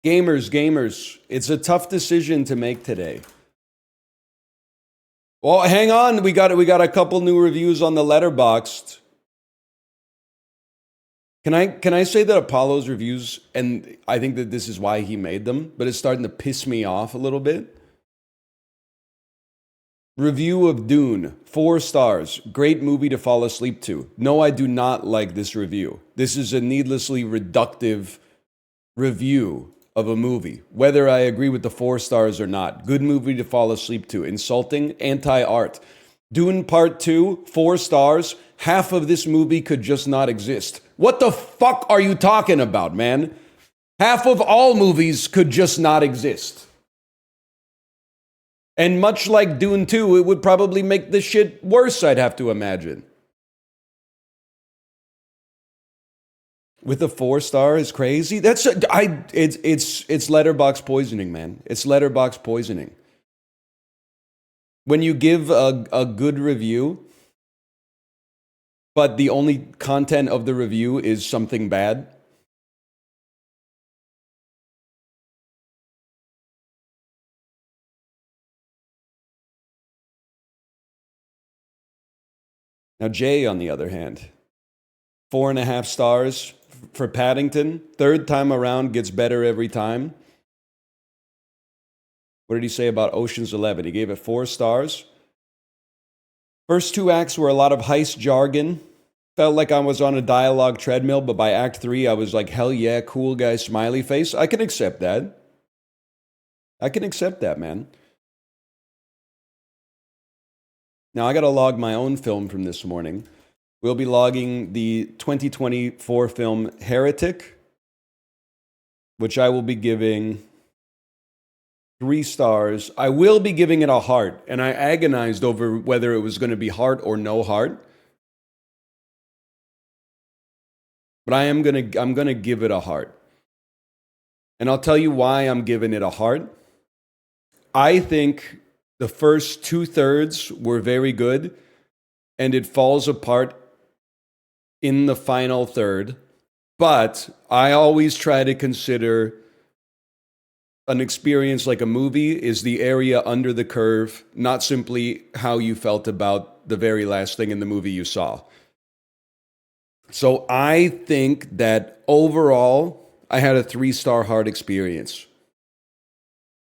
Gamers, it's a tough decision to make today. Well, hang on, we got a couple new reviews on the Letterboxd. Can I say that Apollo's reviews, and I think that this is why he made them, but it's starting to piss me off a little bit. Review of Dune, 4 stars. Great movie to fall asleep to. No, I do not like this review. This is a needlessly reductive review of a movie, whether I agree with the 4 stars or not. Good movie to fall asleep to. Insulting, anti-art. Dune Part 2, 4 stars. Half of this movie could just not exist. What the fuck are you talking about, man? Half of all movies could just not exist. And much like Dune 2, it would probably make the shit worse, I'd have to imagine. With a 4 star is crazy. It's letterbox poisoning, man. It's letterbox poisoning. When you give a good review, but the only content of the review is something bad. Now, Jay, on the other hand, 4.5 stars for Paddington. Third time around, gets better every time. What did he say about Ocean's 11? He gave it 4 stars. First 2 acts were a lot of heist jargon. Felt like I was on a dialogue treadmill, but by act 3, I was like, hell yeah, cool guy, smiley face. I can accept that. I can accept that, man. Now, I got to log my own film from this morning. We'll be logging the 2024 film Heretic, which I will be giving 3 stars. I will be giving it a heart, and I agonized over whether it was going to be heart or no heart. But I'm gonna give it a heart. And I'll tell you why I'm giving it a heart. I think the first 2/3 were very good, and it falls apart in the final third. But I always try to consider an experience like a movie is the area under the curve, not simply how you felt about the very last thing in the movie you saw. So I think that overall, I had a 3-star heart experience.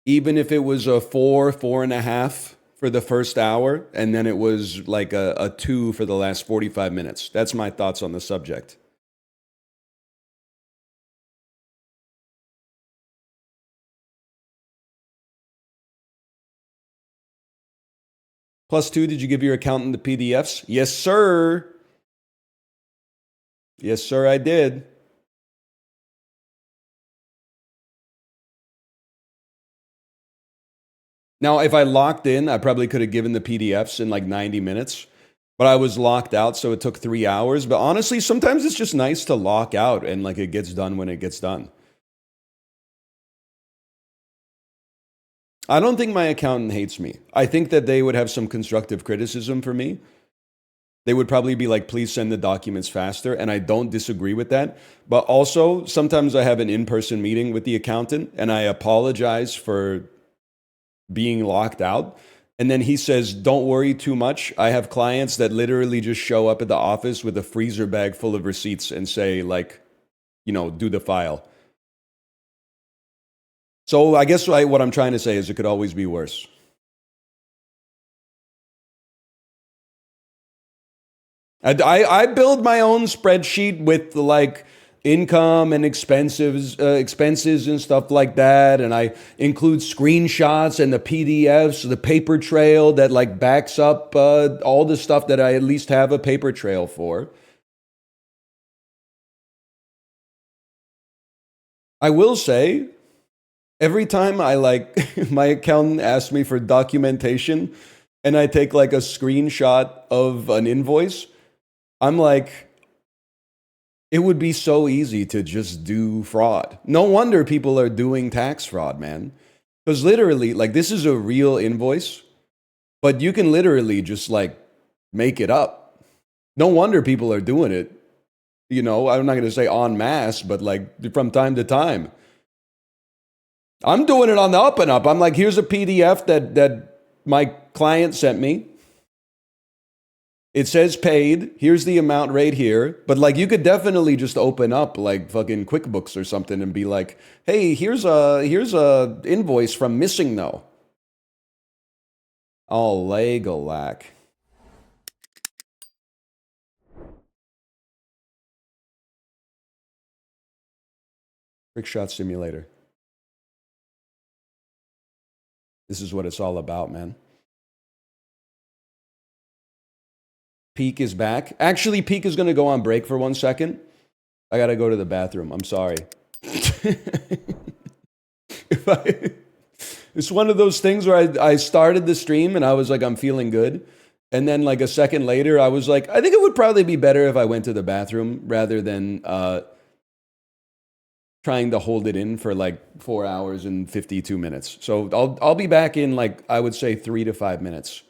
Even if it was a 4.5 for the first hour, and then it was like a 2 for the last 45 minutes. That's my thoughts on the subject. +2, did you give your accountant the PDFs? Yes, sir. Yes, sir, I did. Now, if I locked in, I probably could have given the PDFs in like 90 minutes, but I was locked out, so it took 3 hours. But honestly, sometimes it's just nice to lock out and like it gets done when it gets done. I don't think my accountant hates me. I think that they would have some constructive criticism for me. They would probably be like, please send the documents faster. And I don't disagree with that. But also, sometimes I have an in-person meeting with the accountant and I apologize for being locked out. And then he says, don't worry too much. I have clients that literally just show up at the office with a freezer bag full of receipts and say, like, do the file. So I guess what I'm trying to say is it could always be worse. I build my own spreadsheet with like income and expenses and stuff like that, and I include screenshots and the PDFs, the paper trail that like backs up all the stuff that I at least have a paper trail for. I will say, every time I like my accountant asks me for documentation and I take like a screenshot of an invoice, I'm like, it would be so easy to just do fraud. No wonder people are doing tax fraud, man. Because literally, like, this is a real invoice, but you can literally just like make it up. No wonder people are doing it. I'm not going to say en masse, but like from time to time. I'm doing it on the up and up. I'm like, here's a PDF that my client sent me. It says paid. Here's the amount right here. But like, you could definitely just open up like fucking QuickBooks or something and be like, hey, here's a invoice from Missing though. Oh, Legolac. Trick Shot Simulator. This is what it's all about, man. Peak is back. Actually, Peak is going to go on break for 1 second. I got to go to the bathroom. I'm sorry. It's one of those things where I started the stream and I was like, I'm feeling good. And then, like, a second later, I was like, I think it would probably be better if I went to the bathroom rather than trying to hold it in for like 4 hours and 52 minutes. So I'll be back in, like, I would say 3 to 5 minutes.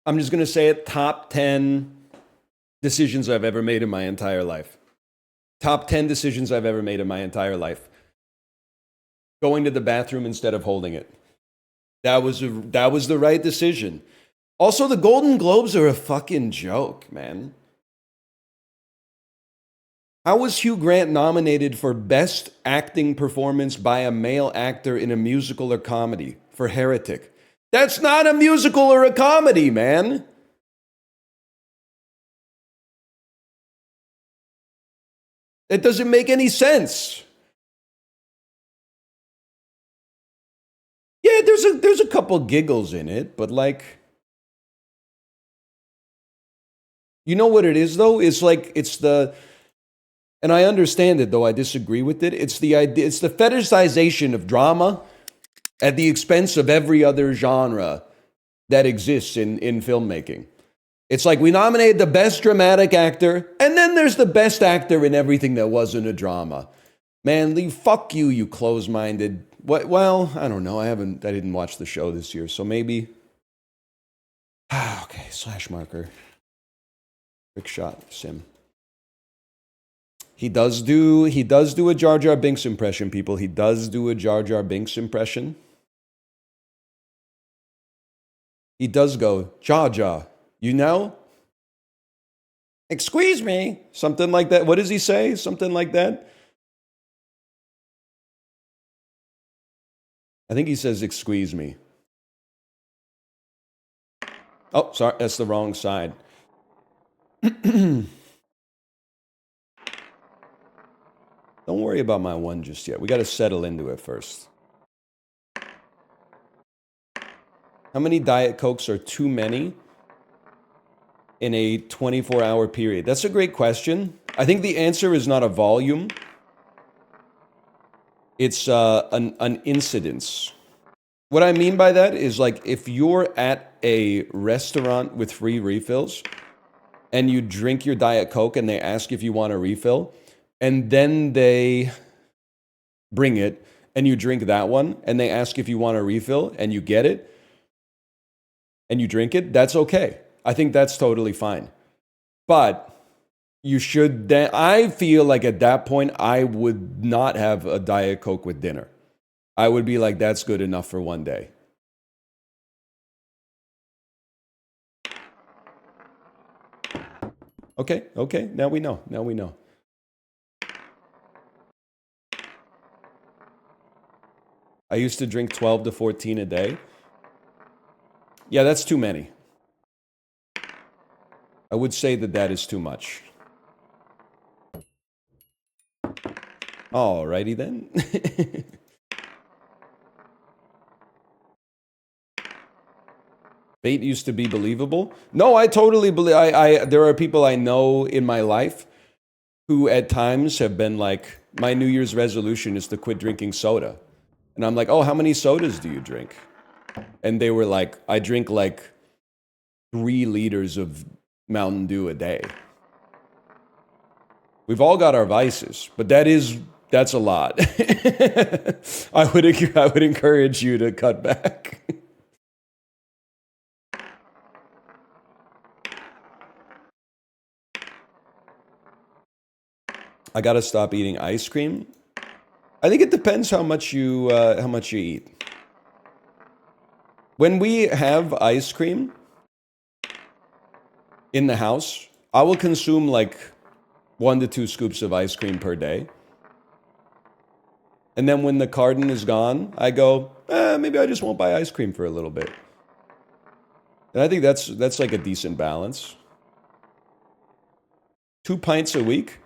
I'm just going to say it, top 10 decisions I've ever made in my entire life. Top 10 decisions I've ever made in my entire life. Going to the bathroom instead of holding it. That was the right decision. Also, the Golden Globes are a fucking joke, man. How was Hugh Grant nominated for Best Acting Performance by a Male Actor in a Musical or Comedy for Heretic? That's not a musical or a comedy, man. It doesn't make any sense. Yeah, there's a couple giggles in it, but like, you know what it is though? It's like it's the, and I understand it though I disagree with it. It's the idea, it's the fetishization of drama at the expense of every other genre that exists in filmmaking. It's like we nominated the best dramatic actor, and then there's the best actor in everything that wasn't a drama. Man, Lee, fuck you, you close-minded. What? Well, I don't know. I didn't watch the show this year, so maybe. Okay, slash marker. Quick shot sim. He does do a Jar Jar Binks impression, people. He does do a Jar Jar Binks impression. He does go, Jar Jar, you know? Excuse me. Something like that. What does he say? Something like that? I think he says, excuse me. Oh, sorry, that's the wrong side. Don't worry about my one just yet. We got to settle into it first. How many Diet Cokes are too many in a 24-hour period? That's a great question. I think the answer is not a volume. It's an incidence. What I mean by that is like if you're at a restaurant with free refills and you drink your Diet Coke and they ask if you want a refill, and then they bring it and you drink that one and they ask if you want a refill and you get it and you drink it, that's okay. I think that's totally fine. But you should then, I feel like at that point, I would not have a Diet Coke with dinner. I would be like, that's good enough for one day. Okay, now we know. I used to drink 12 to 14 a day. Yeah, that's too many. I would say that is too much. Alrighty then. Fate used to be believable. No, I totally believe. There are people I know in my life who at times have been like, my New Year's resolution is to quit drinking soda. And I'm like, oh, how many sodas do you drink? And they were like, I drink like 3 liters of Mountain Dew a day. We've all got our vices, but that's a lot. I would encourage you to cut back. I gotta stop eating ice cream. I think it depends how much you eat. When we have ice cream in the house, I will consume like 1 to 2 scoops of ice cream per day. And then when the carton is gone, I go, maybe I just won't buy ice cream for a little bit. And I think that's like a decent balance. 2 pints a week?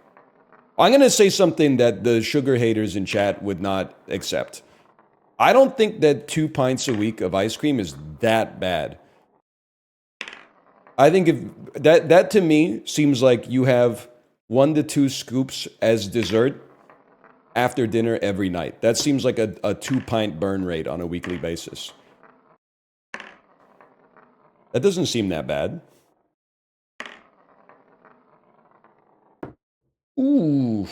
I'm going to say something that the sugar haters in chat would not accept. I don't think that 2 pints a week of ice cream is that bad. I think if that to me seems like you have 1 to 2 scoops as dessert after dinner every night. That seems like a 2-pint burn rate on a weekly basis. That doesn't seem that bad. Ooh.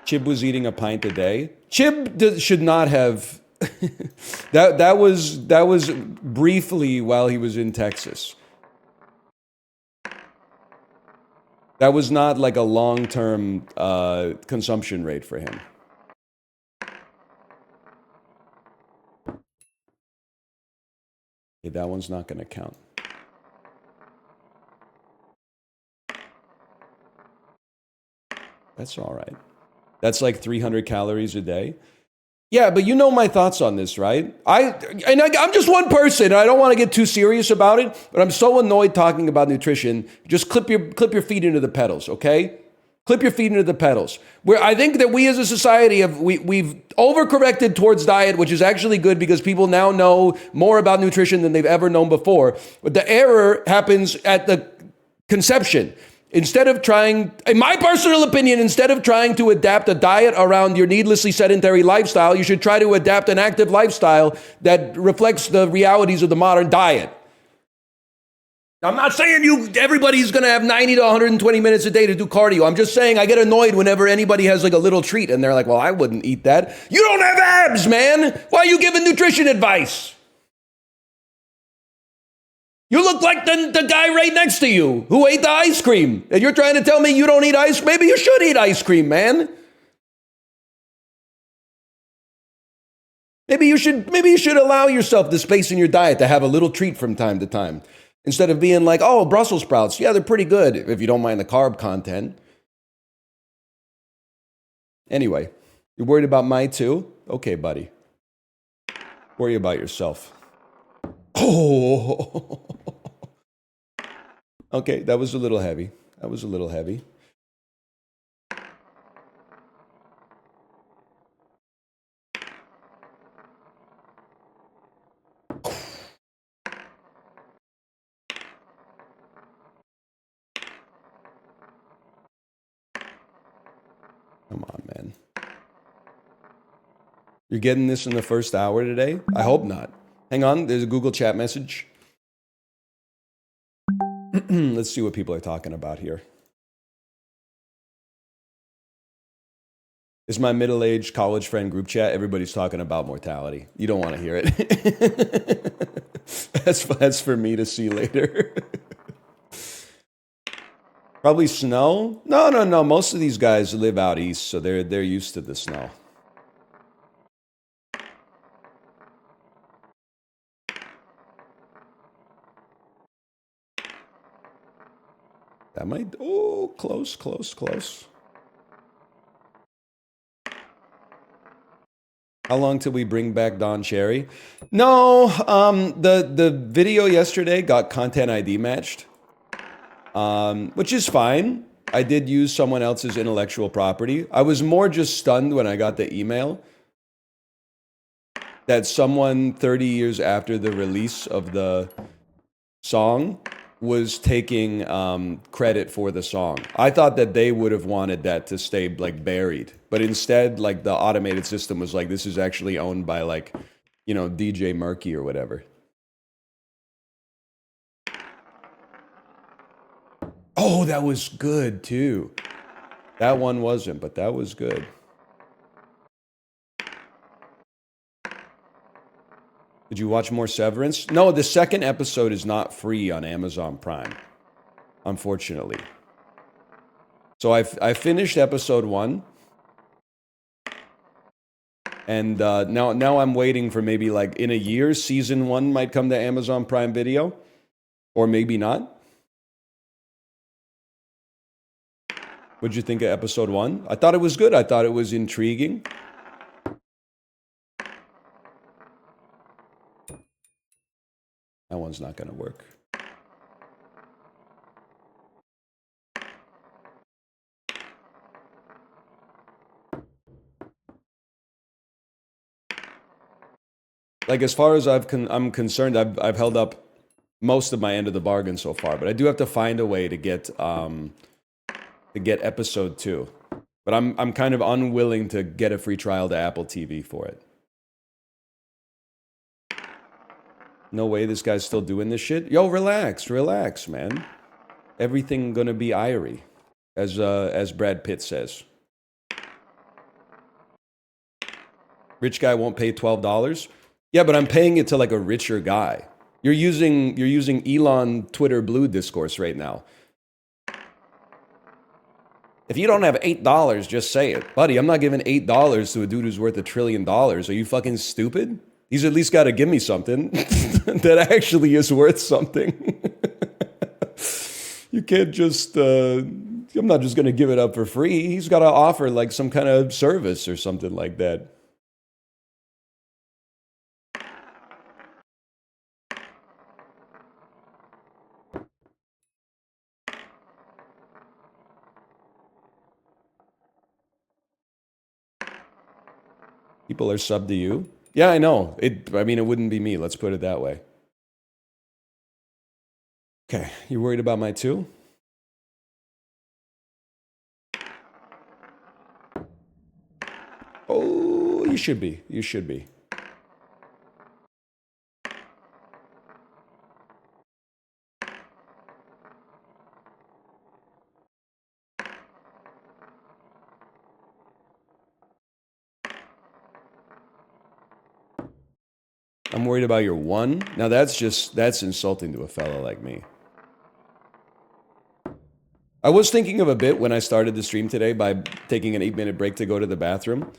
Chib was eating a pint a day. Chib should not have. that was briefly while he was in Texas. That was not like a long-term consumption rate for him. Okay, that one's not going to count. That's all right. That's like 300 calories a day. Yeah, but you know my thoughts on this, right? I'm just one person, and I don't want to get too serious about it, but I'm so annoyed talking about nutrition. Just clip your feet into the pedals, okay? Clip your feet into the pedals. I think that we as a society we've overcorrected towards diet, which is actually good because people now know more about nutrition than they've ever known before. But the error happens at the conception. Instead of trying, in my personal opinion, instead of trying to adapt a diet around your needlessly sedentary lifestyle, you should try to adapt an active lifestyle that reflects the realities of the modern diet. I'm not saying everybody's going to have 90 to 120 minutes a day to do cardio. I'm just saying I get annoyed whenever anybody has like a little treat and they're like, well, I wouldn't eat that. You don't have abs, man. Why are you giving nutrition advice? You look like the guy right next to you who ate the ice cream. And you're trying to tell me you don't eat ice cream? Maybe you should eat ice cream, man. Maybe you should allow yourself the space in your diet to have a little treat from time to time. Instead of being like, oh, Brussels sprouts. Yeah, they're pretty good if you don't mind the carb content. Anyway, you're worried about my too? Okay, buddy. Worry about yourself. Oh. Okay, that was a little heavy. Come on, man. You're getting this in the first hour today? I hope not. Hang on, there's a Google chat message. Let's see what people are talking about here. It's my middle-aged college friend group chat. Everybody's talking about mortality. You don't want to hear it. That's for me to see later. Probably snow? No. Most of these guys live out east, so they're used to the snow. That might, oh, close. How long till we bring back Don Cherry? No, the video yesterday got content ID matched, which is fine. I did use someone else's intellectual property. I was more just stunned when I got the email that someone 30 years after the release of the song was taking credit for the song. I thought that they would have wanted that to stay like buried, but instead, like the automated system was like, this is actually owned by like, DJ Murky or whatever. Oh, that was good too. That one wasn't, but that was good. Did you watch more Severance? No, the second episode is not free on Amazon Prime, unfortunately. So I finished episode 1, and now I'm waiting for maybe like in a year, season 1 might come to Amazon Prime Video, or maybe not. What'd you think of episode 1? I thought it was good. I thought it was intriguing. That one's not going to work. Like, as far as I'm concerned, I've held up most of my end of the bargain so far, but I do have to find a way to get episode 2. But I'm kind of unwilling to get a free trial to Apple TV for it. No way this guy's still doing this shit. Yo, relax, man. Everything gonna be Irie, as Brad Pitt says. Rich guy won't pay $12. Yeah, but I'm paying it to like a richer guy. You're using Elon Twitter blue discourse right now. If you don't have $8, just say it. Buddy, I'm not giving $8 to a dude who's worth $1 trillion. Are you fucking stupid? He's at least got to give me something that actually is worth something. You can't just, I'm not just going to give it up for free. He's got to offer like some kind of service or something like that. People are sub to you. Yeah, I know. I mean, it wouldn't be me. Let's put it that way. Okay, you worried about my 2? Oh, you should be. You should be. I'm worried about your 1. Now that's insulting to a fella like me. I was thinking of a bit when I started the stream today by taking an 8-minute break to go to the bathroom.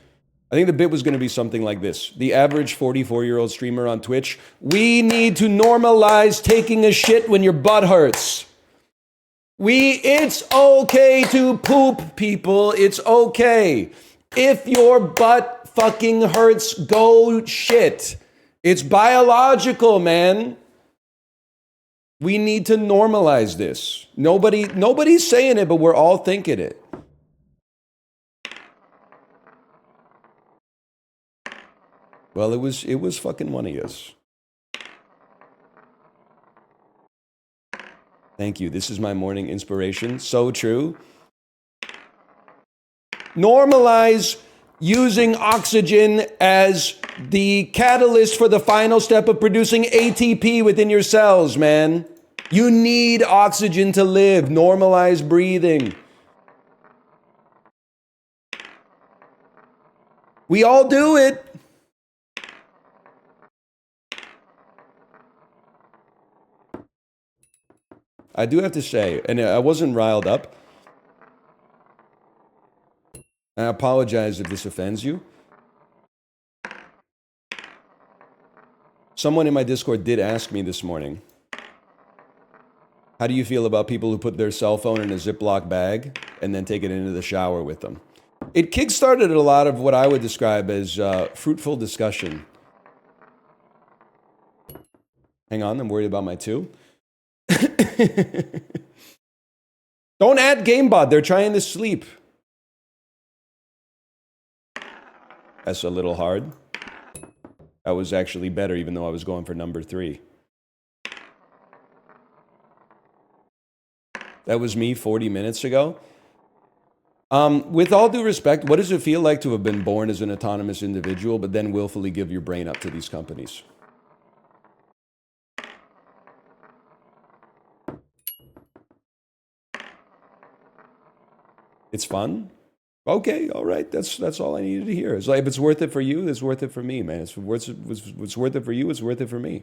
I think the bit was going to be something like this. The average 44-year-old streamer on Twitch, we need to normalize taking a shit when your butt hurts. It's okay to poop, people. It's okay. If your butt fucking hurts, go shit. It's biological, man. We need to normalize this. Nobody's saying it, but we're all thinking it. Well, it was fucking one of yous. Thank you. This is my morning inspiration. So true. Normalize using oxygen as the catalyst for the final step of producing ATP within your cells, man. You need oxygen to live. Normalize breathing. We all do it. I do have to say, and I wasn't riled up. I apologize if this offends you. Someone in my Discord did ask me this morning, how do you feel about people who put their cell phone in a Ziploc bag and then take it into the shower with them? It kickstarted a lot of what I would describe as fruitful discussion. Hang on, I'm worried about my 2. Don't add GameBot, they're trying to sleep. That's a little hard. That was actually better, even though I was going for number 3. That was me 40 minutes ago. With all due respect, what does it feel like to have been born as an autonomous individual, but then willfully give your brain up to these companies? It's fun? Okay, all right. That's all I needed to hear. It's like, if it's worth it for you, it's worth it for me, man. It's worth it for you, it's worth it for me.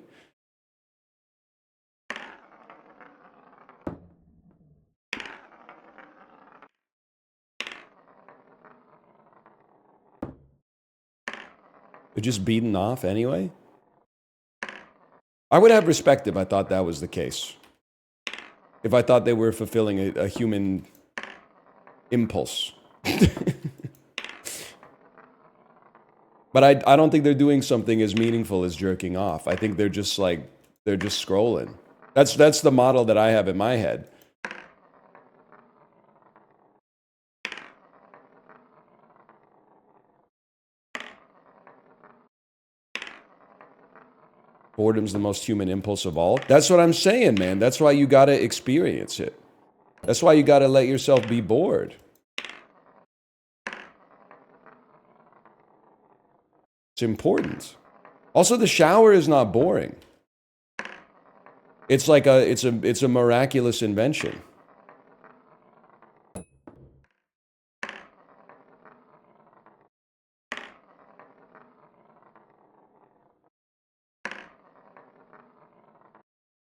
They're just beaten off anyway? I would have respect if I thought that was the case. If I thought they were fulfilling a human impulse. But I don't think they're doing something as meaningful as jerking off. I think they're just scrolling. That's the model that I have in my head. Boredom's the most human impulse of all. That's what I'm saying, man. That's why you gotta experience it. That's why you gotta let yourself be bored. It's important. Also, the shower is not boring. It's like it's a miraculous invention.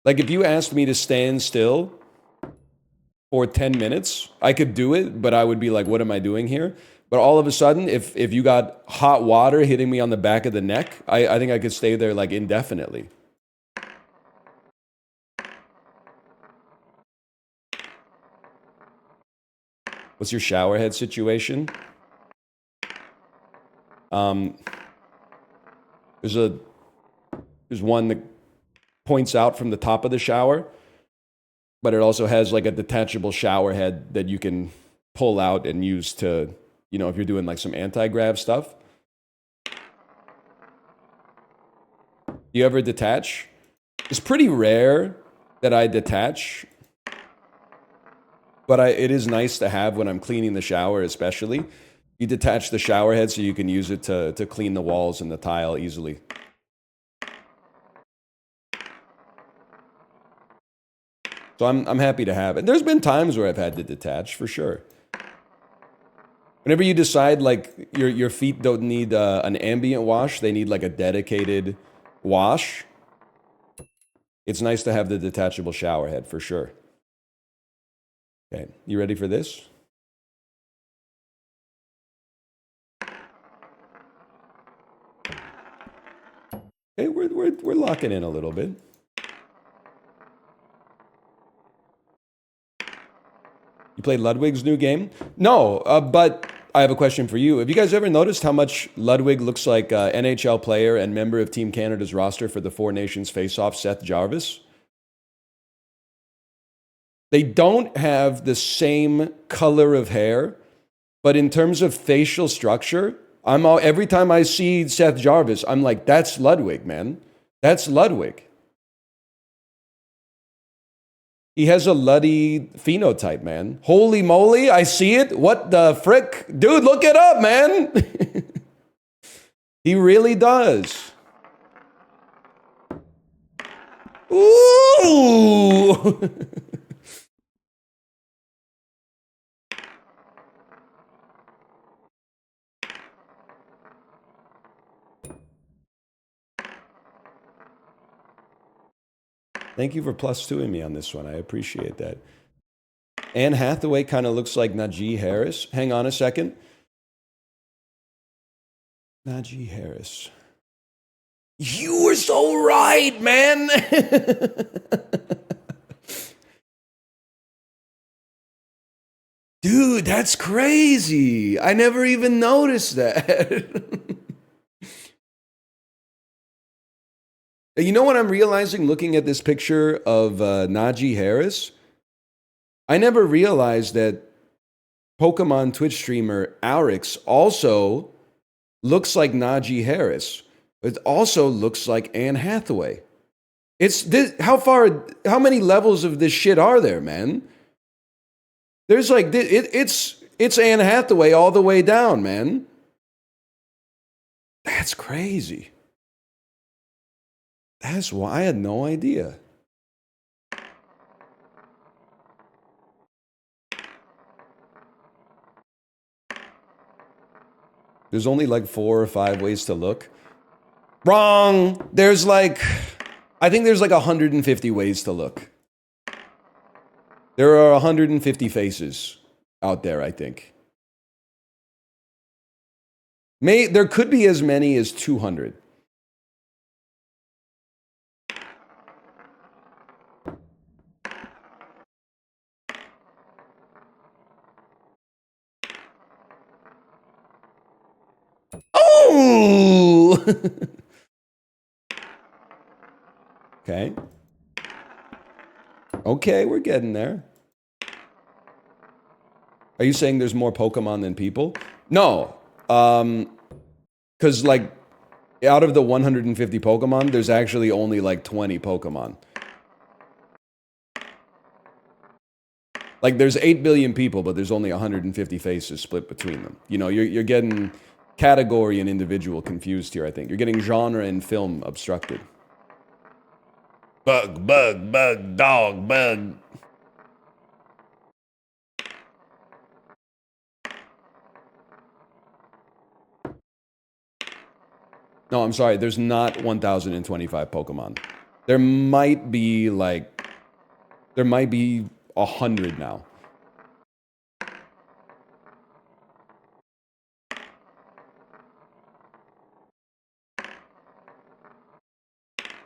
Like if you asked me to stand still for 10 minutes, I could do it, but I would be like, what am I doing here? But all of a sudden, if you got hot water hitting me on the back of the neck, I think I could stay there like indefinitely. What's your shower head situation? There's one that points out from the top of the shower, but it also has like a detachable shower head that you can pull out and use to, you know, if you're doing like some anti-grav stuff. You ever detach? It's pretty rare that I detach, but it is nice to have when I'm cleaning the shower, especially. You detach the shower head so you can use it to clean the walls and the tile easily. So I'm happy to have it. There's been times where I've had to detach, for sure. Whenever you decide like your feet don't need an ambient wash, they need like a dedicated wash. It's nice to have the detachable shower head, for sure. Okay, you ready for this? Okay, we're locking in a little bit. You played Ludwig's new game? No, but I have a question for you. Have you guys ever noticed how much Ludwig looks like NHL player and member of Team Canada's roster for the Four Nations face-off, Seth Jarvis? They don't have the same color of hair, but in terms of facial structure, every time I see Seth Jarvis, I'm like, that's Ludwig, man. That's Ludwig. He has a Luddy phenotype, man. Holy moly, I see it. What the frick? Dude, look it up, man. He really does. Ooh. Thank you for +2ing me on this one. I appreciate that. Anne Hathaway kind of looks like Najee Harris. Hang on a second. Najee Harris. You were so right, man. Dude, that's crazy. I never even noticed that. You know what I'm realizing looking at this picture of Najee Harris? I never realized that Pokemon Twitch streamer Aurix also looks like Najee Harris. It also looks like Anne Hathaway. It's this, how many levels of this shit are there, man? There's like it's Anne Hathaway all the way down, man. That's crazy. That's why I had no idea. There's only like 4 or 5 ways to look. Wrong. I think there's like 150 ways to look. There are 150 faces out there, I think. There could be as many as 200. Oh! Okay. Okay, we're getting there. Are you saying there's more Pokemon than people? No. Because, like, out of the 150 Pokemon, there's actually only like 20 Pokemon. Like, there's 8 billion people, but there's only 150 faces split between them. You know, you're getting category and individual confused here, I think. You're getting genre and film obstructed. Bug, bug, bug, dog, bug. No, I'm sorry. There's not 1,025 Pokemon. There might be like, there might be 100 now.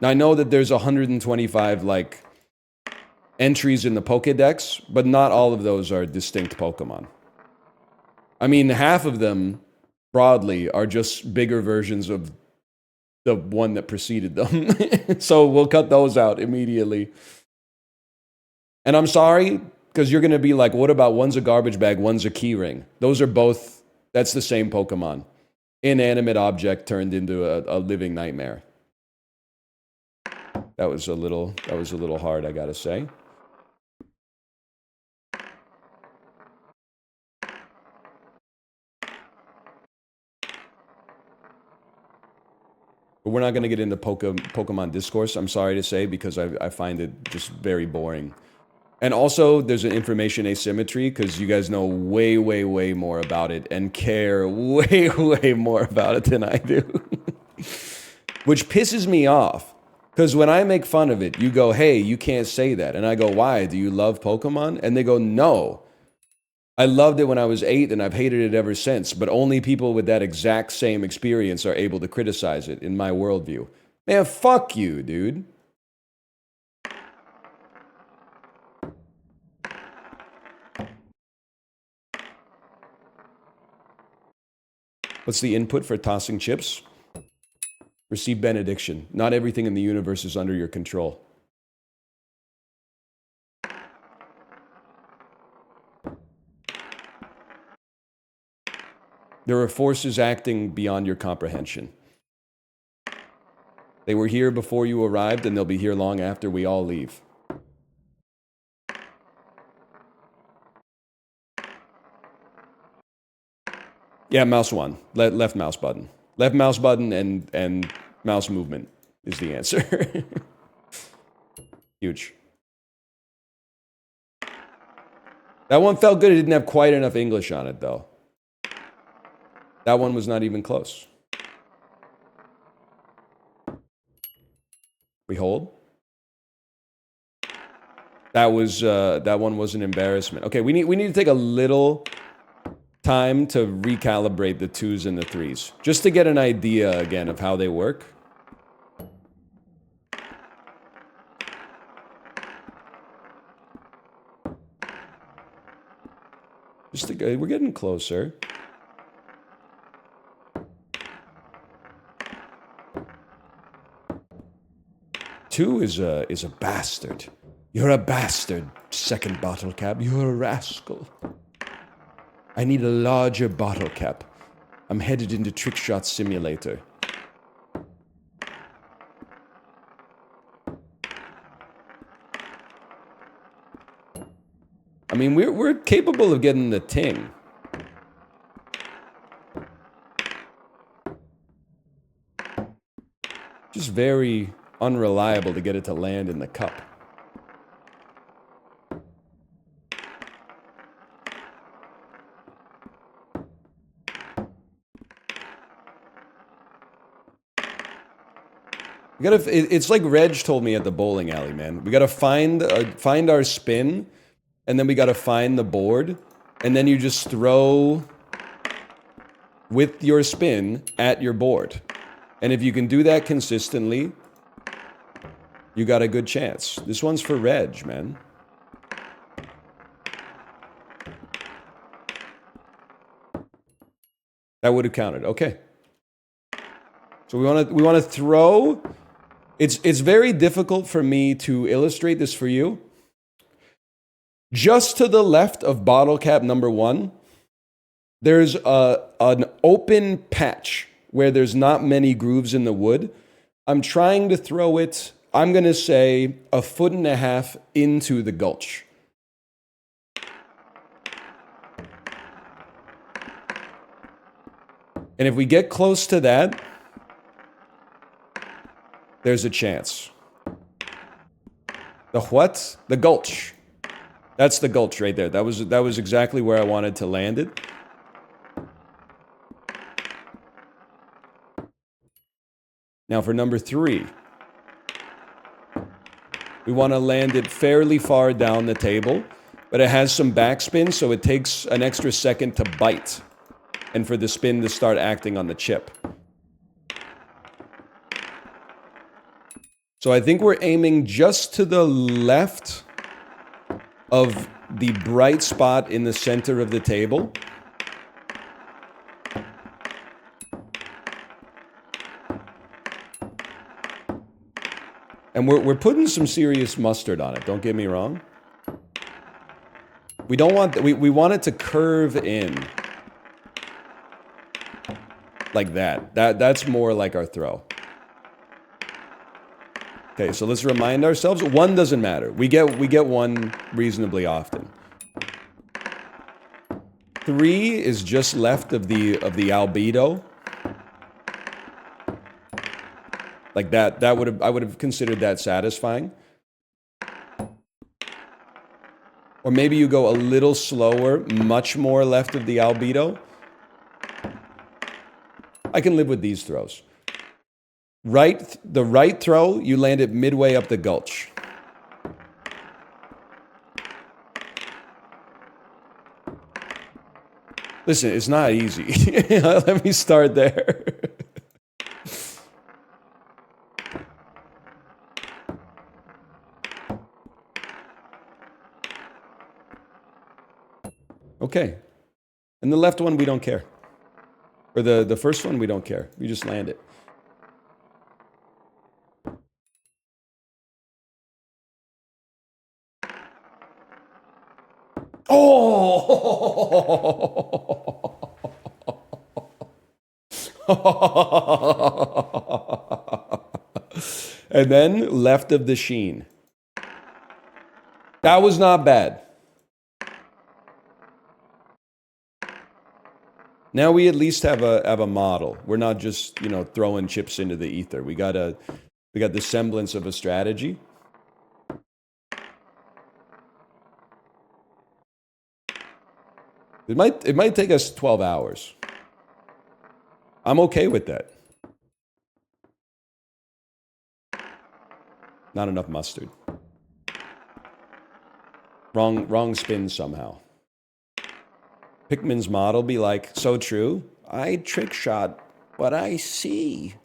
Now I know that there's 125 like entries in the Pokédex, but not all of those are distinct Pokemon. I mean, half of them, broadly, are just bigger versions of the one that preceded them. So we'll cut those out immediately. And I'm sorry, because you're going to be like, what about one's a garbage bag, one's a keyring? Those are both, that's the same Pokemon. Inanimate object turned into a living nightmare. That was a little hard, I gotta say. But we're not going to get into Pokemon discourse, I'm sorry to say, because I find it just very boring. And also, there's an information asymmetry, because you guys know way, way, way more about it and care way, way more about it than I do. Which pisses me off, because when I make fun of it, you go, hey, you can't say that. And I go, why? Do you love Pokemon? And they go, no. I loved it when I was 8 and I've hated it ever since, but only people with that exact same experience are able to criticize it in my worldview. Man, fuck you, dude. What's the input for tossing chips? Receive benediction. Not everything in the universe is under your control. There are forces acting beyond your comprehension. They were here before you arrived, and they'll be here long after we all leave. Yeah, mouse one. Left mouse button. Left mouse button and mouse movement is the answer. Huge. That one felt good. It didn't have quite enough English on it, though. That one was not even close. We hold. That one was an embarrassment. Okay, we need to take a little time to recalibrate the 2s and the 3s, just to get an idea again of how they work. We're getting closer. Two is a bastard. You're a bastard, second bottle cap. You're a rascal. I need a larger bottle cap. I'm headed into Trickshot Simulator. I mean, we're capable of getting the ting. Just very unreliable to get it to land in the cup. We gotta. It's like Reg told me at the bowling alley, man. We gotta find our spin, and then we gotta find the board, and then you just throw with your spin at your board. And if you can do that consistently, you got a good chance. This one's for Reg, man. That would have counted. Okay. So we want to throw. It's very difficult for me to illustrate this for you. Just to the left of bottle cap number 1, there's an open patch where there's not many grooves in the wood. I'm trying to throw it, I'm going to say, 1.5 foot into the gulch. And if we get close to that, there's a chance. The what? The gulch. That's the gulch right there. That was exactly where I wanted to land it. Now for number 3. We want to land it fairly far down the table, but it has some backspin, so it takes an extra second to bite and for the spin to start acting on the chip. So I think we're aiming just to the left of the bright spot in the center of the table. And we're putting some serious mustard on it, don't get me wrong. We don't want, we want it to curve in. Like that. That's more like our throw. Okay, so let's remind ourselves, one doesn't matter. We get one reasonably often. 3 is just left of the albedo. Like that I would have considered that satisfying. Or maybe you go a little slower, much more left of the albedo. I can live with these throws. The right throw, you land it midway up the gulch. Listen, it's not easy. Let me start there. Okay. And the left one, we don't care. Or the first one, we don't care. We just land it. Oh! And then left of the sheen. That was not bad. Now we at least have a model. We're not just, throwing chips into the ether. We got the semblance of a strategy. It might take us 12 hours. I'm okay with that. Not enough mustard. Wrong spin somehow. Pickman's model be like, so true. I trick shot what I see.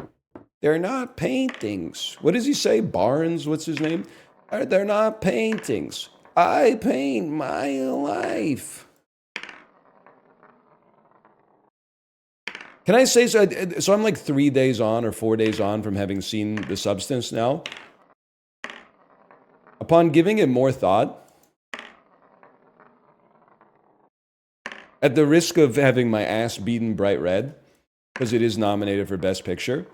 They're not paintings. What does he say? Barnes, what's his name? They're not paintings. I paint my life. Can I say so? So I'm like 3 days on or 4 days on from having seen The Substance now. Upon giving it more thought, at the risk of having my ass beaten bright red, because it is nominated for Best Picture,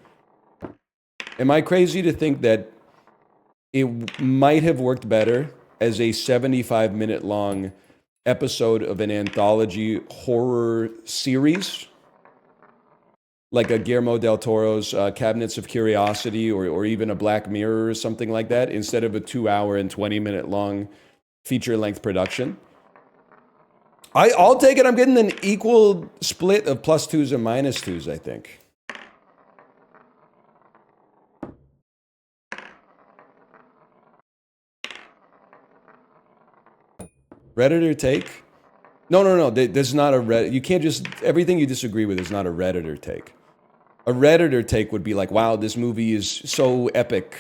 am I crazy to think that it might have worked better as a 75-minute long episode of an anthology horror series? Like a Guillermo del Toro's Cabinets of Curiosity or even a Black Mirror or something like that, instead of a 2-hour and 20-minute long feature-length production? I'll take it. I'm getting an equal split of +2s and -2s, I think. Redditor take? No. This is not a Reddit. You can't just... Everything you disagree with is not a Redditor take. A Redditor take would be like, wow, this movie is so epic.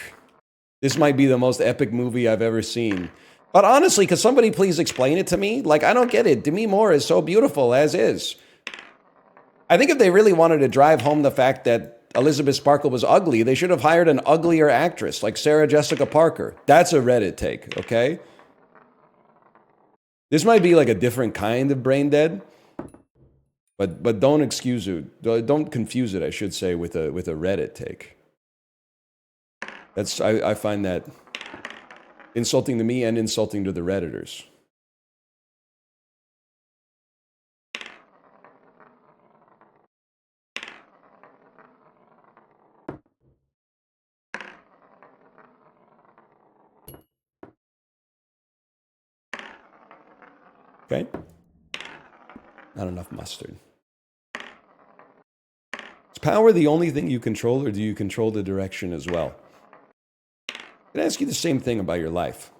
This might be the most epic movie I've ever seen. But honestly, could somebody please explain it to me? Like, I don't get it. Demi Moore is so beautiful as is. I think if they really wanted to drive home the fact that Elizabeth Sparkle was ugly, they should have hired an uglier actress like Sarah Jessica Parker. That's a Reddit take, okay? This might be like a different kind of brain dead, but don't excuse it. Don't confuse it, I should say, with a Reddit take. I find that insulting to me and insulting to the Redditors. Okay? Not enough mustard. Is power the only thing you control, or do you control the direction as well? Can I ask you the same thing about your life?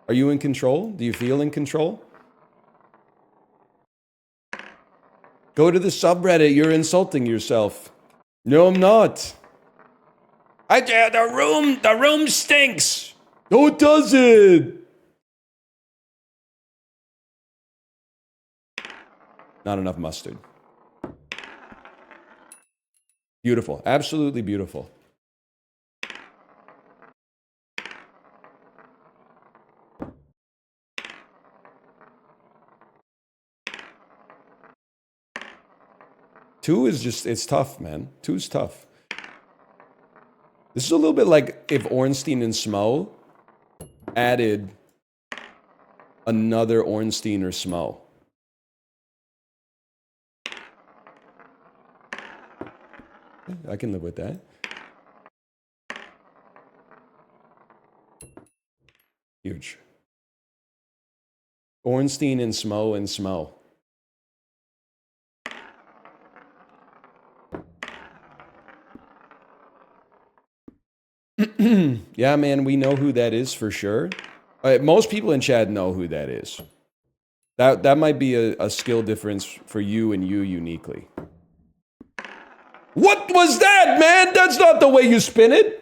Are you in control? Do you feel in control? Go to the subreddit. You're insulting yourself. No, I'm not. The room stinks. No, it doesn't. Not enough mustard. Beautiful. Absolutely beautiful. Two is just, it's tough, man. Two's tough. This is a little bit like if Ornstein and Smo added another Ornstein or Smo. I can live with that. Huge. Ornstein and Smo and Smo. Yeah, man, we know who that is for sure. Most people in chat know who that is. That might be a skill difference for you and you uniquely. What was that, man? That's not the way you spin it.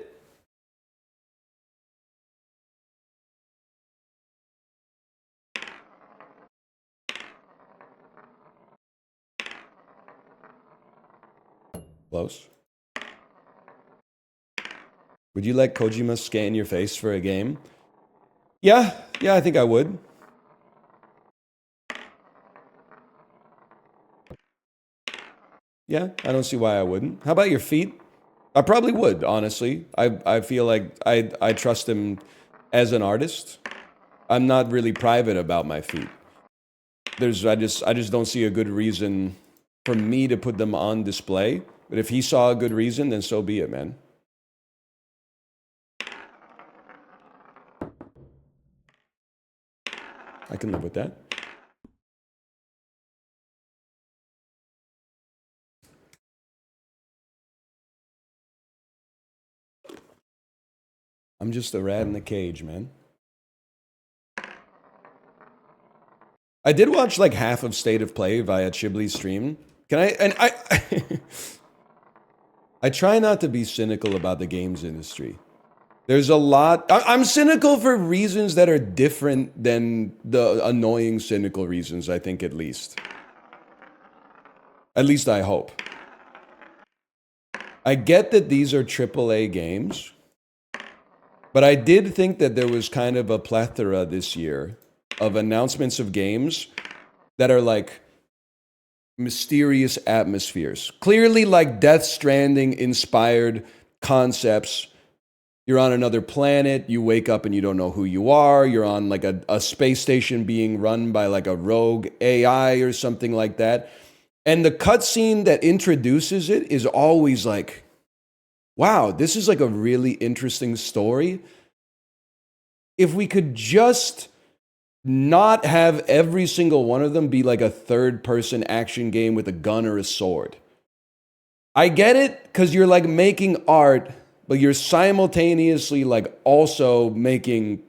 Close. Would you let Kojima scan your face for a game? Yeah, I think I would. Yeah, I don't see why I wouldn't. How about your feet? I probably would, honestly. I feel like I trust him as an artist. I'm not really private about my feet. I just don't see a good reason for me to put them on display. But if he saw a good reason, then so be it, man. I can live with that. I'm just a rat in the cage, man. I did watch like half of State of Play via Chibli's stream. I try not to be cynical about the games industry. There's a lot. I'm cynical for reasons that are different than the annoying cynical reasons, I think, at least. At least I hope. I get that these are AAA games, but I did think that there was kind of a plethora this year of announcements of games that are like mysterious atmospheres. Clearly like Death Stranding inspired concepts. You're on another planet, you wake up and you don't know who you are, you're on like a space station being run by like a rogue AI or something like that. And the cutscene that introduces it is always like, wow, this is like a really interesting story. If we could just not have every single one of them be like a third-person action game with a gun or a sword. I get it, because you're like making art, but you're simultaneously like also making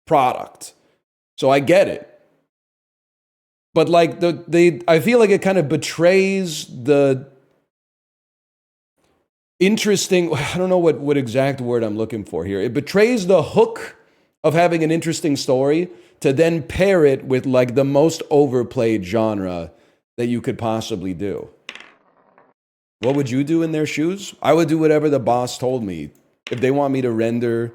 product. So I get it. But like I feel like it kind of betrays the interesting, I don't know what exact word I'm looking for here. It betrays the hook of having an interesting story to then pair it with like the most overplayed genre that you could possibly do. What would you do in their shoes? I would do whatever the boss told me. If they want me to render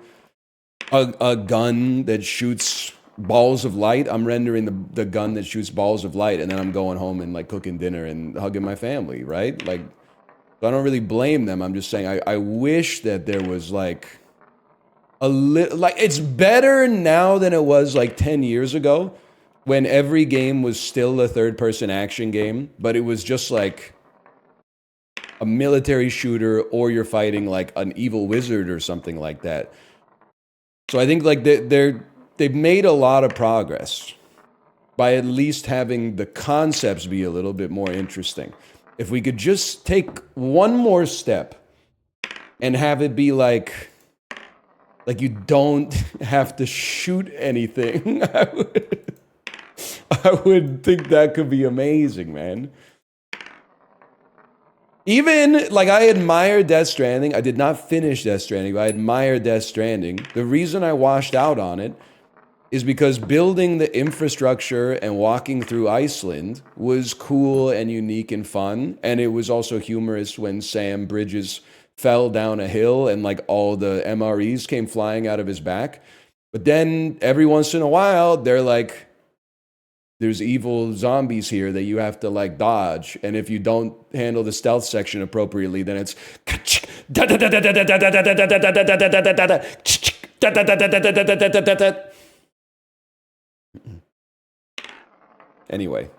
a gun that shoots balls of light, I'm rendering the gun that shoots balls of light, and then I'm going home and like cooking dinner and hugging my family, right? Like, so I don't really blame them. I'm just saying I wish that there was like like it's better now than it was like 10 years ago when every game was still a third-person action game, but it was just like a military shooter or you're fighting like an evil wizard or something like that. So I think like they've made a lot of progress by at least having the concepts be a little bit more interesting. If we could just take one more step and have it be like you don't have to shoot anything. I would think that could be amazing, man. Even, like, I admire Death Stranding. I did not finish Death Stranding, but I admire Death Stranding. The reason I washed out on it is because building the infrastructure and walking through Iceland was cool and unique and fun. And it was also humorous when Sam Bridges fell down a hill and like all the MREs came flying out of his back. But then every once in a while, they're like, there's evil zombies here that you have to like dodge. And if you don't handle the stealth section appropriately, then it's anyway.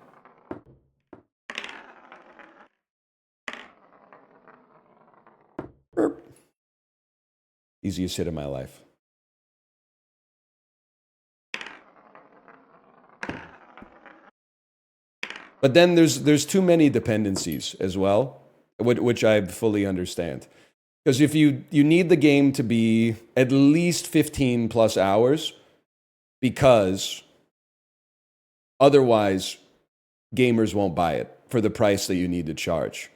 Easiest hit of my life. But then there's too many dependencies as well, which I fully understand. Because if you need the game to be at least 15 plus hours, because otherwise gamers won't buy it for the price that you need to charge.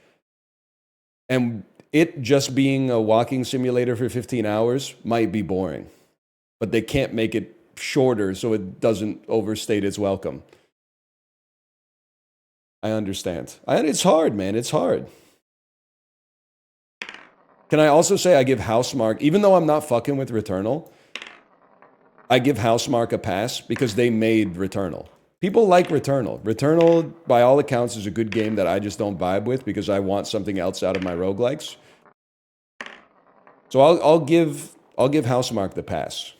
And it just being a walking simulator for 15 hours might be boring, but they can't make it shorter so it doesn't overstate its welcome. I understand. It's hard, man. It's hard. Can I also say I give Housemarque, even though I'm not fucking with Returnal, I give Housemarque a pass because they made Returnal. People like Returnal. Returnal, by all accounts, is a good game that I just don't vibe with because I want something else out of my roguelikes. So I'll give Housemarque the pass.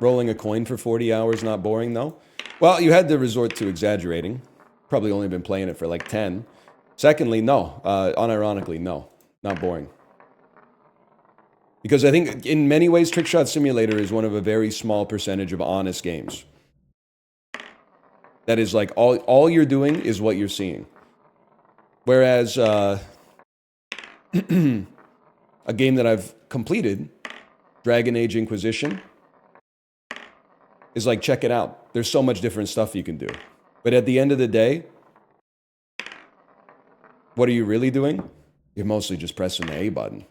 Rolling a coin for 40 hours, not boring though? Well, you had to resort to exaggerating. Probably only been playing it for like 10. Secondly, no. Unironically, no. Not boring. Because I think in many ways, Trickshot Simulator is one of a very small percentage of honest games. That is like all you're doing is what you're seeing. Whereas a game that I've completed, Dragon Age Inquisition, is like, check it out. There's so much different stuff you can do. But at the end of the day, what are you really doing? You're mostly just pressing the A button.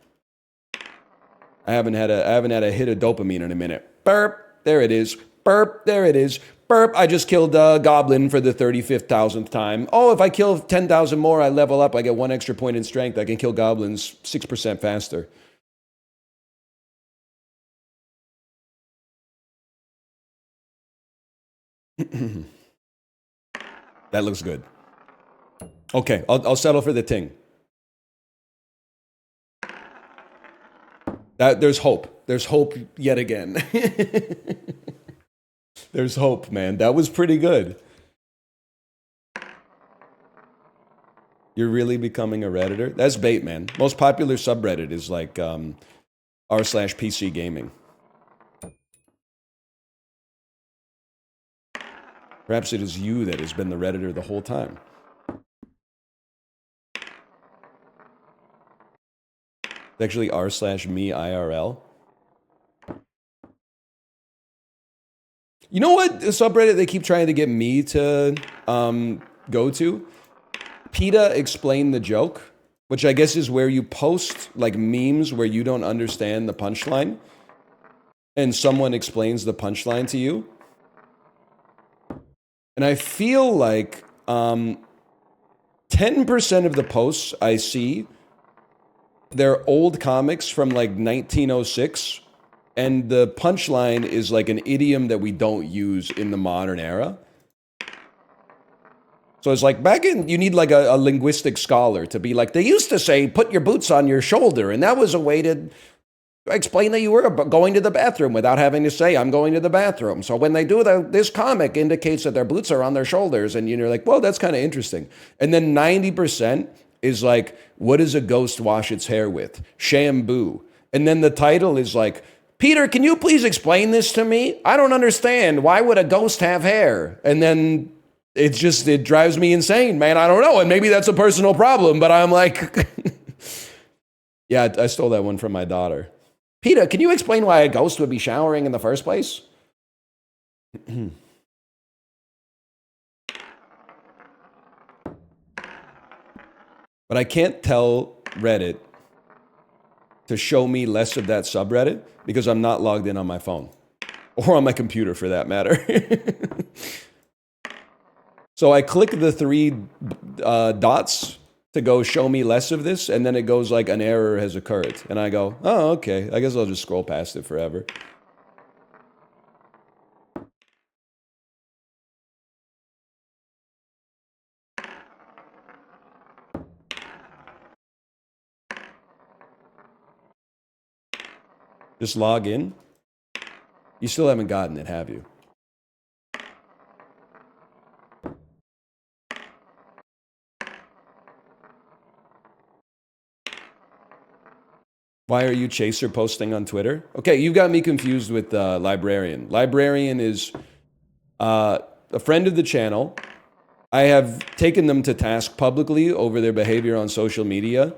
I haven't had a hit of dopamine in a minute. Burp, there it is. Burp, there it is. Burp, I just killed a goblin for the 35,000th time. Oh, if I kill 10,000 more, I level up. I get 1 extra point in strength. I can kill goblins 6% faster. That looks good. Okay, I'll settle for the ting. There's hope. There's hope yet again. There's hope, man. That was pretty good. You're really becoming a Redditor? That's bait, man. Most popular subreddit is like r/PC gaming. Perhaps it is you that has been the Redditor the whole time. It's actually r/me IRL. You know what subreddit they keep trying to get me to go to? PETA Explain the Joke, which I guess is where you post like memes where you don't understand the punchline and someone explains the punchline to you. And I feel like 10% of the posts I see, they're old comics from like 1906. And the punchline is like an idiom that we don't use in the modern era. So it's like back in, you need like a linguistic scholar to be like, they used to say, put your boots on your shoulder. And that was a way to explain that you were going to the bathroom without having to say, I'm going to the bathroom. So when they do this comic indicates that their boots are on their shoulders. And you're like, well, that's kind of interesting. And then 90% is like, what does a ghost wash its hair with? Shampoo. And then the title is like, Peter, can you please explain this to me? I don't understand. Why would a ghost have hair? And then it drives me insane, man. I don't know. And maybe that's a personal problem, but I'm like, yeah, I stole that one from my daughter. Peter, can you explain why a ghost would be showering in the first place? But I can't tell Reddit to show me less of that subreddit because I'm not logged in on my phone or on my computer for that matter. So I click the three dots to go show me less of this, and then it goes like an error has occurred. And I go, oh, okay. I guess I'll just scroll past it forever. Just log in. You still haven't gotten it, have you? Why are you chaser posting on Twitter? Okay, you got me confused with Librarian. Librarian is a friend of the channel. I have taken them to task publicly over their behavior on social media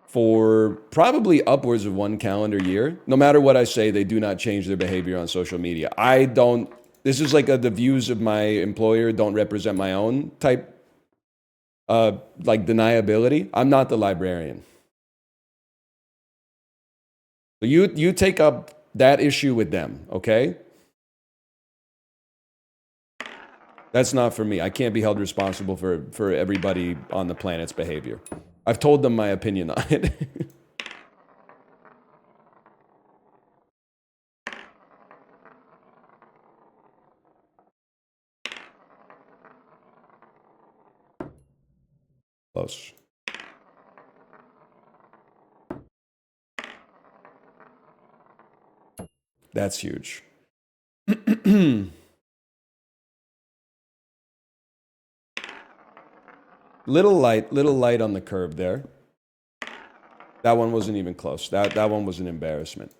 for probably upwards of 1 calendar year. No matter what I say, they do not change their behavior on social media. I don't, this is like the views of my employer don't represent my own type, like deniability. I'm not the librarian. So you take up that issue with them, okay? That's not for me. I can't be held responsible for everybody on the planet's behavior. I've told them my opinion on it. Close. That's huge. little light on the curve there. That one wasn't even close. That one was an embarrassment.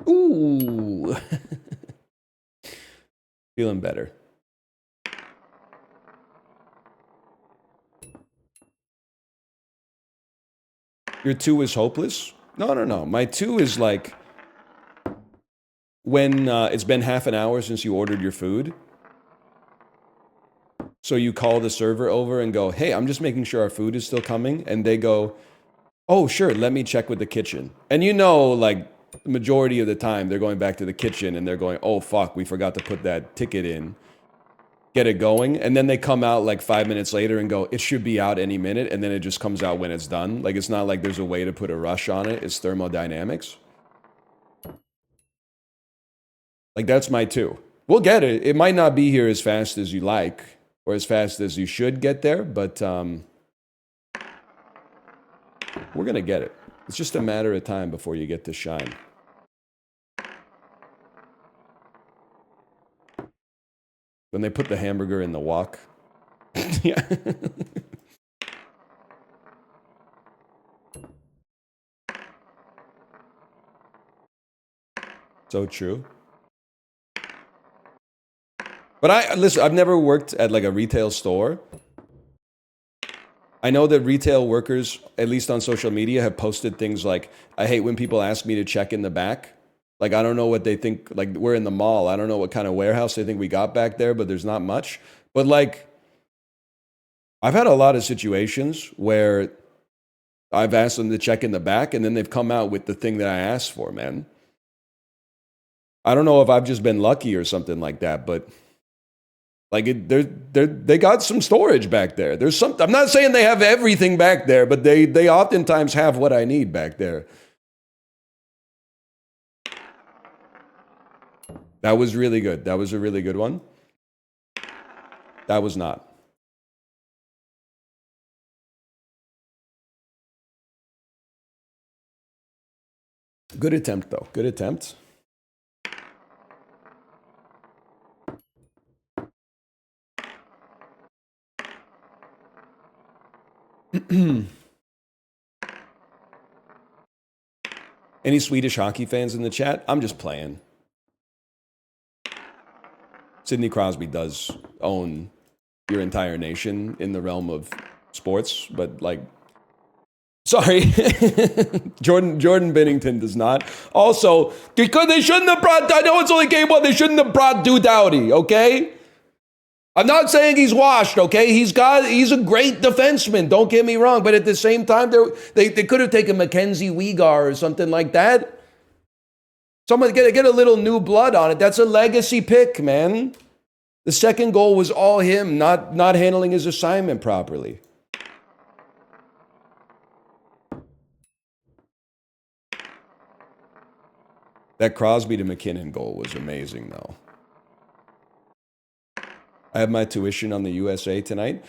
Ooh. Feeling better. Your 2 is hopeless? No. My 2 is like when it's been half an hour since you ordered your food. So you call the server over and go, hey, I'm just making sure our food is still coming. And they go, oh, sure, let me check with the kitchen. And you know, like, the majority of the time, they're going back to the kitchen and they're going, oh, fuck, we forgot to put that ticket in. Get it going. And then they come out like 5 minutes later and go, it should be out any minute. And then it just comes out when it's done. Like, it's not like there's a way to put a rush on it. It's thermodynamics. Like, that's my 2. We'll get it. It might not be here as fast as you like or as fast as you should get there, but we're going to get it. It's just a matter of time before you get to shine. When they put the hamburger in the wok. Yeah. So true. But listen, I've never worked at like a retail store. I know that retail workers, at least on social media, have posted things like, I hate when people ask me to check in the back. Like, I don't know what they think. Like, we're in the mall. I don't know what kind of warehouse they think we got back there, but there's not much. But like, I've had a lot of situations where I've asked them to check in the back and then they've come out with the thing that I asked for, man. I don't know if I've just been lucky or something like that, but like they got some storage back there. There's some. I'm not saying they have everything back there, but they oftentimes have what I need back there. That was really good. That was a really good one. That was not. Good attempt though. Good attempt. Any Swedish hockey fans in the chat? I'm just playing. Sidney Crosby does own your entire nation in the realm of sports, but like, sorry, Jordan Bennington does not. Also, because they shouldn't have brought. I know it's only game one. They shouldn't have brought Dude Dowdy. Okay. I'm not saying he's washed, okay? He's a great defenseman, don't get me wrong, but at the same time, they could have taken Mackenzie Weegar or something like that. Someone get a little new blood on it. That's a legacy pick, man. The second goal was all him, not handling his assignment properly. That Crosby to McKinnon goal was amazing, though. I have my tuition on the USA tonight.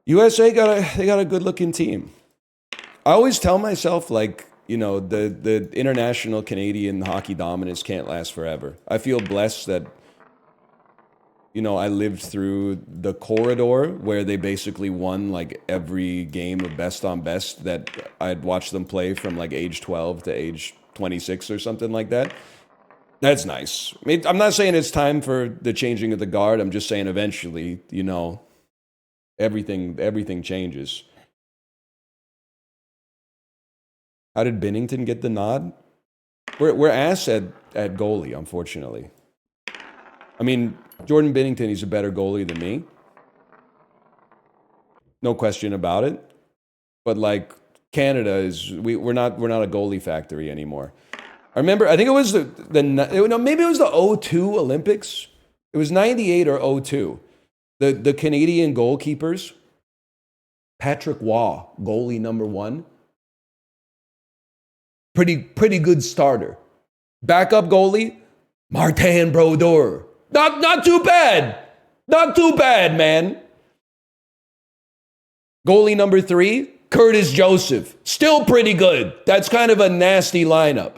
USA got a good-looking team. I always tell myself, like, you know, the international Canadian hockey dominance can't last forever. I feel blessed that, you know, I lived through the corridor where they basically won like every game of best on best that I'd watched them play from like age 12 to age 26 or something like that. That's nice. I mean, I'm not saying it's time for the changing of the guard. I'm just saying eventually, you know, everything changes. How did Binnington get the nod? We're ass at goalie, unfortunately. I mean, Jordan Binnington, he's a better goalie than me. No question about it. But like Canada is, we're not a goalie factory anymore. I remember, I think it was maybe it was the 02 Olympics. It was 98 or 02. The Canadian goalkeepers, Patrick Waugh, goalie number 1. Pretty good starter. Backup goalie, Martin Brodeur. Not too bad. Not too bad, man. Goalie number 3, Curtis Joseph. Still pretty good. That's kind of a nasty lineup.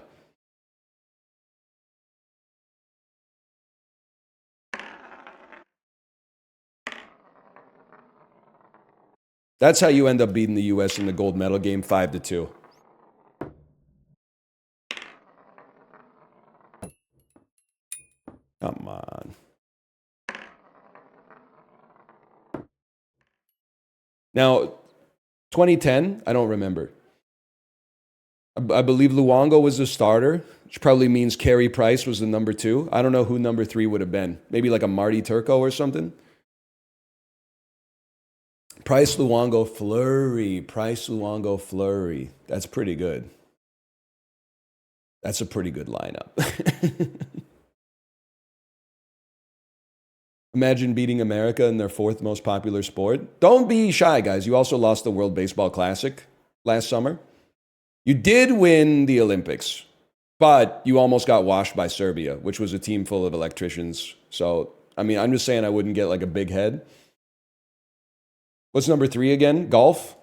That's how you end up beating the U.S. in the gold medal game 5-2. Come on. Now, 2010, I don't remember. I believe Luongo was the starter, which probably means Carey Price was the number 2. I don't know who number 3 would have been. Maybe like a Marty Turco or something. Price, Luongo, Fleury. Price, Luongo, Fleury. That's pretty good. That's a pretty good lineup. Imagine beating America in their 4th most popular sport. Don't be shy, guys. You also lost the World Baseball Classic last summer. You did win the Olympics, but you almost got washed by Serbia, which was a team full of electricians. So, I mean, I'm just saying I wouldn't get like a big head. What's number 3 again? Golf?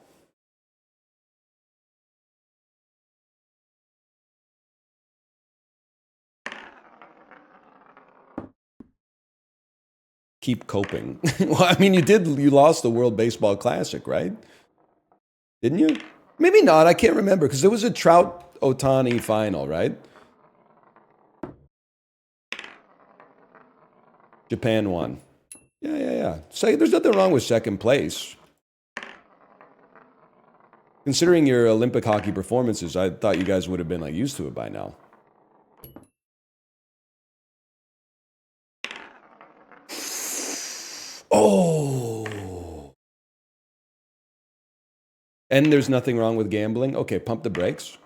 Keep coping. Well, I mean, you lost the World Baseball Classic, right? Didn't you? Maybe not. I can't remember because there was a Trout Ohtani final, right? Japan won. Yeah. Say, there's nothing wrong with second place. Considering your Olympic hockey performances, I thought you guys would have been like used to it by now. Oh. And there's nothing wrong with gambling. Okay, pump the brakes.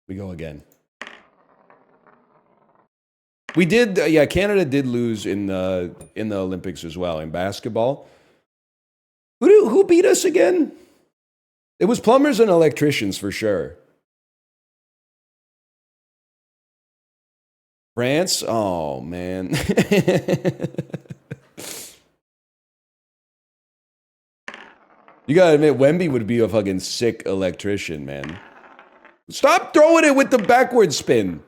We go again. We did, Canada did lose in the Olympics as well in basketball. Who beat us again? It was plumbers and electricians for sure. France? Oh, man. You gotta admit, Wemby would be a fucking sick electrician, man. Stop throwing it with the backward spin.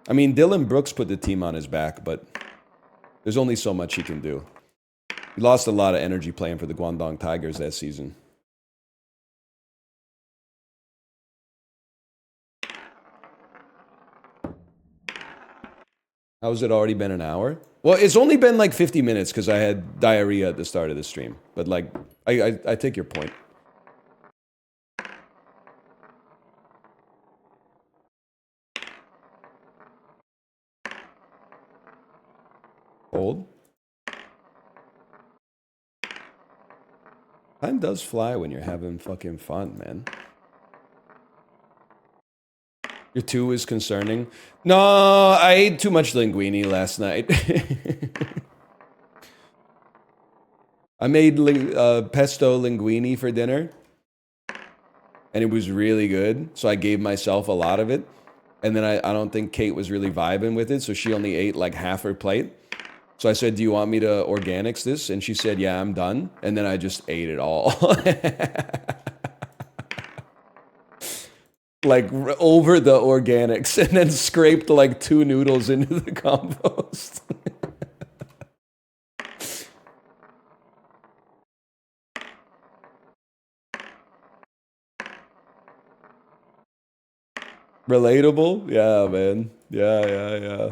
I mean, Dylan Brooks put the team on his back, but there's only so much he can do. He lost a lot of energy playing for the Guangdong Tigers that season. How's it already been an hour? Well, it's only been like 50 minutes because I had diarrhea at the start of the stream. But like, I take your point. Old? Time does fly when you're having fucking fun, man. Your 2 is concerning. No, I ate too much linguine last night. I made pesto linguine for dinner. And it was really good. So I gave myself a lot of it. And then I don't think Kate was really vibing with it. So she only ate like half her plate. So I said, do you want me to organics this? And she said, yeah, I'm done. And then I just ate it all. Like over the organics, and then scraped like 2 noodles into the compost. Relatable? Yeah, man. Yeah.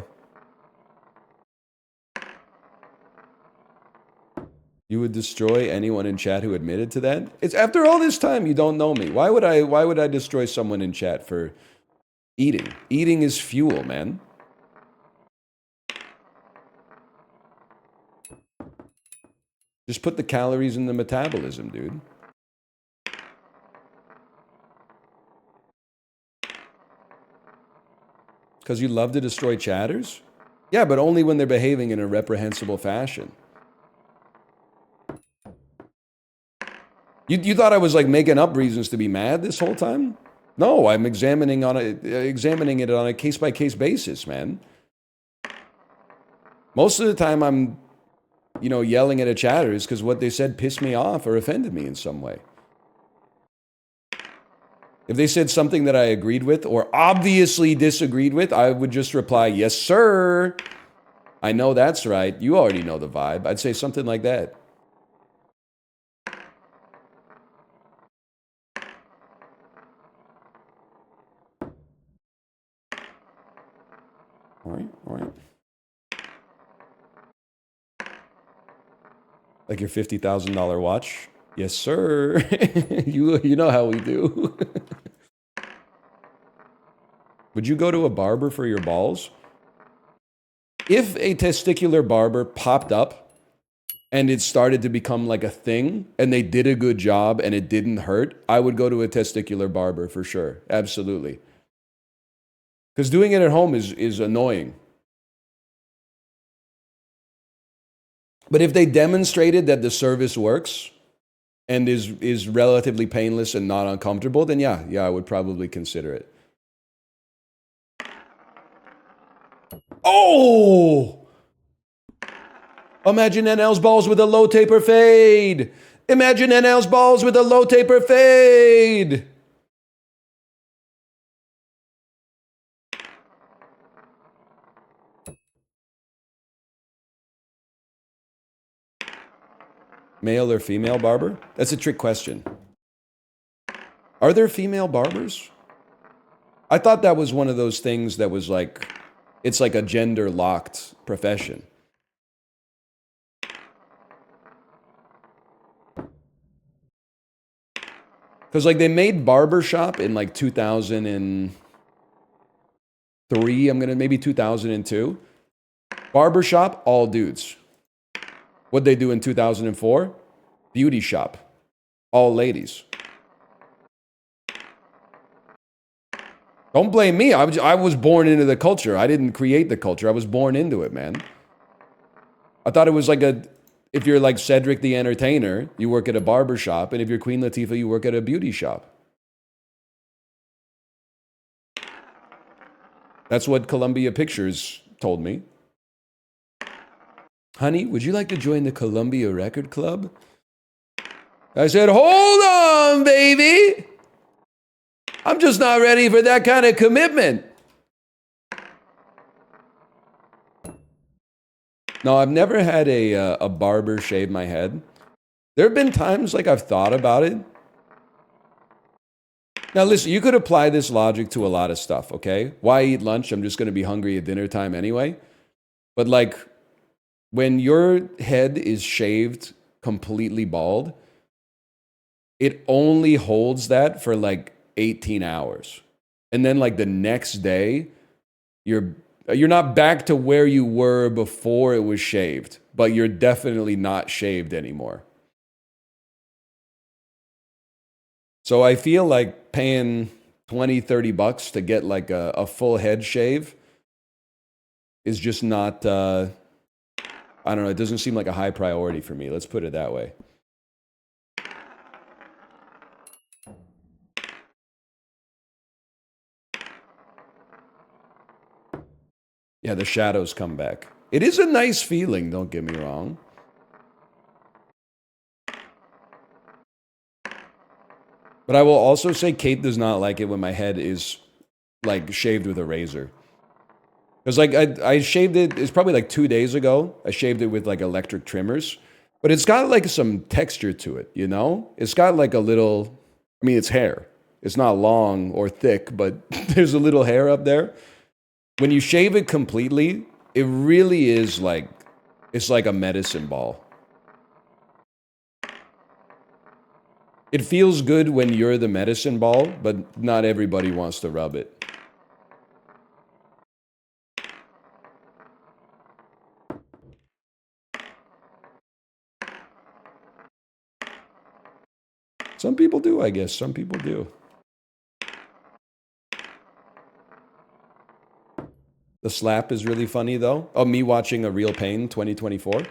You would destroy anyone in chat who admitted to that? It's after all this time you don't know me. Why would I destroy someone in chat for eating? Eating is fuel, man. Just put the calories in the metabolism, dude. Because you love to destroy chatters? Yeah, but only when they're behaving in a reprehensible fashion. You thought I was like making up reasons to be mad this whole time? No, I'm examining it on a case-by-case basis, man. Most of the time I'm, yelling at a chatter is because what they said pissed me off or offended me in some way. If they said something that I agreed with or obviously disagreed with, I would just reply, yes, sir. I know that's right. You already know the vibe. I'd say something like that. All right. Like your $50,000 watch? Yes, sir. you know how we do. Would you go to a barber for your balls? If a testicular barber popped up and it started to become like a thing and they did a good job and it didn't hurt, I would go to a testicular barber for sure. Absolutely. Because doing it at home is annoying. But if they demonstrated that the service works and is relatively painless and not uncomfortable, then yeah, I would probably consider it. Oh! Imagine NL's balls with a low taper fade. Imagine NL's balls with a low taper fade. Male or female barber? That's a trick question. Are there female barbers? I thought that was one of those things that was like, it's like a gender locked profession. Because like they made Barbershop in like 2003, maybe 2002. Barbershop, all dudes. What'd they do in 2004? Beauty shop, all ladies. Don't blame me. I was born into the culture. I didn't create the culture. I was born into it, man. I thought it was like if you're like Cedric the Entertainer, you work at a barber shop, and if you're Queen Latifah, you work at a beauty shop. That's what Columbia Pictures told me. Honey, would you like to join the Columbia Record Club? I said, hold on, baby. I'm just not ready for that kind of commitment. No, I've never had a barber shave my head. There have been times like I've thought about it. Now listen, you could apply this logic to a lot of stuff, okay? Why eat lunch? I'm just going to be hungry at dinner time anyway. But like when your head is shaved completely bald, it only holds that for like 18 hours. And then like the next day, you're not back to where you were before it was shaved, but you're definitely not shaved anymore. So I feel like paying 20, 30 bucks to get like a full head shave is just not, I don't know, it doesn't seem like a high priority for me. Let's put it that way. Yeah, the shadows come back. It is a nice feeling, don't get me wrong. But I will also say Kate does not like it when my head is like shaved with a razor. Because like I shaved it, it's probably like 2 days ago. I shaved it with like electric trimmers. But it's got like some texture to it, you know? It's got like a little, I mean, it's hair. It's not long or thick, but there's a little hair up there. When you shave it completely, it really is like, it's like a medicine ball. It feels good when you're the medicine ball, but not everybody wants to rub it. Some people do, I guess. Some people do. The slap is really funny, though. Oh, me watching A Real Pain 2024.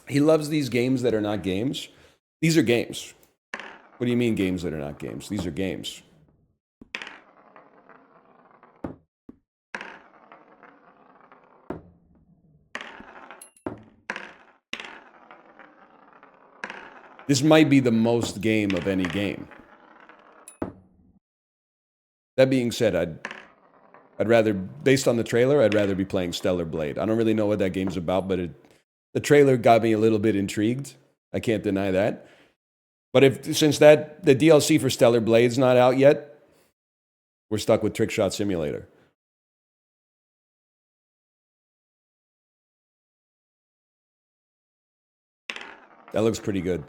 He loves these games that are not games. These are games. What do you mean games that are not games? These are games. This might be the most game of any game. That being said, I'd rather, based on the trailer, I'd rather be playing Stellar Blade. I don't really know what that game's about, but the trailer got me a little bit intrigued. I can't deny that. But since the DLC for Stellar Blade's not out yet, we're stuck with Trick Shot Simulator. That looks pretty good.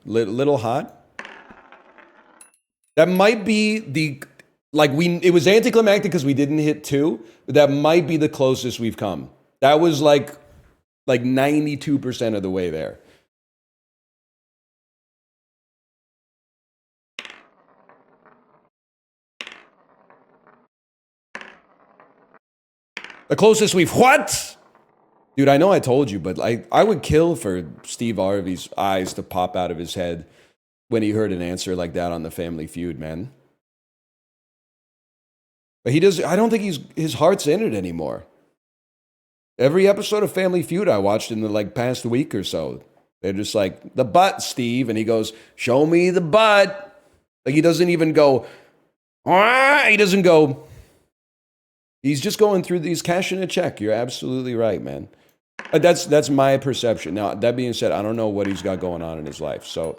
Little hot. That might be the it was anticlimactic because we didn't hit 2, but that might be the closest we've come. That was like 92% of the way there. The closest we've what? Dude, I know I told you, but I would kill for Steve Harvey's eyes to pop out of his head when he heard an answer like that on the Family Feud, man. But I don't think his heart's in it anymore. Every episode of Family Feud I watched in the past week or so, they're just like, the butt, Steve. And he goes, show me the butt. Like he doesn't even go, ah! He doesn't go, he's just going through these cashing a check. You're absolutely right, man. That's my perception. Now, that being said, I don't know what he's got going on in his life. So,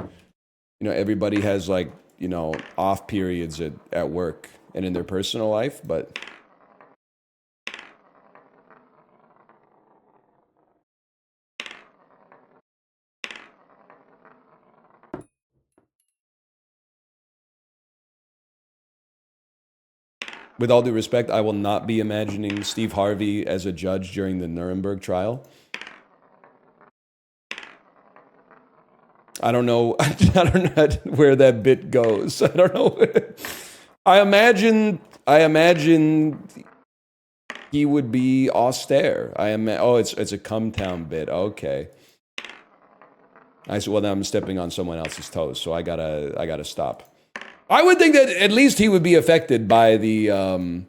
everybody has off periods at work and in their personal life, but with all due respect, I will not be imagining Steve Harvey as a judge during the Nuremberg trial. I don't know. I don't know where that bit goes. I don't know. I imagine he would be austere. It's a come town bit. Okay. Well, now I'm stepping on someone else's toes, so I gotta stop. I would think that at least he would be affected by the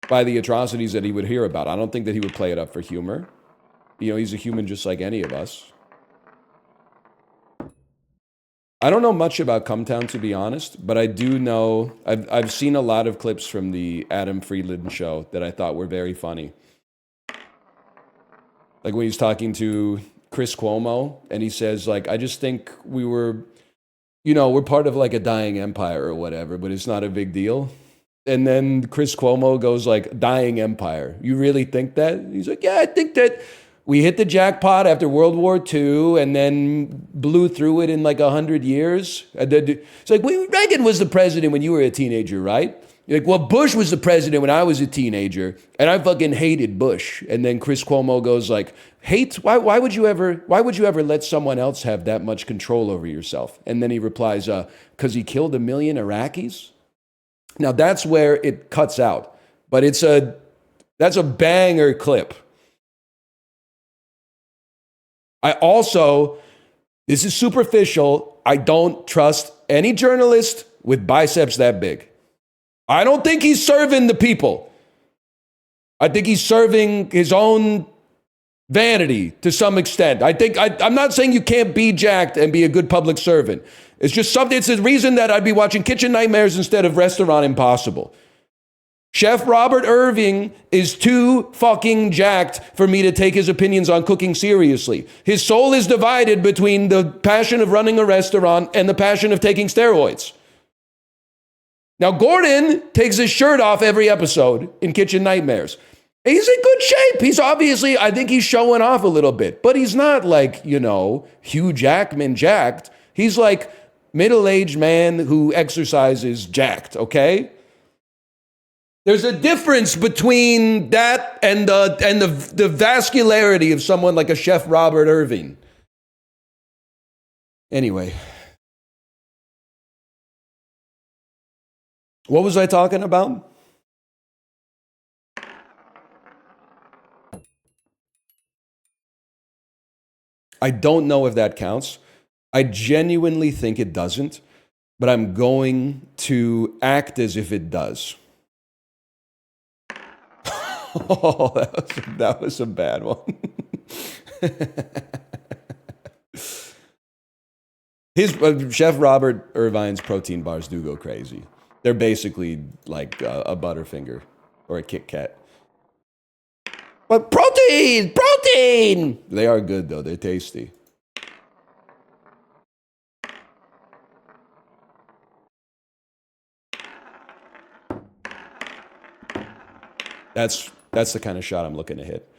atrocities that he would hear about. I don't think that he would play it up for humor. You know, he's a human just like any of us. I don't know much about Cumtown, to be honest, but I do know, I've seen a lot of clips from the Adam Friedland show that I thought were very funny. Like when he's talking to Chris Cuomo and he says, like, I just think we were, you know, we're part of like a dying empire or whatever, but it's not a big deal. And then Chris Cuomo goes like, dying empire. You really think that? He's like, yeah, I think that we hit the jackpot after World War II and then blew through it in like 100 years. It's like, Reagan was the president when you were a teenager, right? You're like, well, Bush was the president when I was a teenager, and I fucking hated Bush. And then Chris Cuomo goes like, hate? Why would you ever let someone else have that much control over yourself? And then he replies, because he killed 1 million Iraqis? Now that's where it cuts out. But that's a banger clip. This is superficial. I don't trust any journalist with biceps that big. I don't think he's serving the people. I think he's serving his own vanity to some extent. I'm not saying you can't be jacked and be a good public servant. It's just something, it's a reason that I'd be watching Kitchen Nightmares instead of Restaurant Impossible. Chef Robert Irving is too fucking jacked for me to take his opinions on cooking seriously. His soul is divided between the passion of running a restaurant and the passion of taking steroids. Now, Gordon takes his shirt off every episode in Kitchen Nightmares. He's in good shape. He's obviously, I think he's showing off a little bit, but he's not like, you know, Hugh Jackman jacked. He's like middle-aged man who exercises jacked, okay? There's a difference between that and the vascularity of someone like a Chef Robert Irving. Anyway. What was I talking about? I don't know if that counts. I genuinely think it doesn't, but I'm going to act as if it does. Oh, that was a bad one. Chef Robert Irvine's protein bars do go crazy. They're basically like a Butterfinger or a Kit Kat. But protein! They are good though, they're tasty. That's the kind of shot I'm looking to hit.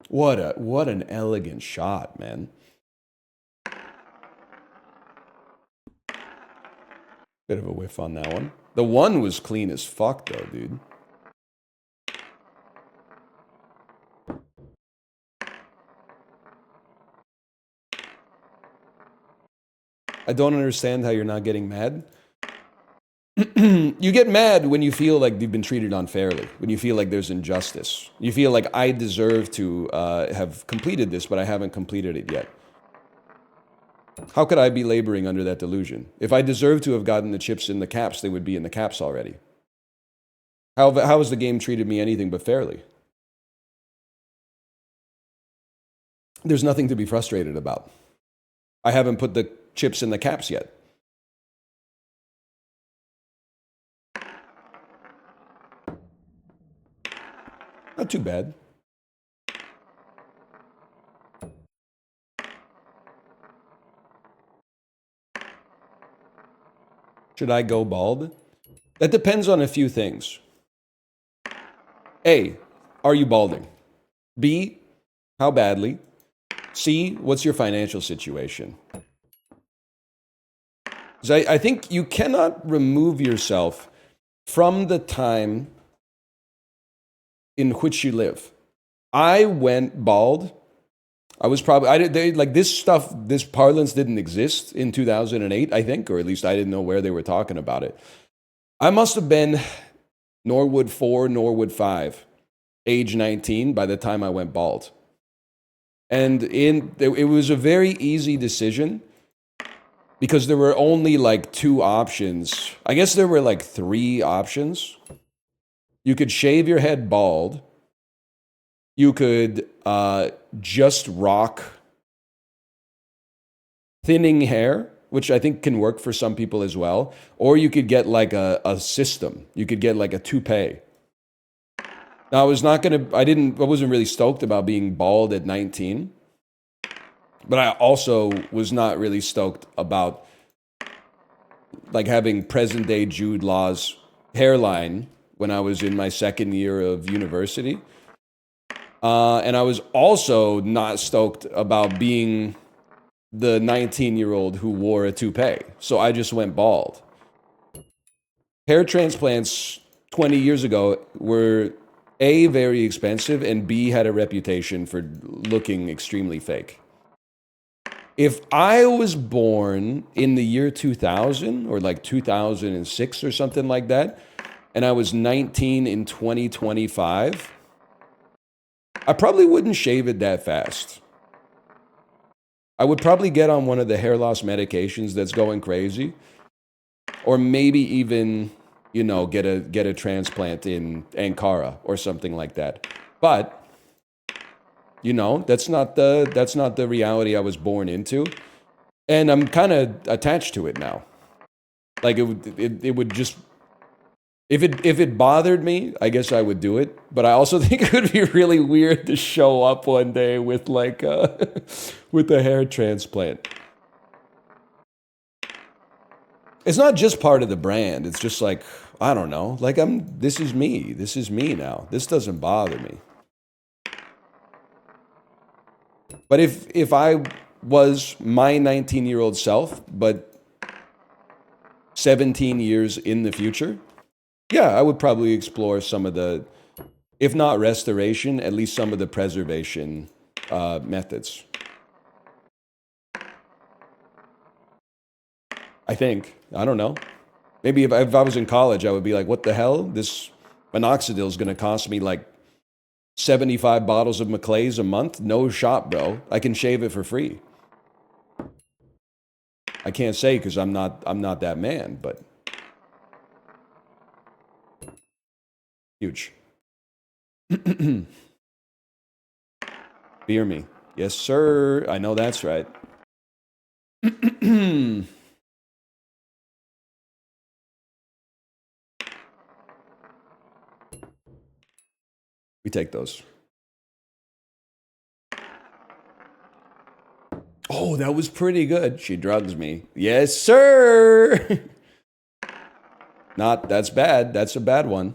What an elegant shot, man. Bit of a whiff on that one. The one was clean as fuck though, dude. I don't understand how you're not getting mad. You get mad when you feel like you've been treated unfairly, when you feel like there's injustice. You feel like I deserve to have completed this, but I haven't completed it yet. How could I be laboring under that delusion? If I deserved to have gotten the chips in the caps, they would be in the caps already. How has the game treated me anything but fairly? There's nothing to be frustrated about. I haven't put the chips in the caps yet. Not too bad. Should I go bald? That depends on a few things. A, are you balding? B, how badly? C, what's your financial situation? I think you cannot remove yourself from the time in which you live. I went bald I was probably, I did, they, like this stuff, this parlance didn't exist in 2008, I think, or at least I didn't know where they were talking about it. I must have been Norwood 4, Norwood 5, age 19 by the time I went bald. And it was a very easy decision because there were only like two options. I guess there were like three options. You could shave your head bald. You could just rock thinning hair, which I think can work for some people as well. Or you could get like a system. You could get like a toupee. Now, I wasn't really stoked about being bald at 19. But I also was not really stoked about like having present day Jude Law's hairline when I was in my second year of university. And I was also not stoked about being the 19-year-old who wore a toupee. So I just went bald. Hair transplants 20 years ago were A, very expensive, and B, had a reputation for looking extremely fake. If I was born in the year 2000 or like 2006 or something like that, and I was 19 in 2025, I probably wouldn't shave it that fast. I would probably get on one of the hair loss medications that's going crazy, or maybe even, you know, get a transplant in Ankara or something like that. But you know, that's not the reality I was born into, and I'm kind of attached to it now. Like it would just if it bothered me, I guess I would do it. But I also think it would be really weird to show up one day with like with a hair transplant. It's not just part of the brand. It's just like, I don't know. Like this is me. This is me now. This doesn't bother me. But if I was my 19-year-old self, but 17 years in the future, yeah, I would probably explore some of the, if not restoration, at least some of the preservation methods. I think. I don't know. Maybe if I was in college, I would be like, what the hell? This minoxidil is going to cost me like 75 bottles of Maclay's a month? No shot, bro. I can shave it for free. I can't say because I'm not that man, but huge. Beer me. Yes, sir. I know that's right. We take those. Oh, that was pretty good. She drugs me. Yes, sir. That's bad. That's a bad one.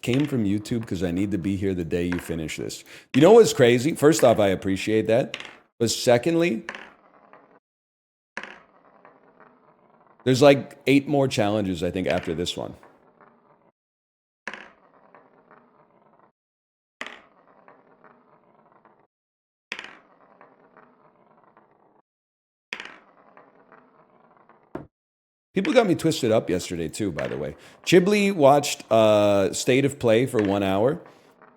Came from YouTube because I need to be here the day you finish this. You know what's crazy? First off, I appreciate that. But secondly, there's like 8 more challenges, I think, after this one. People got me twisted up yesterday too, by the way. Chiblee watched State of Play for 1 hour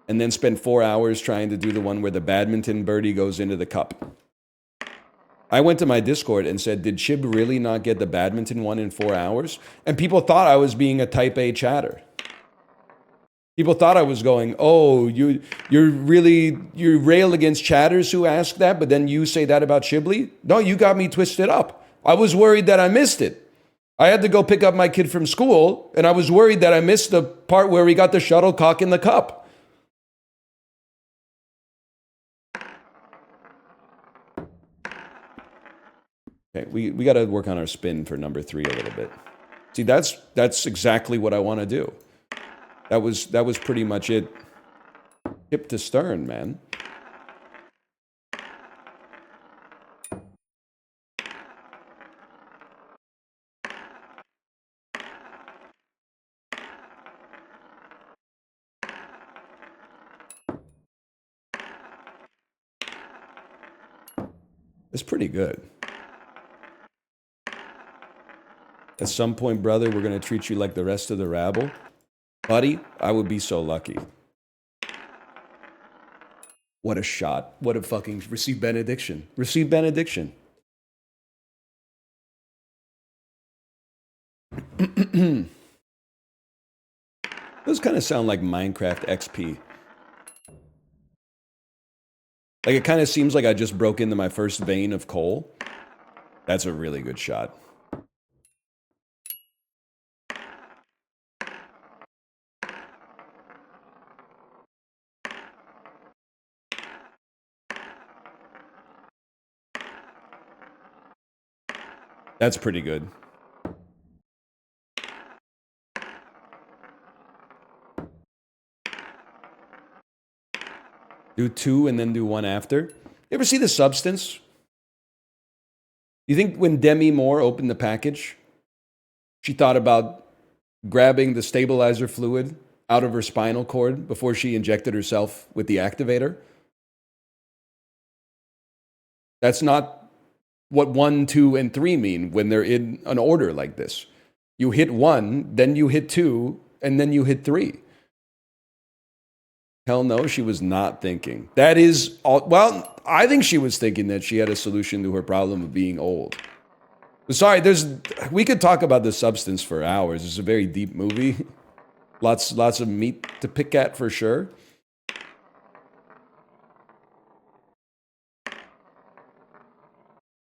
and then spent 4 hours trying to do the one where the badminton birdie goes into the cup. I went to my Discord and said, did Chib really not get the badminton one in 4 hours? And people thought I was being a type A chatter. People thought I was going, oh, you rail against chatters who ask that, but then you say that about Chiblee? No, you got me twisted up. I was worried that I missed it. I had to go pick up my kid from school, and I was worried that I missed the part where he got the shuttlecock in the cup. Okay, we got to work on our spin for number 3 a little bit. See, that's exactly what I want to do. That was pretty much it. Hip to stern, man. It's pretty good. At some point, brother, we're going to treat you like the rest of the rabble. Buddy, I would be so lucky. What a shot. What a fucking... Receive benediction. Receive benediction. Those kind of sound like Minecraft XP. Like, it kind of seems like I just broke into my first vein of coal. That's a really good shot. That's pretty good. Do two and then do one after. You ever see The Substance? You think when Demi Moore opened the package, she thought about grabbing the stabilizer fluid out of her spinal cord before she injected herself with the activator? That's not what 1, 2, and 3 mean when they're in an order like this. You hit 1, then you hit 2, and then you hit 3. Hell no, she was not thinking. That is, well, I think she was thinking that she had a solution to her problem of being old. Sorry, we could talk about The Substance for hours. It's a very deep movie. Lots of meat to pick at for sure.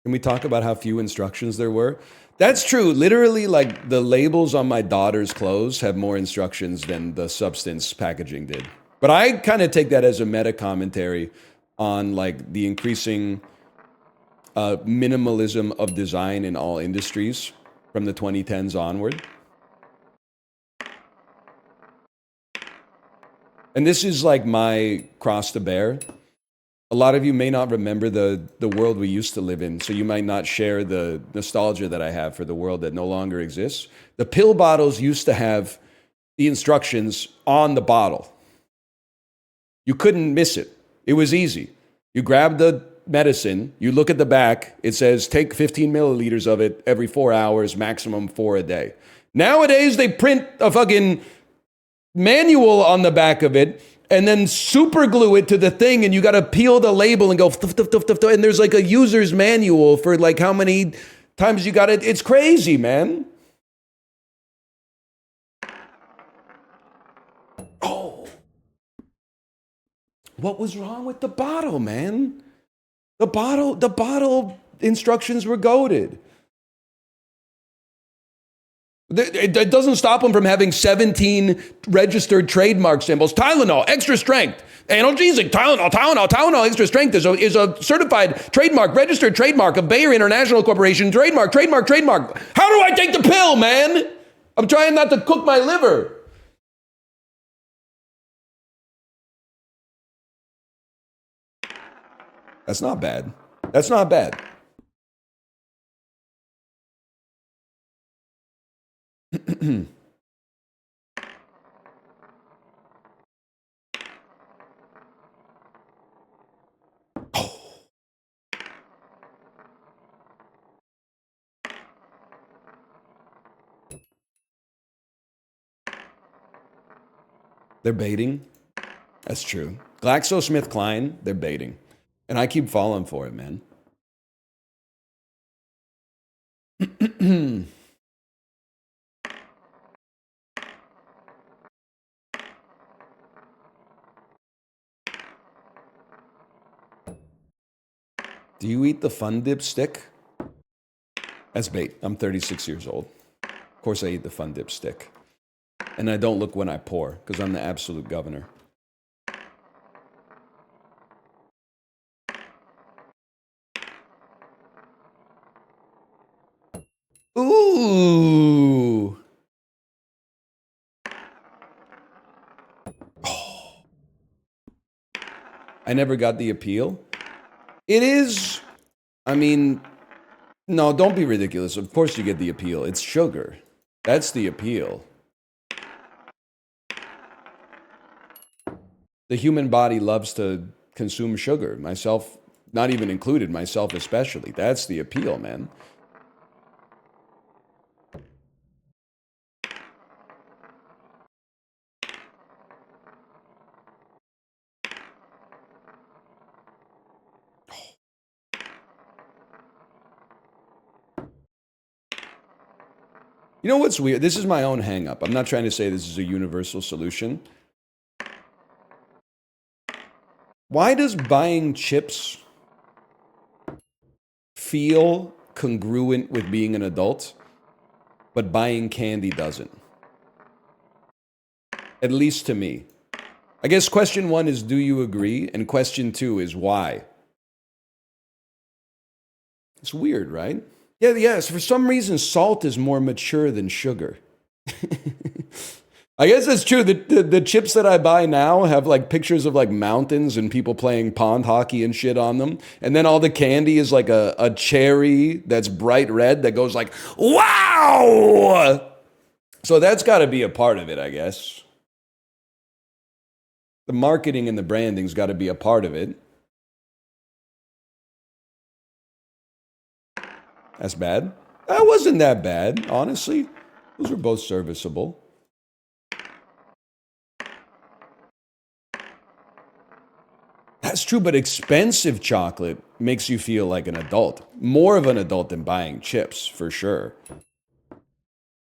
Can we talk about how few instructions there were? That's true. Literally, like, the labels on my daughter's clothes have more instructions than the Substance packaging did. But I kind of take that as a meta commentary on, like, the increasing minimalism of design in all industries from the 2010s onward. And this is like my cross to bear. A lot of you may not remember the world we used to live in, so you might not share the nostalgia that I have for the world that no longer exists. The pill bottles used to have the instructions on the bottle. You couldn't miss it. It was easy. You grab the medicine, you look at the back, it says take 15 milliliters of it every 4 hours, maximum 4 a day. Nowadays, they print a fucking manual on the back of it and then super glue it to the thing, and you got to peel the label and go, and there's like a user's manual for like how many times you got it. It's crazy, man. Oh. What was wrong with the bottle, man? The bottle instructions were goated. It doesn't stop them from having 17 registered trademark symbols. Tylenol, extra strength. Analgesic, Tylenol, extra strength is a certified trademark, registered trademark of Bayer International Corporation. Trademark. How do I take the pill, man? I'm trying not to cook my liver. That's not bad. That's not bad. They're baiting. That's true. GlaxoSmithKline, they're baiting. And I keep falling for it, man. Do you eat the Fun Dip stick? That's bait. I'm 36 years old. Of course I eat the Fun Dip stick. And I don't look when I pour, because I'm the absolute governor. Ooh. I never got the appeal. It is, I mean, no, don't be ridiculous. Of course you get the appeal. It's sugar. That's the appeal. The human body loves to consume sugar. Myself, not even included, myself especially. That's the appeal, man. You know what's weird? This is my own hang up. I'm not trying to say this is a universal solution. Why does buying chips feel congruent with being an adult, but buying candy doesn't? At least to me. I guess question 1 is, do you agree? And question 2 is, why? It's weird, right? Yeah, yes. For some reason, salt is more mature than sugar. I guess it's true. The chips that I buy now have like pictures of like mountains and people playing pond hockey and shit on them. And then all the candy is like a cherry that's bright red that goes like, wow! So that's got to be a part of it, I guess. The marketing and the branding's got to be a part of it. That's bad. That wasn't that bad, honestly. Those were both serviceable. That's true, but expensive chocolate makes you feel like an adult. More of an adult than buying chips, for sure.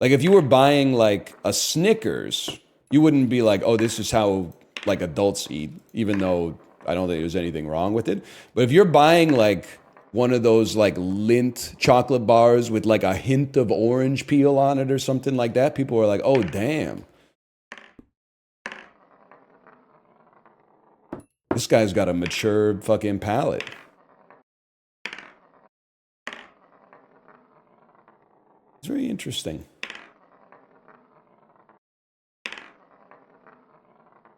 Like if you were buying like a Snickers, you wouldn't be like, oh, this is how like adults eat, even though I don't think there's anything wrong with it. But if you're buying like one of those like Lindt chocolate bars with like a hint of orange peel on it or something like that, people are like, oh, damn. This guy's got a mature fucking palate. It's very interesting.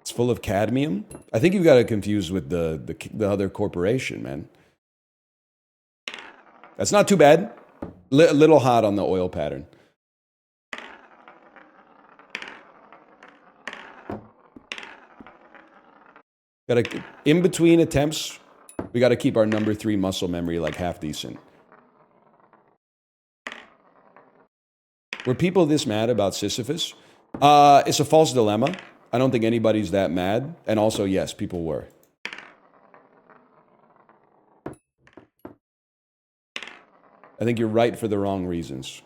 It's full of cadmium. I think you've got it confused with the other corporation, man. That's not too bad. A little hot on the oil pattern. Gotta, in between attempts, we got to keep our number 3 muscle memory like half decent. Were people this mad about Sisyphus? It's a false dilemma. I don't think anybody's that mad. And also, yes, people were. I think you're right for the wrong reasons.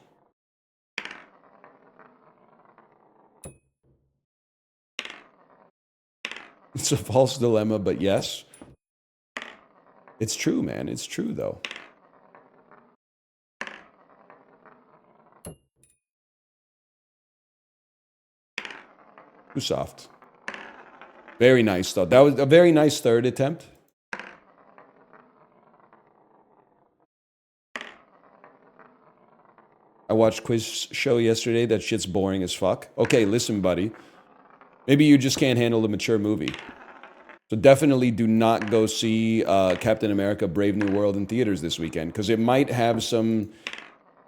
It's a false dilemma, but yes. It's true, man. It's true, though. Too soft. Very nice, though. That was a very nice third attempt. I watched quiz show yesterday. That shit's boring as fuck. Okay, listen, buddy. Maybe you just can't handle the mature movie. So definitely do not go see Captain America Brave New World in theaters this weekend, because it might have some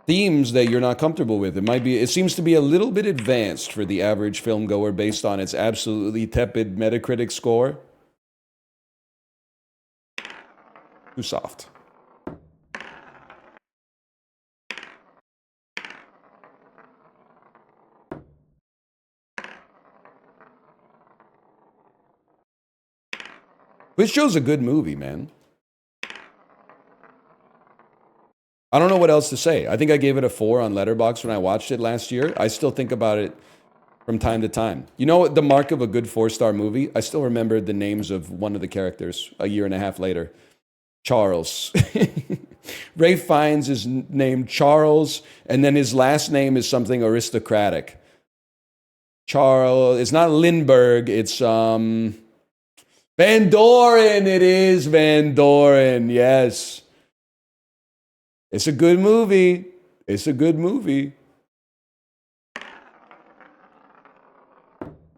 themes that you're not comfortable with. It seems to be a little bit advanced for the average film goer based on its absolutely tepid Metacritic score. Too soft. Quiz Show's a good movie, man. I don't know what else to say. I think I gave it a 4 on Letterboxd when I watched it last year. I still think about it from time to time. You know what the mark of a good 4-star movie? I still remember the names of one of the characters a year and a half later. Charles. Ray Fiennes is named Charles, and then his last name is something aristocratic. Charles. It's not Lindbergh. It's Van Doren. It is Van Doren. Yes. It's a good movie. It's a good movie.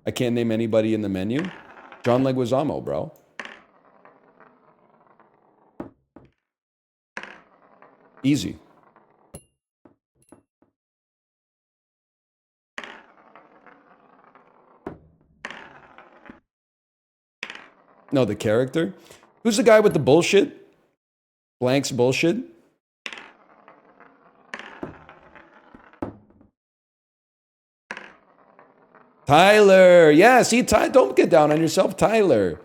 I can't name anybody in the menu. John Leguizamo, bro. Easy. No, the character. Who's the guy with the bullshit? Blank's bullshit? Tyler. Yeah, see, don't get down on yourself, Tyler.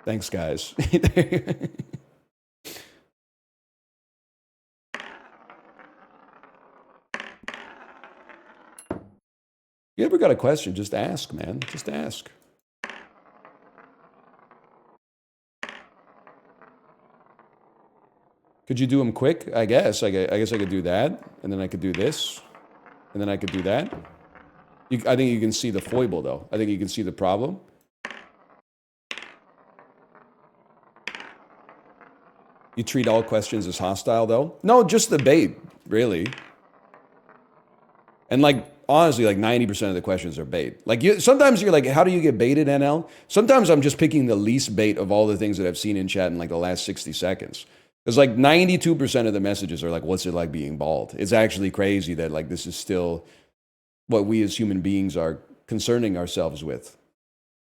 Thanks, guys. You ever got a question, just ask, man. Just ask. Could you do them quick? I guess. I guess I could do that. And then I could do this. And then I could do that. I think you can see the foible, though. I think you can see the problem. You treat all questions as hostile, though? No, just the bait, really. And like, honestly, like 90% of the questions are bait. Like, sometimes you're like, how do you get baited, NL? Sometimes I'm just picking the least bait of all the things that I've seen in chat in like the last 60 seconds. Because like 92% of the messages are like, what's it like being bald? It's actually crazy that like this is still what we as human beings are concerning ourselves with.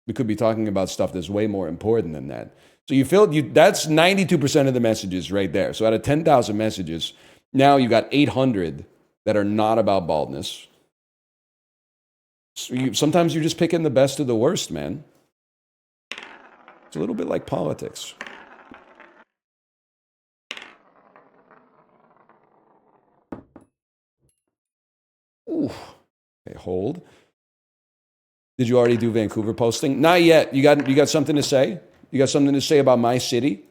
We could be talking about stuff that's way more important than that. So that's 92% of the messages right there. So out of 10,000 messages, now you got 800 that are not about baldness. So sometimes you're just picking the best of the worst, man. It's a little bit like politics. Ooh. Okay, hold. Did you already do Vancouver posting? Not yet. You got something to say? You got something to say about my city?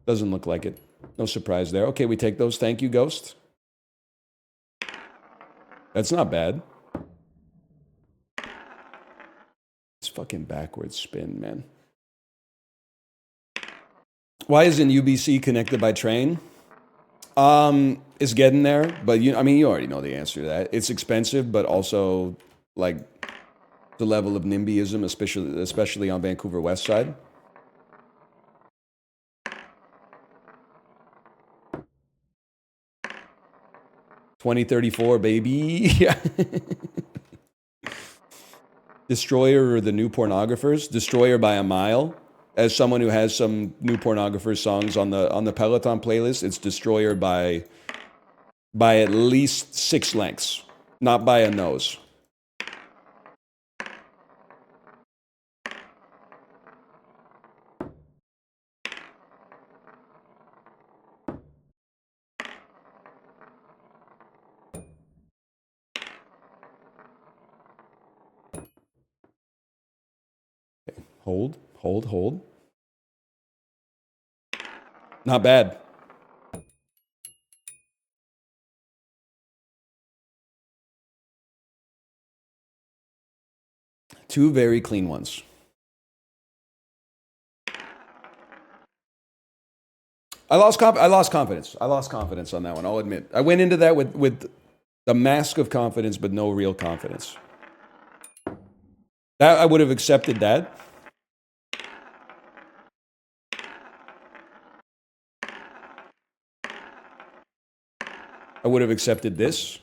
Doesn't look like it. No surprise there. Okay, we take those. Thank you, Ghost. That's not bad. It's fucking backwards spin, man. Why isn't UBC connected by train? It's getting there, but you already know the answer to that. It's expensive, but also like the level of NIMBYism, especially on Vancouver West Side. $2034, baby. Destroyer or the New Pornographers? Destroyer by a mile. As someone who has some New Pornographers songs on the Peloton playlist, it's Destroyer by at least 6 lengths, not by a nose. Okay. Hold. Not bad. Two very clean ones. I lost confidence. I lost confidence on that one. I'll admit. I went into that with the mask of confidence, but no real confidence. That I would have accepted that. I would have accepted this.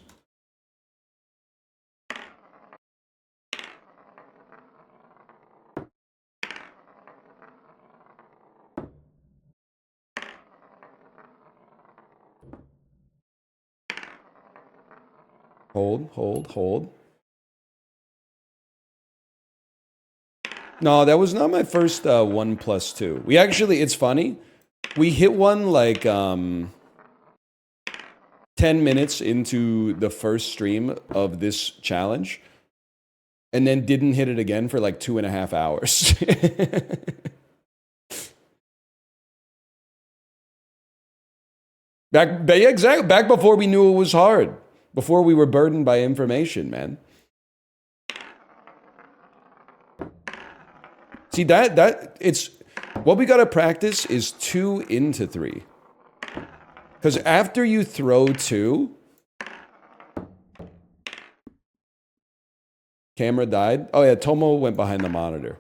Hold. No, that was not my first 1+2. We actually, it's funny. We hit one like 10 minutes into the first stream of this challenge, and then didn't hit it again for like 2.5 hours. Back before we knew it was hard. Before we were burdened by information, man. See, that it's what we got to practice is 2 into 3. Because after you throw 2, camera died. Oh yeah, Tomo went behind the monitor.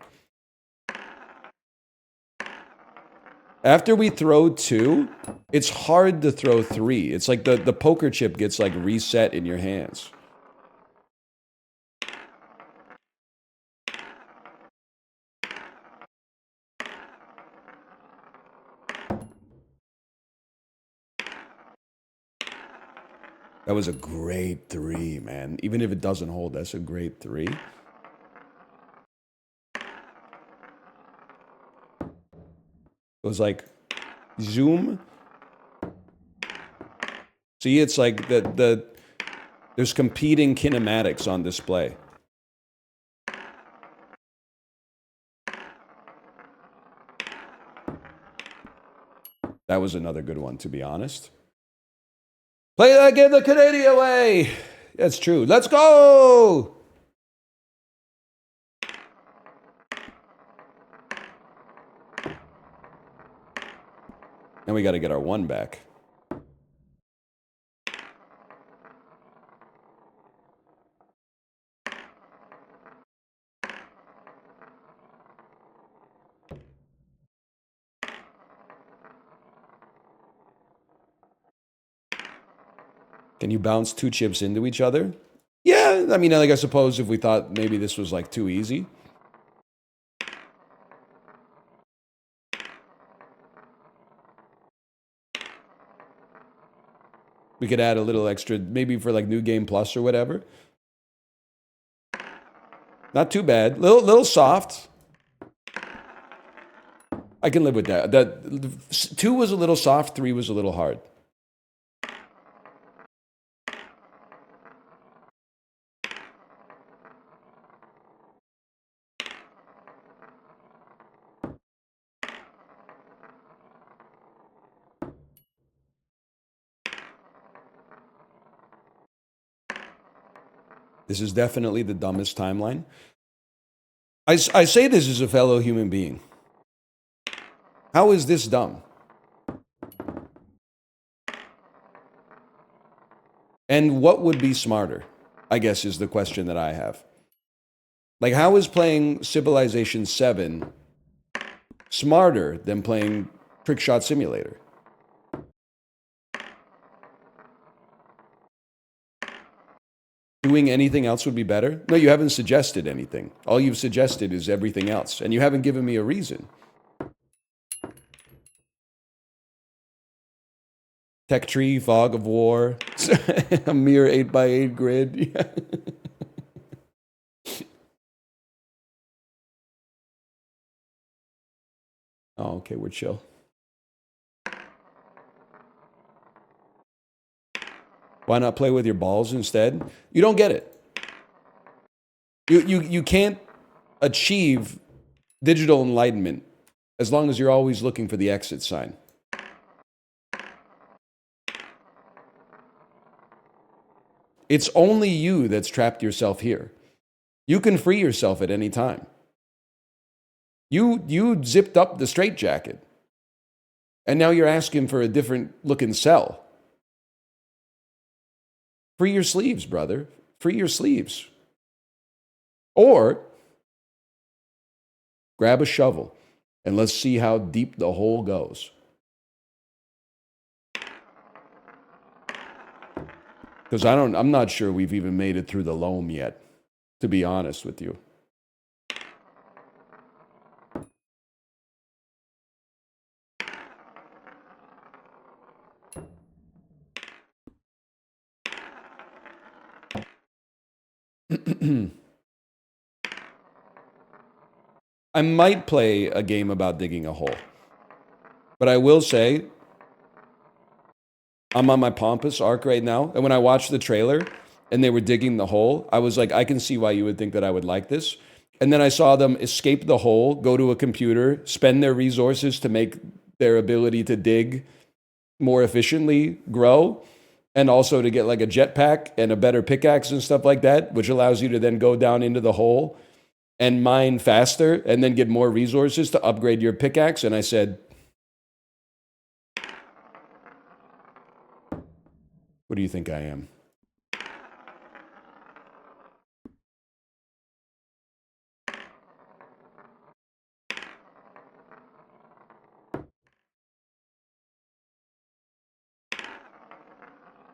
After we throw 2, it's hard to throw 3. It's like the poker chip gets like reset in your hands. That was a great 3, man. Even if it doesn't hold, that's a great 3. It was like zoom. See, it's like there's competing kinematics on display. That was another good one, to be honest. Play that game the Canadian way. That's true. Let's go. And we got to get our 1 back. Can you bounce 2 chips into each other? Yeah, I mean, like I suppose if we thought maybe this was like too easy. We could add a little extra, maybe for like New Game Plus or whatever. Not too bad. Little soft. I can live with that. 2 was a little soft, 3 was a little hard. This is definitely the dumbest timeline. I say this as a fellow human being. How is this dumb? And what would be smarter, I guess, is the question that I have. Like, how is playing Civilization 7 smarter than playing Trick Shot Simulator? Doing anything else would be better? No, you haven't suggested anything. All you've suggested is everything else, and you haven't given me a reason. Tech Tree, Fog of War, a mere 8x8 grid. Oh, okay, we're chill. Why not play with your balls instead? You don't get it. You can't achieve digital enlightenment as long as you're always looking for the exit sign. It's only you that's trapped yourself here. You can free yourself at any time. You zipped up the straitjacket, and now you're asking for a different looking cell. Free your sleeves, brother. Free your sleeves. Or grab a shovel and let's see how deep the hole goes. Because I'm not sure we've even made it through the loam yet, to be honest with you. I might play a game about digging a hole. But I will say, I'm on my Pompous arc right now. And when I watched the trailer and they were digging the hole, I was like, I can see why you would think that I would like this. And then I saw them escape the hole, go to a computer, spend their resources to make their ability to dig more efficiently grow, and also to get like a jetpack and a better pickaxe and stuff like that, which allows you to then go down into the hole and mine faster and then get more resources to upgrade your pickaxe? And I said, what do you think I am?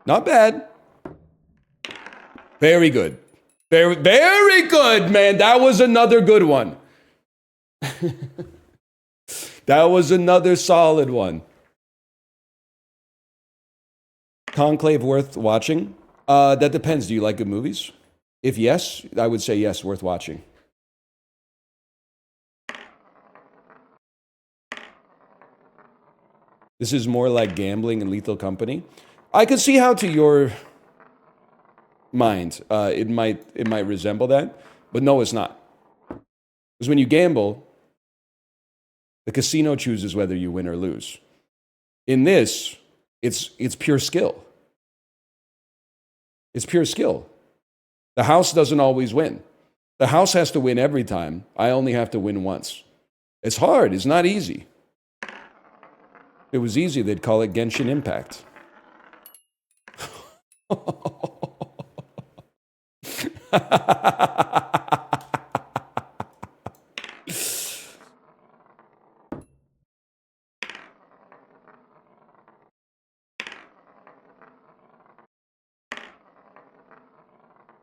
Not bad. Very good. Very, very good, man. That was another good one. That was another solid one. Conclave worth watching? That depends. Do you like good movies? If yes, I would say yes, worth watching. This is more like gambling and Lethal Company. I could see how to your mind it might resemble that, but no, it's not. Because when you gamble, the casino chooses whether you win or lose. In this, it's pure skill. It's pure skill. The house doesn't always win. The house has to win every time. I only have to win once. It's hard. It's not easy. If it was easy, they'd call it Genshin Impact.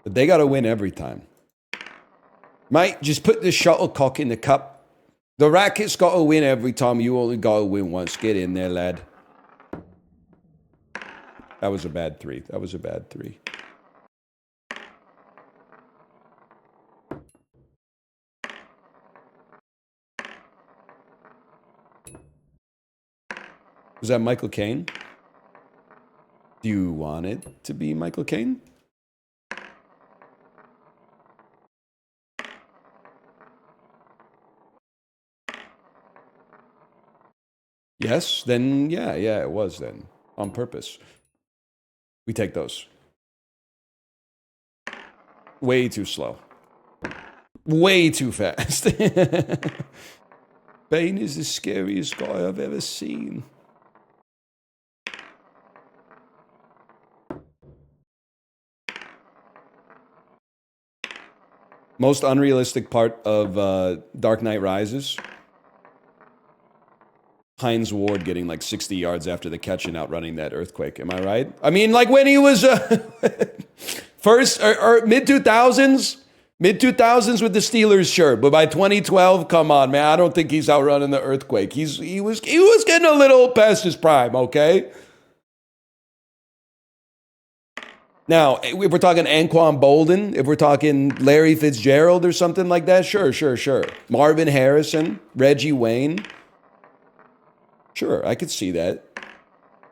But they got to win every time. Mate, just put the shuttlecock in the cup. The racket's got to win every time. You only got to win once. Get in there, lad. That was a bad three. That was a bad three. Was that Michael Caine? Do you want it to be Michael Caine? Yes, then yeah, it was then. On purpose. We take those. Way too slow. Way too fast. Bane is the scariest guy I've ever seen. Most unrealistic part of Dark Knight Rises? Hines Ward getting like 60 yards after the catch and outrunning that earthquake. Am I right? I mean, like when he was first or mid 2000s, with the Steelers shirt, but by 2012, come on, man, I don't think he's outrunning the earthquake. He was getting a little past his prime, okay? Now, if we're talking Anquan Bolden, if we're talking Larry Fitzgerald or something like that, sure. Marvin Harrison, Reggie Wayne. Sure, I could see that.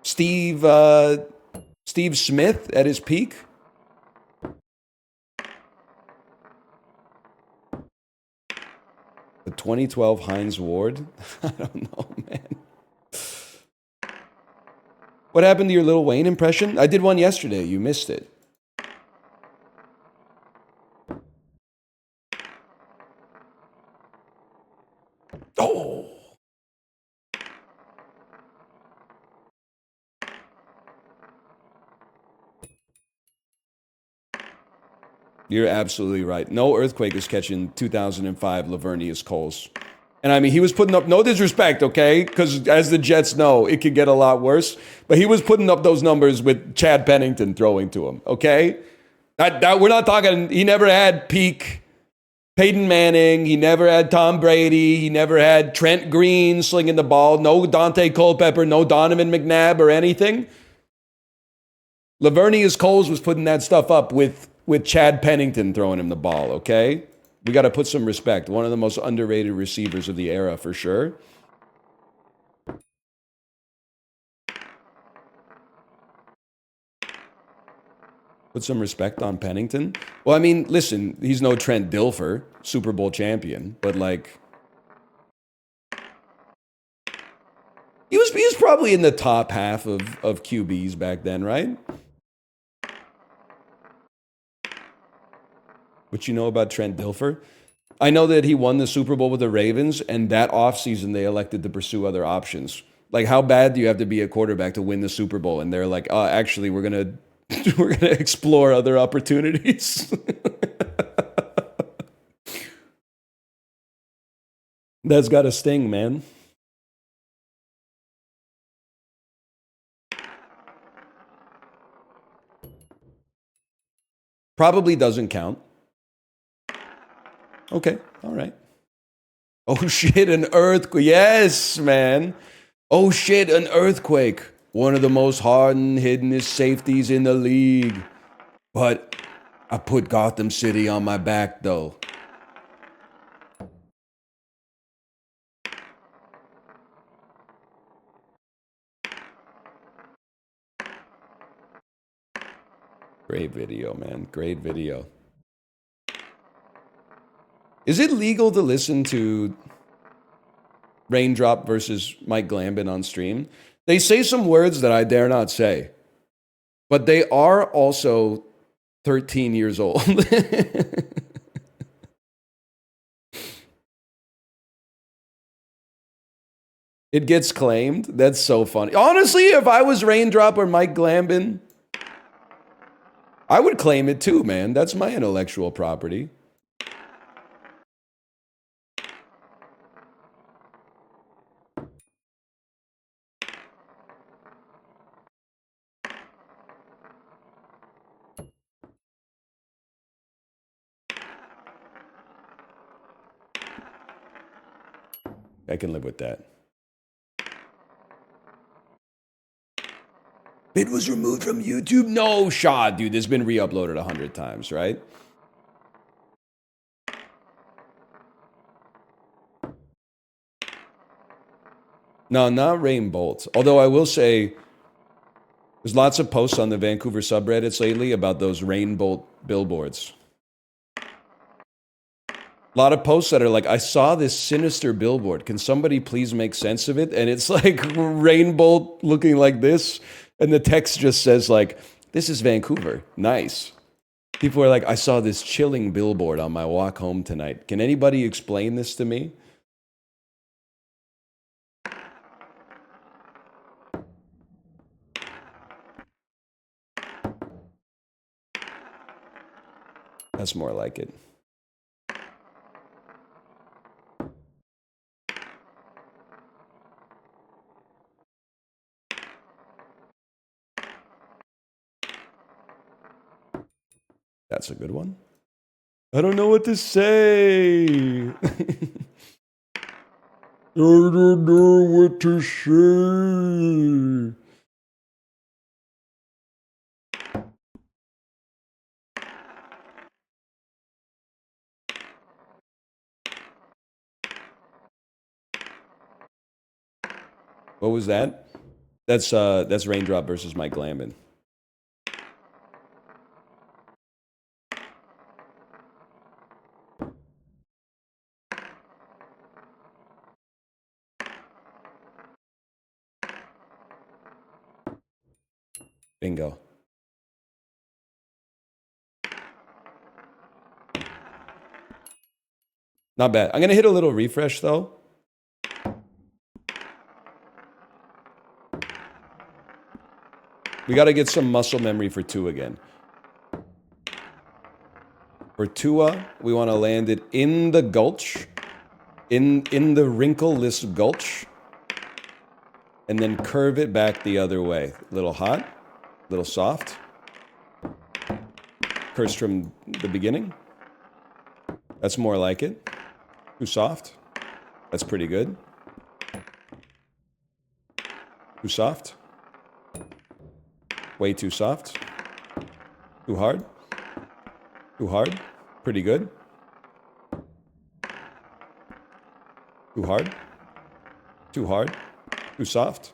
Steve Smith at his peak. The 2012 Hines Ward. I don't know, man. What happened to your Lil Wayne impression? I did one yesterday. You missed it. Oh. You're absolutely right. No earthquake is catching 2005 Lavernius Coles. And I mean, he was putting up, no disrespect, okay? Because as the Jets know, it could get a lot worse. But he was putting up those numbers with Chad Pennington throwing to him, okay? We're not talking, he never had peak Peyton Manning. He never had Tom Brady. He never had Trent Green slinging the ball. No Dante Culpepper, no Donovan McNabb or anything. Lavernius Coles was putting that stuff up with Chad Pennington throwing him the ball, okay? We got to put some respect. One of the most underrated receivers of the era, for sure. Put some respect on Pennington. Well, I mean, listen, he's no Trent Dilfer, Super Bowl champion, but like, he was probably in the top half of QBs back then, right? What you know about Trent Dilfer? I know that he won the Super Bowl with the Ravens, and that offseason they elected to pursue other options. Like, how bad do you have to be a quarterback to win the Super Bowl? And they're like, actually, we're gonna we're gonna explore other opportunities. That's got a sting, man. Probably doesn't count. Okay, all right. Oh shit, an earthquake. Yes, man. Oh shit, an earthquake. One of the most hardened, hiddenest safeties in the league. But I put Gotham City on my back, though. Great video, man. Great video. Is it legal to listen to Raindrop versus Mike Glambin on stream? They say some words that I dare not say, but they are also 13 years old. It gets claimed. That's so funny. Honestly, if I was Raindrop or Mike Glambin, I would claim it too, man. That's my intellectual property. I can live with that. It was removed from YouTube? No shot, dude. It's been re-uploaded 100 times, right? No, not Rain Bolt. Although I will say, there's lots of posts on the Vancouver subreddits lately about those Rain Bolt billboards. A lot of posts that are like, I saw this sinister billboard. Can somebody please make sense of it? And it's like Rain Bolt looking like this. And the text just says like, this is Vancouver. Nice. People are like, I saw this chilling billboard on my walk home tonight. Can anybody explain this to me? That's more like it. That's a good one. I don't know what to say. I don't know what to say. What was that? That's Raindrop versus Mike Glambin. Bingo. Not bad. I'm gonna hit a little refresh though. We got to get some muscle memory for Tua again. For Tua, we want to land it in the gulch, in the wrinkleless gulch, and then curve it back the other way. Little hot, little soft. Curse from the beginning. That's more like it. Too soft. That's pretty good. Too soft. Way too soft. Too hard. Too hard. Pretty good. Too hard. Too hard. Too soft.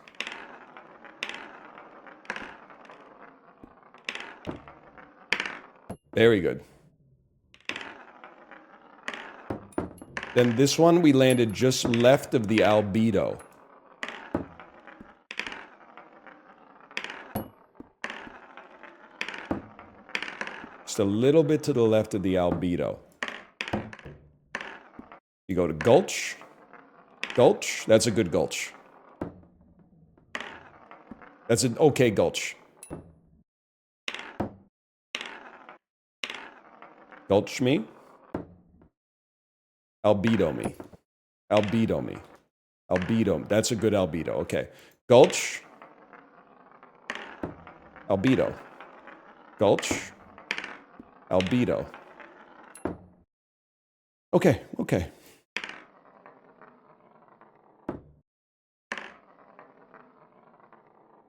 Very good. Then this one, we landed just left of the albedo. Just a little bit to the left of the albedo. You go to Gulch. Gulch. That's a good Gulch. That's an okay Gulch. Gulch me. Albedo me. Albedo me. Albedo. That's a good albedo. Okay. Gulch. Albedo. Gulch. Albedo. Okay. Okay.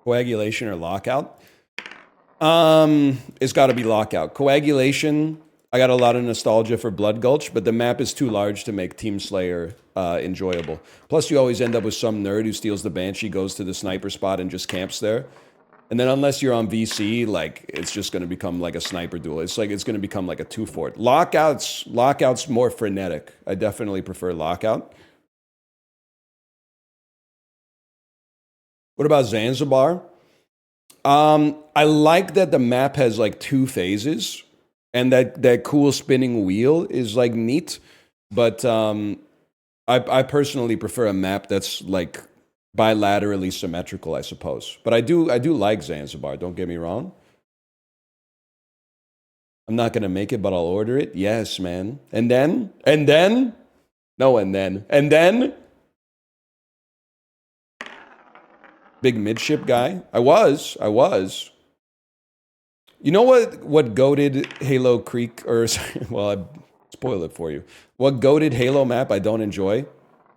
Coagulation or lockout? It's got to be lockout. Coagulation, I got a lot of nostalgia for Blood Gulch, but the map is too large to make Team Slayer enjoyable. Plus, you always end up with some nerd who steals the Banshee, goes to the sniper spot, and just camps there. And then unless you're on VC, like, it's just going to become like a sniper duel. It's going to become like a 2-fort. Lockout's more frenetic. I definitely prefer lockout. What about Zanzibar? I like that the map has like 2 phases, and that cool spinning wheel is like neat. But I personally prefer a map that's like bilaterally symmetrical, I suppose. But I do like Zanzibar. Don't get me wrong. I'm not gonna make it, but I'll order it. Yes, man. And then no, and then big midship guy. I was. You know what goated Halo Creek, or well, I spoil it for you. What goated Halo map I don't enjoy?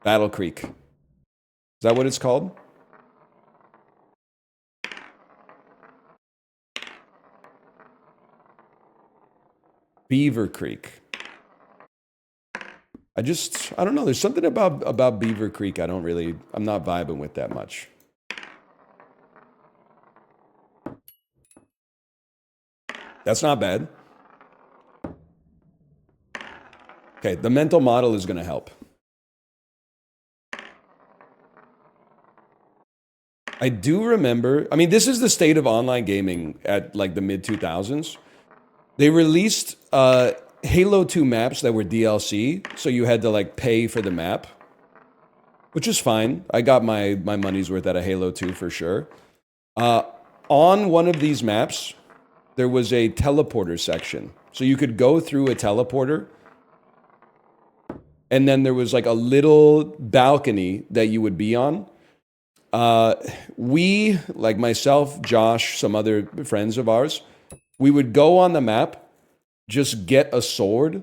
Battle Creek. Is that what it's called? Beaver Creek. I don't know. There's something about Beaver Creek I'm not vibing with that much. That's not bad. Okay, the mental model is going to help. I do remember, I mean, this is the state of online gaming at like the mid 2000s. They released Halo 2 maps that were DLC, so you had to like pay for the map, which is fine. I got my money's worth out of Halo 2 for sure. On one of these maps, there was a teleporter section. So you could go through a teleporter, and then there was like a little balcony that you would be on. We, like myself, Josh, some other friends of ours, we would go on the map, just get a sword,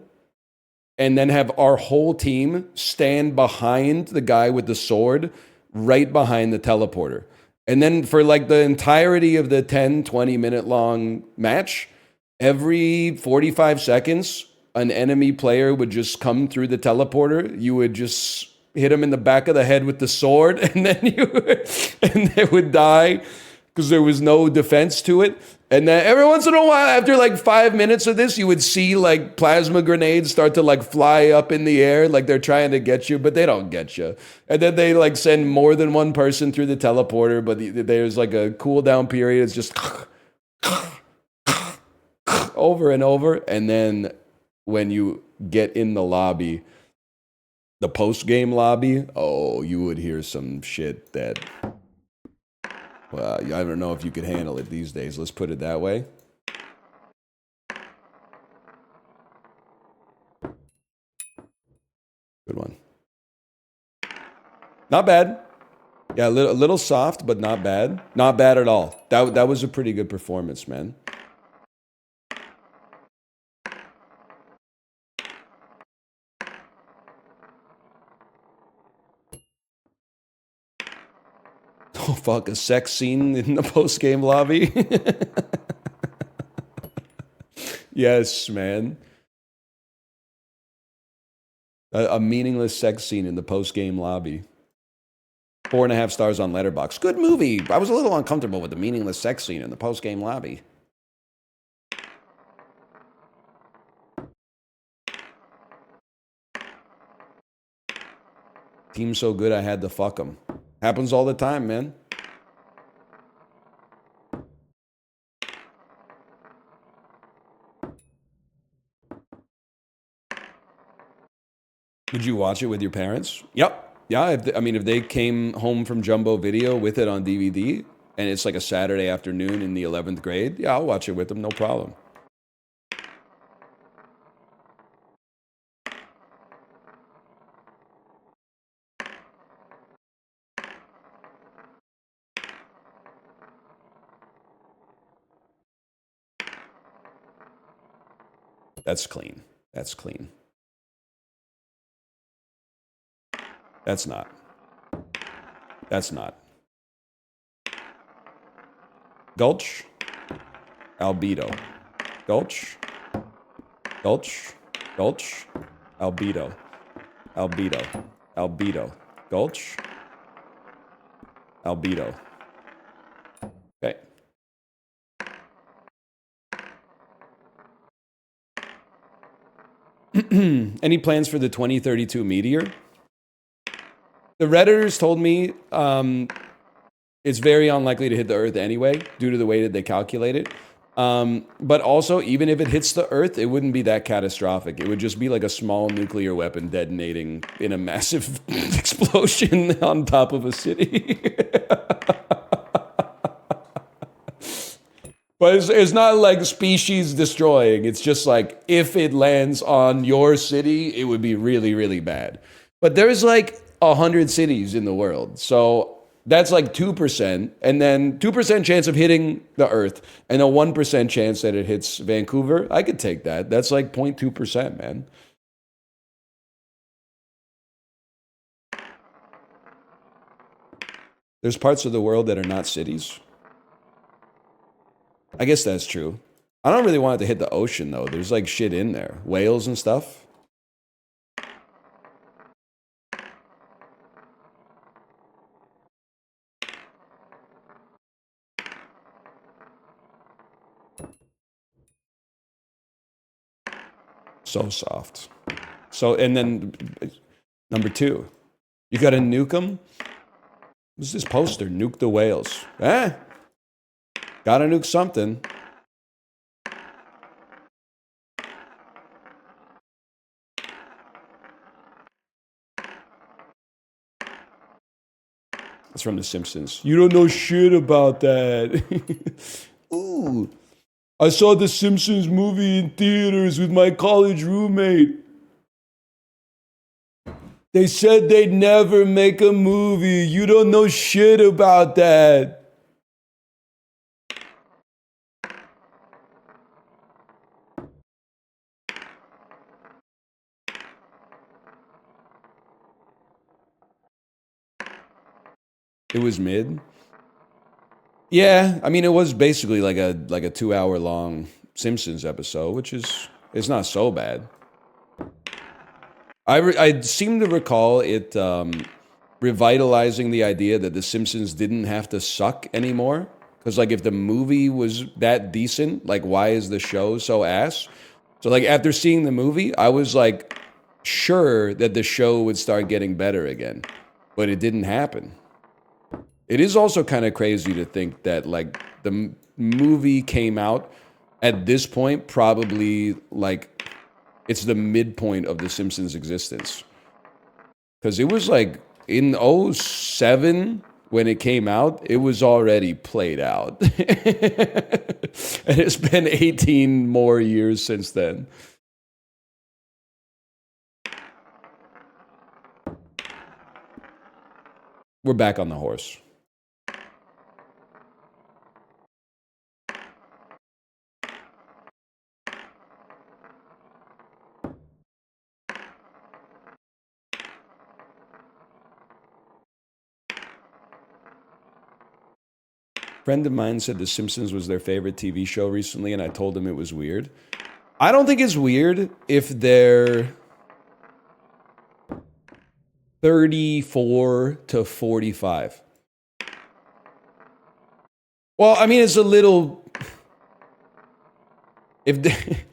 and then have our whole team stand behind the guy with the sword, right behind the teleporter. And then for like the entirety of the 10, 20-minute long match, every 45 seconds, an enemy player would just come through the teleporter. You would just hit him in the back of the head with the sword, and then and they would die because there was no defense to it. And then every once in a while, after like 5 minutes of this, you would see like plasma grenades start to like fly up in the air, like they're trying to get you, but they don't get you. And then they like send more than one person through the teleporter, but there's like a cooldown period. It's just over and over. And then when you get in the lobby, the post-game lobby, oh, you would hear some shit that, well, I don't know if you could handle it these days. Let's put it that way. Good one. Not bad. Yeah, a little soft, but not bad. Not bad at all. That was a pretty good performance, man. Oh, fuck, a sex scene in the post-game lobby? Yes, man. A meaningless sex scene in the post-game lobby. 4.5 stars on Letterboxd. Good movie. I was a little uncomfortable with the meaningless sex scene in the post-game lobby. Team so good I had to fuck them. Happens all the time, man. Would you watch it with your parents? Yep. Yeah, if they came home from Jumbo Video with it on DVD and it's like a Saturday afternoon in the 11th grade, yeah, I'll watch it with them, no problem. That's clean. That's clean. That's not. That's not. Gulch. Albedo. Gulch. Gulch. Gulch. Albedo. Albedo. Albedo. Gulch. Albedo. Okay. Any plans for the 2032 meteor? The Redditors told me it's very unlikely to hit the Earth anyway, due to the way that they calculate it. But also, even if it hits the Earth, it wouldn't be that catastrophic. It would just be like a small nuclear weapon detonating in a massive explosion on top of a city. But it's not like species destroying. It's just like if it lands on your city, it would be really, really bad. But there's like 100 cities in the world. So that's like 2%. And then 2% chance of hitting the Earth and a 1% chance that it hits Vancouver. I could take that. That's like 0.2%, man. There's parts of the world that are not cities. I guess that's true. I don't really want it to hit the ocean, though. There's like shit in there. Whales and stuff. So soft. So, and then number 2, you got to nuke them? What's this poster? Nuke the whales. Gotta nuke something. It's from The Simpsons. You don't know shit about that. Ooh. I saw the Simpsons movie in theaters with my college roommate. They said they'd never make a movie. You don't know shit about that. It was mid. Yeah, I mean, it was basically like a 2-hour long Simpsons episode, which is it's not so bad. I seem to recall it revitalizing the idea that the Simpsons didn't have to suck anymore. Because like if the movie was that decent, like why is the show so ass? So like after seeing the movie, I was like sure that the show would start getting better again, but it didn't happen. It is also kind of crazy to think that like the movie came out at this point, probably like it's the midpoint of The Simpsons' existence. Because it was like in '07 when it came out, it was already played out. And it's been 18 more years since then. We're back on the horse. Friend of mine said The Simpsons was their favorite TV show recently, and I told him it was weird. I don't think it's weird if they're 34 to 45. Well, I mean, it's a little. If they,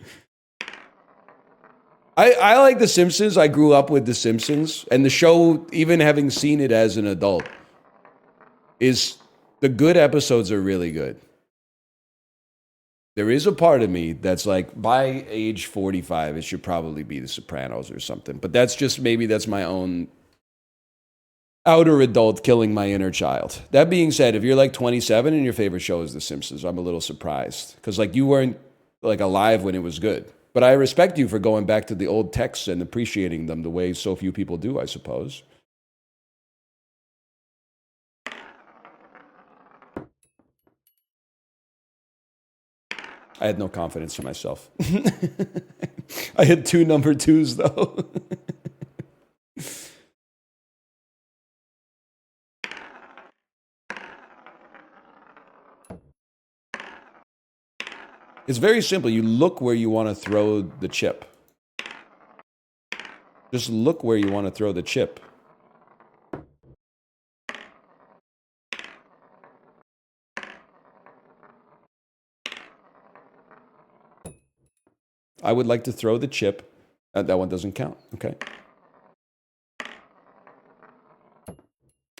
I like The Simpsons. I grew up with The Simpsons, and the show, even having seen it as an adult, is the good episodes are really good. There is a part of me that's like, by age 45, it should probably be The Sopranos or something. But that's just maybe that's my own outer adult killing my inner child. That being said, if you're like 27 and your favorite show is The Simpsons, I'm a little surprised because like you weren't like alive when it was good. But I respect you for going back to the old texts and appreciating them the way so few people do, I suppose. I had no confidence in myself. I had 2 number 2s though. It's very simple. You look where you want to throw the chip. Just look where you want to throw the chip. I would like to throw the chip. That one doesn't count. Okay.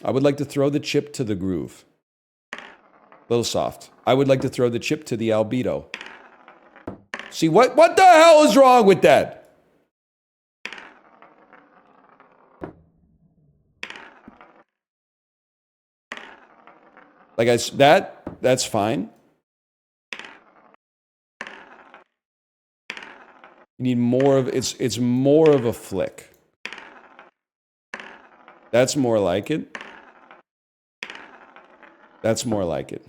I would like to throw the chip to the groove. A little soft. I would like to throw the chip to the albedo. See, what the hell is wrong with that? Like that's fine. You need more of it's more of a flick. That's more like it. That's more like it.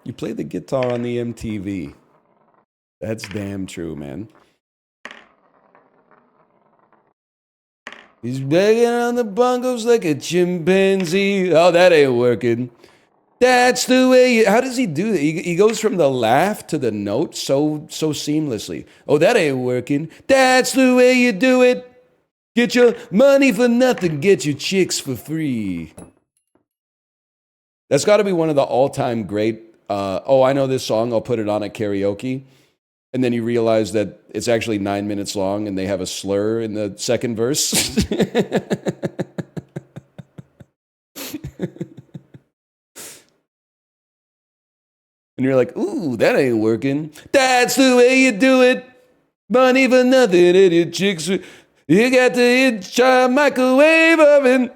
You play the guitar on the MTV. That's damn true, man. He's begging on the bongos like a chimpanzee. Oh, that ain't working. That's the way you... How does he do that? He goes from the laugh to the note so seamlessly. Oh, that ain't working. That's the way you do it. Get your money for nothing. Get your chicks for free. That's got to be one of the all-time great... I know this song. I'll put it on at karaoke. And then you realize that it's actually 9 minutes long and they have a slur in the second verse. And you're like, ooh, that ain't working. That's the way you do it. Money for nothing and your chicks. You got to hit your microwave oven.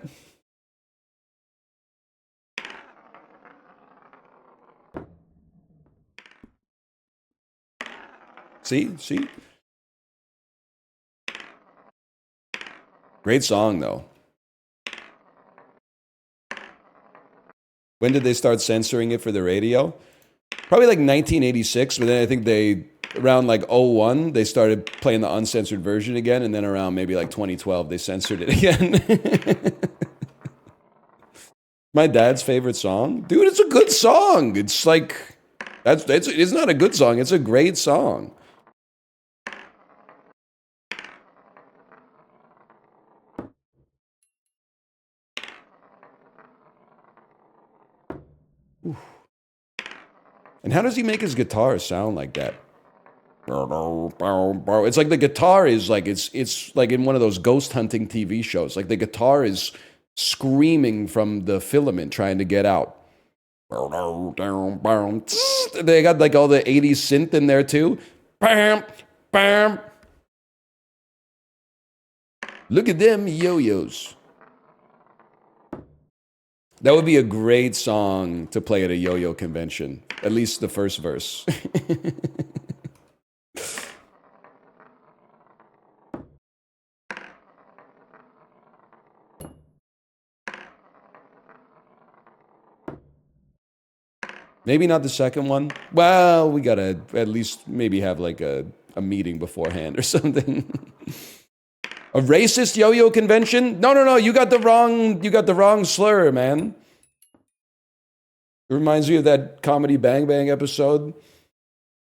See? Great song, though. When did they start censoring it for the radio? Probably like 1986, but then I think around like 01, they started playing the uncensored version again, and then around maybe like 2012, they censored it again. My dad's favorite song? Dude, it's a good song. It's like, it's not a good song, it's a great song. Oof. And how does he make his guitar sound like that? It's like the guitar is like it's like in one of those ghost hunting TV shows. Like the guitar is screaming from the filament trying to get out. They got like all the 80s synth in there too. Look at them yo-yos. That would be a great song to play at a yo-yo convention. At least the first verse. Maybe not the second one. Well, we gotta at least maybe have like a meeting beforehand or something. A racist yo-yo convention? No. You got the wrong slur, man. It reminds me of that Comedy Bang Bang episode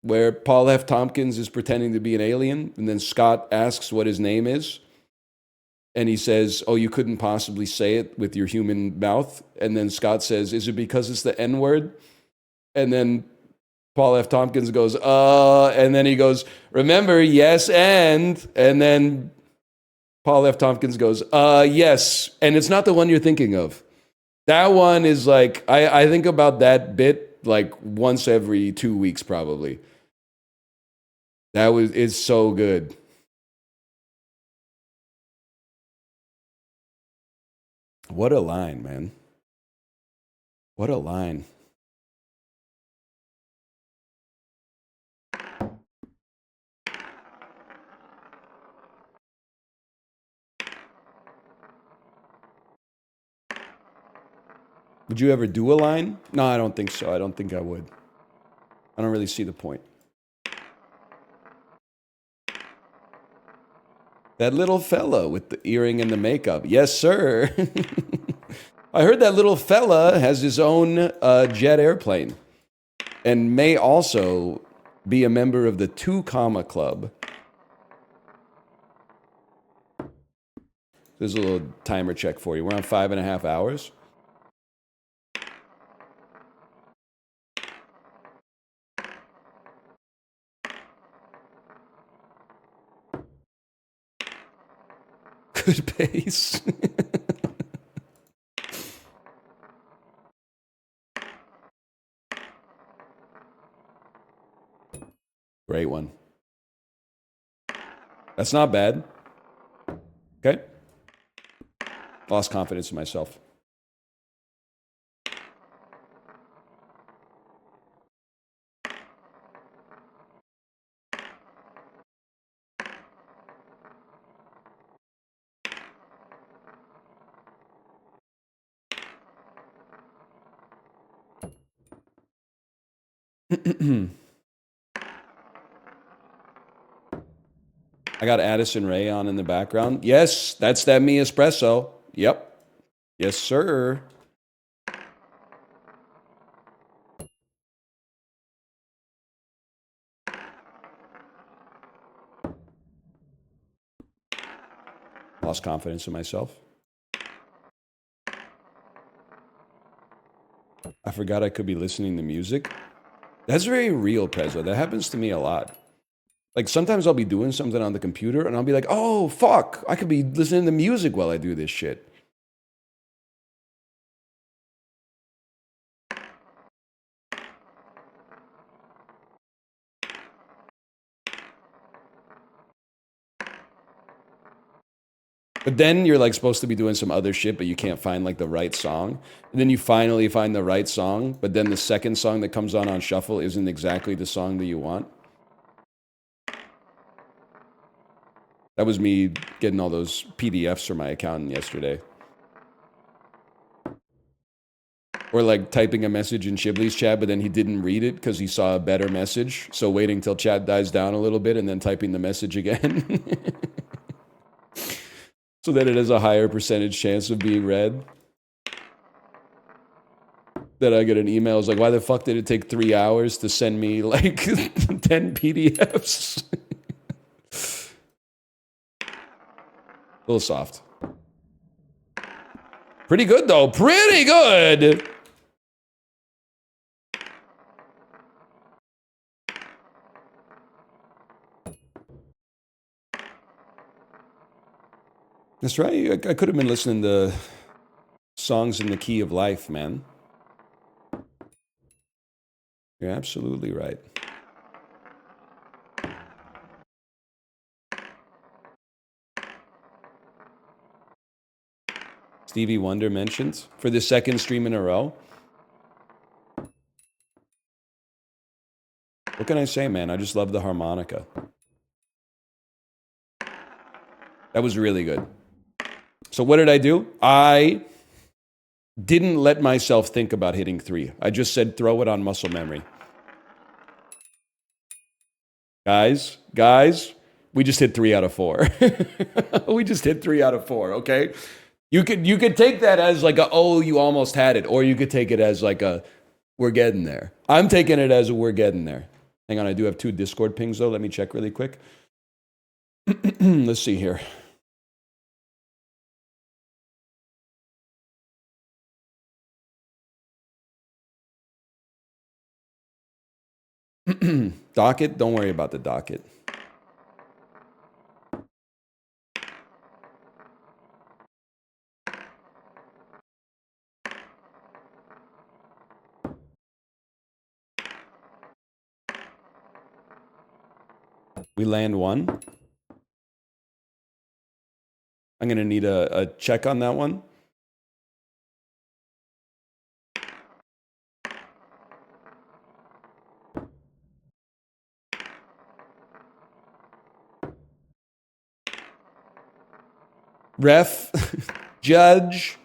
where Paul F. Tompkins is pretending to be an alien, and then Scott asks what his name is. And he says, "Oh, you couldn't possibly say it with your human mouth." And then Scott says, "Is it because it's the N word?" And then Paul F. Tompkins goes, and then he goes, "Remember, yes, and then Paul F. Tompkins goes, yes, and it's not the one you're thinking of. That one is like, I think about that bit like once every 2 weeks, probably. It's so good. What a line, man. What a line. Would you ever do a line? No, I don't think so. I don't think I would. I don't really see the point. That little fella with the earring and the makeup. Yes, sir. I heard that little fella has his own jet airplane and may also be a member of the 2 Comma Club. There's a little timer check for you. We're on 5.5 hours. Good pace. Great one. That's not bad. Okay. Lost confidence in myself. I got Addison Rae on in the background. Yes, that's that me espresso. Yep. Yes, sir. Lost confidence in myself. I forgot I could be listening to music. That's very real, Prezzo. That happens to me a lot. Like sometimes I'll be doing something on the computer and I'll be like, oh, fuck, I could be listening to music while I do this shit. But then you're like supposed to be doing some other shit, but you can't find like the right song. And then you finally find the right song, but then the second song that comes on shuffle isn't exactly the song that you want. That was me getting all those PDFs from my accountant yesterday. Or like typing a message in Shibley's chat, but then he didn't read it because he saw a better message. So waiting till chat dies down a little bit and then typing the message again. So that it has a higher percentage chance of being read. That I get an email, it's like, why the fuck did it take 3 hours to send me like 10 PDFs? A little soft. Pretty good though, pretty good! That's right, I could have been listening to songs in the key of life, man. You're absolutely right. Stevie Wonder mentioned for the second stream in a row. What can I say, man? I just love the harmonica. That was really good. So what did I do? I didn't let myself think about hitting 3. I just said throw it on muscle memory. Guys, we just hit 3 out of 4. We just hit 3 out of 4, okay? You could take that as like a, oh, you almost had it, or you could take it as like a, we're getting there. I'm taking it as a we're getting there. Hang on, I do have 2 Discord pings though. Let me check really quick. Let's see here. Docket, don't worry about the docket. We land one. I'm going to need a check on that one. Ref, judge.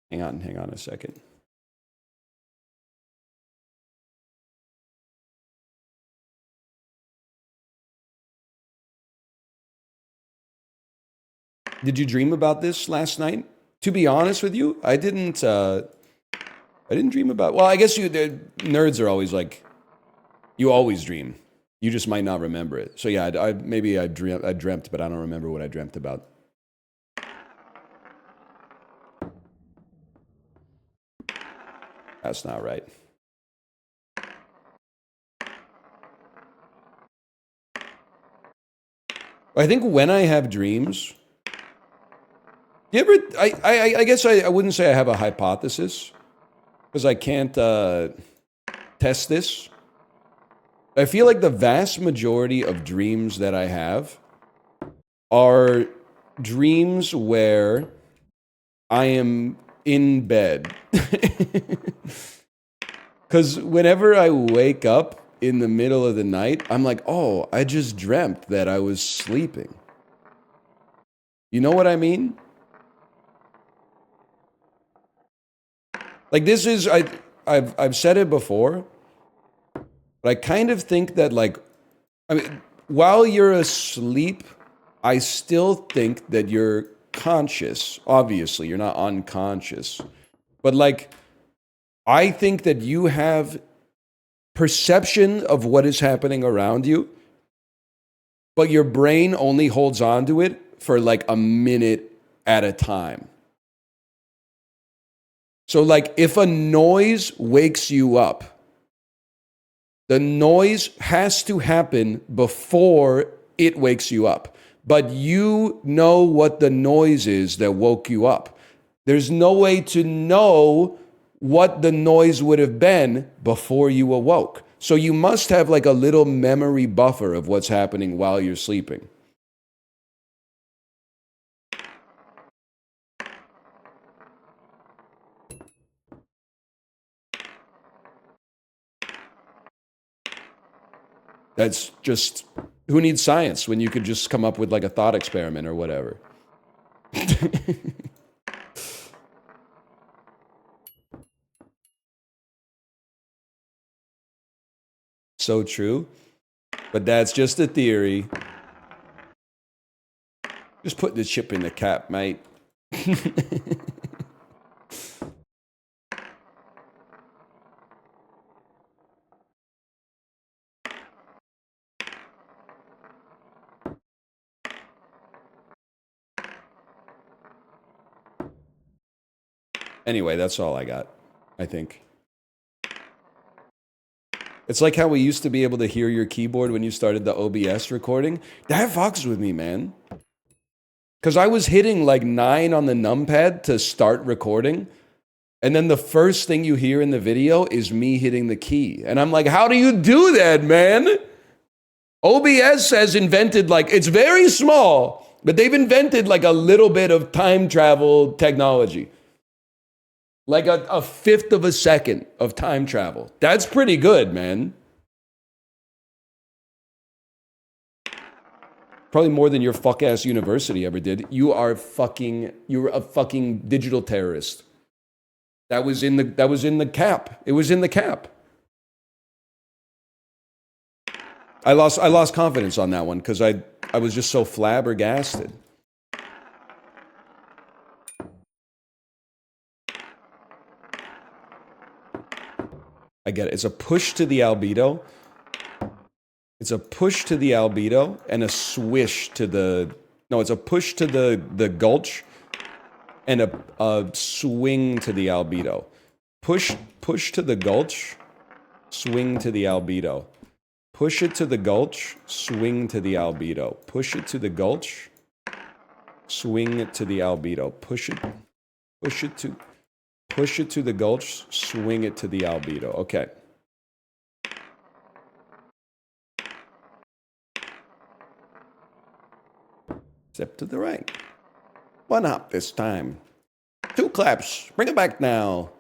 Hang on a second. Did you dream about this last night? To be honest with you, I didn't dream about. Well, I guess nerds are always like, you always dream. You just might not remember it. So yeah, maybe I dreamt, but I don't remember what I dreamt about. That's not right. I think when I have dreams, you ever? I guess I wouldn't say I have a hypothesis because I can't test this. I feel like the vast majority of dreams that I have are dreams where I am in bed. Because whenever I wake up in the middle of the night, I'm like, oh, I just dreamt that I was sleeping. You know what I mean? Like this is, I've said it before, but I kind of think that like, I mean, while you're asleep, I still think that you're conscious. Obviously, you're not unconscious. But like, I think that you have perception of what is happening around you, but your brain only holds on to it for like a minute at a time. So like if a noise wakes you up, the noise has to happen before it wakes you up. But you know what the noise is that woke you up. There's no way to know what the noise would have been before you awoke. So you must have like a little memory buffer of what's happening while you're sleeping. That's just, who needs science when you could just come up with like a thought experiment or whatever? So true. But that's just a theory. Just put the chip in the cap, mate. Anyway, that's all I got, I think. It's like how we used to be able to hear your keyboard when you started the OBS recording. That fucks with me, man. Because I was hitting like 9 on the numpad to start recording. And then the first thing you hear in the video is me hitting the key. And I'm like, how do you do that, man? OBS has invented like, it's very small, but they've invented like a little bit of time travel technology. Like a fifth of a second of time travel. That's pretty good, man. Probably more than your fuck-ass university ever did. You're a fucking digital terrorist. That was in the cap. It was in the cap. I lost confidence on that one because I was just so flabbergasted. I get it. It's a push to the albedo. It's a push to the albedo and a swish to the... No, it's a push to the gulch and a swing to the albedo. Push to the gulch, swing to the albedo. Push it to the gulch, swing to the albedo. Push it to the gulch, swing it to the albedo. Push it to the gulch, swing it to the albedo. Okay. Step to the right. 1 hop this time. 2 claps. Bring it back now.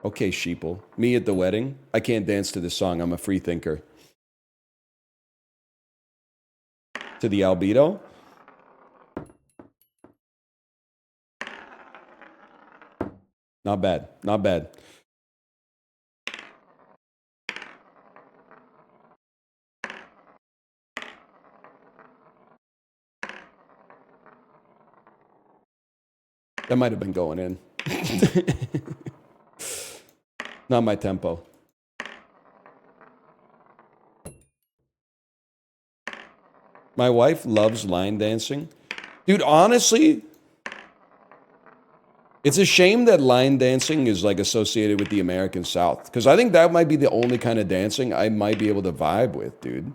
Okay, sheeple. Me at the wedding. I can't dance to this song. I'm a free thinker. To the albedo. Not bad. Not bad. That might have been going in. Not my tempo. My wife loves line dancing. Dude, honestly, it's a shame that line dancing is like associated with the American South. Because I think that might be the only kind of dancing I might be able to vibe with, dude.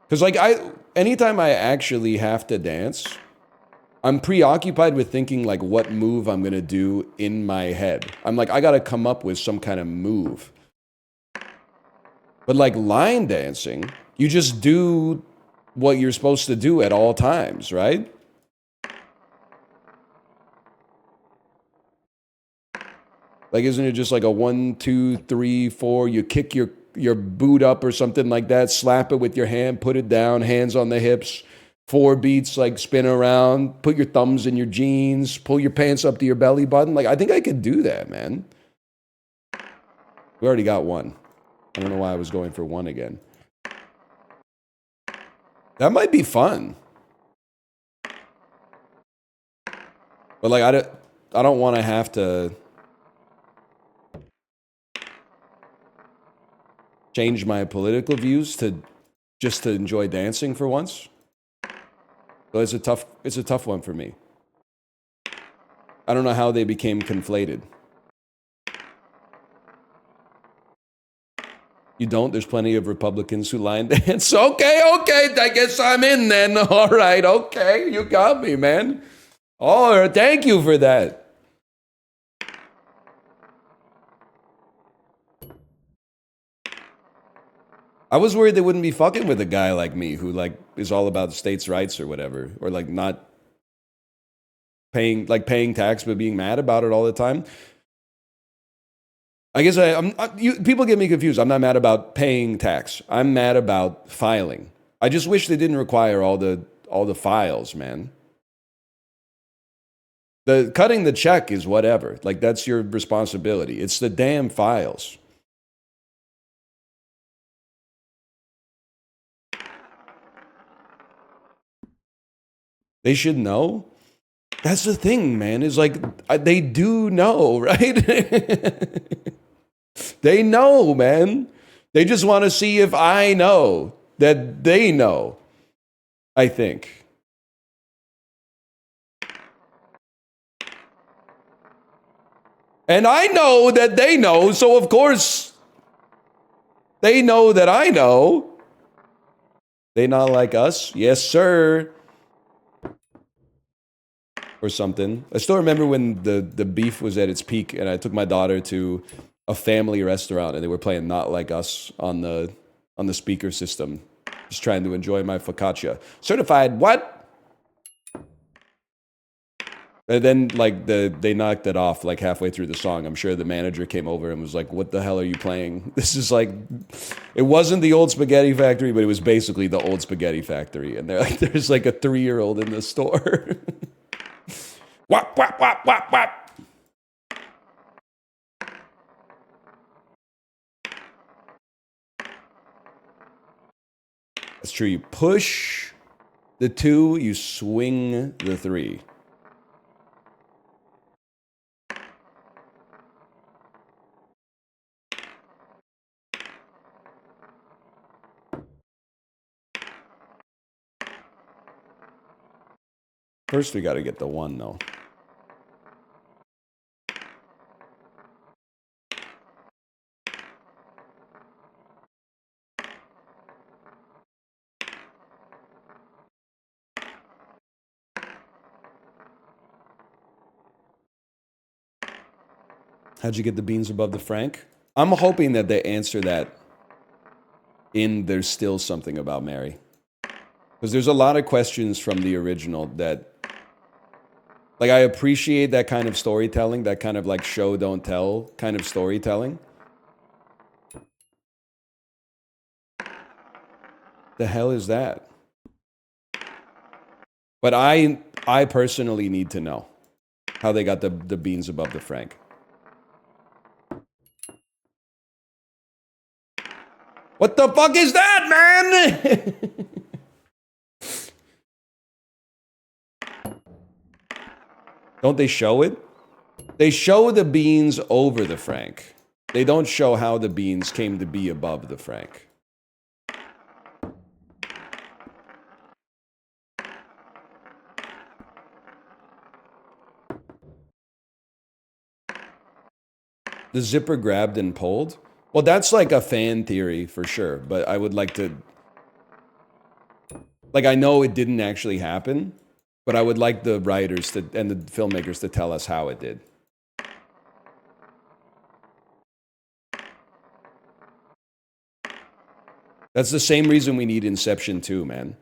Because like anytime I actually have to dance, I'm preoccupied with thinking like what move I'm gonna do in my head. I'm like, I gotta come up with some kind of move. But like line dancing, you just do what you're supposed to do at all times, right? Like, isn't it just like a 1, 2, 3, 4? You kick your boot up or something like that, slap it with your hand, put it down, hands on the hips, 4 beats, like spin around, put your thumbs in your jeans, pull your pants up to your belly button. Like, I think I could do that, man. We already got 1. I don't know why I was going for 1 again. That might be fun. But like, I don't want to have to change my political views to just to enjoy dancing for once. So it's a tough one for me. I don't know how they became conflated. You don't? There's plenty of Republicans who line dance. Okay, I guess I'm in then. All right, okay, you got me, man. Oh, thank you for that. I was worried they wouldn't be fucking with a guy like me who like is all about states' rights or whatever, or like not paying tax but being mad about it all the time. I guess people get me confused. I'm not mad about paying tax. I'm mad about filing. I just wish they didn't require all the files, man. The cutting the check is whatever. Like that's your responsibility. It's the damn files. They should know. That's the thing, man. Is like they do know, right? They know, man. They just want to see if I know that they know. I think. And I know that they know, so of course they know that I know. They not like us? Yes, sir. Or something. I still remember when the beef was at its peak and I took my daughter to a family restaurant and they were playing Not Like Us on the speaker system. Just trying to enjoy my focaccia. Certified what? And then like they knocked it off like halfway through the song. I'm sure the manager came over and was like, "What the hell are you playing? This is like, it wasn't the old spaghetti factory, but it was basically the old spaghetti factory." And they're like, "There's like a 3-year-old in the store." Whap whap whap whap whap. That's true. You push the 2, you swing the 3. First, we got to get the 1, though. How'd you get the beans above the Frank? I'm hoping that they answer that in There's Still Something About Mary. Because there's a lot of questions from the original that, like, I appreciate that kind of storytelling, that kind of like show, don't tell kind of storytelling. The hell is that? But I personally need to know how they got the beans above the Frank. What the fuck is that, man? Don't they show it? They show the beans over the Frank. They don't show how the beans came to be above the Frank. The zipper grabbed and pulled? Well, that's like a fan theory for sure, but I would like to... Like, I know it didn't actually happen, but I would like the writers to, and the filmmakers to tell us how it did. That's the same reason we need Inception 2, man.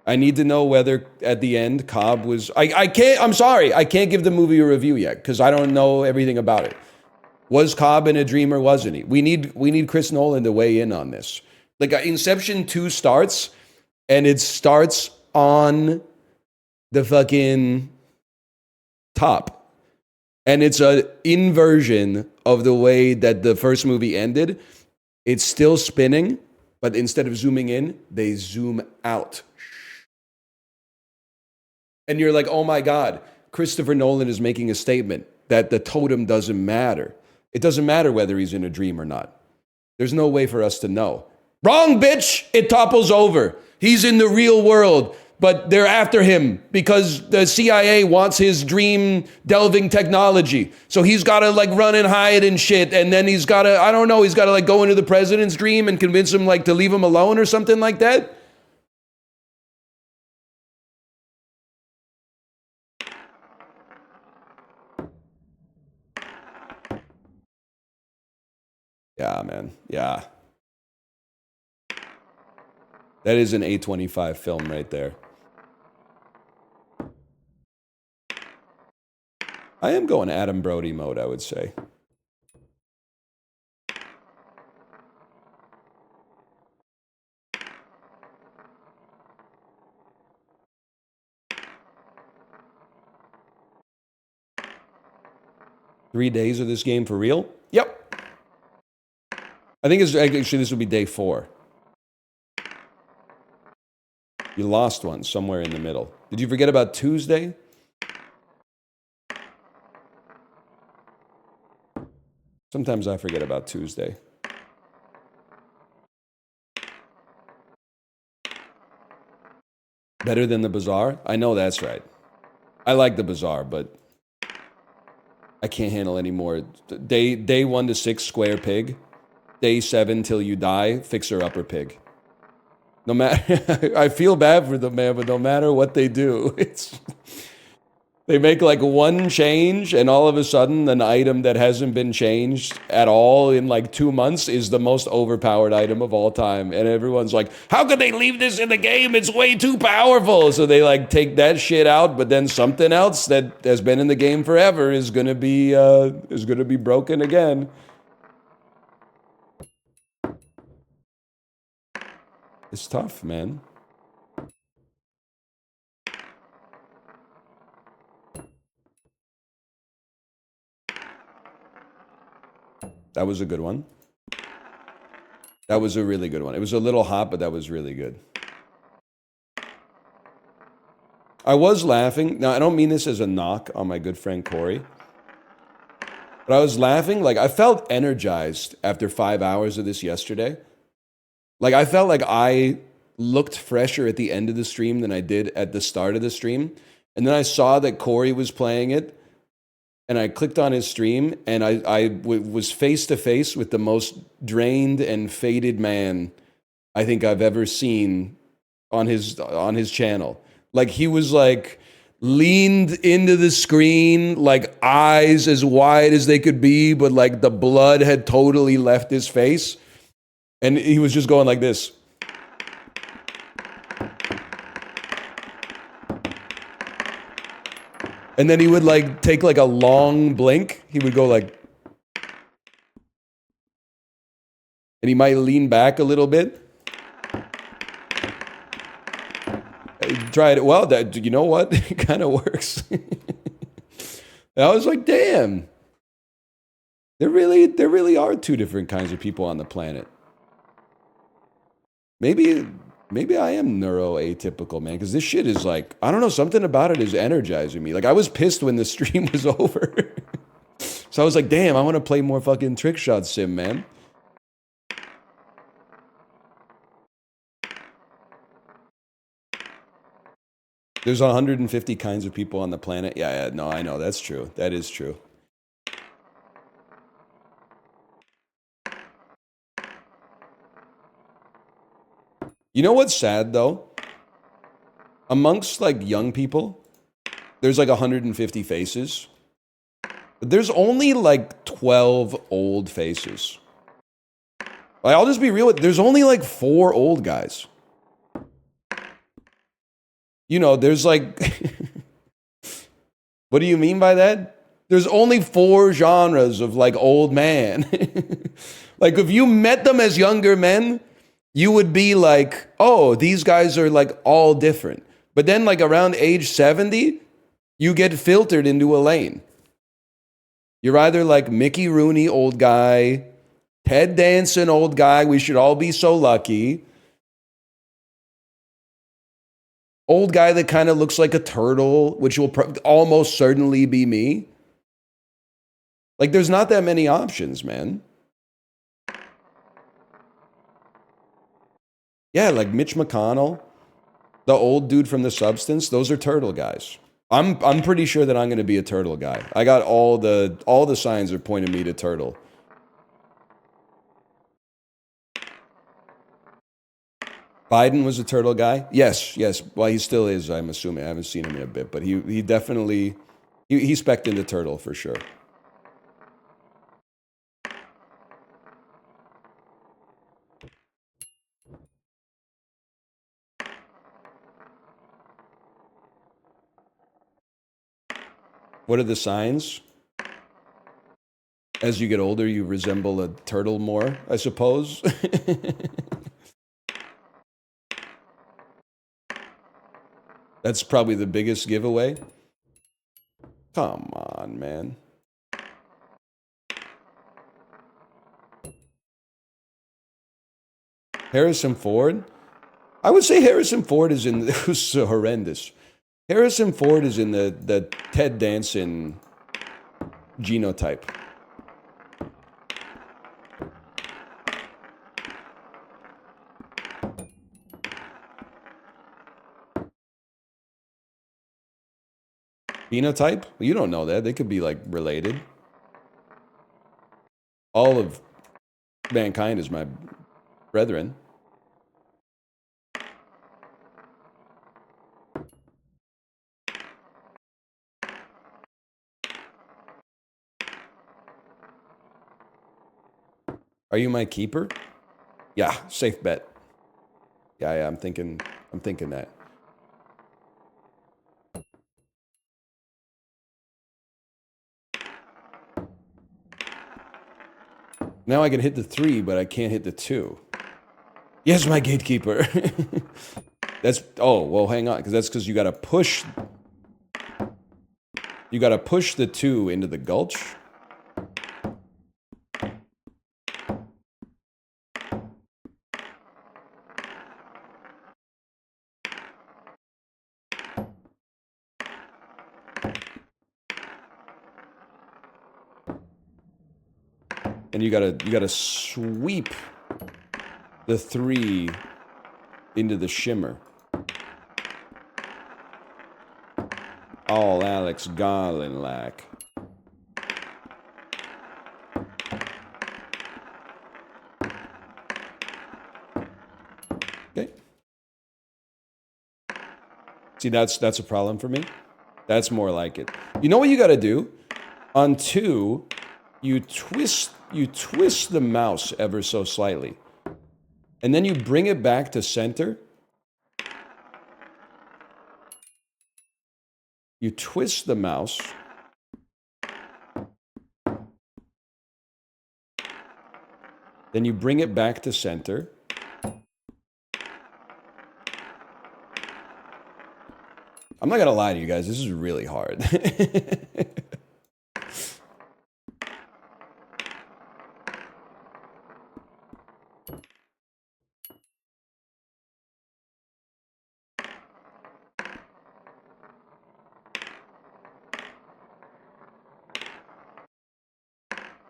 I need to know whether at the end Cobb was... I'm sorry, I can't give the movie a review yet because I don't know everything about it. Was Cobb in a dream or wasn't he? We need Chris Nolan to weigh in on this. Like, Inception 2 starts, and it starts on the fucking top. And it's an inversion of the way that the first movie ended. It's still spinning, but instead of zooming in, they zoom out. And you're like, oh my God, Christopher Nolan is making a statement that the totem doesn't matter. It doesn't matter whether he's in a dream or not. There's no way for us to know. Wrong, bitch! It topples over. He's in the real world, but they're after him because the CIA wants his dream delving technology. So he's got to like run and hide and shit, and then he's got to, I don't know, he's got to like go into the president's dream and convince him like to leave him alone or something like that. Yeah, man. Yeah. That is an A25 film right there. I am going Adam Brody mode, I would say. Three days of this game for real? Yep. I think it's actually this will be day 4. You lost one somewhere in the middle. Did you forget about Tuesday? Sometimes I forget about Tuesday. Better than the Bazaar? I know that's right. I like the Bazaar, but I can't handle any more. Day 1 to 6, square pig. Day 7 till you die, fixer upper pig. No matter, I feel bad for them, man, but no matter what they do, they make like one change, and all of a sudden, an item that hasn't been changed at all in like 2 months is the most overpowered item of all time. And everyone's like, how could they leave this in the game? It's way too powerful. So they like take that shit out, but then something else that has been in the game forever is gonna be broken again. It's tough, man. That was a good one. That was a really good one. It was a little hot, but that was really good. I was laughing. Now, I don't mean this as a knock on my good friend Corey. But I was laughing. Like, I felt energized after 5 hours of this yesterday. Like, I felt like I looked fresher at the end of the stream than I did at the start of the stream. And then I saw that Corey was playing it. And I clicked on his stream, and I was face to face with the most drained and faded man I think I've ever seen on his channel. Like, he was like, leaned into the screen, like eyes as wide as they could be, but like the blood had totally left his face. And he was just going like this. And then he would like take like a long blink. He would go like, and he might lean back a little bit. Tried it. Well, that, you know what? It kind of works. And I was like, damn. There really are two different kinds of people on the planet. Maybe I am neuroatypical, man, because this shit is like, I don't know, something about it is energizing me. Like, I was pissed when the stream was over. So I was like, damn, I want to play more fucking trick shot sim, man. There's 150 kinds of people on the planet. Yeah, no, I know, that's true. That is true. You know what's sad, though? Amongst, like, young people, there's, like, 150 faces. But there's only, like, 12 old faces. Like, I'll just be real with you. There's only, like, 4 old guys. You know, there's, like... What do you mean by that? There's only 4 genres of, like, old man. Like, if you met them as younger men... you would be like, oh, these guys are like all different. But then like around age 70, you get filtered into a lane. You're either like Mickey Rooney, old guy, Ted Danson, old guy, we should all be so lucky. Old guy that kind of looks like a turtle, which will almost certainly be me. Like there's not that many options, man. Yeah, like Mitch McConnell, the old dude from The Substance, those are turtle guys. I'm pretty sure that I'm going to be a turtle guy. I got all the signs are pointing me to turtle. Biden was a turtle guy? Yes. Well, he still is, I'm assuming. I haven't seen him in a bit, but he definitely he spec'd into turtle for sure. What are the signs? As you get older, you resemble a turtle more, I suppose. That's probably the biggest giveaway. Come on, man. Harrison Ford? I would say Harrison Ford is in... It was so horrendous. Harrison Ford is in the Ted Danson genotype. Phenotype? Well, you don't know that. They could be, like, related. All of mankind is my brethren. Are you my keeper? Yeah, safe bet. Yeah, I'm thinking that. Now I can hit the 3, but I can't hit the 2. Yes, my gatekeeper. That's, oh, well, hang on, because you gotta push the 2 into the gulch. And you gotta sweep the 3 into the shimmer. All Alex Garland lack. Okay. See, that's a problem for me. That's more like it. You know what you got to do? On 2, you twist the mouse ever so slightly. And then you bring it back to center. You twist the mouse. Then you bring it back to center. I'm not going to lie to you guys. This is really hard.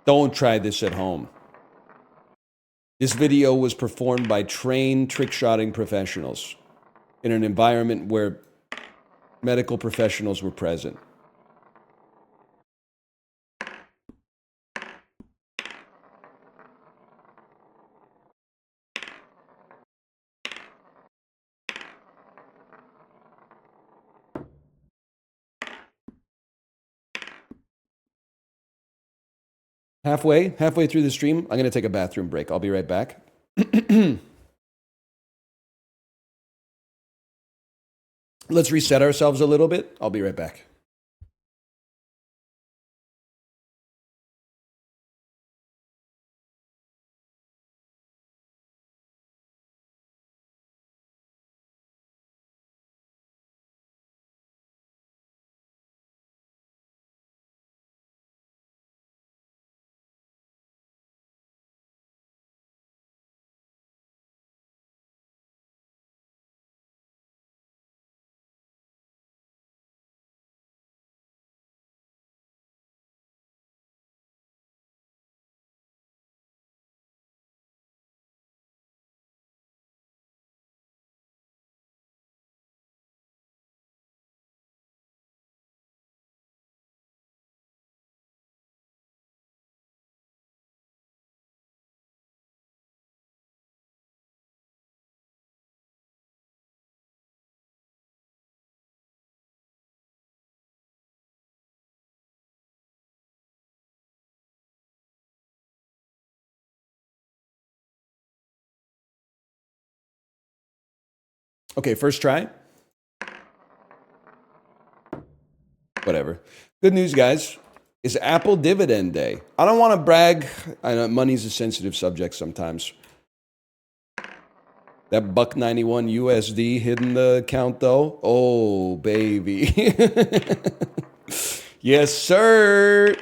Don't try this at home. This video was performed by trained trick-shotting professionals in an environment where medical professionals were present. Halfway through the stream, I'm going to take a bathroom break. I'll be right back. Let's reset ourselves a little bit. I'll be right back. Okay, first try. Whatever. Good news, guys. It's Apple Dividend Day. I don't want to brag. I know money's a sensitive subject sometimes. That $1.91 USD hitting the account though. Oh, baby. Yes, sir.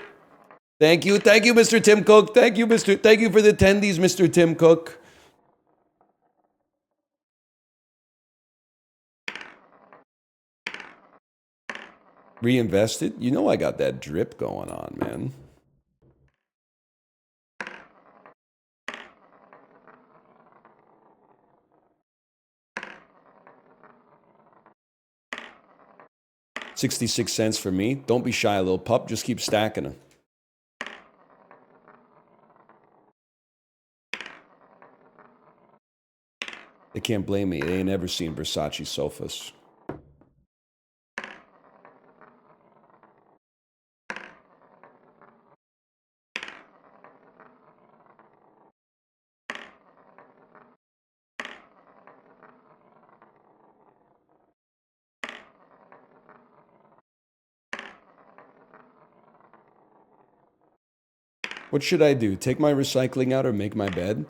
Thank you, Mr. Tim Cook. Thank you for the attendees, Mr. Tim Cook. Reinvested? You know I got that drip going on, man. $0.66 for me. Don't be shy, little pup. Just keep stacking them. They can't blame me. They ain't ever seen Versace sofas. What should I do? Take my recycling out or make my bed?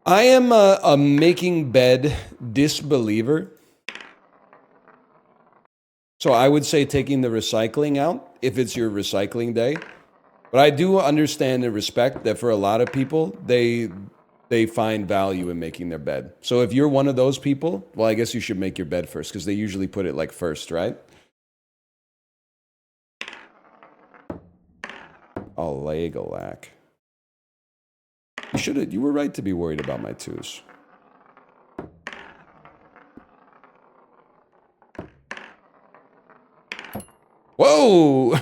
I am a making bed disbeliever. So I would say taking the recycling out if it's your recycling day. But I do understand and respect that for a lot of people, they find value in making their bed. So if you're one of those people, well, I guess you should make your bed first because they usually put it like first, right? Oh, Legolac. You were right to be worried about my twos. Whoa!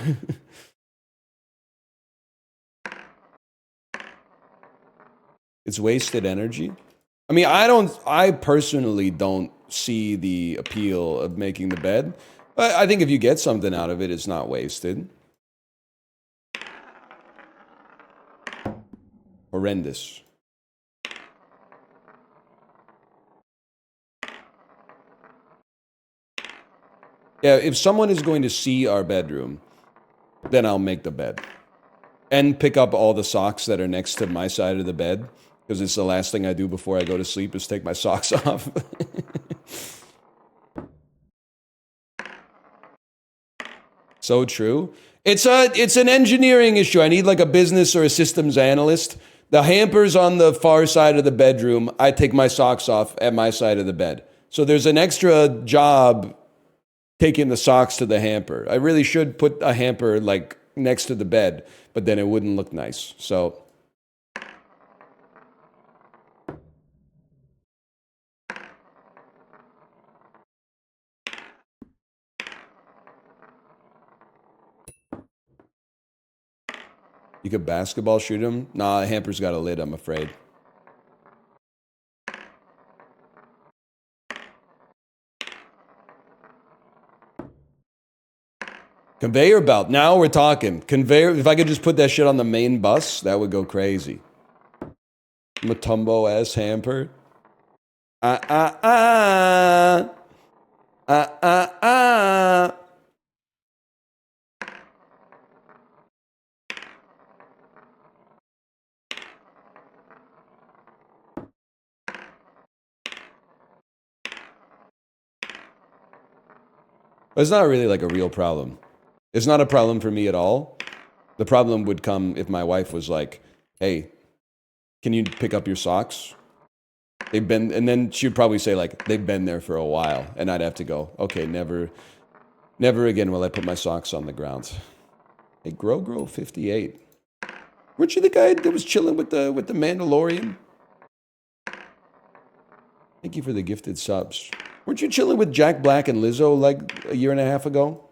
It's wasted energy. I mean, I personally don't see the appeal of making the bed. I think if you get something out of it, it's not wasted. Horrendous. Yeah, if someone is going to see our bedroom, then I'll make the bed. And pick up all the socks that are next to my side of the bed, because it's the last thing I do before I go to sleep is take my socks off. So true. It's an engineering issue. I need like a business or a systems analyst. The hamper's on the far side of the bedroom. I take my socks off at my side of the bed. So there's an extra job taking the socks to the hamper. I really should put a hamper like next to the bed, but then it wouldn't look nice. So you could basketball shoot him? Nah, the hamper's got a lid, I'm afraid. Conveyor belt. Now we're talking. Conveyor. If I could just put that shit on the main bus, that would go crazy. Matumbo ass hamper. Ah, ah, ah. Ah, ah, ah. But it's not really like a real problem. It's not a problem for me at all. The problem would come if my wife was like, hey, can you pick up your socks? They've been, and then she'd probably say like, they've been there for a while. And I'd have to go, okay, never again will I put my socks on the ground. Hey, Grow 58. Weren't you the guy that was chilling with the Mandalorian? Thank you for the gifted subs. Weren't you chilling with Jack Black and Lizzo like a year and a half ago?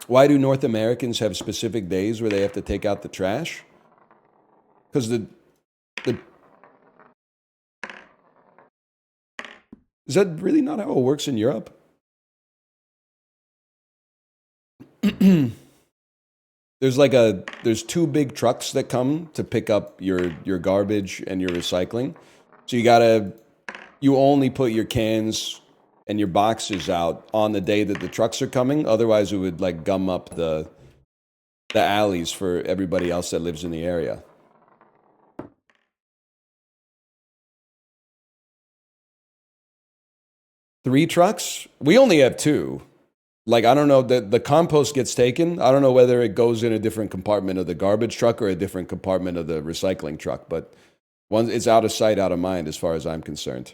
Why do North Americans have specific days where they have to take out the trash? Because the is that really not how it works in Europe? There's two big trucks that come to pick up your garbage and your recycling. So you only put your cans and your boxes out on the day that the trucks are coming. Otherwise, it would like gum up the alleys for everybody else that lives in the area. Three trucks? We only have two. Like, I don't know, the compost gets taken. I don't know whether it goes in a different compartment of the garbage truck or a different compartment of the recycling truck, but it's out of sight, out of mind as far as I'm concerned.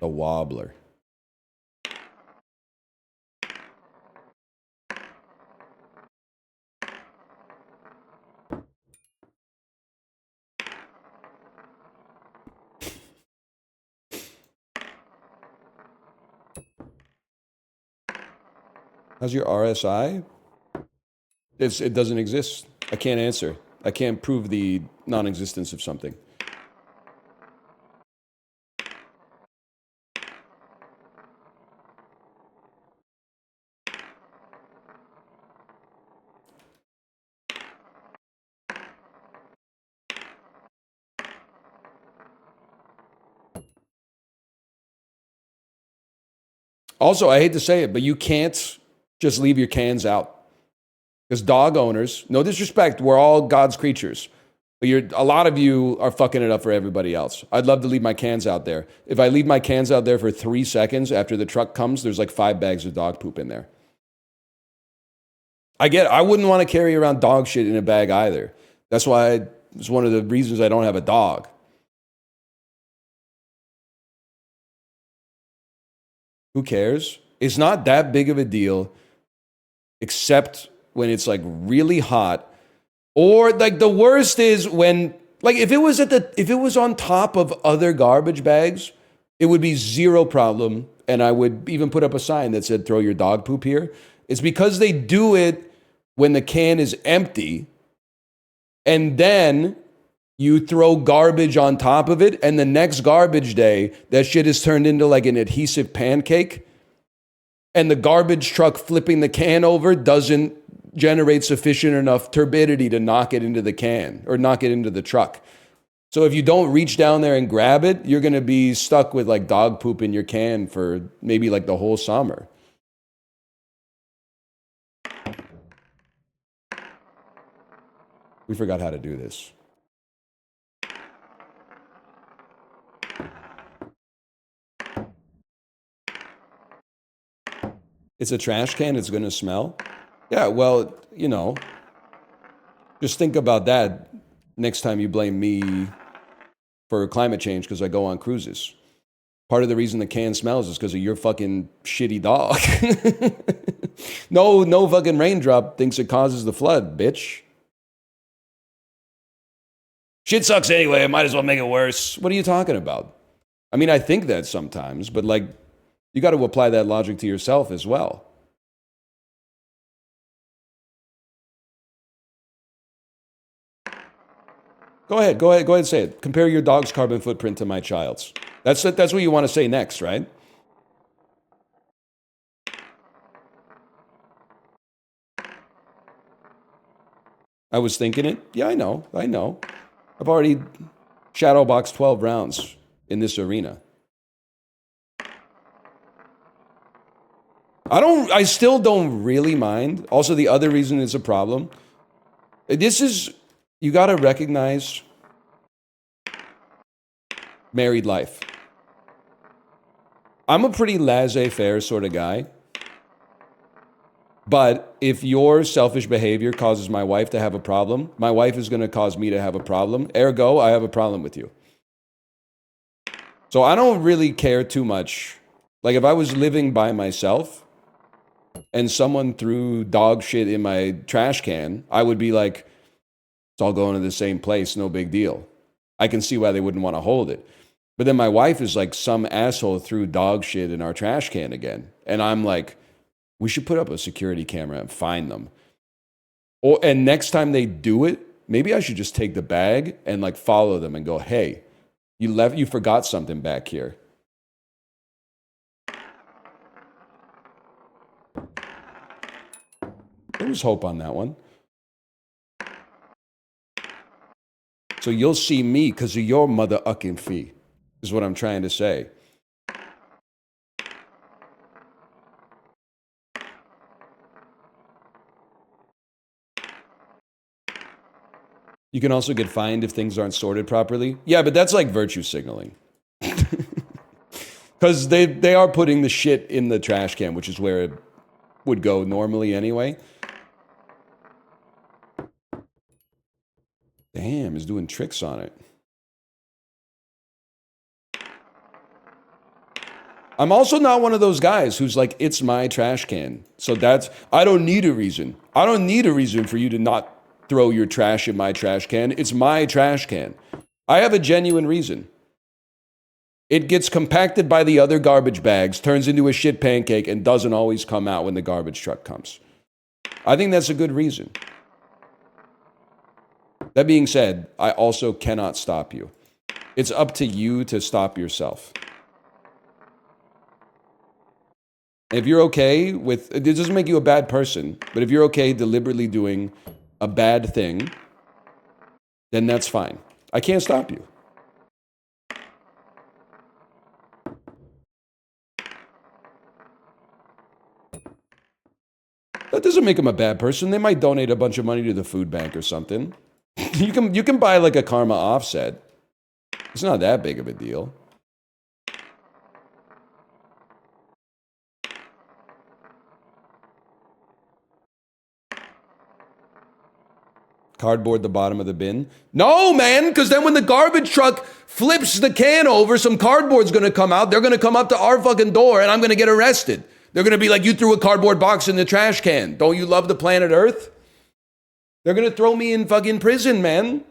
The wobbler. How's your RSI? It doesn't exist. I can't answer. I can't prove the non-existence of something. Also, I hate to say it, but you can't just leave your cans out. Because dog owners, no disrespect, we're all God's creatures. But a lot of you are fucking it up for everybody else. I'd love to leave my cans out there. If I leave my cans out there for 3 seconds after the truck comes, there's like 5 bags of dog poop in there. I wouldn't want to carry around dog shit in a bag either. That's why it's one of the reasons I don't have a dog. Who cares? It's not that big of a deal, except when it's like really hot, or like the worst is when like if it was on top of other garbage bags, it would be zero problem, and I would even put up a sign that said "Throw your dog poop here." It's because they do it when the can is empty, and then You throw garbage on top of it, and the next garbage day, that shit is turned into like an adhesive pancake. And the garbage truck flipping the can over doesn't generate sufficient enough turbidity to knock it into the can or knock it into the truck. So if you don't reach down there and grab it, you're going to be stuck with like dog poop in your can for maybe like the whole summer. We forgot how to do this. It's a trash can, it's going to smell. Yeah, well, you know, just think about that next time you blame me for climate change because I go on cruises. Part of the reason the can smells is because of your fucking shitty dog. No fucking raindrop thinks it causes the flood, bitch. Shit sucks anyway, I might as well make it worse. What are you talking about? I mean, I think that sometimes, but like, you got to apply that logic to yourself as well. Go ahead and say it. Compare your dog's carbon footprint to my child's. That's what you want to say next, right? I was thinking it. Yeah, I know. I've already shadowboxed 12 rounds in this arena. I still don't really mind. Also, the other reason it's a problem, you got to recognize married life. I'm a pretty laissez-faire sort of guy. But if your selfish behavior causes my wife to have a problem, my wife is going to cause me to have a problem. Ergo, I have a problem with you. So I don't really care too much. Like if I was living by myself and someone threw dog shit in my trash can, I would be like, it's all going to the same place, no big deal. I can see why they wouldn't want to hold it. But then my wife is like, some asshole threw dog shit in our trash can again. And I'm like, we should put up a security camera and find them. And next time they do it, maybe I should just take the bag and like follow them and go, hey, you forgot something back here. There was hope on that one. So you'll see me because of your mother-ucking fee, is what I'm trying to say. You can also get fined if things aren't sorted properly. Yeah, but that's like virtue signaling. Because they are putting the shit in the trash can, which is where it would go normally anyway. Damn, is doing tricks on it. I'm also not one of those guys who's like, it's my trash can. So I don't need a reason. I don't need a reason for you to not throw your trash in my trash can. It's my trash can. I have a genuine reason. It gets compacted by the other garbage bags, turns into a shit pancake, and doesn't always come out when the garbage truck comes. I think that's a good reason. That being said, I also cannot stop you. It's up to you to stop yourself. If you're okay with, it doesn't make you a bad person, but if you're okay deliberately doing a bad thing, then that's fine. I can't stop you. That doesn't make them a bad person. They might donate a bunch of money to the food bank or something. You can buy like a karma offset. It's not that big of a deal. Cardboard the bottom of the bin? No, man, because then when the garbage truck flips the can over, some cardboard's going to come out. They're going to come up to our fucking door and I'm going to get arrested. They're going to be like, you threw a cardboard box in the trash can. Don't you love the planet Earth? They're going to throw me in fucking prison, man.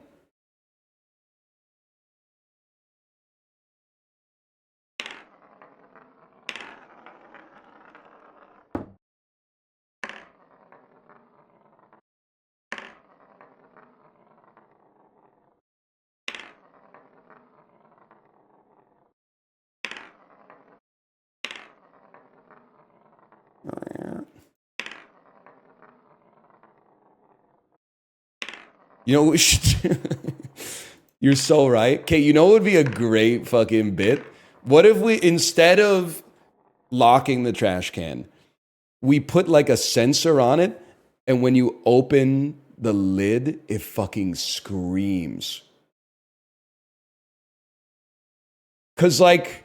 You know what we should do? You're so right. Okay, you know what would be a great fucking bit? What if we, instead of locking the trash can, we put like a sensor on it, and when you open the lid, it fucking screams. Because, like,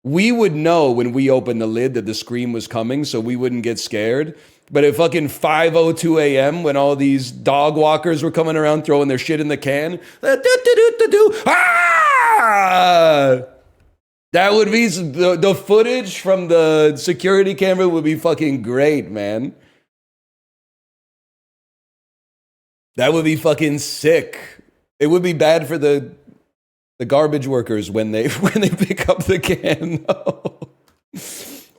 we would know when we opened the lid that the scream was coming, so we wouldn't get scared. But at fucking 5:02 a.m., when all these dog walkers were coming around throwing their shit in the can, that would be the footage from the security camera would be fucking great, man. That would be fucking sick. It would be bad for the garbage workers when they pick up the can.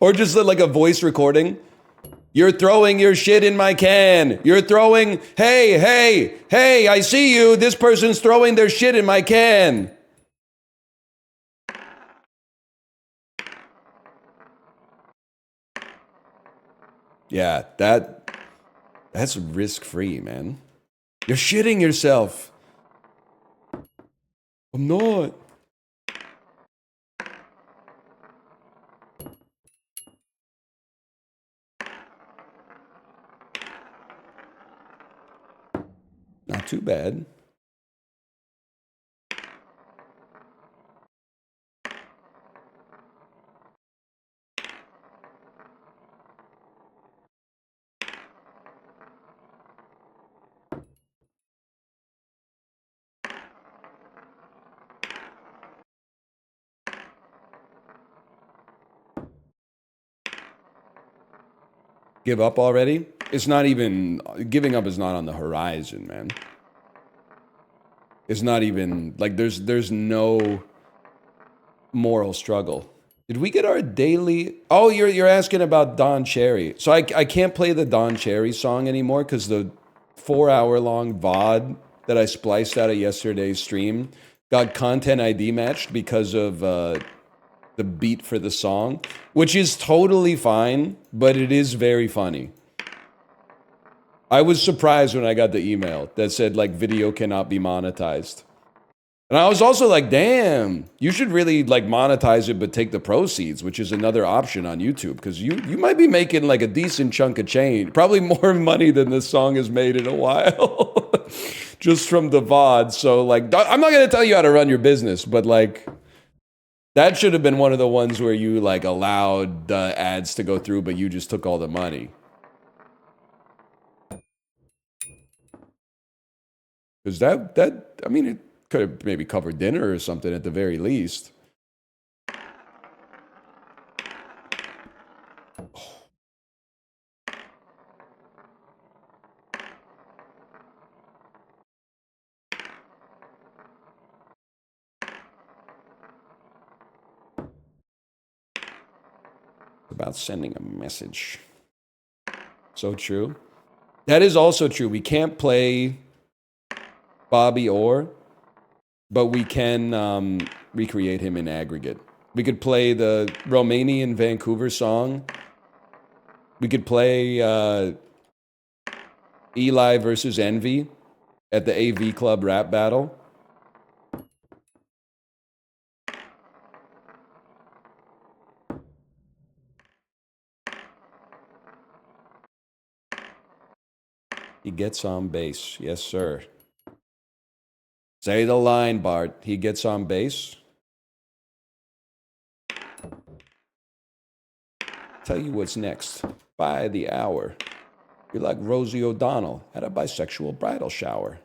Or just like a voice recording. You're throwing your shit in my can. You're throwing, hey, I see you. This person's throwing their shit in my can. Yeah, that's risk-free, man. You're shitting yourself. I'm not. Not too bad. Give up already? It's not even, giving up is not on the horizon, man. It's not even, like, there's no moral struggle. Did we get our daily? Oh, you're asking about Don Cherry. So I can't play the Don Cherry song anymore because the 4-hour-long VOD that I spliced out of yesterday's stream got content ID matched because of the beat for the song, which is totally fine, but it is very funny. I was surprised when I got the email that said, like, video cannot be monetized. And I was also like, damn, you should really, like, monetize it but take the proceeds, which is another option on YouTube, because you might be making, like, a decent chunk of change. Probably more money than this song has made in a while. Just from the VOD. So, like, I'm not going to tell you how to run your business, but, like, that should have been one of the ones where you, like, allowed the ads to go through, but you just took all the money. Because that, I mean, it could have maybe covered dinner or something at the very least. About sending a message. So true. That is also true. We can't play Bobby Orr, but we can recreate him in aggregate. We could play the Romanian Vancouver song. We could play Eli versus Envy at the AV Club rap battle. He gets on base. Yes, sir. Say the line, Bart. He gets on base. Tell you what's next. By the hour. You're like Rosie O'Donnell at a bisexual bridal shower.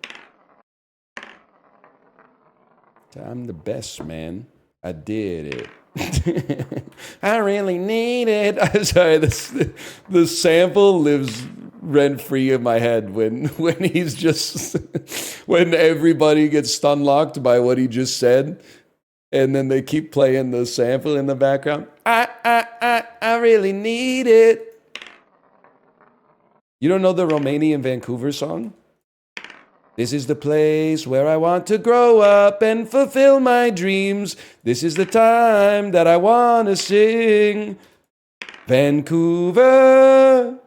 I'm the best, man. I did it. I really need it. I'm sorry, the sample lives rent-free in my head when he's just, when everybody gets stun-locked by what he just said, and then they keep playing the sample in the background. I really need it. You don't know the Romanian Vancouver song? This is the place where I want to grow up and fulfill my dreams. This is the time that I want to sing. Vancouver,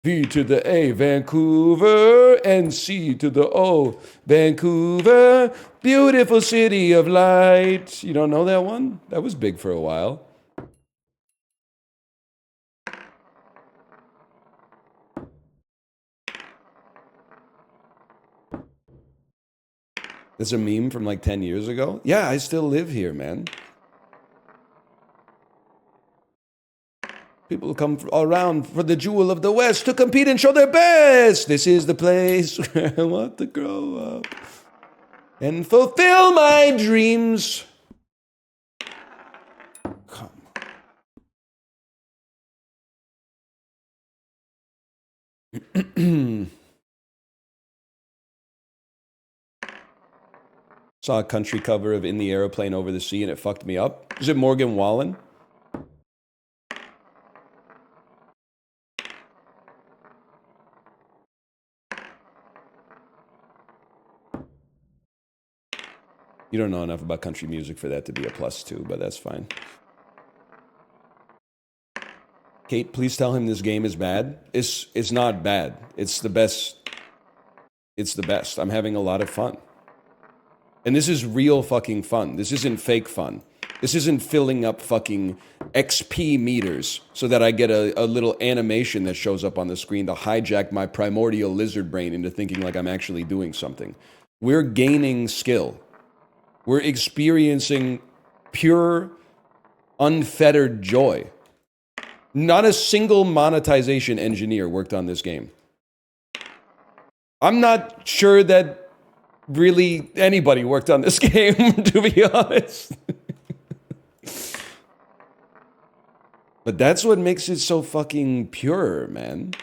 V to the A, Vancouver, and C to the O, Vancouver, beautiful city of light. You don't know that one? That was big for a while. That's a meme from like 10 years ago. Yeah, I still live here, man. People come around for the jewel of the West to compete and show their best. This is the place where I want to grow up and fulfill my dreams. Saw a country cover of In the Aeroplane Over the Sea and it fucked me up. Is it Morgan Wallen? You don't know enough about country music for that to be a +2, but that's fine. Kate, please tell him this game is bad. It's not bad. It's the best. It's the best. I'm having a lot of fun. And this is real fucking fun. This isn't fake fun. This isn't filling up fucking XP meters so that I get a little animation that shows up on the screen to hijack my primordial lizard brain into thinking like I'm actually doing something. We're gaining skill. We're experiencing pure, unfettered joy. Not a single monetization engineer worked on this game. I'm not sure that really anybody worked on this game, to be honest. But that's what makes it so fucking pure, man.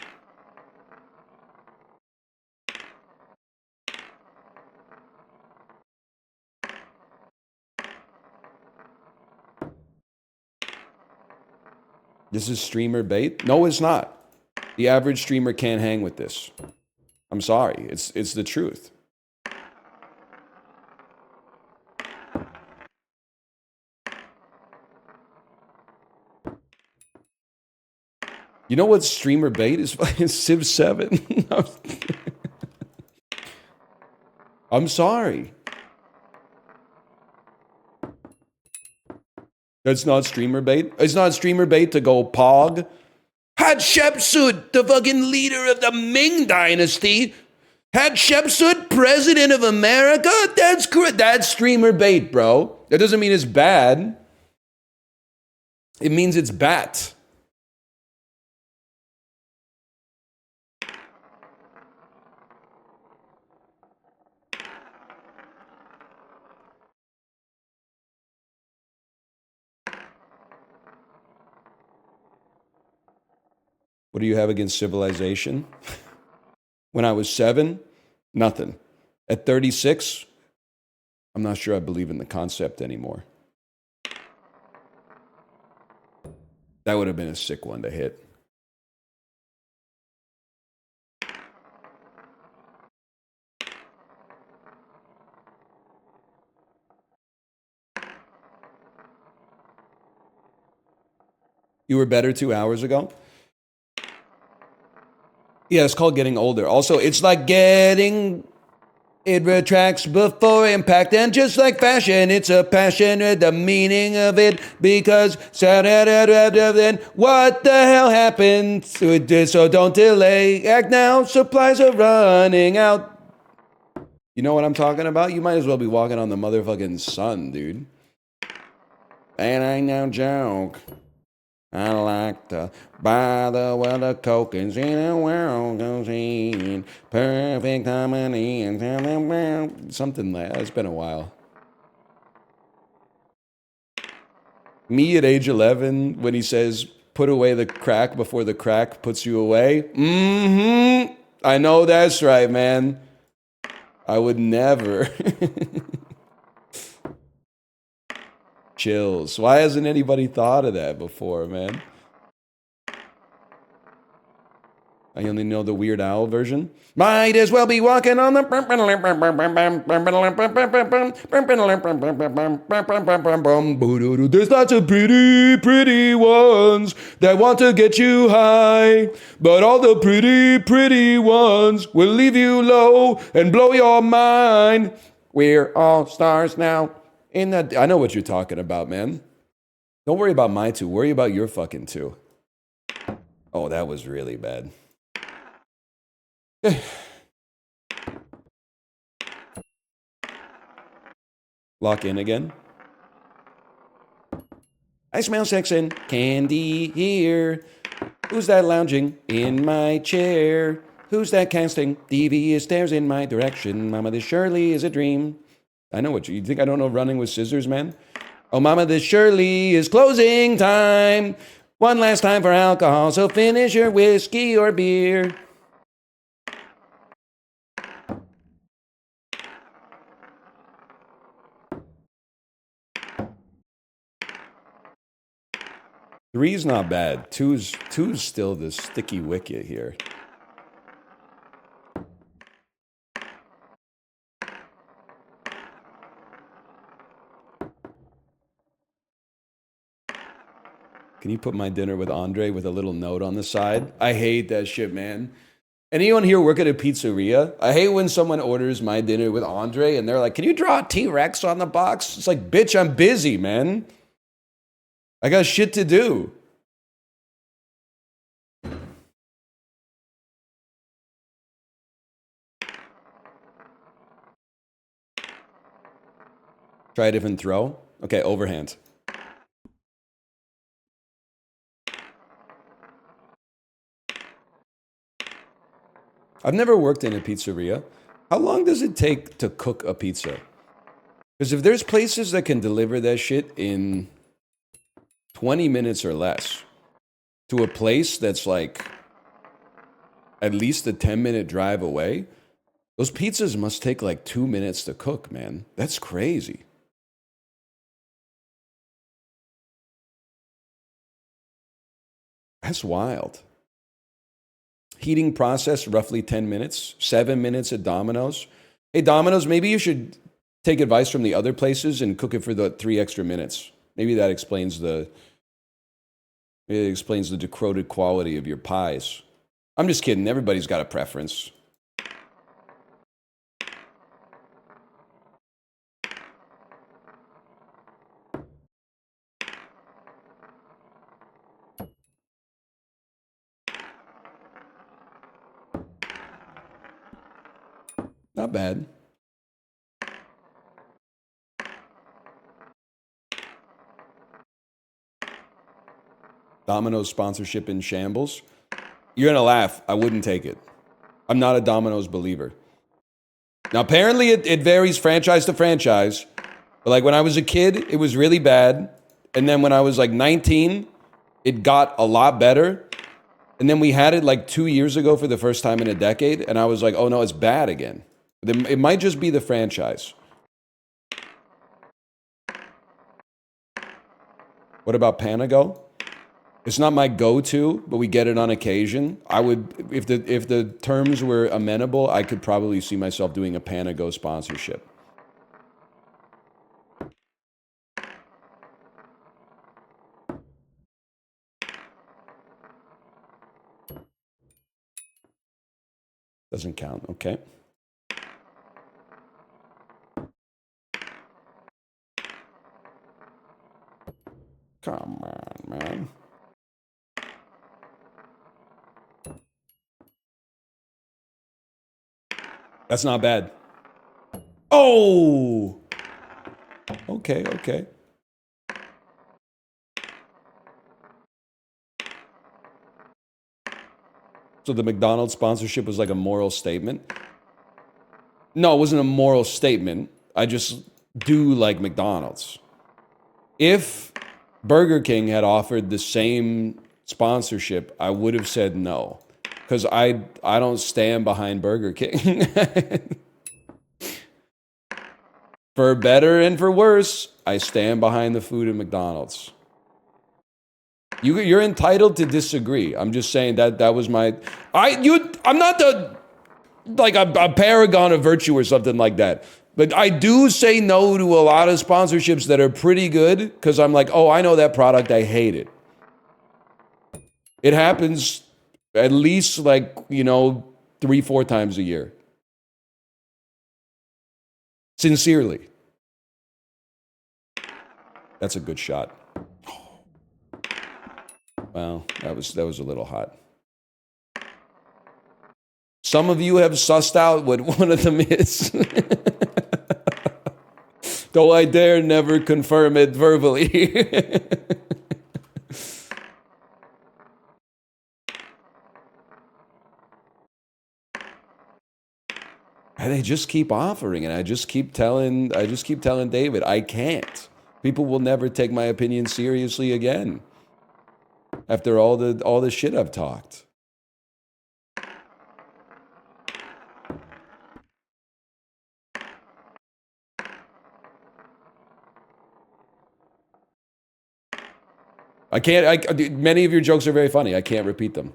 This is streamer bait? No, it's not. The average streamer can't hang with this. I'm sorry. It's the truth. You know what streamer bait is? Civ 7. I'm sorry. That's not streamer bait. It's not streamer bait to go pog. Hatshepsut, the fucking leader of the Ming Dynasty. Hatshepsut, president of America? That's streamer bait, bro. That doesn't mean it's bad. It means it's bat. What do you have against civilization? When I was 7, nothing. At 36, I'm not sure I believe in the concept anymore. That would have been a sick one to hit. You were better 2 hours ago? Yeah, it's called getting older. Also, it's like it retracts before impact, and just like fashion, it's a passion, the meaning of it, because then what the hell happened? So don't delay, act now, supplies are running out. You know what I'm talking about? You might as well be walking on the motherfucking sun, dude. And I no joke. I like to buy the world of coke and see the world goes in perfect harmony and tell them well. Something like that. It's been a while. Me at age 11, when he says, put away the crack before the crack puts you away. Mm-hmm. I know that's right, man. I would never. Chills. Why hasn't anybody thought of that before, man? I only know the Weird Al version. Might as well be walking on the. There's lots of pretty, pretty ones that want to get you high. But all the pretty, pretty ones will leave you low and blow your mind. We're all stars now. I know what you're talking about, man. Don't worry about my two. Worry about your fucking two. Oh, that was really bad. Lock in again. I smell sex and candy here. Who's that lounging in my chair? Who's that casting devious stares in my direction? Mama, this surely is a dream. I know what you think. I don't know running with scissors, man. Oh, mama, this surely is closing time. One last time for alcohol, so finish your whiskey or beer. Three's not bad. Two's still the sticky wicket here. Can you put my dinner with Andre with a little note on the side? I hate that shit, man. Anyone here work at a pizzeria? I hate when someone orders my dinner with Andre and they're like, can you draw a T-Rex on the box? It's like, bitch, I'm busy, man. I got shit to do. Try a different throw. Okay, overhand. I've never worked in a pizzeria. How long does it take to cook a pizza? Because if there's places that can deliver that shit in 20 minutes or less to a place that's like at least a 10-minute drive away, those pizzas must take like 2 minutes to cook, man. That's crazy. That's wild. Heating process, roughly 10 minutes. 7 minutes at Domino's. Hey, Domino's, maybe you should take advice from the other places and cook it for the 3 extra minutes. Maybe that explains the decroded quality of your pies. I'm just kidding. Everybody's got a preference. Not bad. Domino's sponsorship in shambles. You're gonna laugh. I wouldn't take it. I'm not a Domino's believer. Now, apparently it varies franchise to franchise. But like when I was a kid, it was really bad. And then when I was like 19, it got a lot better. And then we had it like 2 years ago for the first time in a decade. And I was like, oh no, it's bad again. It might just be the franchise. What about Panago? It's not my go-to, but we get it on occasion. I would, if the terms were amenable, I could probably see myself doing a Panago sponsorship. Doesn't count, okay. Come on, man. That's not bad. Oh! Okay, okay. So the McDonald's sponsorship was like a moral statement? No, it wasn't a moral statement. I just do like McDonald's. If Burger King had offered the same sponsorship, I would have said no. Because I don't stand behind Burger King. For better and for worse, I stand behind the food at McDonald's. You're entitled to disagree. I'm just saying that was my. I'm not a paragon of virtue or something like that. But I do say no to a lot of sponsorships that are pretty good because I'm like, oh, I know that product. I hate it. It happens at least 3-4 times a year. Sincerely. That's a good shot. Wow, that was a little hot. Some of you have sussed out what one of them is. Though I dare never confirm it verbally. And they just keep offering, and I just keep telling David, I can't. People will never take my opinion seriously again. After all the shit I've talked. I can't. Many of your jokes are very funny. I can't repeat them.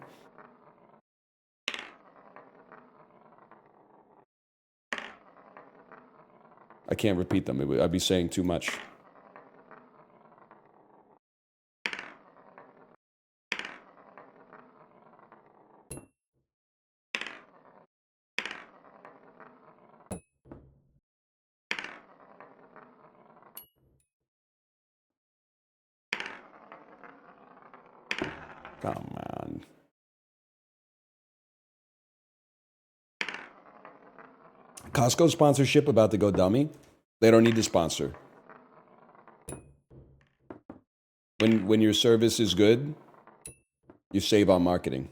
I can't repeat them. I'd be saying too much. Come on. Costco sponsorship about to go dummy. They don't need to sponsor. When your service is good, you save on marketing.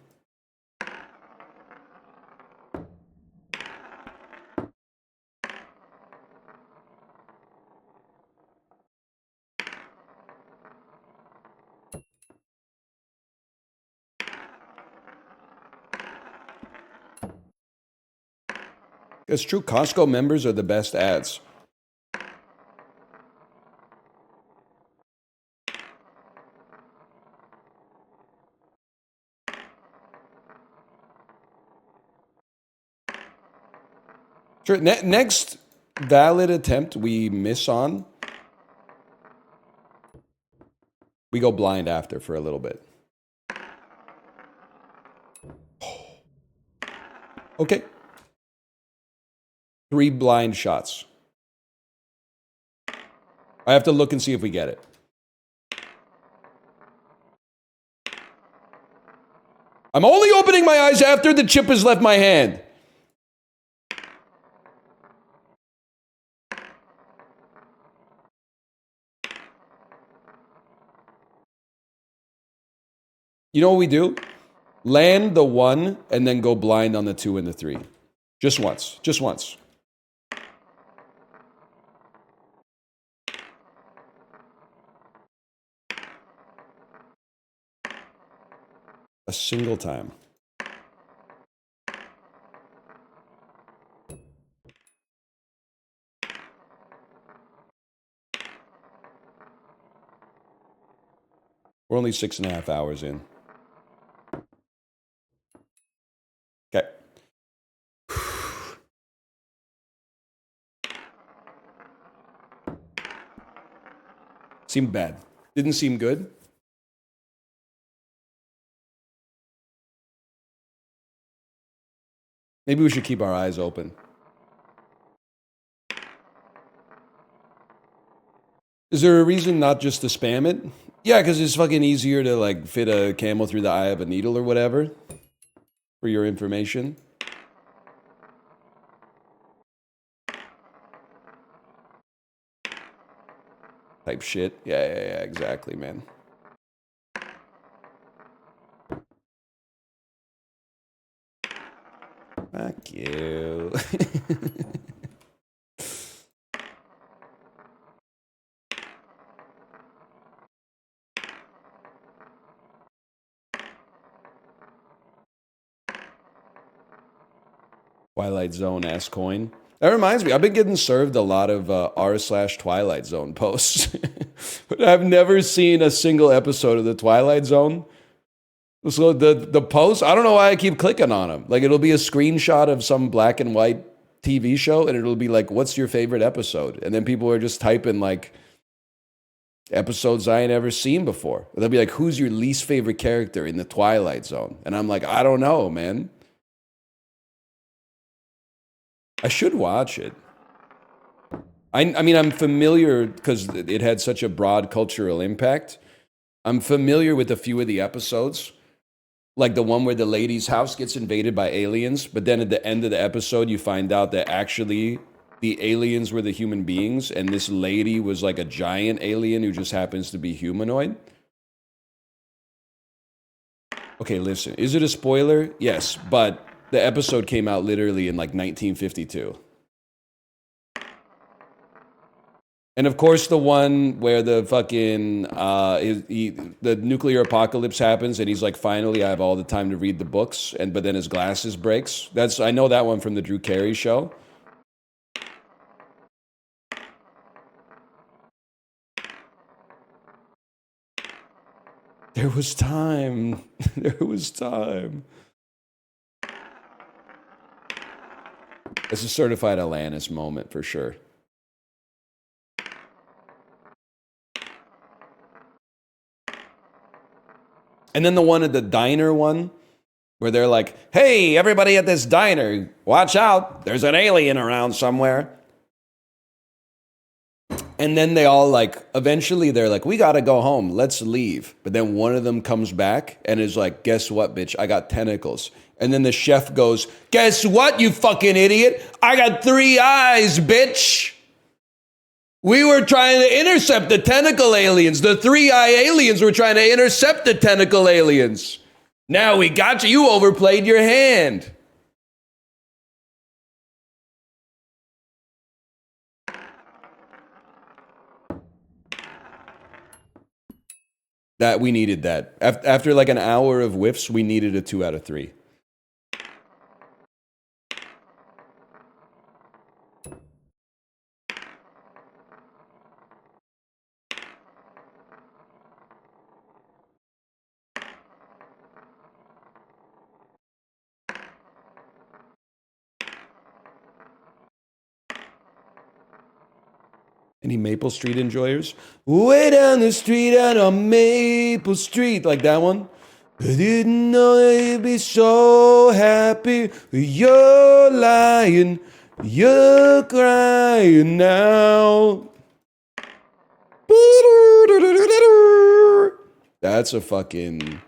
It's true. Costco members are the best ads. Sure. Next valid attempt we miss on, we go blind after for a little bit. Okay. 3 blind shots. I have to look and see if we get it. I'm only opening my eyes after the chip has left my hand. You know what we do? Land the 1 and then go blind on the 2 and the 3. Just once. Just once. A single time. We're only 6.5 hours in. Okay. Seemed bad. Didn't seem good. Maybe we should keep our eyes open. Is there a reason not just to spam it? Yeah, because it's fucking easier to fit a camel through the eye of a needle or whatever. For your information. Type shit. Yeah, exactly, man. Fuck you. Twilight Zone ass coin. That reminds me, I've been getting served a lot of r/Twilight Zone posts. I've never seen a single episode of The Twilight Zone. So the post, I don't know why I keep clicking on them. Like it'll be a screenshot of some black and white TV show, and it'll be like, "What's your favorite episode?" And then people are just typing like episodes I ain't ever seen before. They'll be like, "Who's your least favorite character in The Twilight Zone?" And I'm like, "I don't know, man. I should watch it." I mean, I'm familiar because it had such a broad cultural impact. I'm familiar with a few of the episodes, like the one where the lady's house gets invaded by aliens, but then at the end of the episode, you find out that actually the aliens were the human beings, and this lady was like a giant alien who just happens to be humanoid. Okay, listen, is it a spoiler? Yes, but the episode came out literally in like 1952. And of course, the one where the fucking the nuclear apocalypse happens, and he's like, "Finally, I have all the time to read the books," and but then his glasses breaks. I know that one from the Drew Carey show. There was time. There was time. It's a certified Alanis moment for sure. And then the one at the diner one, where they're like, "Hey, everybody at this diner, watch out. There's an alien around somewhere." And then they all like, eventually they're like, "We gotta go home. Let's leave." But then one of them comes back and is like, "Guess what, bitch? I got tentacles." And then the chef goes, "Guess what, you fucking idiot? I got 3 eyes, bitch." We were trying to intercept the tentacle aliens. The 3-eye aliens were trying to intercept the tentacle aliens. Now we got you. You overplayed your hand. That we needed that. After like an hour of whiffs, we needed a 2 out of 3. Any Maple Street enjoyers? Way down the street on Maple Street. Like that one? I didn't know that you'd be so happy. You're lying. You're crying now. That's a fucking...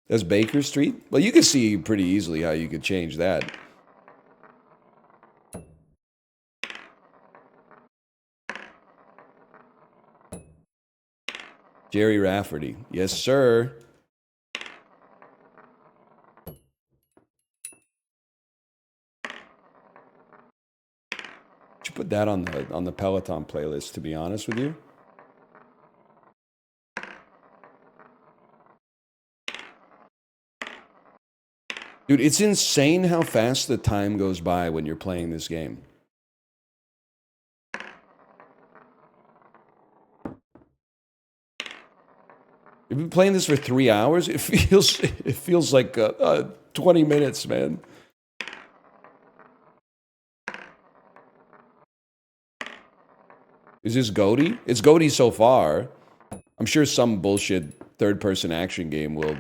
That's Baker Street? Well, you can see pretty easily how you could change that. Jerry Rafferty. Yes, sir. Should put that on the Peloton playlist, to be honest with you. Dude, it's insane how fast the time goes by when you're playing this game. You've been playing this for 3 hours? It feels like 20 minutes, man. Is this Goaty? It's Goaty so far. I'm sure some bullshit third-person action game will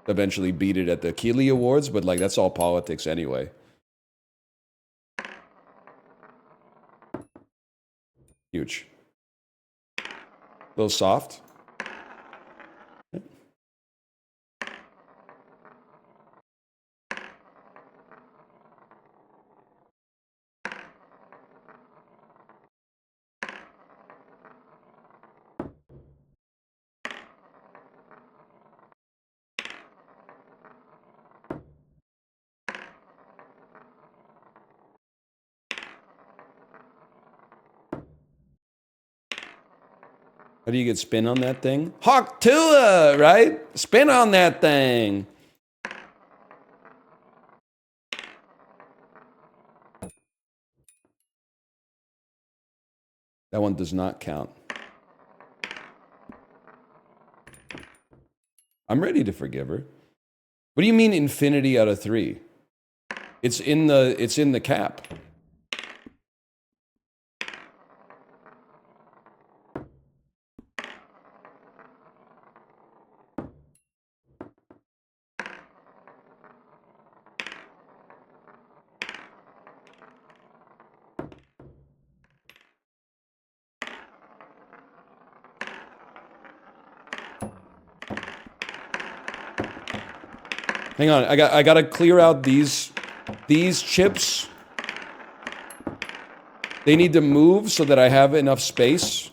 eventually beat it at the Keeley Awards, but like that's all politics anyway. Huge. A little soft. How do you get spin on that thing? Hawk Tua, right? Spin on that thing. That one does not count. I'm ready to forgive her. What do you mean infinity out of 3? It's in the cap. Hang on, I gotta clear out these chips. They need to move so that I have enough space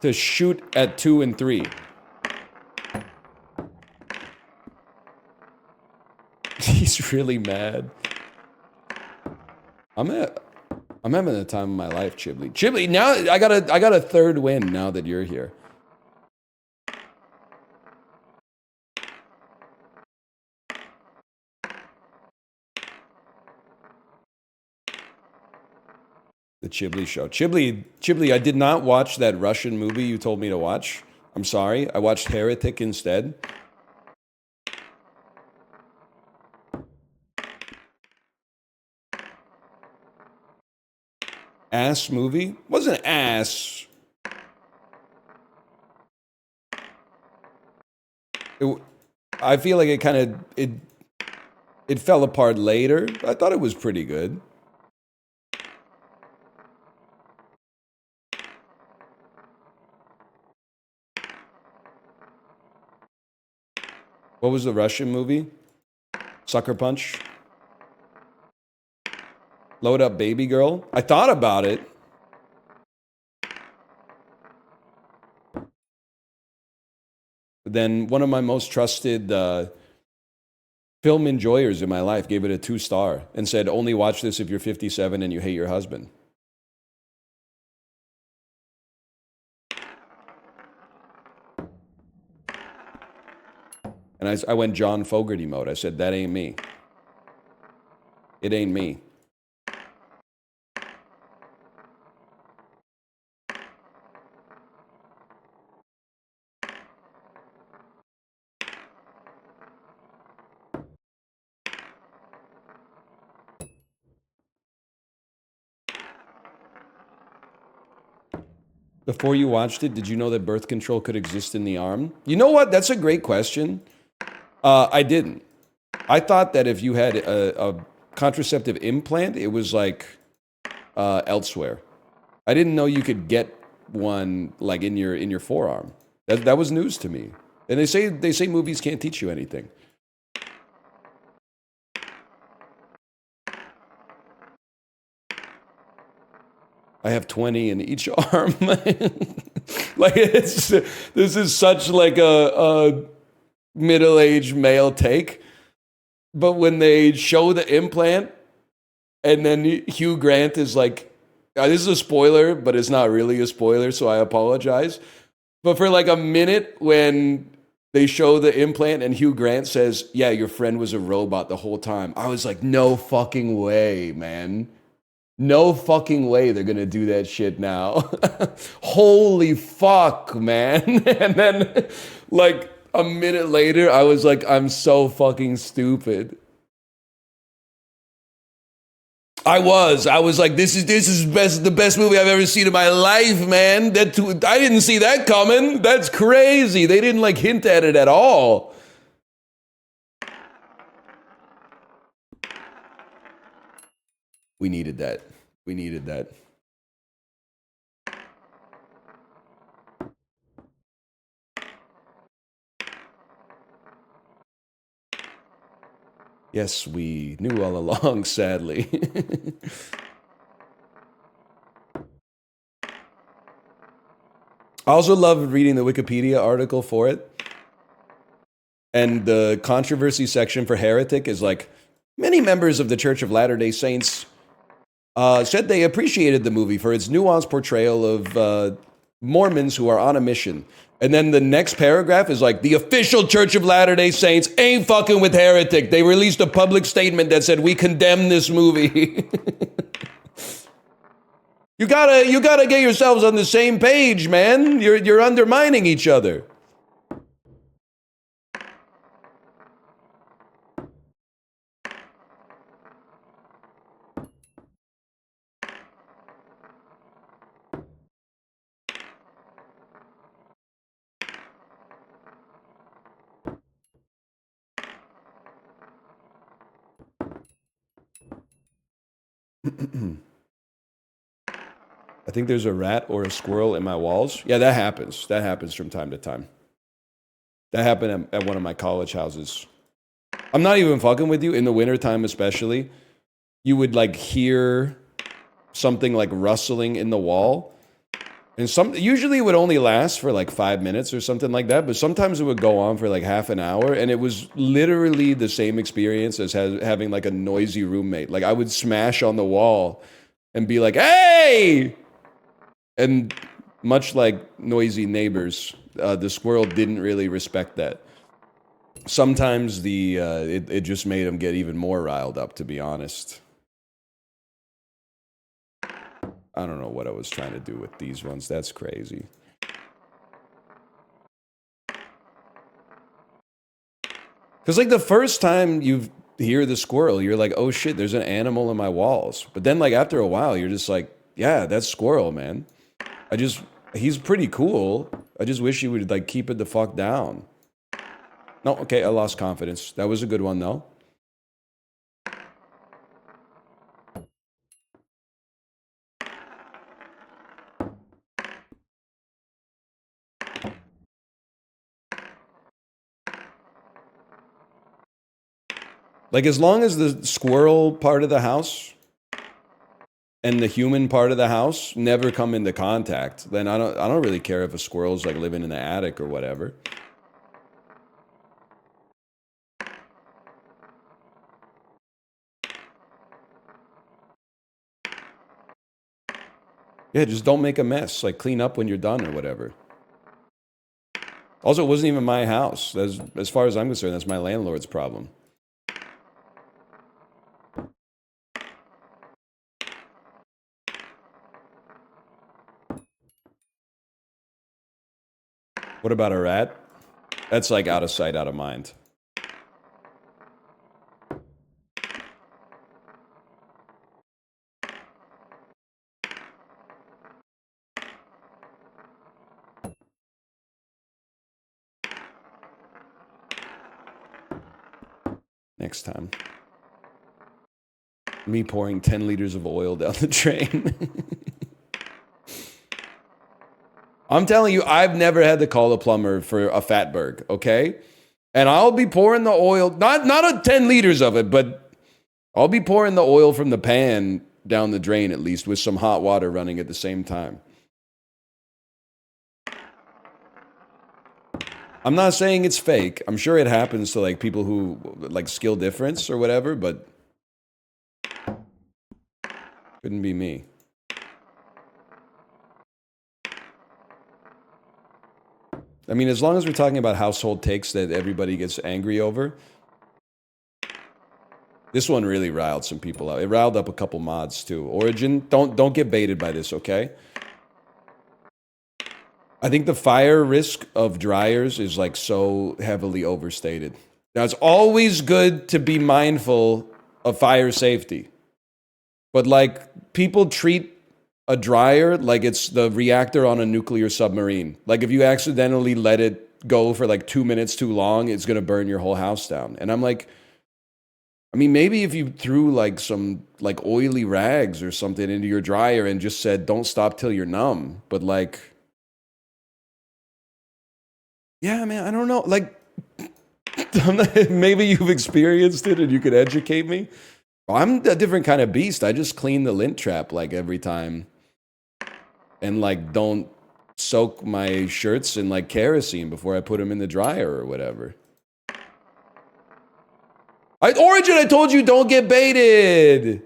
to shoot at 2 and 3. He's really mad. I'm having the time of my life, Chiblee. Chiblee, now I got a third win now that you're here. The Chiblee show. Chiblee, I did not watch that Russian movie you told me to watch. I'm sorry. I watched Heretic instead. Ass movie? Wasn't ass. I feel like it kind of it fell apart later. I thought it was pretty good. What was the Russian movie? Sucker Punch? Load Up Baby Girl? I thought about it. But then one of my most trusted film enjoyers in my life gave it a 2-star and said, only watch this if you're 57 and you hate your husband. And I went John Fogerty mode. I said, that ain't me. It ain't me. Before you watched it, did you know that birth control could exist in the arm? You know what? That's a great question. I didn't. I thought that if you had a contraceptive implant, it was like elsewhere. I didn't know you could get one like in your forearm. That was news to me. And they say movies can't teach you anything. I have 20 in each arm. Like this is such like a middle-aged male take. But when they show the implant and then Hugh Grant is like, this is a spoiler, but it's not really a spoiler, so I apologize. But for like a minute when they show the implant and Hugh Grant says, yeah, your friend was a robot the whole time, I was like, no fucking way, man. No fucking way they're gonna do that shit now. Holy fuck, man. And then, like, a minute later, I was like, I'm so fucking stupid. I was like, this is the best movie I've ever seen in my life, man. I didn't see that coming. That's crazy. They didn't, like, hint at it at all. We needed that. We needed that. Yes, we knew all along, sadly. I also loved reading the Wikipedia article for it. And the controversy section for Heretic is like, many members of the Church of Latter-day Saints said they appreciated the movie for its nuanced portrayal of Mormons who are on a mission. And then the next paragraph is like, the official Church of Latter-day Saints ain't fucking with Heretic. They released a public statement that said, we condemn this movie. You gotta get yourselves on the same page, man. You're undermining each other. I think there's a rat or a squirrel in my walls. Yeah, that happens. That happens from time to time. That happened at one of my college houses. I'm not even fucking with you. In the wintertime especially, you would like hear something like rustling in the wall. And usually it would only last for like 5 minutes or something like that, but sometimes it would go on for like half an hour, and it was literally the same experience as having like a noisy roommate. Like I would smash on the wall and be like, "Hey!" And much like noisy neighbors, the squirrel didn't really respect that. Sometimes it just made him get even more riled up, to be honest. I don't know what I was trying to do with these ones. That's crazy. Because like the first time you hear the squirrel, you're like, oh shit, there's an animal in my walls. But then like after a while, you're just like, yeah, that's squirrel, man. He's pretty cool. I just wish he would like keep it the fuck down. No, okay, I lost confidence. That was a good one though. Like as long as the squirrel part of the house and the human part of the house never come into contact, then I don't really care if a squirrel's like living in the attic or whatever. Yeah, just don't make a mess. Like clean up when you're done or whatever. Also, it wasn't even my house. As far as I'm concerned, that's my landlord's problem. What about a rat? That's like out of sight, out of mind. Next time. Me pouring 10 liters of oil down the drain. I'm telling you, I've never had to call a plumber for a fatberg, okay? And I'll be pouring the oil, not a 10 liters of it, but I'll be pouring the oil from the pan down the drain at least with some hot water running at the same time. I'm not saying it's fake. I'm sure it happens to like people who like skill difference or whatever, but couldn't be me. I mean, as long as we're talking about household takes that everybody gets angry over, this one really riled some people out. It riled up a couple mods too. Origin, don't get baited by this, okay? I think the fire risk of dryers is like so heavily overstated. Now, it's always good to be mindful of fire safety. But like people treat a dryer like it's the reactor on a nuclear submarine. Like if you accidentally let it go for like 2 minutes too long, it's going to burn your whole house down. And I'm like, I mean, maybe if you threw like some like oily rags or something into your dryer and just said, don't stop till you're numb. But like, yeah, man, I don't know. Like, maybe you've experienced it and you could educate me. I'm a different kind of beast. I just clean the lint trap like every time and like don't soak my shirts in like kerosene before I put them in the dryer or whatever. Origin, I told you don't get baited.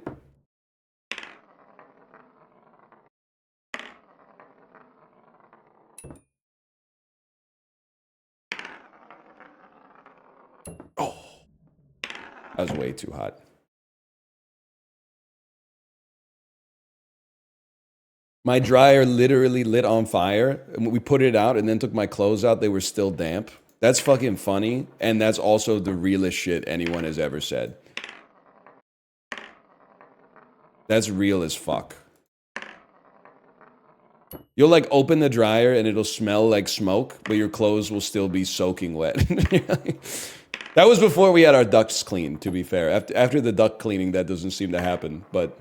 Oh, that was way too hot. My dryer literally lit on fire. And we put it out and then took my clothes out. They were still damp. That's fucking funny. And that's also the realest shit anyone has ever said. That's real as fuck. You'll like open the dryer and it'll smell like smoke, but your clothes will still be soaking wet. That was before we had our ducts cleaned, to be fair. After the duct cleaning, that doesn't seem to happen, but...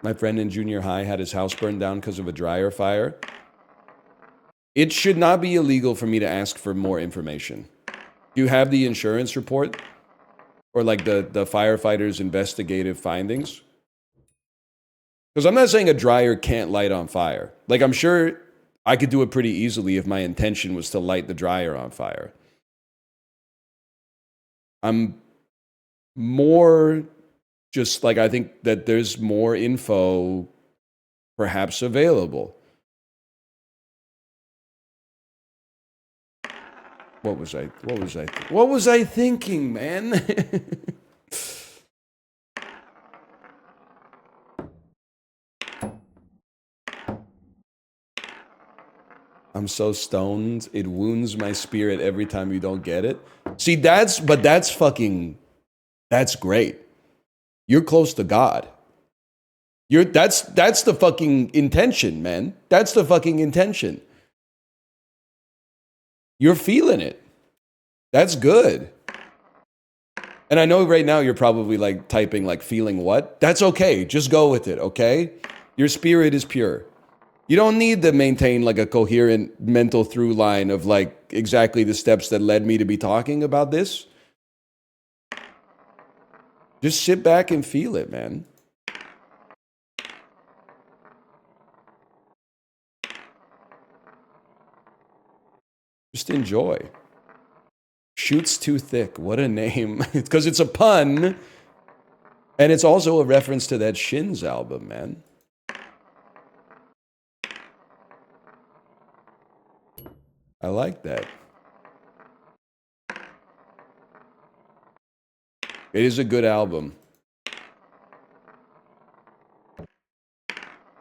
My friend in junior high had his house burned down because of a dryer fire. It should not be illegal for me to ask for more information. Do you have the insurance report? Or like the firefighter's investigative findings? Because I'm not saying a dryer can't light on fire. Like, I'm sure I could do it pretty easily if my intention was to light the dryer on fire. I'm more just like, I think that there's more info perhaps available. What was I thinking, man? I'm so stoned. It wounds my spirit every time you don't get it. See, that's great. You're close to God. That's the fucking intention, man. That's the fucking intention. You're feeling it. That's good. And I know right now you're probably like typing like feeling what? That's okay. Just go with it, okay? Your spirit is pure. You don't need to maintain like a coherent mental through line of like exactly the steps that led me to be talking about this. Just sit back and feel it, man. Just enjoy. Shoots Too Thick. What a name. It's because it's a pun. And it's also a reference to that Shins album, man. I like that. It is a good album.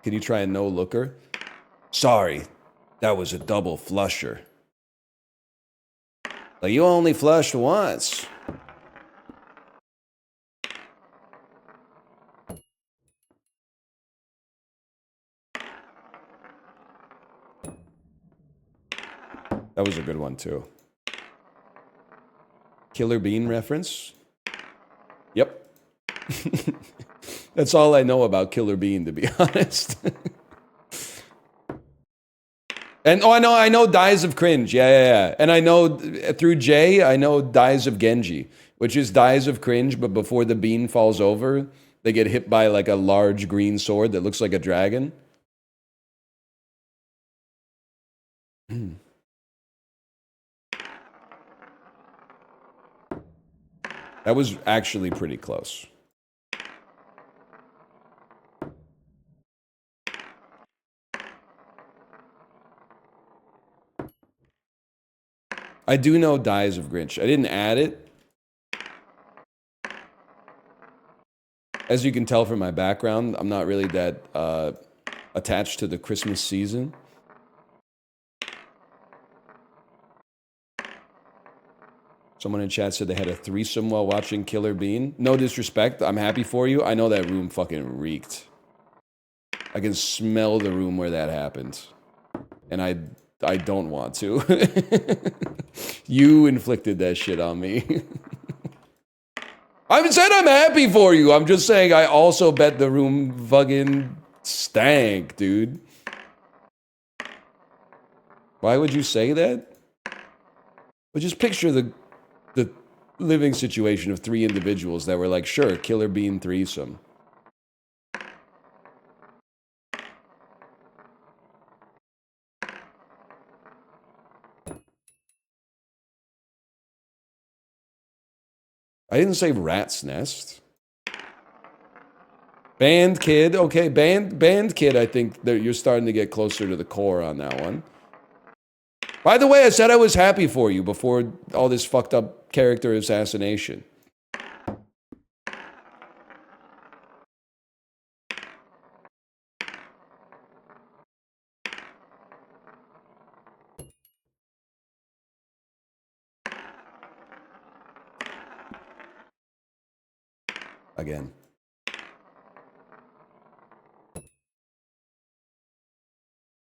Can you try a no looker? Sorry, that was a double flusher. Like, you only flushed once. That was a good one, too. Killer Bean reference? Yep. That's all I know about Killer Bean, to be honest. And oh, I know Dies of Cringe. Yeah. And I know through Jay, I know Dies of Genji, which is Dies of Cringe, but before the bean falls over, they get hit by like a large green sword that looks like a dragon. That was actually pretty close. I do know Dies of Grinch. I didn't add it. As you can tell from my background, I'm not really that attached to the Christmas season. Someone in chat said they had a threesome while watching Killer Bean. No disrespect. I'm happy for you. I know that room fucking reeked. I can smell the room where that happened. And I don't want to. You inflicted that shit on me. I haven't said I'm happy for you. I'm just saying I also bet the room fucking stank, dude. Why would you say that? But just picture the living situation of three individuals that were like, sure, Killer Bean threesome. I didn't say rat's nest. Band Kid. Okay, Band Kid, I think that you're starting to get closer to the core on that one. By the way, I said I was happy for you before all this fucked up character assassination. Again.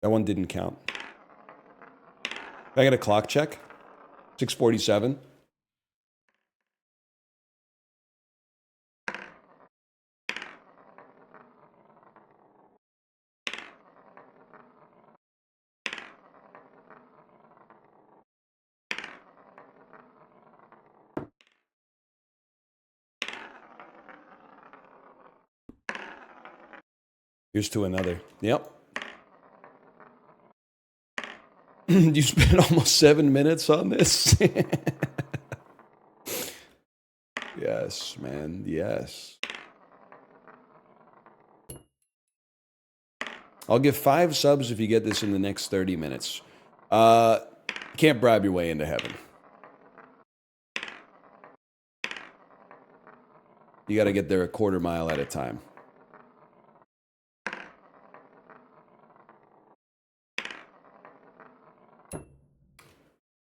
That one didn't count. I got a clock check. 6:47. Here's to another. Yep. You spent almost 7 minutes on this? Yes, man. Yes. I'll give 5 subs if you get this in the next 30 minutes. Can't bribe your way into heaven. You got to get there a quarter mile at a time.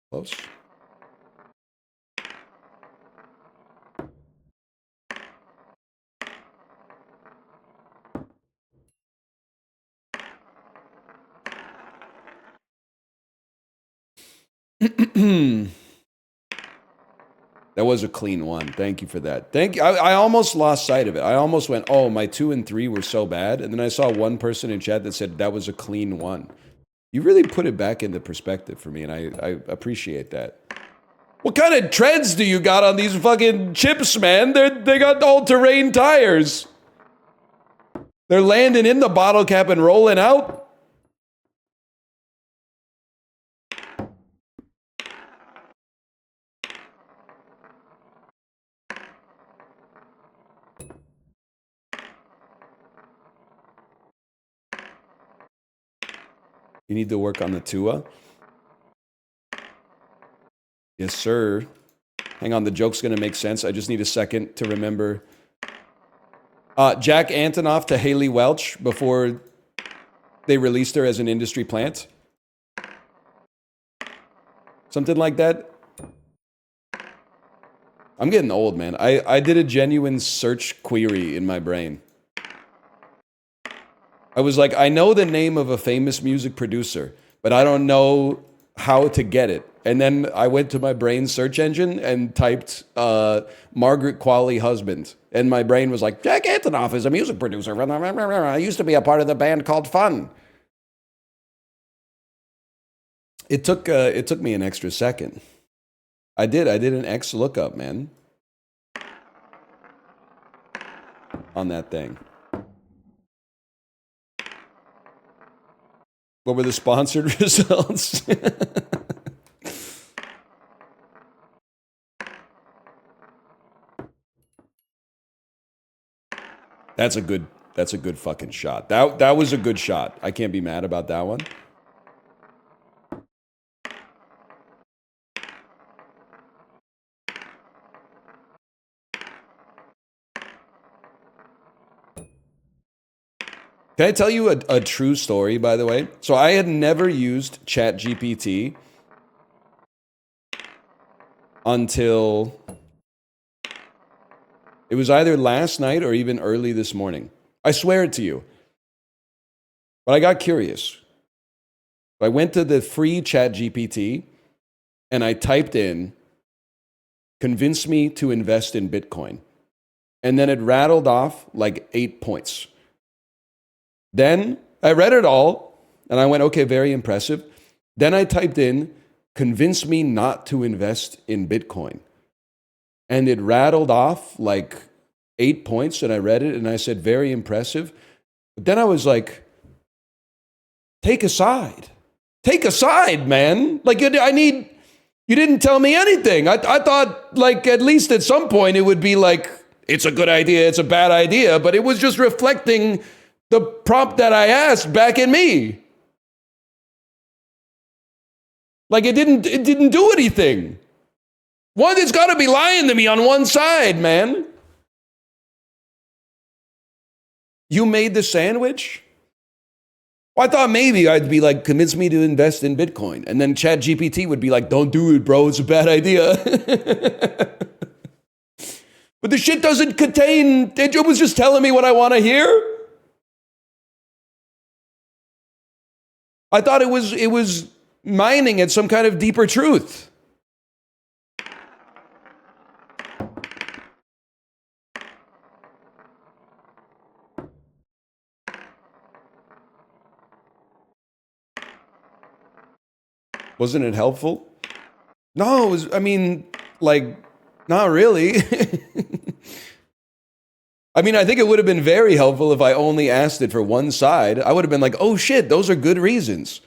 Close. That was a clean one. Thank you for that. Thank you. I almost lost sight of it. I almost went, oh, my 2 and 3 were so bad. And then I saw one person in chat that said that was a clean one. You really put it back into perspective for me, and I appreciate that. What kind of treads do you got on these fucking chips, man? They got all-terrain tires. They're landing in the bottle cap and rolling out. You need to work on the Tua. Yes, sir. Hang on, the joke's going to make sense. I just need a second to remember. Jack Antonoff to Haley Welch before they released her as an industry plant. Something like that. I'm getting old, man. I did a genuine search query in my brain. I was like, I know the name of a famous music producer, but I don't know how to get it. And then I went to my brain search engine and typed Margaret Qualley husband. And my brain was like, Jack Antonoff is a music producer. I used to be a part of the band called Fun. It took me an extra second. I did an X lookup, man. On that thing. What were the sponsored results? That's a good fucking shot. That was a good shot. I can't be mad about that one. Can I tell you a true story, by the way? So I had never used ChatGPT until it was either last night or even early this morning. I swear it to you. But I got curious. I went to the free ChatGPT and I typed in, convince me to invest in Bitcoin. And then it rattled off like 8 points. Then I read it all and I went, okay, very impressive. Then I typed in, convince me not to invest in Bitcoin. And it rattled off like 8 points and I read it and I said, very impressive. But then I was like, take a side. Take a side, man. Like you didn't tell me anything. I thought like at least at some point it would be like, it's a good idea, it's a bad idea, but it was just reflecting the prompt that I asked back in me. Like it didn't do anything. One, it's got to be lying to me on one side, man. You made the sandwich? Well, I thought maybe I'd be like, convince me to invest in Bitcoin. And then ChatGPT would be like, don't do it, bro. It's a bad idea. But the shit doesn't contain, it was just telling me what I want to hear. I thought it was mining at some kind of deeper truth. Wasn't it helpful? No, not really. I mean, I think it would have been very helpful if I only asked it for one side. I would have been like, oh shit, those are good reasons.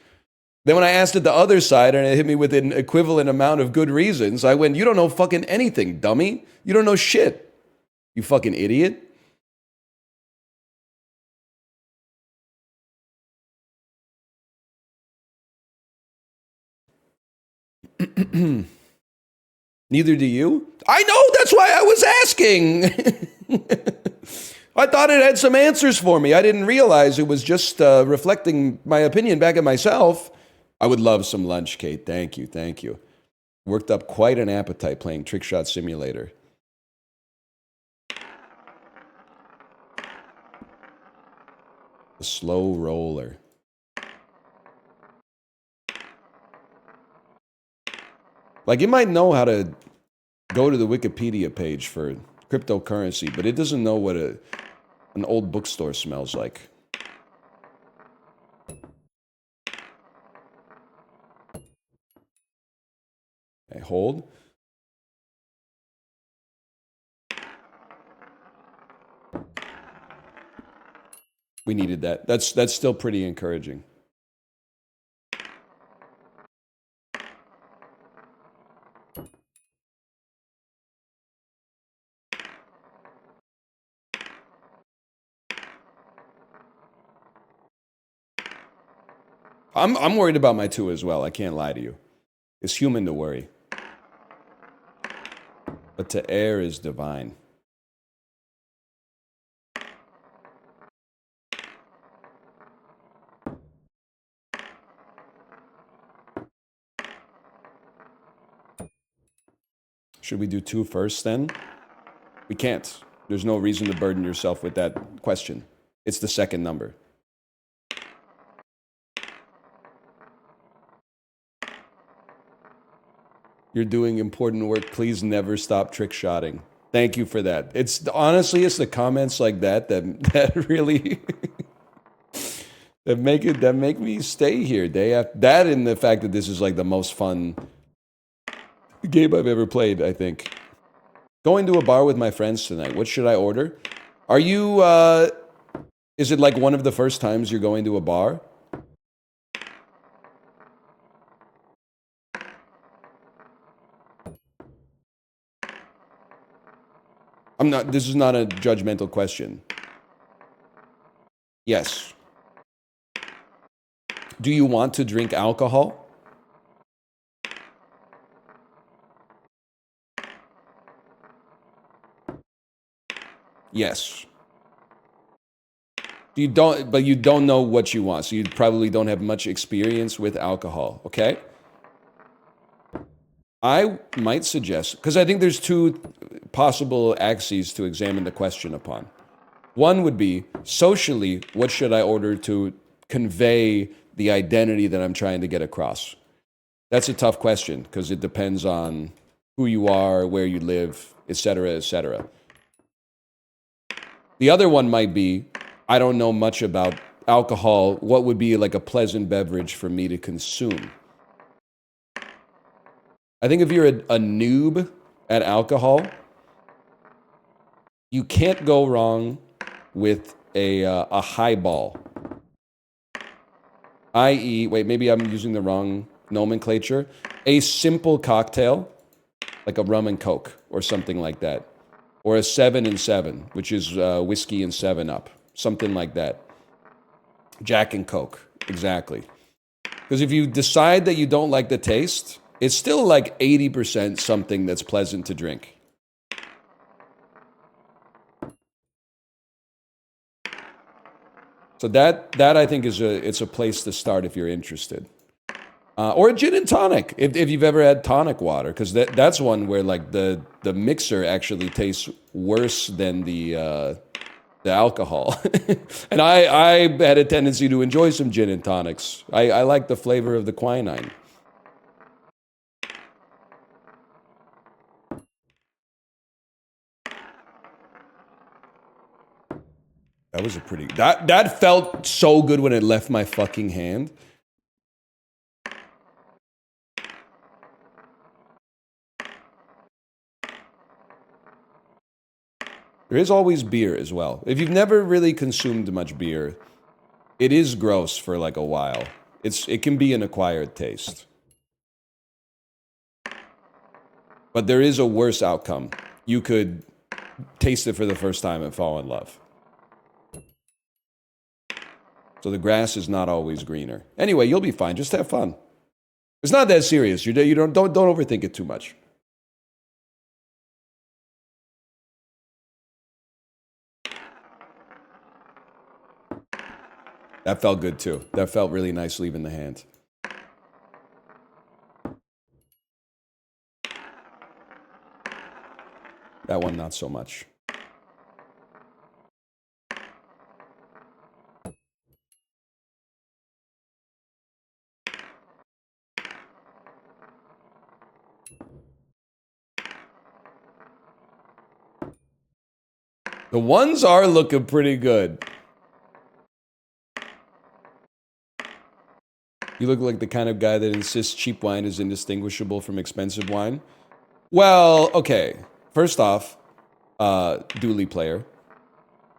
Then when I asked it the other side and it hit me with an equivalent amount of good reasons, I went, you don't know fucking anything, dummy. You don't know shit. You fucking idiot. Neither do you? I know, that's why I was asking. I thought it had some answers for me. I didn't realize it was just reflecting my opinion back at myself. I would love some lunch, Kate. Thank you, thank you. Worked up quite an appetite playing Trick Shot Simulator. The slow roller. Like, it might know how to go to the Wikipedia page for cryptocurrency, but it doesn't know what an old bookstore smells like. Okay, hold. We needed that. That's still pretty encouraging. I'm worried about my two as well. I can't lie to you. It's human to worry. But to err is divine. Should we do two first then? We can't. There's no reason to burden yourself with that question. It's the second number. You're doing important work. Please never stop trick shotting. Thank you for that. It's honestly, it's the comments like that really that make me stay here day after that, and the fact that this is like the most fun game I've ever played, I think. Going to a bar with my friends tonight. What should I order? Are you is it like one of the first times you're going to a bar? This is not a judgmental question. Yes. Do you want to drink alcohol? Yes. You don't know what you want, so you probably don't have much experience with alcohol, okay? I might suggest, because I think there's two possible axes to examine the question upon. One would be, socially, what should I order to convey the identity that I'm trying to get across? That's a tough question, because it depends on who you are, where you live, etc., etc. The other one might be, I don't know much about alcohol. What would be like a pleasant beverage for me to consume? I think if you're a noob at alcohol, you can't go wrong with a highball. I.e., wait, maybe I'm using the wrong nomenclature. A simple cocktail, like a rum and coke or something like that. or a 7 and 7, which is whiskey and 7 Up, something like that. Jack and Coke, exactly. Because if you decide that you don't like the taste, it's still like 80% something that's pleasant to drink. So that I think is it's a place to start if you're interested. Or a gin and tonic, if you've ever had tonic water, because that's one where like the mixer actually tastes worse than the alcohol. And I had a tendency to enjoy some gin and tonics. I like the flavor of the quinine. That was a pretty that felt so good when it left my fucking hand. There is always beer as well. If you've never really consumed much beer, it is gross for like a while. It can be an acquired taste. But there is a worse outcome. You could taste it for the first time and fall in love. So the grass is not always greener. Anyway, you'll be fine. Just have fun. It's not that serious. You don't overthink it too much. That felt good too. That felt really nice leaving the hand. That one, not so much. The ones are looking pretty good. You look like the kind of guy that insists cheap wine is indistinguishable from expensive wine. Well, okay. First off, duly player.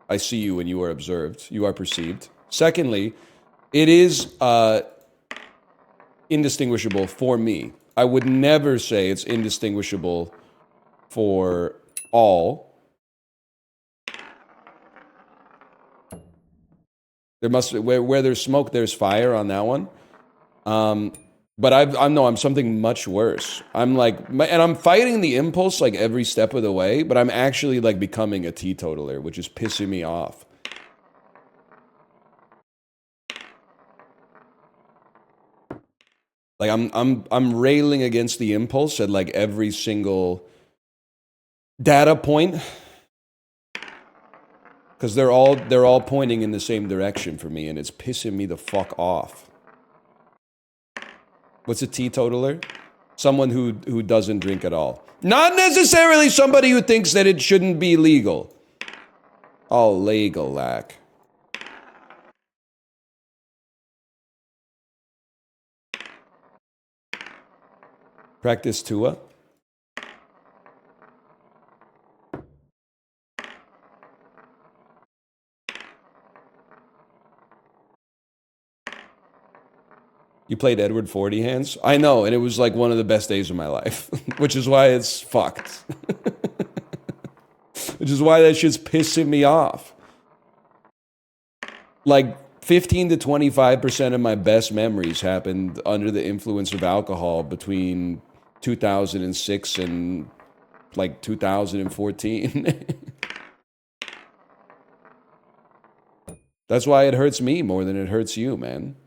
I see you and you are observed. You are perceived. Secondly, it is indistinguishable for me. I would never say it's indistinguishable for all. There must where there's smoke, there's fire on that one. But I'm something much worse. I'm like, and I'm fighting the impulse like every step of the way, but I'm actually like becoming a teetotaler, which is pissing me off. Like I'm railing against the impulse at like every single data point, because they're all pointing in the same direction for me, and it's pissing me the fuck off. What's a teetotaler? Someone who doesn't drink at all. Not necessarily somebody who thinks that it shouldn't be legal. Oh, legal lack. Practice Tua. You played Edward 40 hands? I know, and it was like one of the best days of my life, which is why it's fucked. Which is why that shit's pissing me off. Like 15 to 25% of my best memories happened under the influence of alcohol between 2006 and like 2014. That's why it hurts me more than it hurts you, man.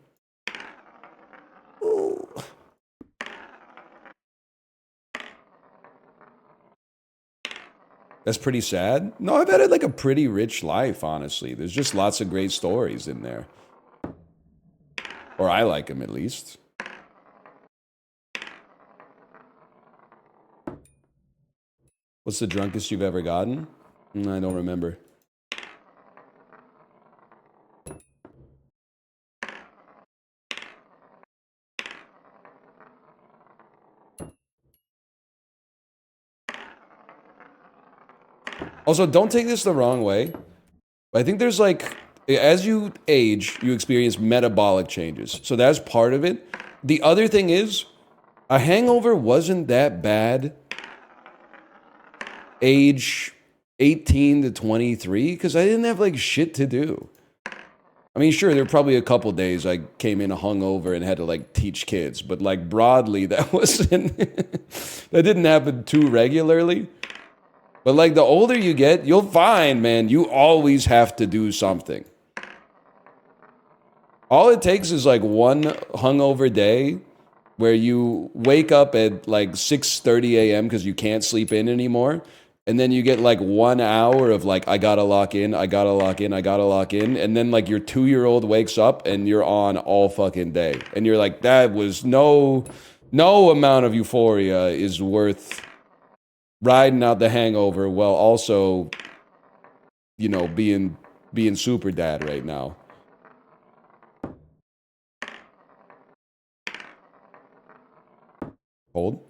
That's pretty sad. No, I've had like a pretty rich life, honestly. There's just lots of great stories in there. Or I like them, at least. What's the drunkest you've ever gotten? I don't remember. Also, don't take this the wrong way. But I think there's like, as you age, you experience metabolic changes. So that's part of it. The other thing is, a hangover wasn't that bad age 18 to 23 because I didn't have like shit to do. I mean, sure, there were probably a couple days I came in hungover and had to like teach kids, but like broadly, that wasn't, that didn't happen too regularly. But like the older you get, you'll find, man, you always have to do something. All it takes is like one hungover day where you wake up at like 6:30 a.m. because you can't sleep in anymore. And then you get like 1 hour of like, I gotta lock in, I gotta lock in, I gotta lock in. And then like your 2-year-old wakes up and you're on all fucking day. And you're like, that was no amount of euphoria is worth riding out the hangover while also, you know, being super dad right now. Hold.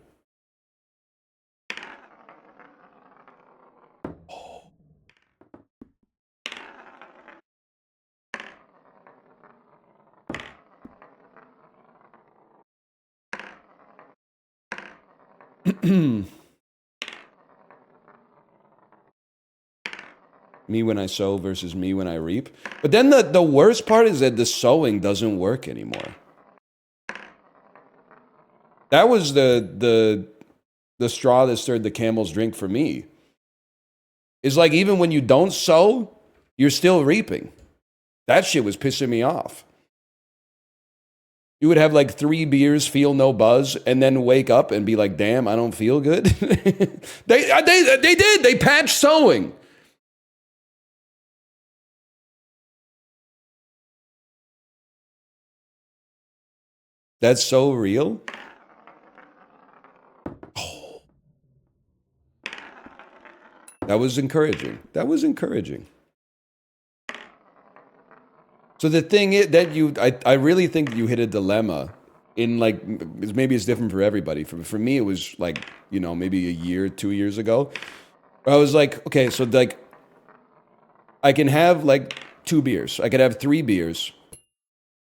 Me when I sow versus me when I reap. But then the worst part is that the sowing doesn't work anymore. That was the straw that stirred the camel's drink for me. Is like even when you don't sow, you're still reaping. That shit was pissing me off. You would have like 3 beers, feel no buzz, and then wake up and be like, damn, I don't feel good. They did. They patched sowing. That's so real. Oh. That was encouraging. That was encouraging. So the thing is that I really think you hit a dilemma in like, maybe it's different for everybody. For me, it was like, you know, maybe a year, 2 years ago. I was like, okay, so like, I can have like 2 beers. I could have 3 beers,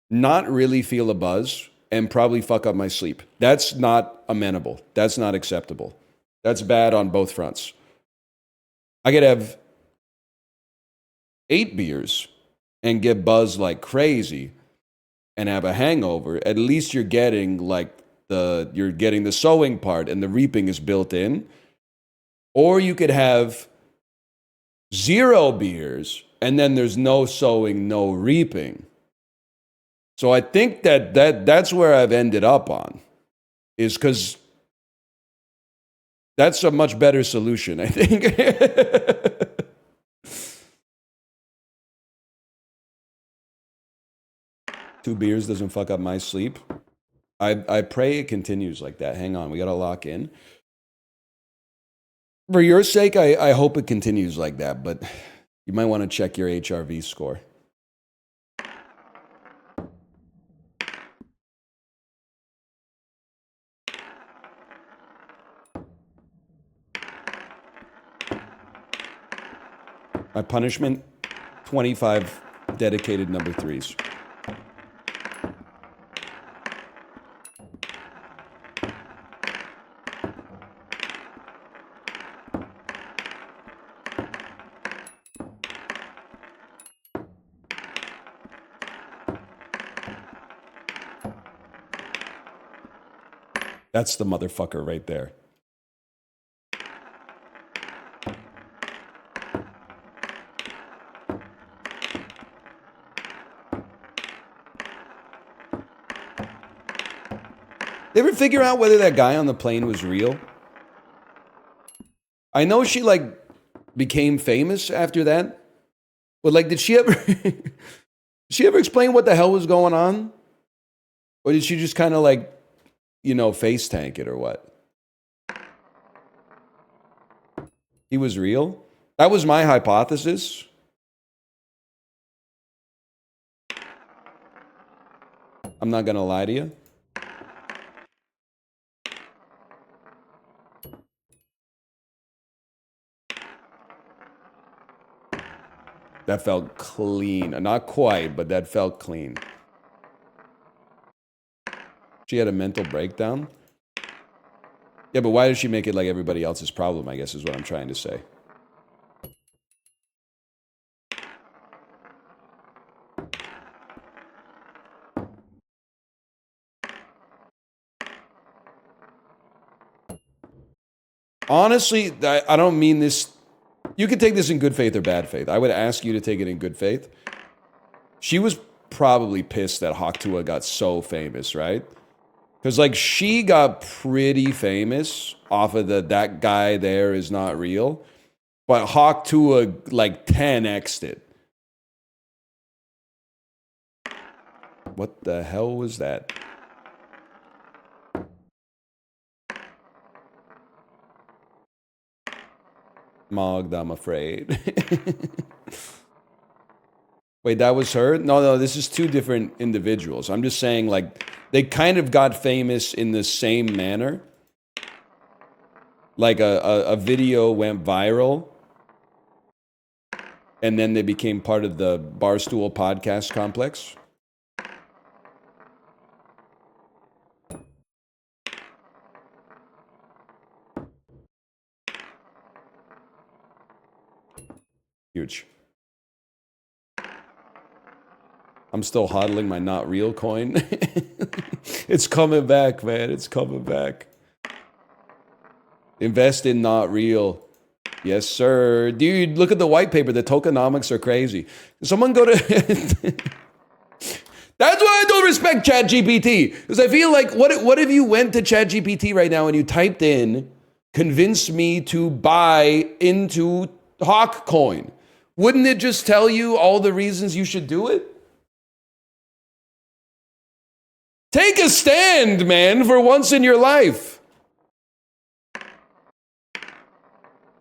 not really feel a buzz, and probably fuck up my sleep. That's not amenable. That's not acceptable. That's bad on both fronts. I could have 8 beers and get buzzed like crazy and have a hangover. At least you're getting like you're getting the sowing part and the reaping is built in. Or you could have 0 beers and then there's no sowing, no reaping. So I think that's where I've ended up on, is because that's a much better solution, I think. 2 beers doesn't fuck up my sleep. I pray it continues like that. Hang on, we gotta lock in. For your sake, I hope it continues like that, but you might want to check your HRV score. My punishment, 25 dedicated number 3s. That's the motherfucker right there. They ever figure out whether that guy on the plane was real? I know she like became famous after that, but like, did she ever did she ever explain what the hell was going on? Or did she just kind of like, you know, face tank it or what? He was real? That was my hypothesis. I'm not gonna lie to you. That felt clean. Not quite, but that felt clean. She had a mental breakdown? Yeah, but why does she make it like everybody else's problem, I guess is what I'm trying to say. Honestly, I don't mean this. You could take this in good faith or bad faith. I would ask you to take it in good faith. She was probably pissed that Hawktua got so famous, right? Because, like, she got pretty famous off of that guy there is not real. But Hawktua, like, 10x'd it. What the hell was that? Mogged, I'm afraid. Wait, that was her? No, this is two different individuals. I'm just saying, like, they kind of got famous in the same manner. Like, a video went viral, and then they became part of the Barstool podcast complex. Huge. I'm still hodling my not real coin. It's coming back, man. It's coming back. Invest in not real. Yes, sir. Dude, look at the white paper. The tokenomics are crazy. Someone go to... That's why I don't respect ChatGPT. Because I feel like, what if you went to ChatGPT right now and you typed in, convince me to buy into Hawk Coin? Wouldn't it just tell you all the reasons you should do it? Take a stand, man, for once in your life.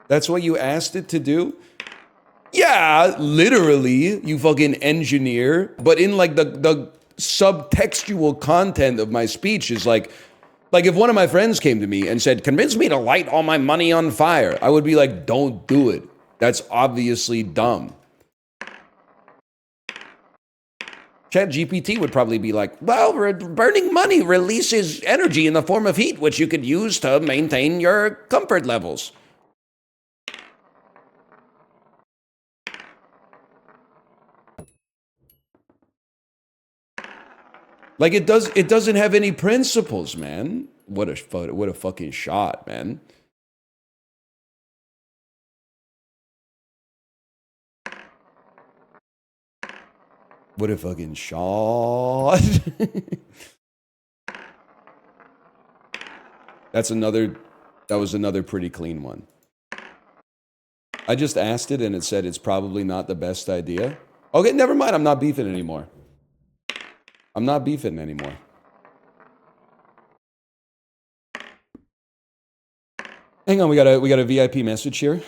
That's what you asked it to do? Yeah, literally, you fucking engineer. But in like the subtextual content of my speech is like if one of my friends came to me and said, convince me to light all my money on fire, I would be like, don't do it. That's obviously dumb. ChatGPT would probably be like, well, burning money releases energy in the form of heat, which you could use to maintain your comfort levels. Like it doesn't have any principles, man. What a fucking shot, man. What a fucking shot. That was another pretty clean one. I just asked it and it said it's probably not the best idea. Okay, never mind. I'm not beefing anymore. I'm not beefing anymore. Hang on, we got a VIP message here.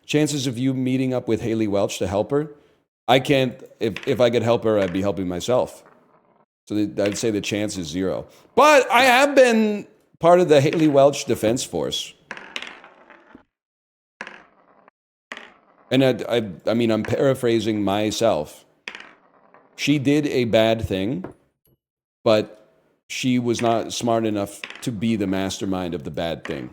Chances of you meeting up with Haley Welch to help her? I can't. If I could help her, I'd be helping myself. So I'd say the chance is 0. But I have been part of the Haley Welch Defense Force. And I mean, I'm paraphrasing myself. She did a bad thing, but she was not smart enough to be the mastermind of the bad thing.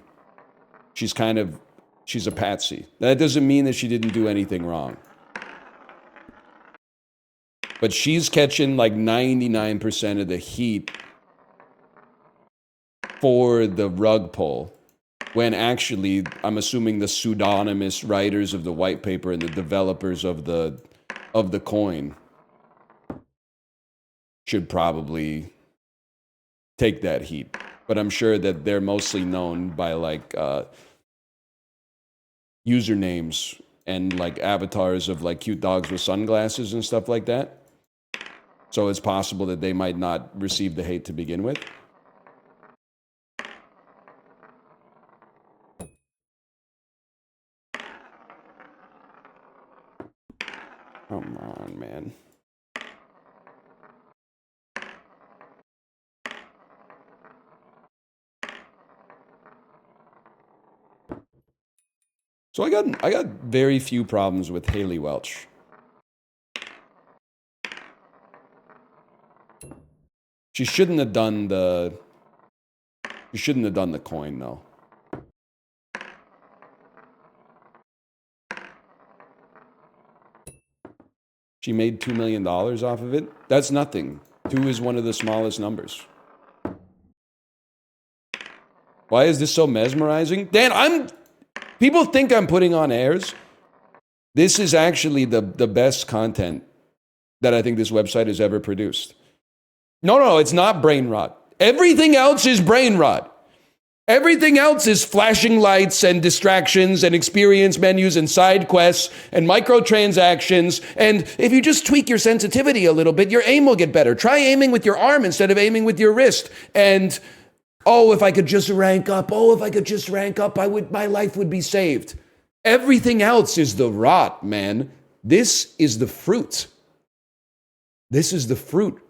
She's a patsy. That doesn't mean that she didn't do anything wrong. But she's catching like 99% of the heat for the rug pull. When actually, I'm assuming the pseudonymous writers of the white paper and the developers of the coin should probably take that heat. But I'm sure that they're mostly known by like usernames and like avatars of like cute dogs with sunglasses and stuff like that. So it's possible that they might not receive the hate to begin with. Come on, man. So I got very few problems with Haley Welch. She shouldn't have done the coin though. She made $2 million off of it. That's nothing. 2 is one of the smallest numbers. Why is this so mesmerizing? Dan, people think I'm putting on airs. This is actually the best content that I think this website has ever produced. No, it's not brain rot. Everything else is brain rot. Everything else is flashing lights and distractions and experience menus and side quests and microtransactions. And if you just tweak your sensitivity a little bit, your aim will get better. Try aiming with your arm instead of aiming with your wrist. And oh, if I could just rank up, my life would be saved. Everything else is the rot, man. This is the fruit. This is the fruit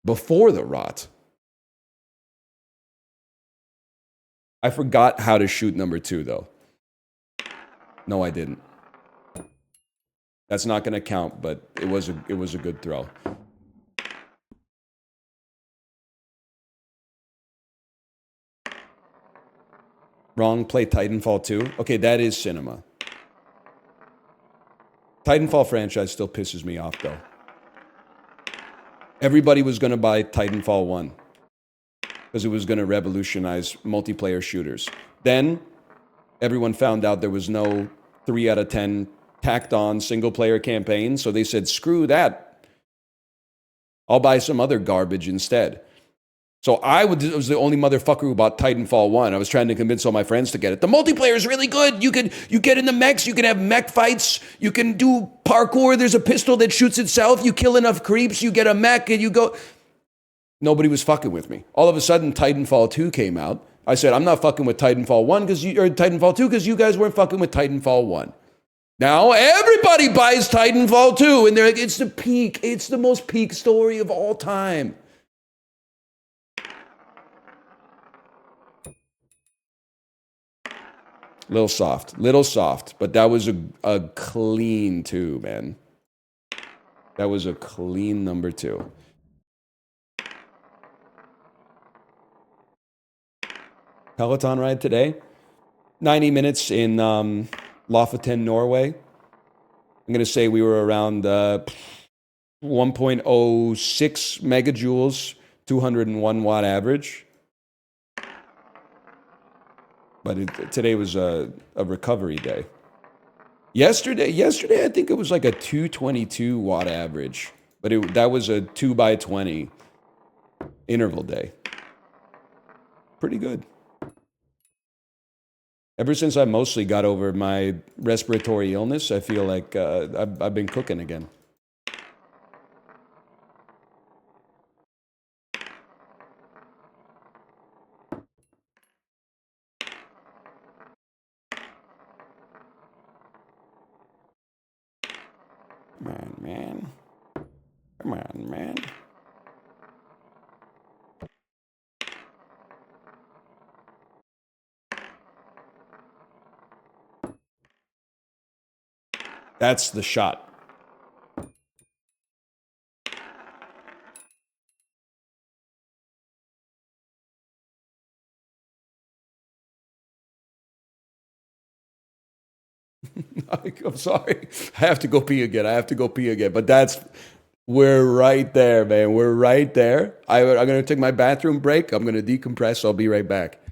before the rot. I forgot how to shoot number 2, though. No, I didn't. That's not going to count, but it was a good throw. Wrong, play Titanfall 2. Okay, that is cinema. Titanfall franchise still pisses me off, though. Everybody was going to buy Titanfall 1 because it was going to revolutionize multiplayer shooters. Then everyone found out there was no 3 out of 10 tacked on single player campaign, so they said, screw that. I'll buy some other garbage instead. So I was the only motherfucker who bought Titanfall 1. I was trying to convince all my friends to get it. The multiplayer is really good. You get in the mechs, you can have mech fights, you can do parkour, there's a pistol that shoots itself, you kill enough creeps, you get a mech, and you go. Nobody was fucking with me. All of a sudden, Titanfall 2 came out. I said, I'm not fucking with Titanfall 1 or Titanfall 2 because you guys weren't fucking with Titanfall 1. Now everybody buys Titanfall 2, and they're like, it's the peak. It's the most peak story of all time. Little soft, but that was a clean 2, man. That was a clean number 2. Peloton ride today, 90 minutes in Lofoten, Norway. I'm going to say we were around 1.06 megajoules, 201 watt average. But today was a recovery day. Yesterday, I think it was like a 222 watt average, but that was a 2x20 interval day. Pretty good. Ever since I mostly got over my respiratory illness, I feel like I've been cooking again. Come on, man. Come on, man. That's the shot. I'm sorry. I have to go pee again. But we're right there, man. We're right there. I'm going to take my bathroom break. I'm going to decompress. I'll be right back.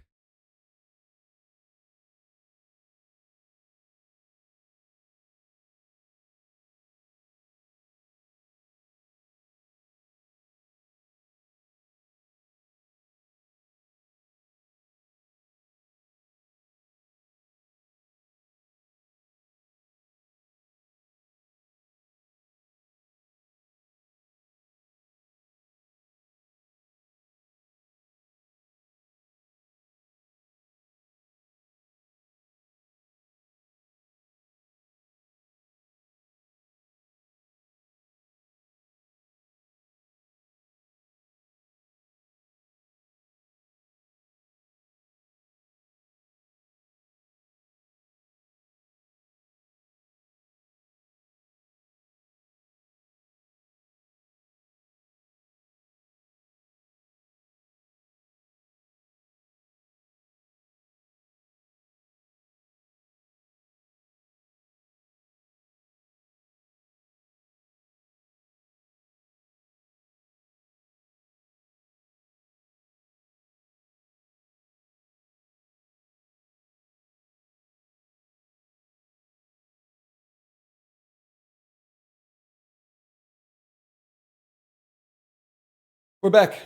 We're back.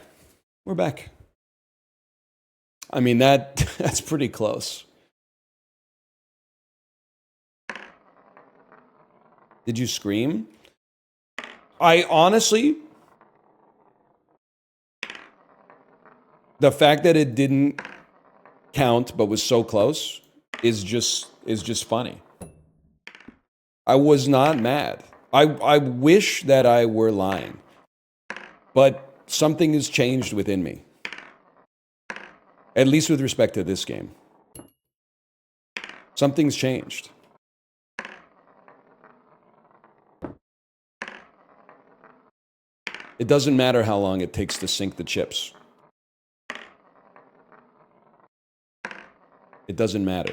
We're back. I mean, that's pretty close. Did you scream? I honestly, the fact that it didn't count but was so close is just funny. I was not mad. I wish that I were lying. But something has changed within me. At least with respect to this game. Something's changed. It doesn't matter how long it takes to sink the chips. It doesn't matter.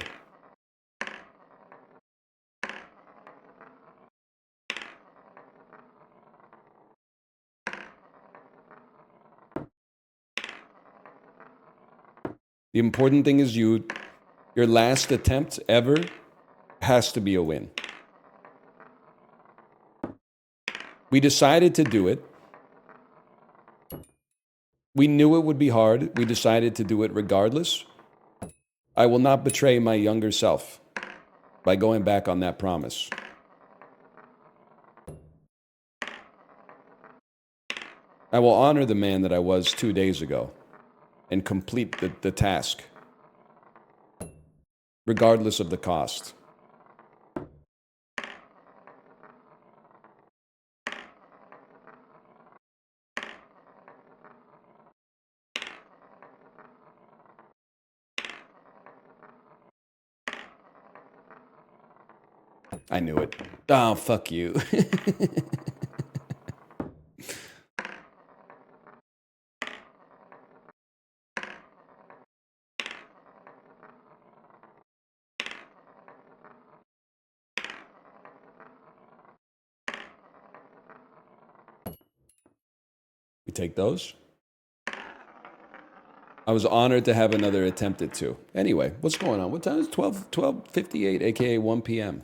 The important thing is your last attempt ever has to be a win. We decided to do it. We knew it would be hard. We decided to do it regardless. I will not betray my younger self by going back on that promise. I will honor the man that I was 2 days ago and complete the task, regardless of the cost. I knew it. Oh, fuck you. We take those. I was honored to have another attempt at 2. Anyway, what's going on? What time is it? 12:58, aka 1 p.m.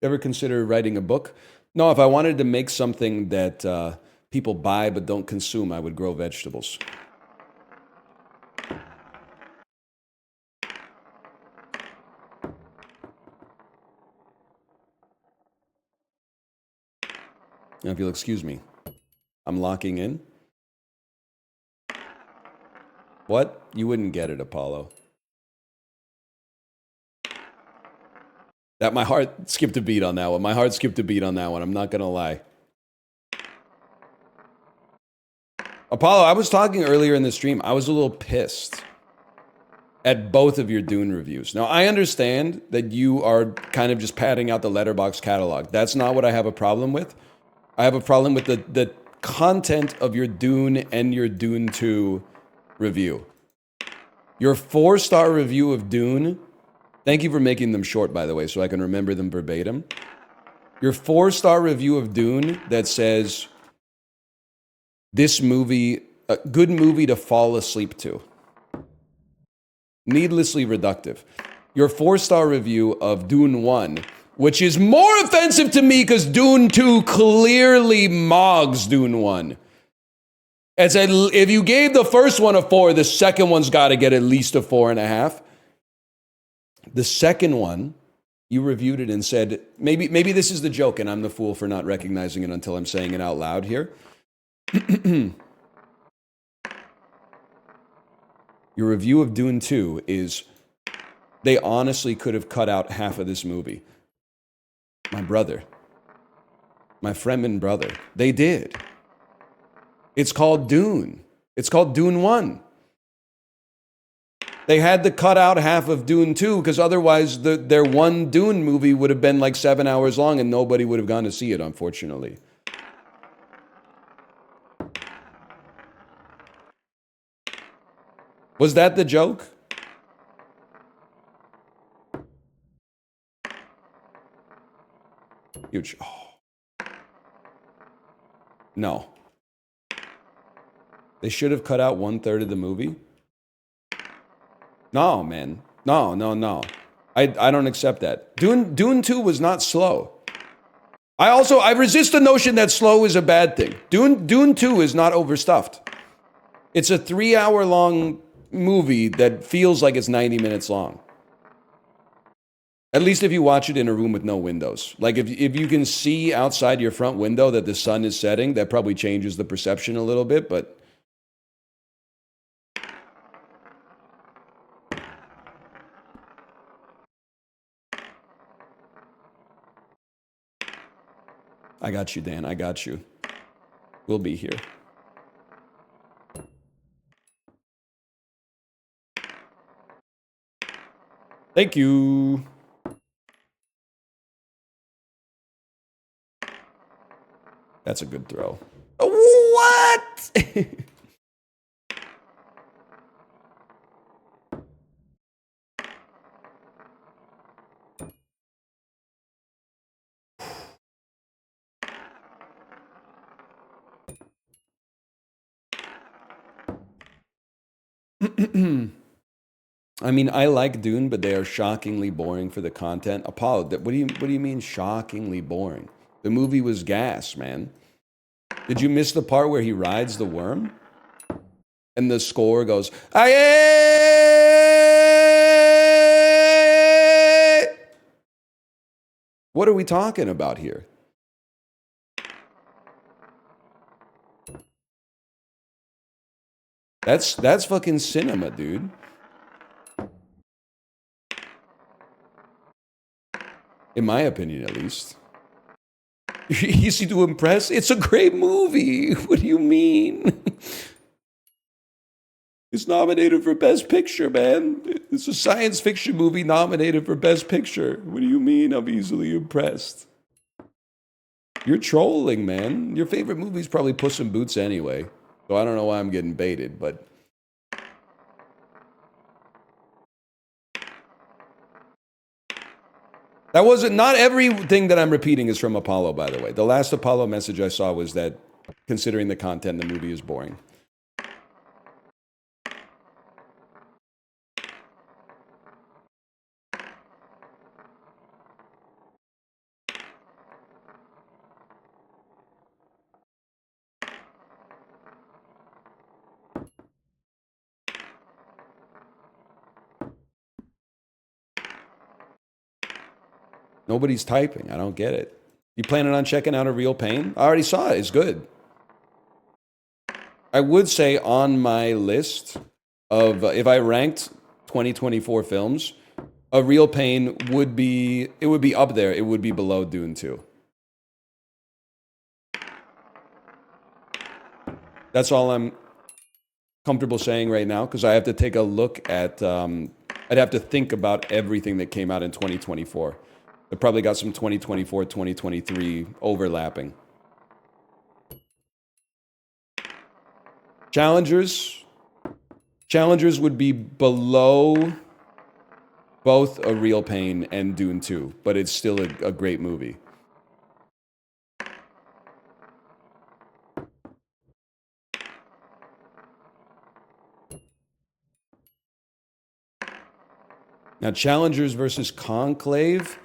Ever consider writing a book? No, if I wanted to make something that people buy but don't consume, I would grow vegetables. Now, if you'll excuse me, I'm locking in. What? You wouldn't get it, Apollo. That my heart skipped a beat on that one. My heart skipped a beat on that one. I'm not gonna lie. Apollo, I was talking earlier in the stream. I was a little pissed at both of your Dune reviews. Now, I understand that you are kind of just padding out the Letterboxd catalog. That's not what I have a problem with. I have a problem with the content of your Dune and your Dune 2 review. Your 4-star review of Dune, thank you for making them short, by the way, so I can remember them verbatim. Your 4-star review of Dune that says, this movie, a good movie to fall asleep to. Needlessly reductive. Your 4-star review of Dune 1, which is more offensive to me because Dune 2 clearly mogs Dune 1. As if you gave the first one a 4, the second one's got to get at least a 4.5. The second one, you reviewed it and said, maybe this is the joke and I'm the fool for not recognizing it until I'm saying it out loud here. Your review of Dune 2 is, they honestly could have cut out half of this movie. My brother. My Fremen brother. They did. It's called Dune. It's called Dune 1. They had to cut out half of Dune 2 because otherwise their one Dune movie would have been like 7 hours long and nobody would have gone to see it, unfortunately. Was that the joke? Huge. Oh. No. They should have cut out 1/3 of the movie. No, man. No, no, no. I don't accept that. Dune 2 was not slow. I resist the notion that slow is a bad thing. Dune 2 is not overstuffed. It's a 3-hour long movie that feels like it's 90 minutes long. At least if you watch it in a room with no windows. Like if you can see outside your front window that the sun is setting, that probably changes the perception a little bit, but I got you, Dan. I got you. We'll be here. Thank you. That's a good throw. What? I mean, I like Dune, but they are shockingly boring for the content. Apollo, what do you mean shockingly boring? The movie was gas, man. Did you miss the part where he rides the worm? And the score goes, aye! What are we talking about here? That's fucking cinema, dude. In my opinion, at least. Easy to impress? It's a great movie. What do you mean? It's nominated for Best Picture, man. It's a science fiction movie nominated for Best Picture. What do you mean I'm easily impressed? You're trolling, man. Your favorite movie is probably Puss in Boots anyway. So I don't know why I'm getting baited, but... That wasn't... Not everything that I'm repeating is from Apollo, by the way. The last Apollo message I saw was that, considering the content, the movie is boring. Nobody's typing. I don't get it. You planning on checking out A Real Pain? I already saw it. It's good. I would say on my list of, if I ranked 2024 films, A Real Pain would be, it would be up there. It would be below Dune 2. That's all I'm comfortable saying right now, because I have to take a look at, I'd have to think about everything that came out in 2024. I probably got some 2024, 2023 overlapping. Challengers would be below both A Real Pain and Dune 2, but it's still a great movie. Now, Challengers versus Conclave.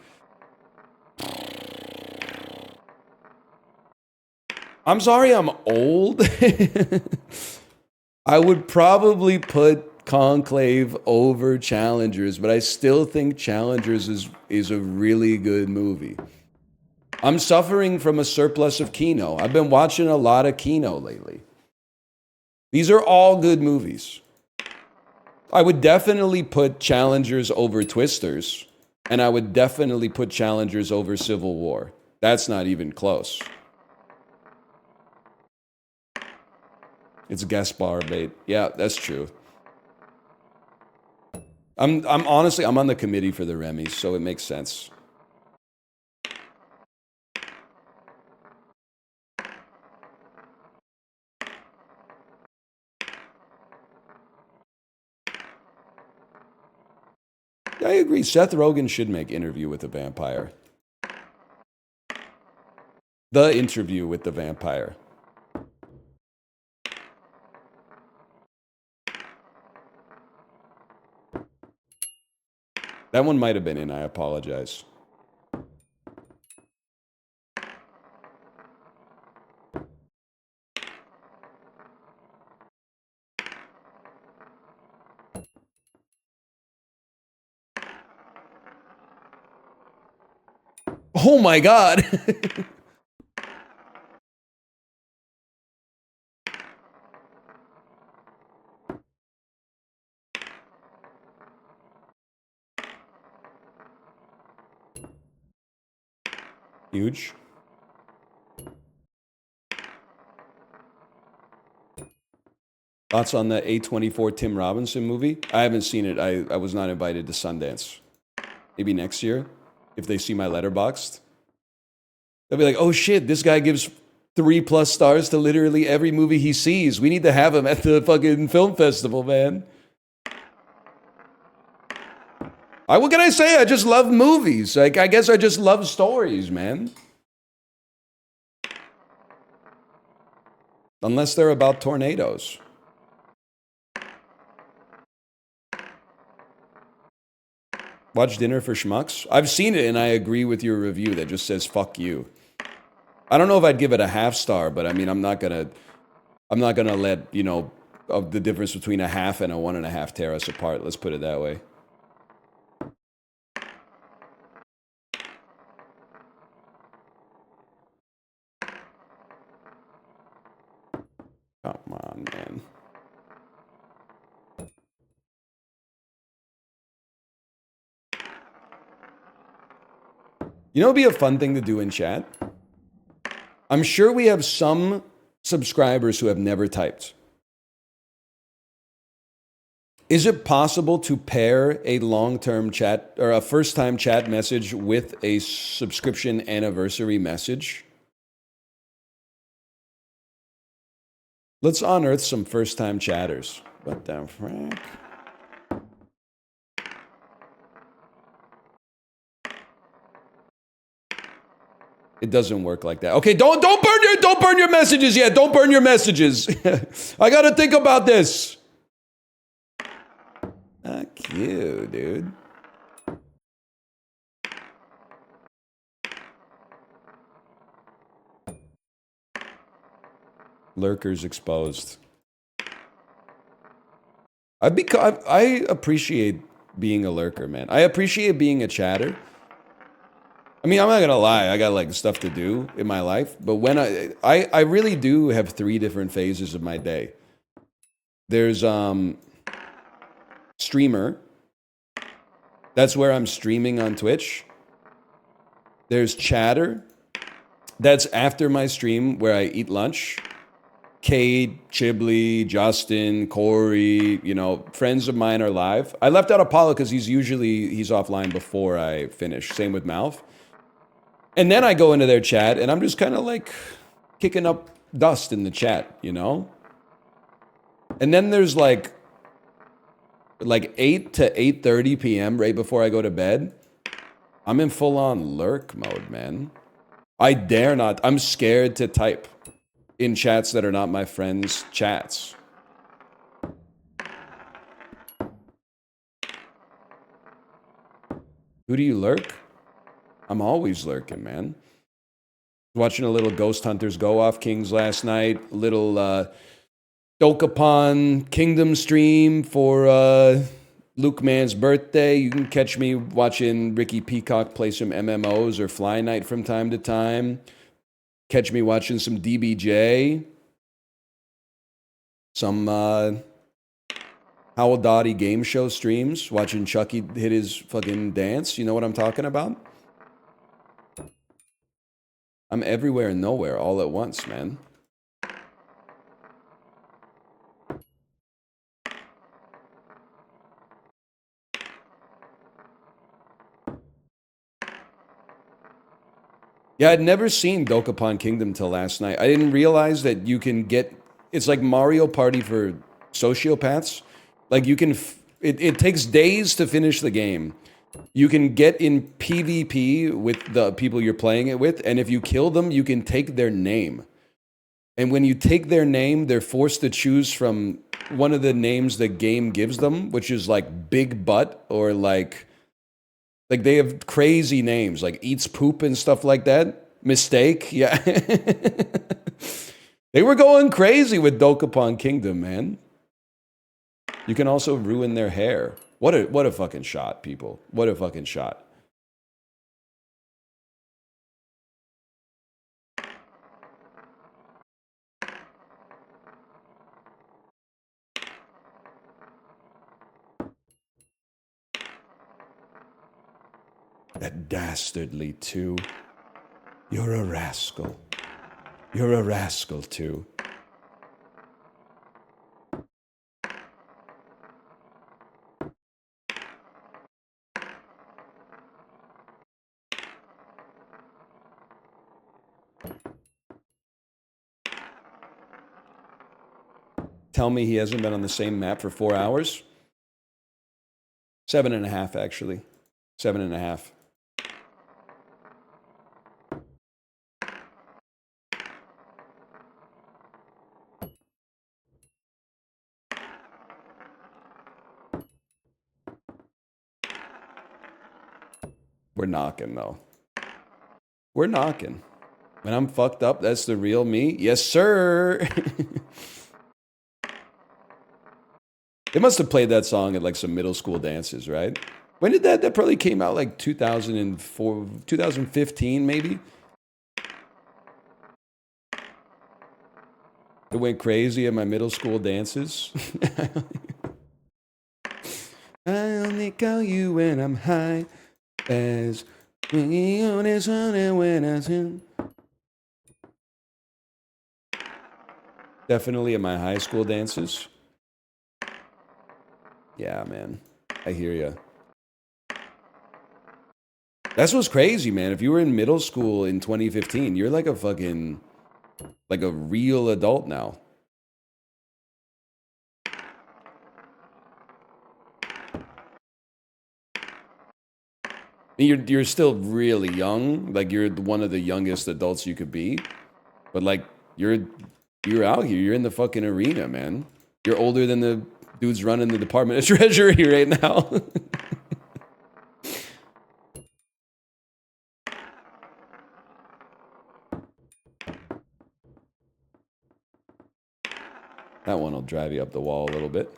I'm sorry, I'm old. I would probably put Conclave over Challengers, but I still think Challengers is a really good movie. I'm suffering from a surplus of Kino. I've been watching a lot of Kino lately. These are all good movies. I would definitely put Challengers over Twisters, and I would definitely put Challengers over Civil War. That's not even close. It's guest bar bait. Yeah, that's true. I'm honestly, I'm on the committee for the Remy's, so it makes sense. I agree. Seth Rogen should make Interview with the Vampire. The Interview with the Vampire. That one might have been in. I apologize. Oh my God. Huge. Thoughts on the A24 Tim Robinson movie? I haven't seen it. I was not invited to Sundance. Maybe next year, if they see my letterboxd. They'll be like, oh shit, this guy gives 3+ stars to literally every movie he sees. We need to have him at the fucking film festival, man. What can I say? I just love movies. Like, I guess I just love stories, man. Unless they're about tornadoes. Watch Dinner for Schmucks. I've seen it and I agree with your review that just says fuck you. I don't know if I'd give it a half star, but I mean I'm not gonna let, you know, of the difference between a half and a 1.5 tear us apart. Let's put it that way. Come on, man. You know, it'd be a fun thing to do in chat. I'm sure we have some subscribers who have never typed. Is it possible to pair a long-term chat or a first-time chat message with a subscription anniversary message? Let's unearth some first-time chatters. What the frick? It doesn't work like that. Okay, don't burn your messages yet. Don't burn your messages. I gotta think about this. Fuck you, dude. Lurkers exposed. I appreciate being a lurker, man. I appreciate being a chatter. I mean, I'm not gonna lie. I got like stuff to do in my life, but when I really do have 3 different phases of my day. There's streamer. That's where I'm streaming on Twitch. There's chatter. That's after my stream where I eat lunch. Cade, Chibley, Justin, Corey, you know, friends of mine are live. I left out Apollo because he's offline before I finish. Same with Malf. And then I go into their chat and I'm just kind of like kicking up dust in the chat, you know? And then there's like 8 to 8:30 p.m. right before I go to bed. I'm in full-on lurk mode, man. I dare not. I'm scared to type in chats that are not my friends' chats. Who do you lurk? I'm always lurking, man. Watching a little Ghost Hunters Go Off Kings last night. Little Dokapon Kingdom stream for Luke Man's birthday. You can catch me watching Ricky Peacock play some MMOs or Fly Night from time to time. Catch me watching some DBJ. Some Howell Dottie game show streams. Watching Chucky hit his fucking dance. You know what I'm talking about? I'm everywhere and nowhere all at once, man. Yeah, I'd never seen Dokapon Kingdom till last night. I didn't realize that you can get... It's like Mario Party for sociopaths. Like you can... It takes days to finish the game. You can get in PvP with the people you're playing it with, and if you kill them, you can take their name. And when you take their name, they're forced to choose from one of the names the game gives them, which is like Big Butt or like Like they have crazy names, like eats poop and stuff like that. Mistake, yeah. They were going crazy with Dokapon Kingdom, man. You can also ruin their hair. What a fucking shot, people. What a fucking shot. That dastardly too. You're a rascal. You're a rascal too. Tell me he hasn't been on the same map for 4 hours? 7.5, actually. 7.5. We're knocking, though. We're knocking. When I'm fucked up, that's the real me. Yes, sir. They must have played that song at like some middle school dances, right? When did that? That probably came out like 2004, 2015, maybe. It went crazy at my middle school dances. I only call you when I'm high as definitely at my high school dances. Yeah, man. I hear you. That's what's crazy, man. If you were in middle school in 2015, you're like a fucking, like a real adult now. You're still really young. Like you're one of the youngest adults you could be. But like you're out here. You're in the fucking arena, man. You're older than the dudes running the Department of Treasury right now. That one will drive you up the wall a little bit.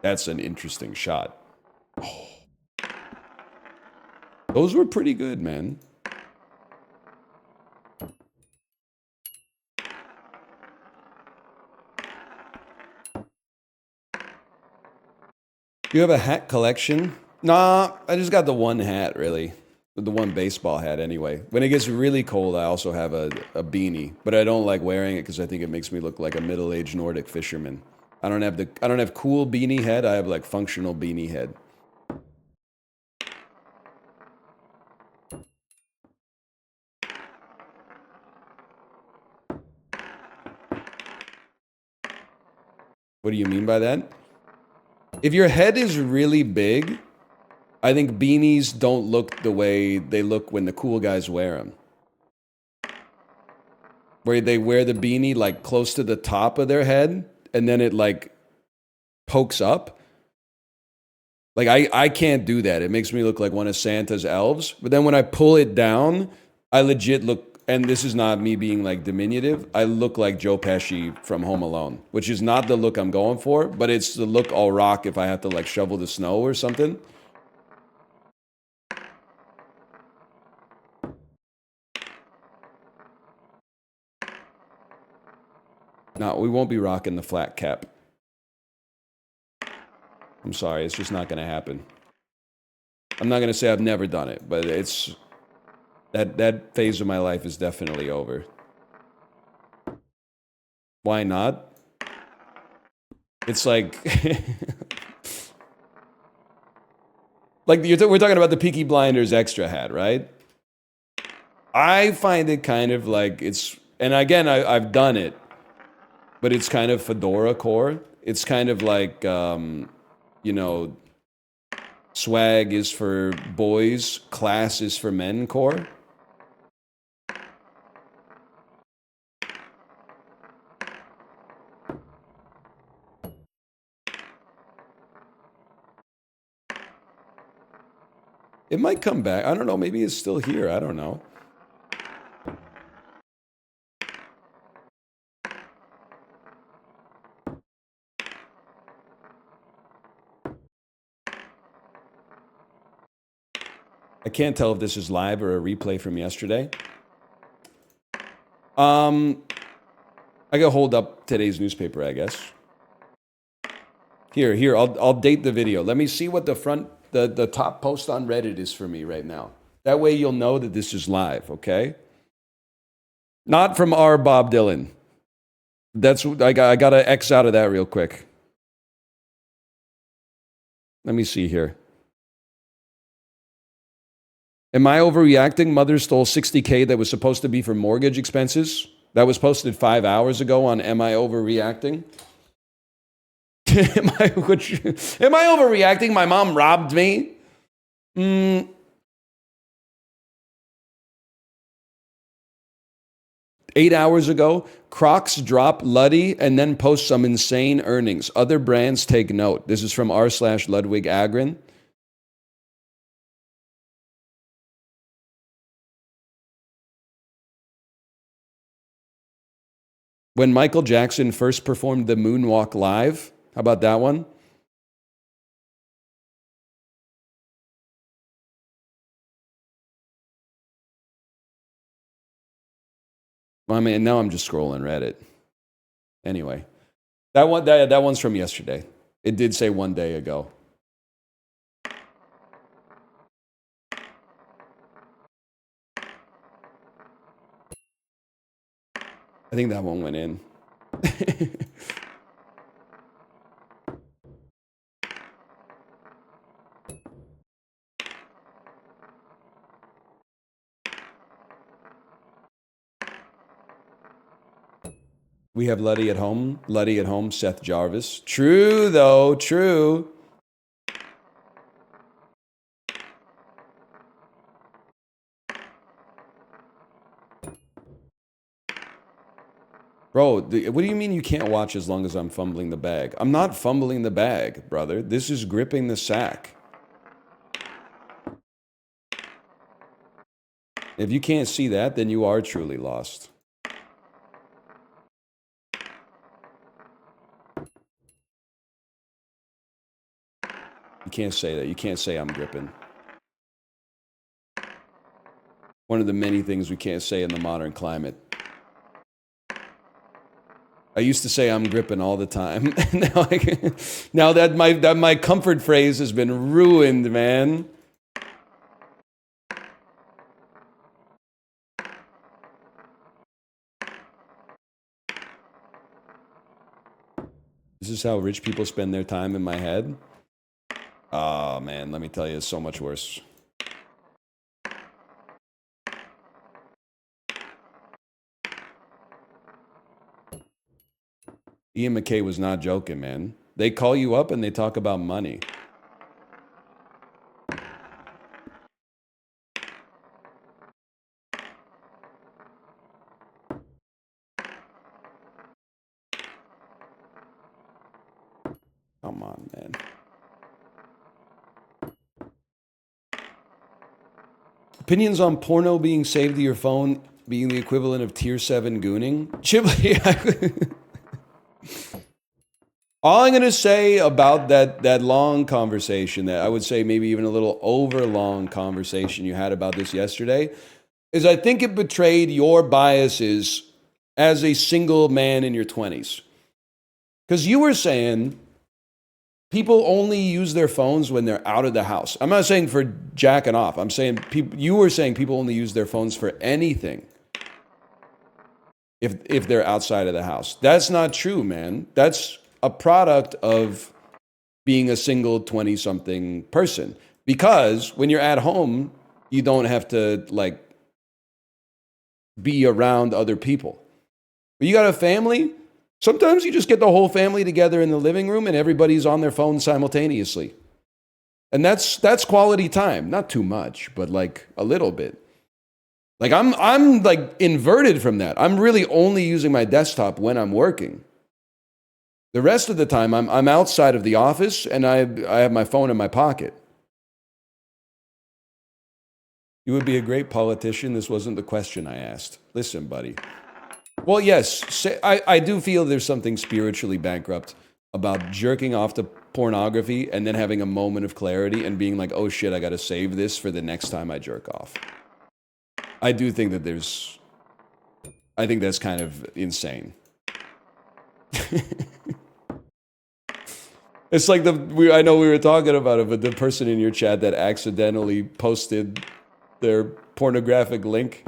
That's an interesting shot. Oh. Those were pretty good, man. You have a hat collection? Nah, I just got the one hat, really. The one baseball hat, anyway. When it gets really cold, I also have a beanie, but I don't like wearing it because I think it makes me look like a middle-aged Nordic fisherman. I don't have cool beanie head. I have like functional beanie head. What do you mean by that? If your head is really big, I think beanies don't look the way they look when the cool guys wear them. Where they wear the beanie like close to the top of their head and then it like pokes up. Like I can't do that. It makes me look like one of Santa's elves. But then when I pull it down, I legit look, and this is not me being like diminutive, I look like Joe Pesci from Home Alone, which is not the look I'm going for, but it's the look I'll rock if I have to like shovel the snow or something. No, we won't be rocking the flat cap. I'm sorry, it's just not going to happen. I'm not going to say I've never done it, but it's that phase of my life is definitely over. Why not? It's like like we're talking about the Peaky Blinders extra hat, right? I find it kind of like it's, and again, I've done it. but it's kind of fedora core. It's kind of like, you know, swag is for boys, class is for men core. It might come back. I don't know. Maybe it's still here. I don't know. I can't tell if this is live or a replay from yesterday. I gotta hold up today's newspaper, I guess. Here, I'll date the video. Let me see what the top post on Reddit is for me right now. That way you'll know that this is live, okay? Not from our Bob Dylan. I gotta X out of that real quick. Let me see here. Am I overreacting? Mother stole $60K that was supposed to be for mortgage expenses. That was posted 5 hours ago on Am I Overreacting? am I overreacting? My mom robbed me. 8 hours ago, Crocs drop Luddy and then post some insane earnings. Other brands take note. This is from r/Ludwig Agrin. When Michael Jackson first performed the Moonwalk live, how about that one? I mean, now I'm just scrolling Reddit. Anyway, that one's from yesterday. It did say 1 day ago. I think that one went in. We have Luddy at home, Seth Jarvis. True, though, true. Bro, what do you mean you can't watch as long as I'm fumbling the bag? I'm not fumbling the bag, brother. This is gripping the sack. If you can't see that, then you are truly lost. You can't say that. You can't say I'm gripping. One of the many things we can't say in the modern climate. I used to say I'm gripping all the time. now that my comfort phrase has been ruined, man. This is how rich people spend their time in my head. Oh, man, let me tell you, it's so much worse. Ian McKay was not joking, man. They call you up and they talk about money. Come on, man. Opinions on porno being saved to your phone being the equivalent of tier 7 gooning? Chibli, all I'm going to say about that long conversation, that I would say maybe even a little over long conversation you had about this yesterday, is I think it betrayed your biases as a single man in your 20s. Because you were saying people only use their phones when they're out of the house. I'm not saying for jacking off. I'm saying you were saying people only use their phones for anything if they're outside of the house. That's not true, man. That's a product of being a single 20-something person. Because when you're at home, you don't have to like be around other people. But you got a family, Sometimes you just get the whole family together in the living room and everybody's on their phone simultaneously. And that's quality time. Not too much, but like a little bit. Like I'm like inverted from that. I'm really only using my desktop when I'm working. The rest of the time I'm outside of the office and I have my phone in my pocket. You would be a great politician. This wasn't the question I asked. Listen, buddy. Well, yes, I do feel there's something spiritually bankrupt about jerking off to pornography and then having a moment of clarity and being like, oh shit, I gotta save this for the next time I jerk off. I do think that I think that's kind of insane. It's like I know we were talking about it, but the person in your chat that accidentally posted their pornographic link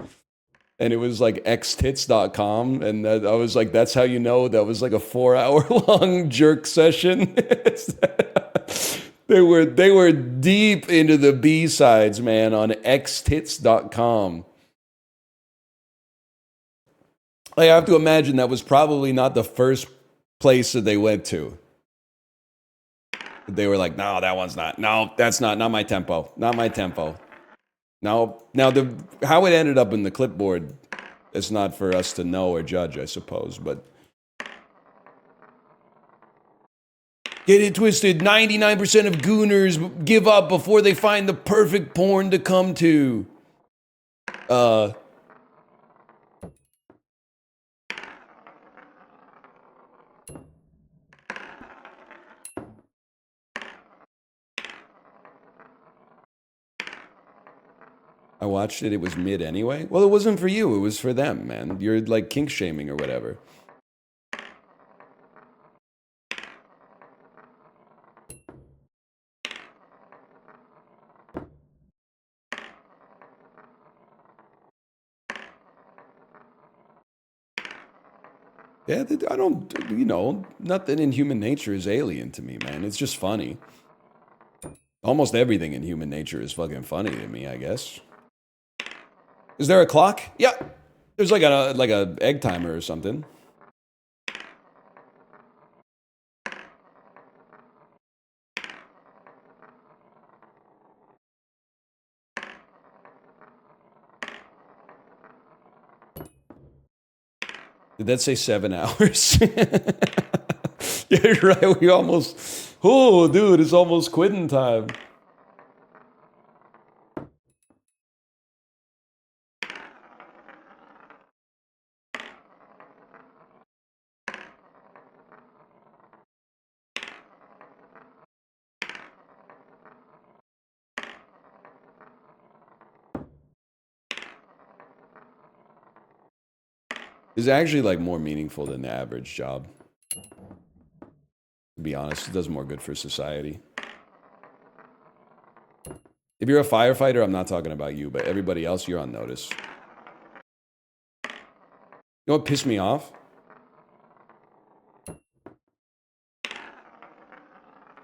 and it was like xtits.com and I was like, that's how you know that was like a 4-hour long jerk session. They were deep into the B-sides, man, on xtits.com. I have to imagine that was probably not the first place that they went to. They were like, no, that one's not. No, that's not my tempo. Not my tempo. No. Now, how it ended up in the clipboard is not for us to know or judge, I suppose, but get it twisted. 99% of gooners give up before they find the perfect porn to come to. I watched it. It was mid anyway. Well, it wasn't for you. It was for them, man. You're like kink shaming or whatever. Yeah, I don't, nothing in human nature is alien to me, man. It's just funny. Almost everything in human nature is fucking funny to me, I guess. Is there a clock? Yeah. There's like a egg timer or something. Did that say 7 hours? Yeah, you're right. We almost, oh, dude, it's almost quitting time. Is actually like more meaningful than the average job. To be honest, it does more good for society. If you're a firefighter, I'm not talking about you, but everybody else, you're on notice. You know what pissed me off?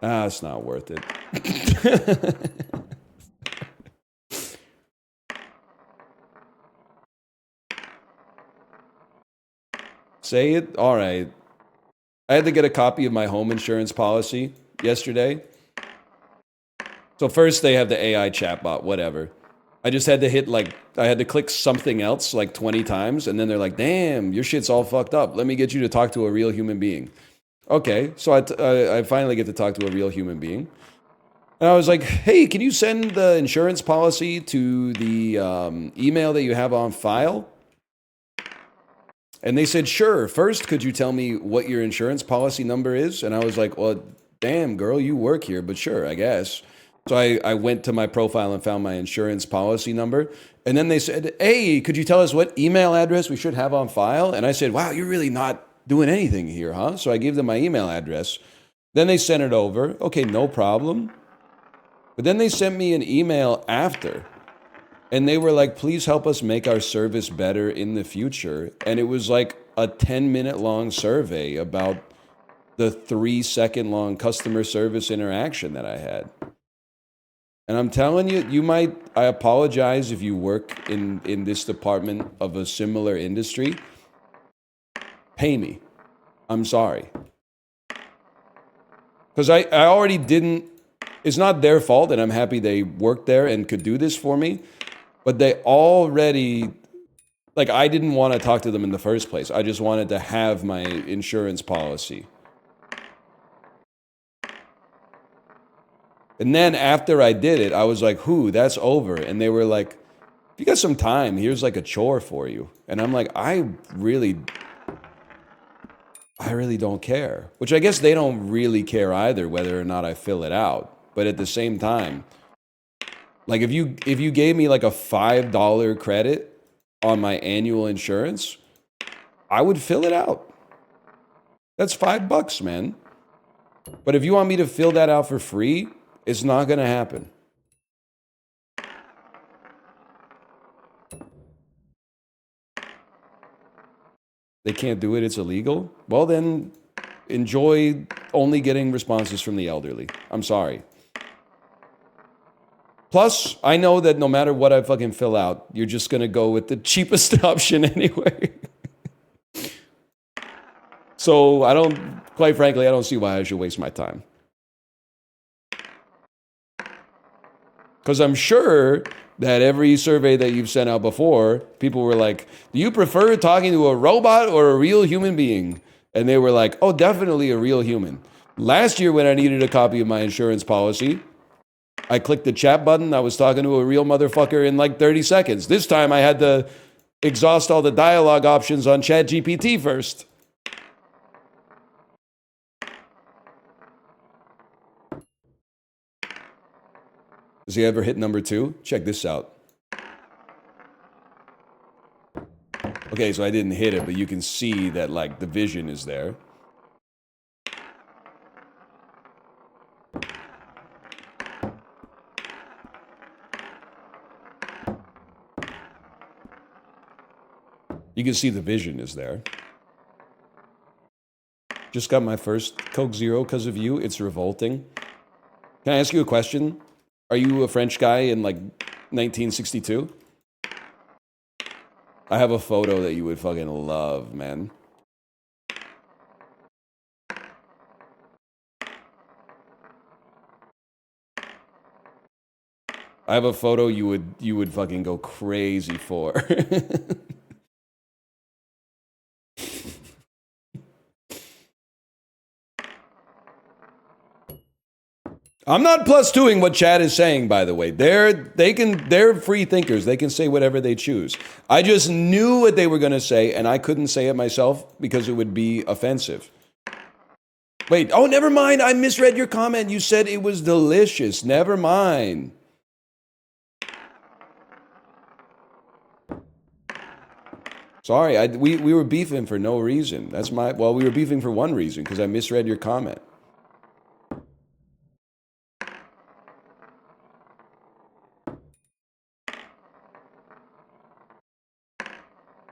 It's not worth it. Say it? All right. I had to get a copy of my home insurance policy yesterday. So first they have the AI chatbot, whatever. I just had to I had to click something else like 20 times. And then they're like, damn, your shit's all fucked up. Let me get you to talk to a real human being. Okay, so I finally get to talk to a real human being. And I was like, hey, can you send the insurance policy to the email that you have on file? And they said, sure. First, could you tell me what your insurance policy number is? And I was like, well, damn, girl, you work here, but sure, I guess. So I went to my profile and found my insurance policy number. And then they said, hey, could you tell us what email address we should have on file? And I said, wow, you're really not doing anything here, huh? So I gave them my email address. Then they sent it over. Okay, no problem. But then they sent me an email after. And they were like, please help us make our service better in the future. And it was like a 10-minute long survey about the 3-second long customer service interaction that I had. And I'm telling you, I apologize if you work in this department of a similar industry. Pay me. I'm sorry. Because I already didn't, it's not their fault, and I'm happy they worked there and could do this for me, but they already, like, I didn't want to talk to them in the first place. I just wanted to have my insurance policy. And then after I did it, I was like, that's over. And they were like, if you got some time, here's like a chore for you. And I'm like, I really don't care. Which I guess they don't really care either, whether or not I fill it out. But at the same time, like if you gave me like a $5 credit on my annual insurance, I would fill it out. That's $5, man. But if you want me to fill that out for free, it's not gonna happen. They can't do it, it's illegal? Well then, enjoy only getting responses from the elderly. I'm sorry. Plus, I know that no matter what I fucking fill out, you're just gonna go with the cheapest option anyway. So quite frankly, I don't see why I should waste my time. Because I'm sure that every survey that you've sent out before, people were like, do you prefer talking to a robot or a real human being? And they were like, oh, definitely a real human. Last year when I needed a copy of my insurance policy, I clicked the chat button. I was talking to a real motherfucker in like 30 seconds. This time I had to exhaust all the dialogue options on ChatGPT first. Has he ever hit number 2? Check this out. Okay, so I didn't hit it, but you can see that like the vision is there. You can see the vision is there. Just got my first Coke Zero because of you. It's revolting. Can I ask you a question? Are you a French guy in like 1962? I have a photo that you would fucking love, man. I have a photo you would fucking go crazy for. I'm not plus twoing what Chad is saying, by the way. They're free thinkers. They can say whatever they choose. I just knew what they were gonna say, and I couldn't say it myself because it would be offensive. Wait, oh, never mind. I misread your comment. You said it was delicious. Never mind. Sorry, we were beefing for no reason. We were beefing for one reason, because I misread your comment.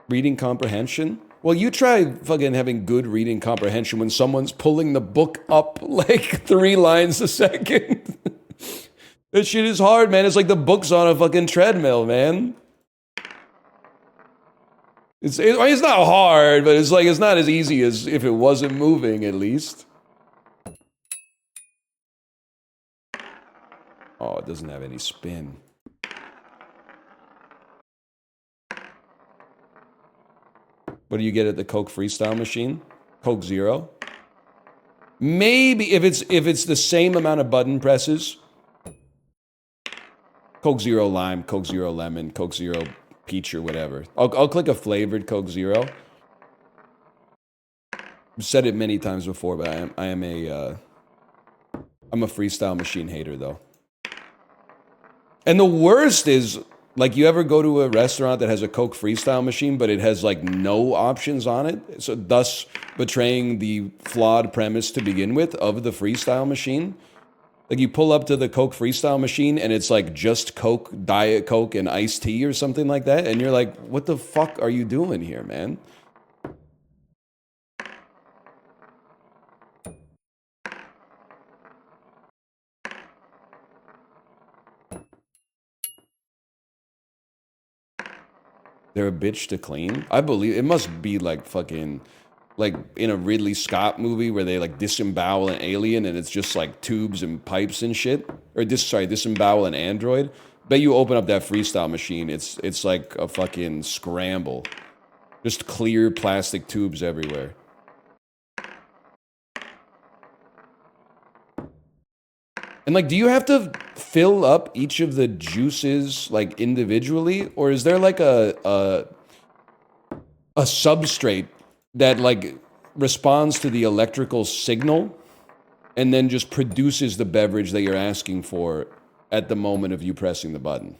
Reading comprehension? Well, you try fucking having good reading comprehension when someone's pulling the book up like 3 lines a second. That shit is hard, man. It's like the book's on a fucking treadmill, man. It's not hard, but it's like it's not as easy as if it wasn't moving, at least. Oh, it doesn't have any spin. What do you get at the Coke Freestyle machine? Coke Zero? Maybe if it's the same amount of button presses. Coke Zero Lime, Coke Zero Lemon, Coke Zero Peach, or whatever. I'll click a flavored Coke Zero. I've said it many times before, but I'm a freestyle machine hater, though. And the worst is, like, you ever go to a restaurant that has a Coke Freestyle machine, but it has, like, no options on it, so thus betraying the flawed premise to begin with of the Freestyle machine? Like, you pull up to the Coke Freestyle machine, and it's, like, just Coke, Diet Coke, and iced tea or something like that, and you're like, what the fuck are you doing here, man? They're a bitch to clean? I believe it must be like fucking like in a Ridley Scott movie where they like disembowel an alien and it's just like tubes and pipes and shit. Or disembowel an android. Bet you open up that freestyle machine, it's like a fucking scramble. Just clear plastic tubes everywhere. And like, do you have to fill up each of the juices like individually, or is there like a substrate that like responds to the electrical signal and then just produces the beverage that you're asking for at the moment of you pressing the button?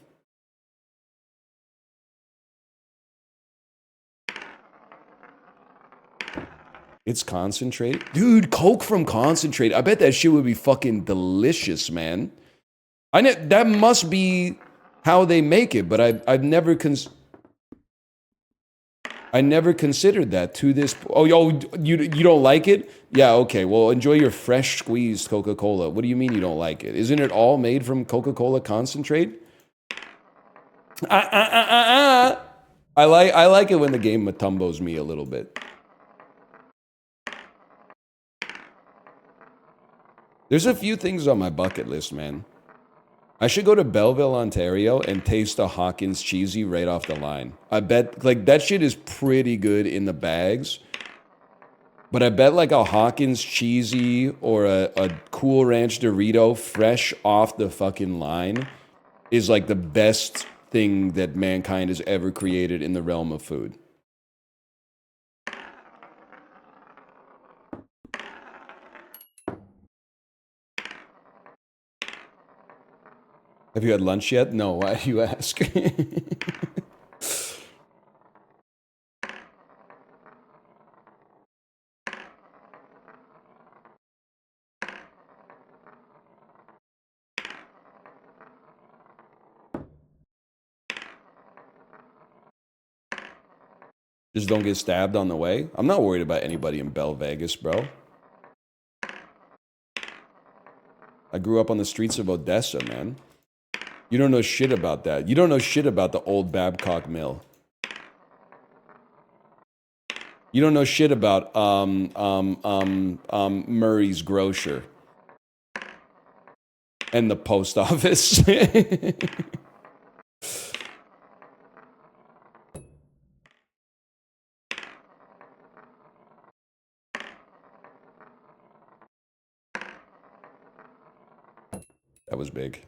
It's concentrate? Dude, Coke from concentrate. I bet that shit would be fucking delicious, man. That must be how they make it, but I've never I never considered that to this. Oh, you don't like it? Yeah, okay. Well, enjoy your fresh squeezed Coca-Cola. What do you mean you don't like it? Isn't it all made from Coca-Cola concentrate? I like it when the game matumbos me a little bit. There's a few things on my bucket list, man. I should go to Belleville, Ontario and taste a Hawkins cheesy right off the line. I bet, like, that shit is pretty good in the bags. But I bet, like, a Hawkins cheesy or a Cool Ranch Dorito fresh off the fucking line is, like, the best thing that mankind has ever created in the realm of food. Have you had lunch yet? No, why do you ask? Just don't get stabbed on the way? I'm not worried about anybody in Bell Vegas, bro. I grew up on the streets of Odessa, man. You don't know shit about that. You don't know shit about the old Babcock Mill. You don't know shit about Murray's Grocer and the post office. That was big.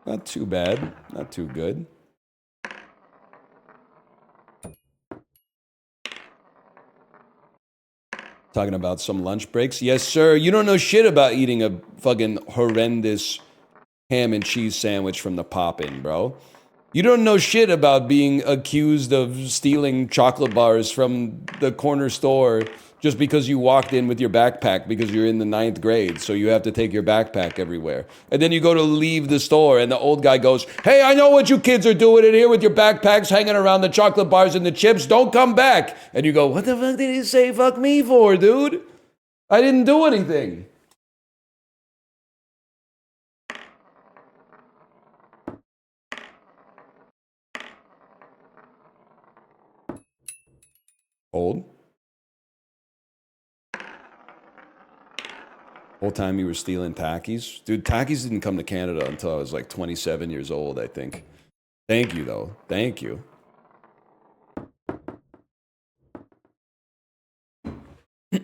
Not too bad. Not too good. Talking about some lunch breaks. Yes, sir. You don't know shit about eating a fucking horrendous ham and cheese sandwich from the Pop-In, bro. You don't know shit about being accused of stealing chocolate bars from the corner store just because you walked in with your backpack because you're in the 9th grade, so you have to take your backpack everywhere. And then you go to leave the store, and the old guy goes, "Hey, I know what you kids are doing in here with your backpacks hanging around the chocolate bars and the chips. Don't come back." And you go, "What the fuck did he say fuck me for, dude? I didn't do anything." Old? Whole time you were stealing Takis? Dude, Takis didn't come to Canada until I was like 27 years old, I think. Thank you, though. Thank you.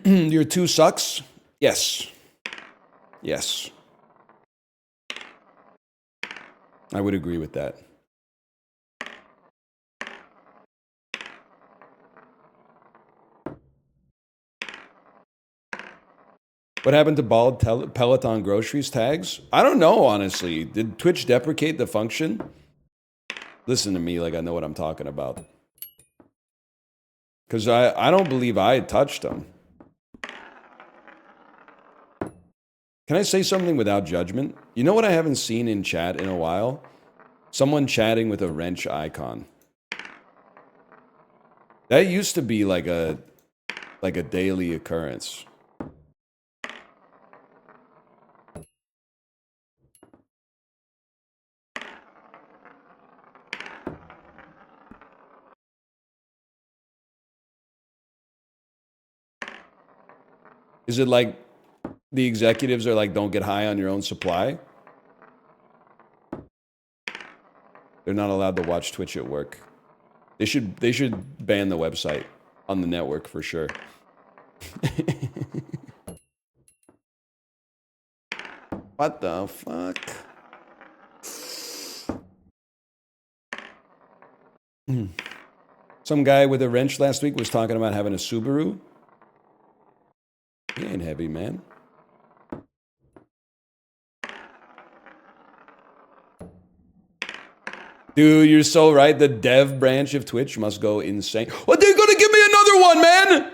Your two sucks? Yes. Yes. I would agree with that. What happened to bald Peloton groceries tags? I don't know, honestly. Did Twitch deprecate the function? Listen to me like I know what I'm talking about. Because I don't believe I touched them. Can I say something without judgment? You know what I haven't seen in chat in a while? Someone chatting with a wrench icon. That used to be like a daily occurrence. Is it like the executives are like, don't get high on your own supply? They're not allowed to watch Twitch at work. They should ban the website on the network for sure. What the fuck? Some guy with a wrench last week was talking about having a Subaru. He ain't heavy, man. Dude, you're so right. The dev branch of Twitch must go insane. What, they're gonna give me another one, man!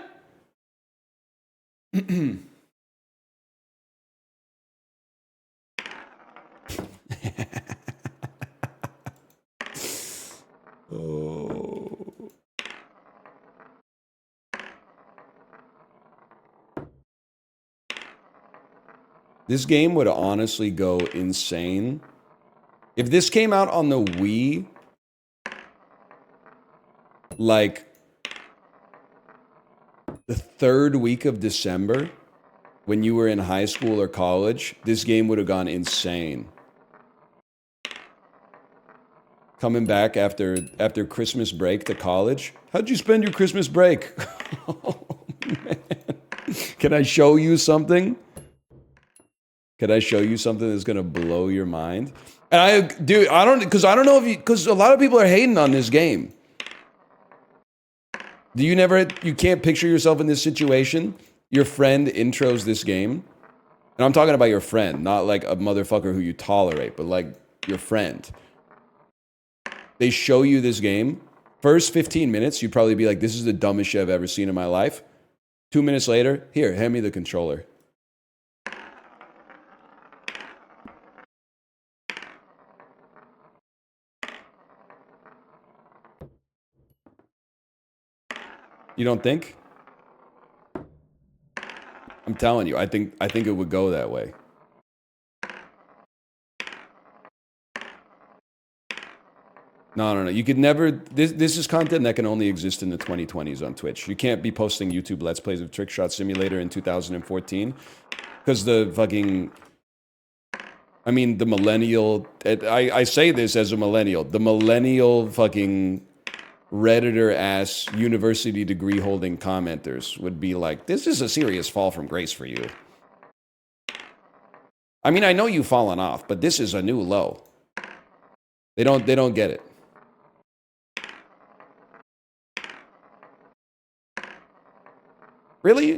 Oh. This game would honestly go insane. If this came out on the Wii, like the third week of December, when you were in high school or college, this game would have gone insane. Coming back after Christmas break to college. How'd you spend your Christmas break? Oh, man. Can I show you something? Can I show you something that's gonna blow your mind? And I don't know if you, because a lot of people are hating on this game. You can't picture yourself in this situation? Your friend intros this game. And I'm talking about your friend, not like a motherfucker who you tolerate, but like your friend. They show you this game. First 15 minutes, you'd probably be like, this is the dumbest shit I've ever seen in my life. 2 minutes later, here, hand me the controller. You don't think? I'm telling you, I think it would go that way. No. You could never. This is content that can only exist in the 2020s on Twitch. You can't be posting YouTube Let's Plays of Trick Shot Simulator in 2014 because the fucking. I mean, the millennial. I say this as a millennial. The millennial fucking Redditor ass university degree holding commenters would be like, "This is a serious fall from grace for you." I mean, I know you've fallen off, but this is a new low. They don't get it. Really?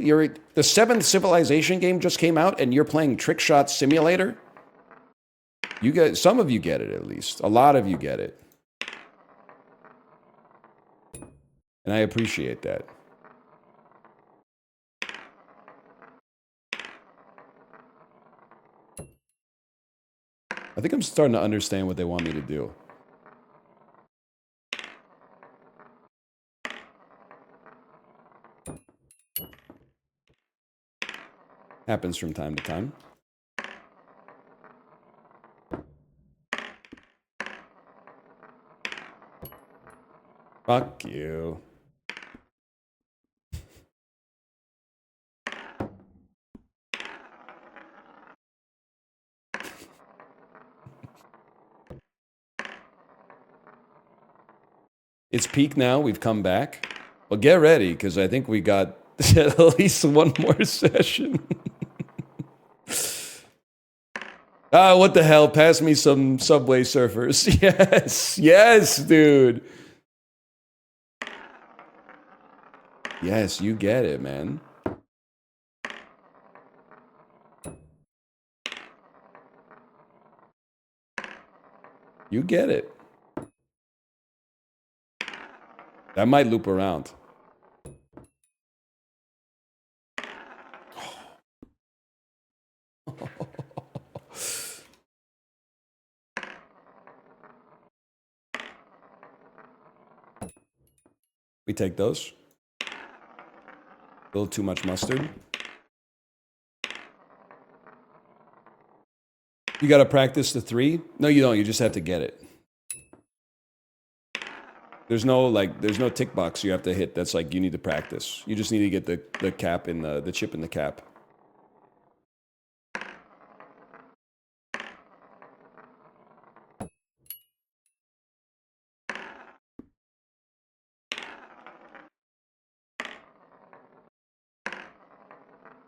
The 7th Civilization game just came out and you're playing Trick Shot Simulator? Some of you get it at least. A lot of you get it. And I appreciate that. I think I'm starting to understand what they want me to do. Happens from time to time. Fuck you. It's peak now. We've come back. Well, get ready, because I think we got at least one more session. What the hell? Pass me some Subway Surfers. Yes, dude. Yes, you get it, man. You get it. That might loop around. We take those. A little too much mustard. You got to practice the 3? No, you don't. You just have to get it. There's no tick box you have to hit. That's like, you need to practice. You just need to get the cap in the chip in the cap.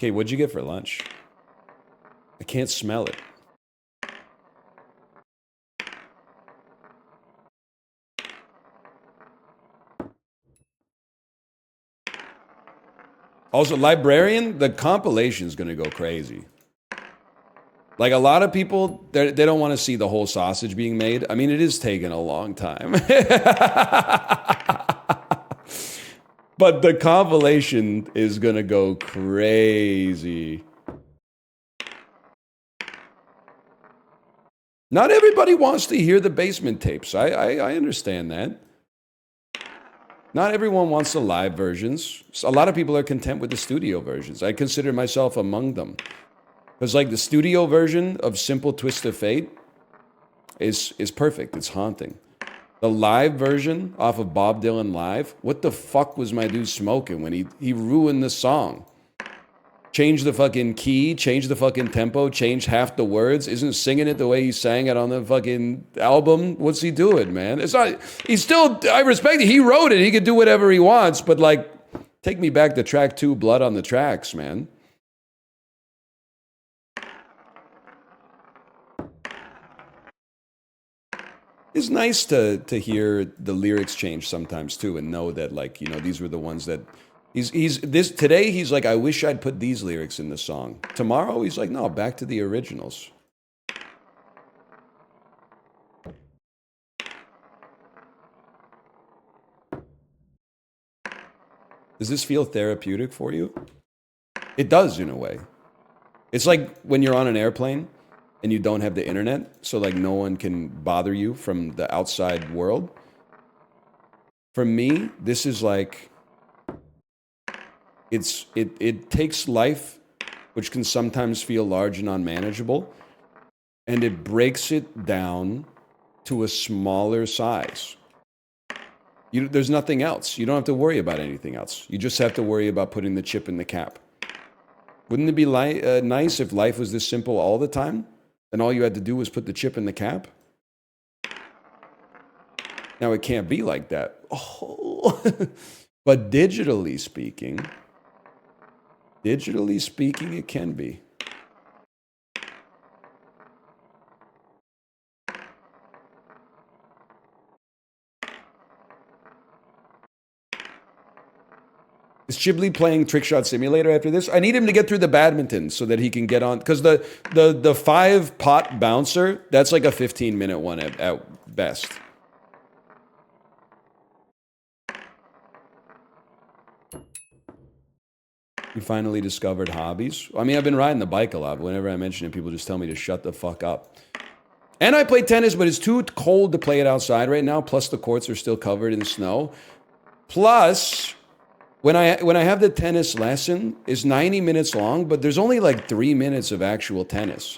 Okay, what'd you get for lunch? I can't smell it. Also, Librarian, the compilation is going to go crazy. Like a lot of people, they don't want to see the whole sausage being made. I mean, it is taking a long time. But the compilation is going to go crazy. Not everybody wants to hear the basement tapes. I understand that. Not everyone wants the live versions. A lot of people are content with the studio versions. I consider myself among them. Because like the studio version of Simple Twist of Fate is perfect. It's haunting. The live version off of Bob Dylan Live, what the fuck was my dude smoking when he ruined the song? Changed the fucking key, changed the fucking tempo, changed half the words, isn't singing it the way he sang it on the fucking album. What's he doing, man? It's not, he's still, I respect it. He wrote it. He could do whatever he wants, but like, take me back to track 2, Blood on the Tracks, man. It's nice to hear the lyrics change sometimes too and know that like, you know, these were the ones that today he's like, I wish I'd put these lyrics in the song. Tomorrow he's like, no, back to the originals. Does this feel therapeutic for you? It does in a way. It's like when you're on an airplane and you don't have the internet, so like no one can bother you from the outside world. For me, this is like, it takes life, which can sometimes feel large and unmanageable, and it breaks it down to a smaller size. There's nothing else. You don't have to worry about anything else. You just have to worry about putting the chip in the cap. Wouldn't it be nice if life was this simple all the time, and all you had to do was put the chip in the cap? Now, it can't be like that. Oh. But digitally speaking, it can be. Is Chiblee playing Trick Shot Simulator after this? I need him to get through the badminton so that he can get on. Because the 5-pot bouncer, that's like a 15-minute one at best. You finally discovered hobbies? I mean, I've been riding the bike a lot, but whenever I mention it, people just tell me to shut the fuck up. And I play tennis, but it's too cold to play it outside right now. Plus, the courts are still covered in snow. Plus, when I have the tennis lesson, it's 90 minutes long, but there's only like 3 minutes of actual tennis.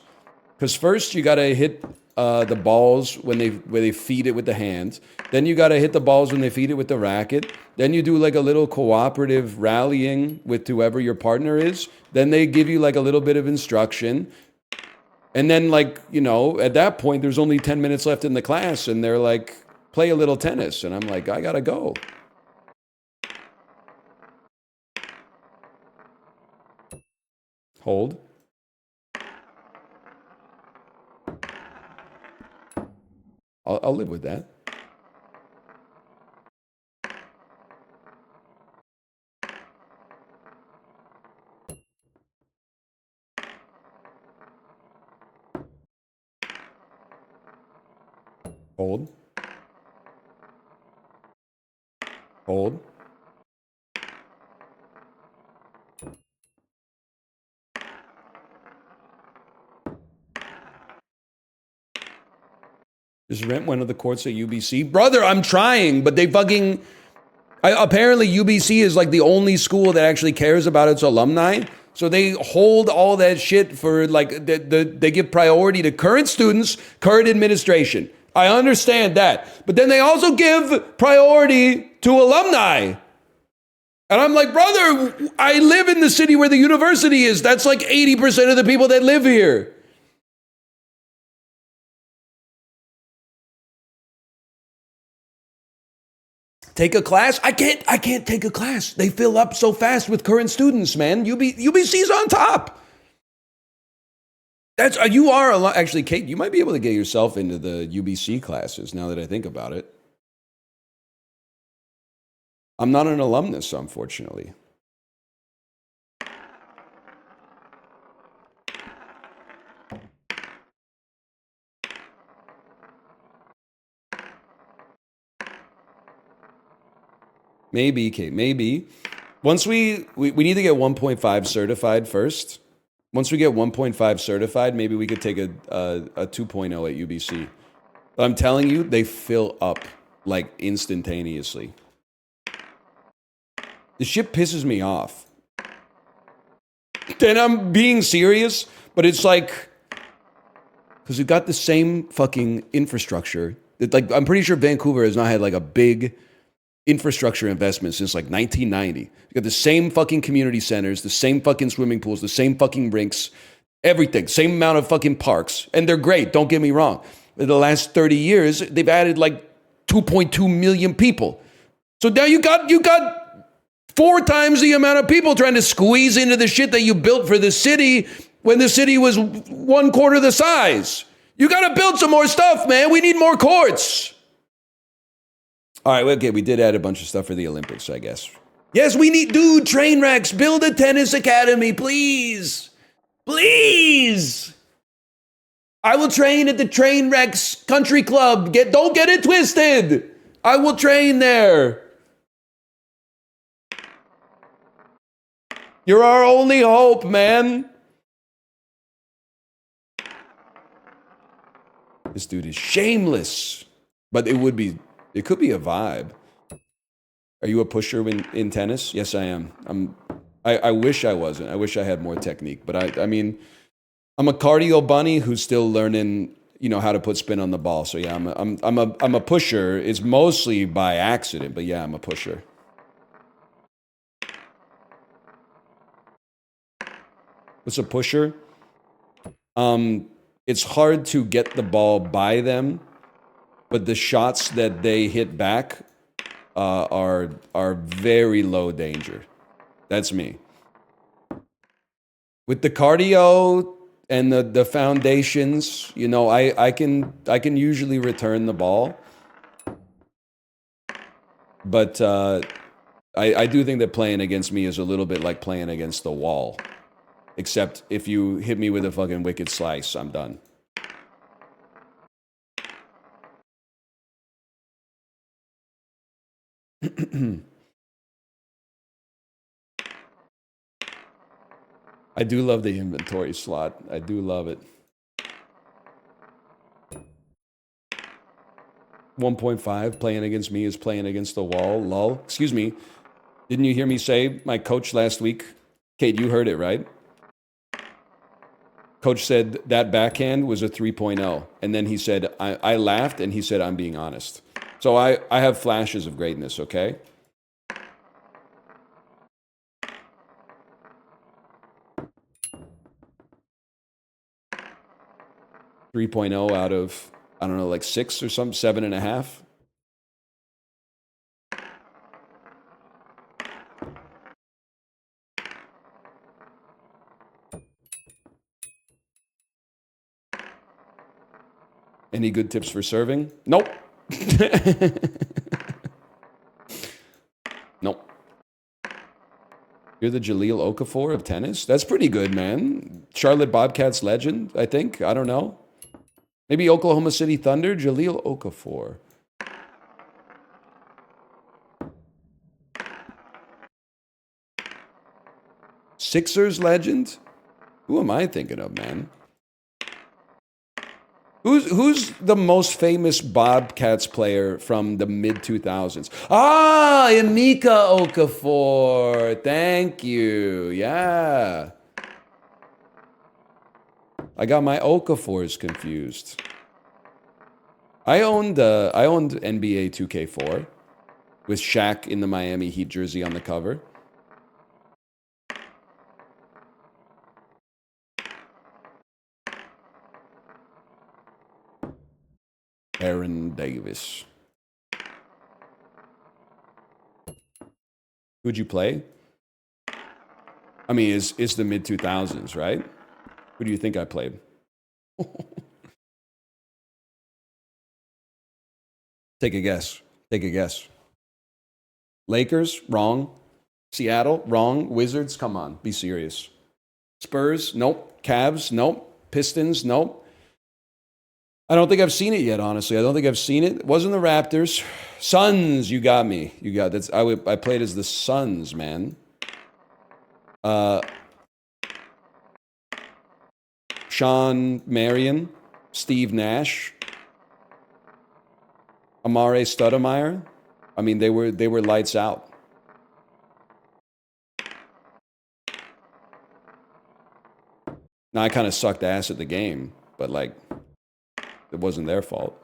Because first, you got to hit the balls when they feed it with the hands. Then you got to hit the balls when they feed it with the racket. Then you do like a little cooperative rallying with whoever your partner is. Then they give you like a little bit of instruction. And then like, you know, at that point, there's only 10 minutes left in the class. And they're like, play a little tennis. And I'm like, I got to go. Hold. I'll live with that. Hold. Hold. Just rent one of the courts at UBC. Brother, I'm trying, but they fucking... apparently UBC is like the only school that actually cares about its alumni. So they hold all that shit for like, they give priority to current students, current administration. I understand that. But then they also give priority to alumni. And I'm like, brother, I live in the city where the university is. That's like 80% of the people that live here. Take a class? I can't take a class. They fill up so fast with current students, man. UBC's on top. That's you are a lot. Actually, Kate, you might be able to get yourself into the UBC classes now that I think about it. I'm not an alumnus, unfortunately. Maybe, Kate, maybe. Once we need to get 1.5 certified first. Once we get 1.5 certified, maybe we could take a 2.0 at UBC. But I'm telling you, they fill up like instantaneously. The shit pisses me off. And I'm being serious, but it's like, because we've got the same fucking infrastructure. Like, I'm pretty sure Vancouver has not had like a big infrastructure investment since like 1990. You got the same fucking community centers, the same fucking swimming pools, the same fucking rinks, everything, same amount of fucking parks, and they're great. Don't get me wrong. In the last 30 years, they've added like 2.2 million people. So now you got 4 times the amount of people trying to squeeze into the shit that you built for the city when the city was 1/4 the size. You got to build some more stuff, man. We need more courts. All right, okay, we did add a bunch of stuff for the Olympics, I guess. Yes, we need, dude, train wrecks. Build a tennis academy, please. Please. I will train at the Train Wrecks Country Club. Don't get it twisted. I will train there. You're our only hope, man. This dude is shameless. But it could be a vibe. Are you a pusher in tennis? Yes, I am. I wish I wasn't. I wish I had more technique. But I mean, I'm a cardio bunny who's still learning, how to put spin on the ball. So yeah, I'm a pusher. It's mostly by accident, but yeah, I'm a pusher. What's a pusher? It's hard to get the ball by them, but the shots that they hit back are very low danger. That's me. With the cardio and the foundations, I can usually return the ball, but I do think that playing against me is a little bit like playing against the wall. Except if you hit me with a fucking wicked slice, I'm done. I do love the inventory slot. I do love it. 1.5, playing against me is playing against the wall. Lol. Excuse me. Didn't you hear me say my coach last week? Kate, you heard it, right? Coach said that backhand was a 3.0. And then he said, I laughed and he said, I'm being honest. So I have flashes of greatness, okay? Three point oh out of, I don't know, like 6 or something, 7.5. Any good tips for serving? Nope. Nope. You're the Jahlil Okafor of tennis? That's pretty good, man. Charlotte Bobcats legend, I think. I don't know. Maybe Oklahoma City Thunder, Jahlil Okafor. Sixers legend? Who am I thinking of, man? Who's the most famous Bobcats player from the mid-2000s? Ah, Emeka Okafor. Thank you. Yeah. I got my Okafors confused. I owned NBA 2K4 with Shaq in the Miami Heat jersey on the cover. Aaron Davis. Who'd you play? I mean, it's the mid 2000s, right? Who do you think I played? Take a guess. Take a guess. Lakers, wrong. Seattle, wrong. Wizards, come on, be serious. Spurs, nope. Cavs, nope. Pistons, nope. I don't think I've seen it yet, honestly. I don't think I've seen it. It wasn't the Raptors. Suns, you got me. You got that's. I played as the Suns, man. Sean Marion, Steve Nash, Amare Stoudemire. I mean, they were lights out. Now I kind of sucked ass at the game, but like, it wasn't their fault.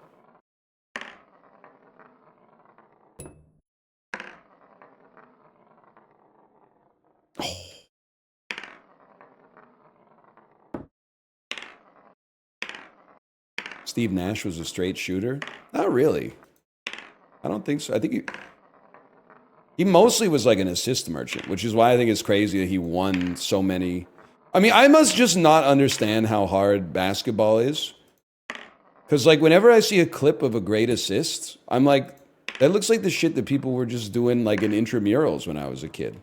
Steve Nash was a straight shooter? Not really. I don't think so. I think he mostly was like an assist merchant, which is why I think it's crazy that he won so many. I mean, I must just not understand how hard basketball is. Because like whenever I see a clip of a great assist, I'm like, that looks like the shit that people were just doing like in intramurals when I was a kid.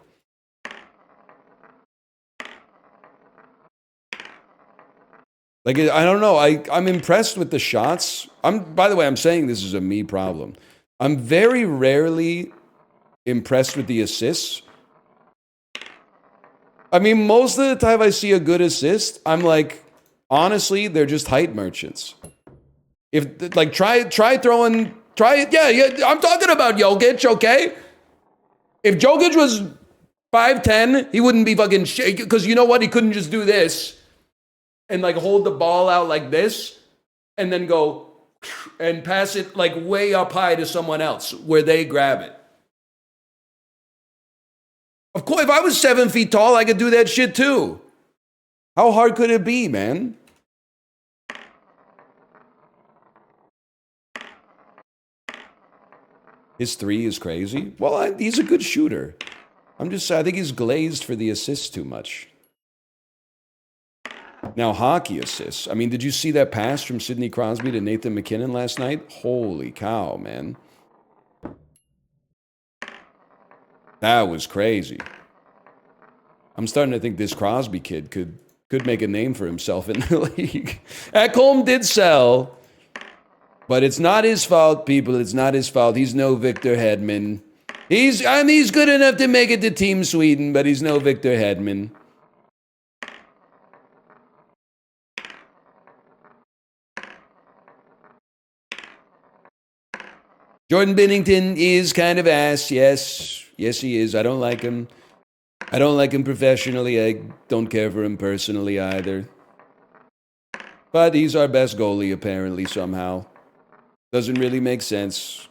Like, I don't know. I'm impressed with the shots. By the way, I'm saying this is a me problem. I'm very rarely impressed with the assists. I mean, most of the time I see a good assist, I'm like, honestly, they're just height merchants. If like try it. Yeah. I'm talking about Jokic, okay? If Jokic was 5'10", he wouldn't be fucking shit. Because you know what? He couldn't just do this and like hold the ball out like this and then go and pass it like way up high to someone else where they grab it. Of course, if I was 7 feet tall, I could do that shit too. How hard could it be, man? His three is crazy. Well, he's a good shooter. I think he's glazed for the assists too much. Now, hockey assists. I mean, did you see that pass from Sidney Crosby to Nathan McKinnon last night? Holy cow, man. That was crazy. I'm starting to think this Crosby kid could make a name for himself in the league. Ekholm did sell, but it's not his fault, people. It's not his fault. He's no Victor Hedman. He's good enough to make it to Team Sweden, but he's no Victor Hedman. Jordan Binnington is kind of ass. Yes, he is. I don't like him. I don't like him professionally. I don't care for him personally either. But he's our best goalie, apparently, somehow. Doesn't really make sense.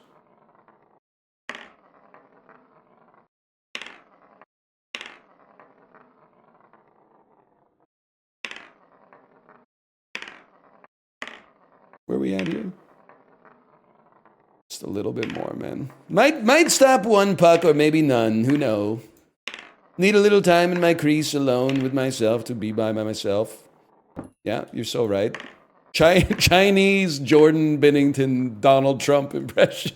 Where are we at here? Just a little bit more, man. Might stop one puck or maybe none. Who knows? Need a little time in my crease alone with myself to be by myself. Yeah, you're so right. Chinese Jordan Binnington Donald Trump impression.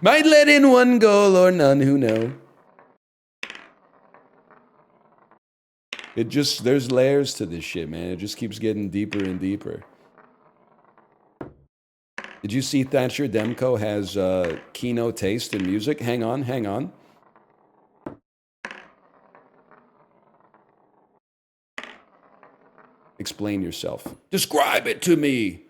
Might let in one goal or none. Who knows? There's layers to this shit, man. It just keeps getting deeper and deeper. Did you see Thatcher Demko has Kino taste in music? Hang on. Explain yourself. Describe it to me.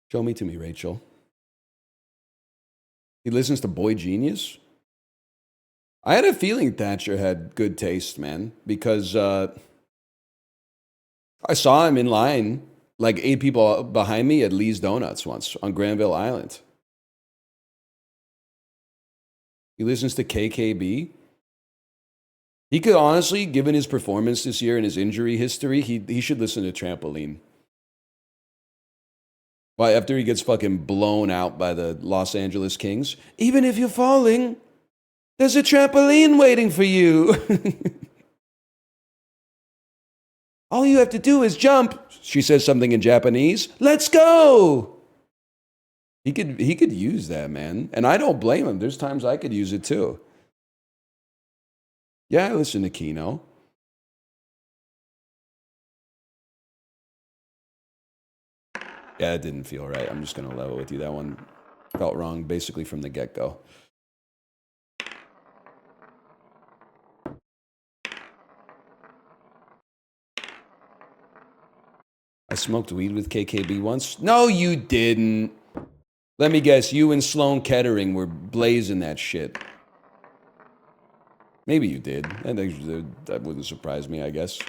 Show me to me, Rachel. He listens to Boy Genius? I had a feeling Thatcher had good taste, man, because I saw him in line, like 8 people behind me at Lee's Donuts once on Granville Island. He listens to KKB. He could honestly, given his performance this year and his injury history, he should listen to Trampoline. Why, after he gets fucking blown out by the Los Angeles Kings, even if you're falling, there's a trampoline waiting for you. All you have to do is jump. She says something in Japanese. Let's go. He could use that, man. And I don't blame him. There's times I could use it too. Yeah, I listen to Kino. Yeah, it didn't feel right. I'm just going to level with you. That one felt wrong basically from the get-go. I smoked weed with KKB once. No, you didn't. Let me guess, you and Sloan Kettering were blazing that shit. Maybe you did. That wouldn't surprise me, I guess.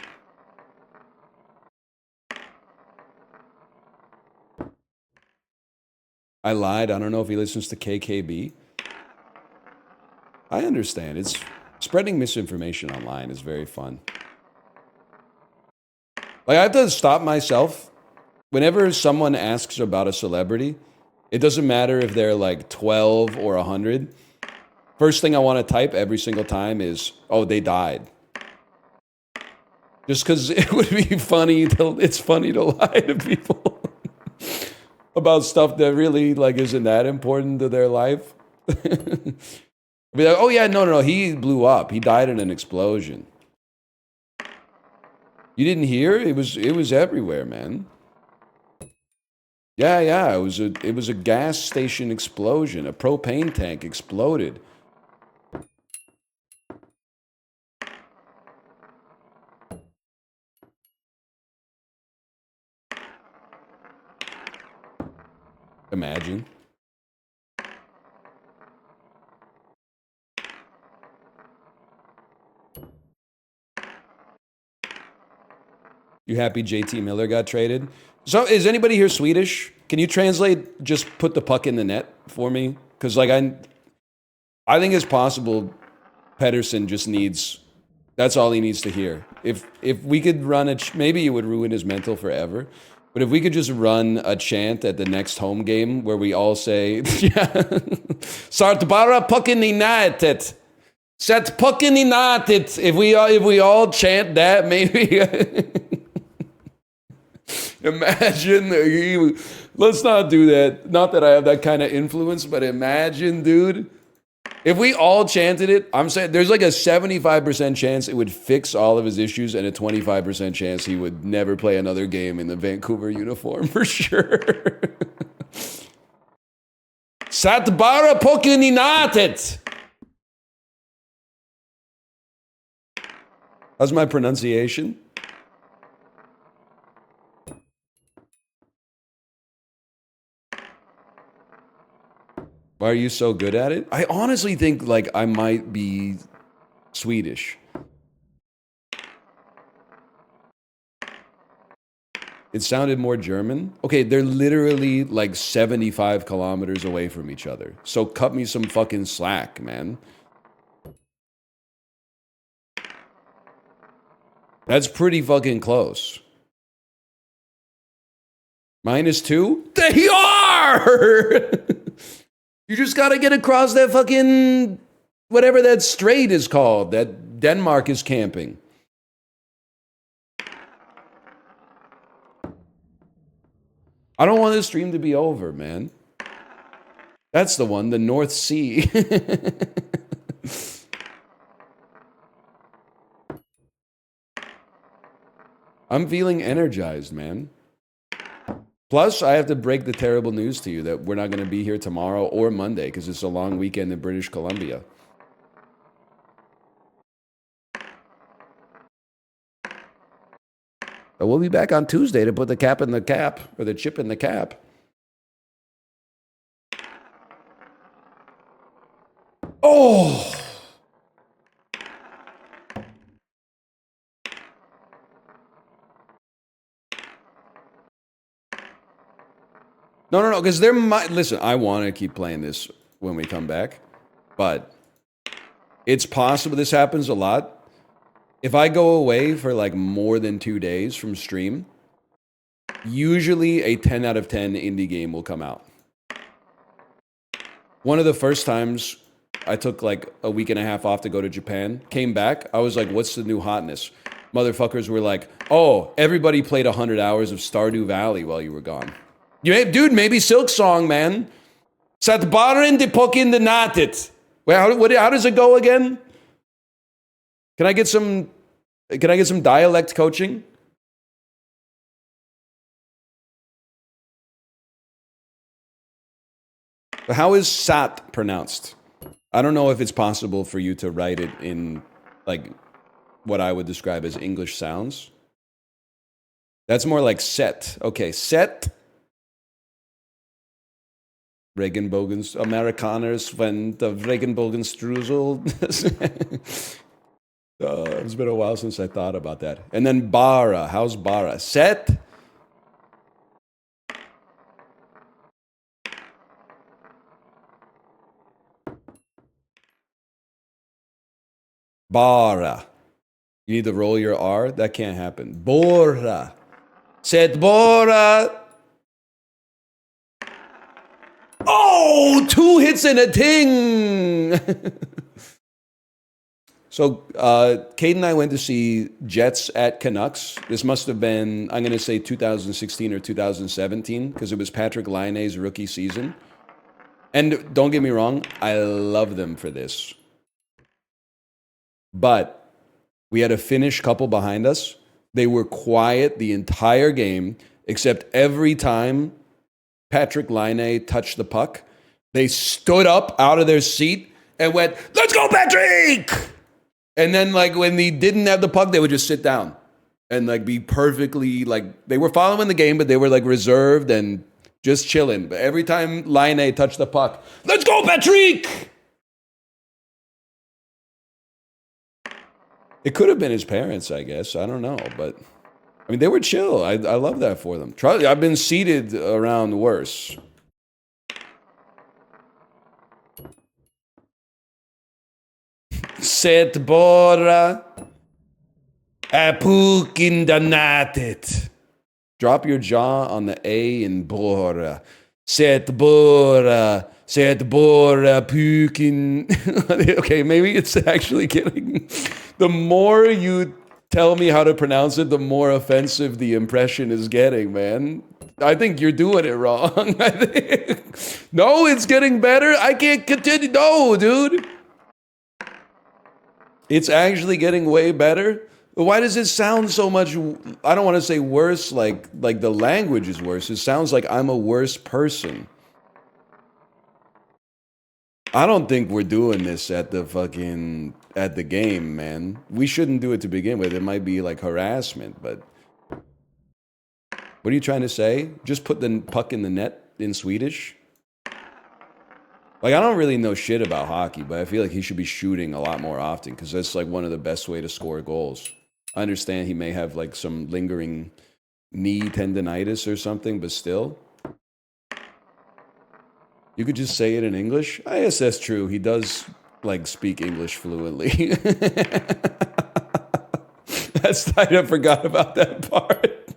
I lied. I don't know if he listens to KKB. I understand. It's spreading misinformation online is very fun. Like, I have to stop myself. Whenever someone asks about a celebrity, it doesn't matter if they're like 12 or 100. First thing I want to type every single time is, oh, they died. Just because it would be funny. It's funny to lie to people about stuff that really like isn't that important to their life. Be like, oh yeah, no, he blew up. He died in an explosion. You didn't hear? It was everywhere, man. Yeah, it was a gas station explosion. A propane tank exploded. Imagine. You happy JT Miller got traded? So is anybody here Swedish? Can you translate, just put the puck in the net for me? Because like I think it's possible Pedersen just needs, that's all he needs to hear. If we could run maybe it would ruin his mental forever. But if we could just run a chant at the next home game where we all say, Sart bara pucken i nätet. Set pucken i nätet. If we all chant that, maybe. Imagine, let's not do that. Not that I have that kind of influence, but imagine, dude. If we all chanted it, I'm saying there's like a 75% chance it would fix all of his issues and a 25% chance he would never play another game in the Vancouver uniform for sure. Satbara Pokuninatet. How's my pronunciation? Why are you so good at it? I honestly think like I might be Swedish. It sounded more German. Okay, they're literally like 75 kilometers away from each other. So cut me some fucking slack, man. That's pretty fucking close. -2? They are! You just gotta get across that fucking, whatever that strait is called, that Denmark is camping. I don't want this stream to be over, man. That's the one, the North Sea. I'm feeling energized, man. Plus, I have to break the terrible news to you that we're not going to be here tomorrow or Monday because it's a long weekend in British Columbia. But we'll be back on Tuesday to put the cap in the cap, or the chip in the cap. Oh! No, because there might, listen, I want to keep playing this when we come back, but it's possible this happens a lot. If I go away for like more than 2 days from stream, usually a 10 out of 10 indie game will come out. One of the first times I took like a week and a half off to go to Japan, came back, I was like, what's the new hotness? Motherfuckers were like, oh, everybody played 100 hours of Stardew Valley while you were gone. Dude, maybe Silk Song, man. Satbarin de Pokin de Natit. Wait, how does it go again? Can I get some dialect coaching? How is sat pronounced? I don't know if it's possible for you to write it in like what I would describe as English sounds. That's more like set. Okay, set. Regenbogens, Amerikaners, when the Regenbogenstrudel. It's been a while since I thought about that. And then bara. How's bara? Set. Bara. You need to roll your R? That can't happen. Bora. Set Bora. Oh, 2 hits and a ting. So, Kate and I went to see Jets at Canucks. This must have been, I'm going to say 2016 or 2017, because it was Patrick Laine's rookie season. And don't get me wrong, I love them for this. But we had a Finnish couple behind us. They were quiet the entire game, except every time Patrick Laine touched the puck, they stood up out of their seat and went, "Let's go, Patrick!" And then, like, when he didn't have the puck, they would just sit down and, like, be perfectly, like, they were following the game, but they were, like, reserved and just chilling. But every time Laine touched the puck, "Let's go, Patrick!" It could have been his parents, I guess. I don't know. But, I mean, they were chill. I love that for them. I've been seated around worse. Set Bora. Apukin danatit. Drop your jaw on the A in Bora. Set Bora. Set Bora Pukin. Okay, maybe it's actually getting. The more you tell me how to pronounce it, the more offensive the impression is getting, man. I think you're doing it wrong. No, it's getting better. I can't continue. No, dude. It's actually getting way better. Why does it sound so much? I don't want to say worse, like the language is worse. It sounds like I'm a worse person. I don't think we're doing this at the game, man. We shouldn't do it to begin with. It might be like harassment, but what are you trying to say? Just put the puck in the net in Swedish? Like, I don't really know shit about hockey, but I feel like he should be shooting a lot more often because that's like one of the best way to score goals. I understand he may have like some lingering knee tendonitis or something, but still. You could just say it in English? I guess that's true. He does like speak English fluently. I forgot about that part.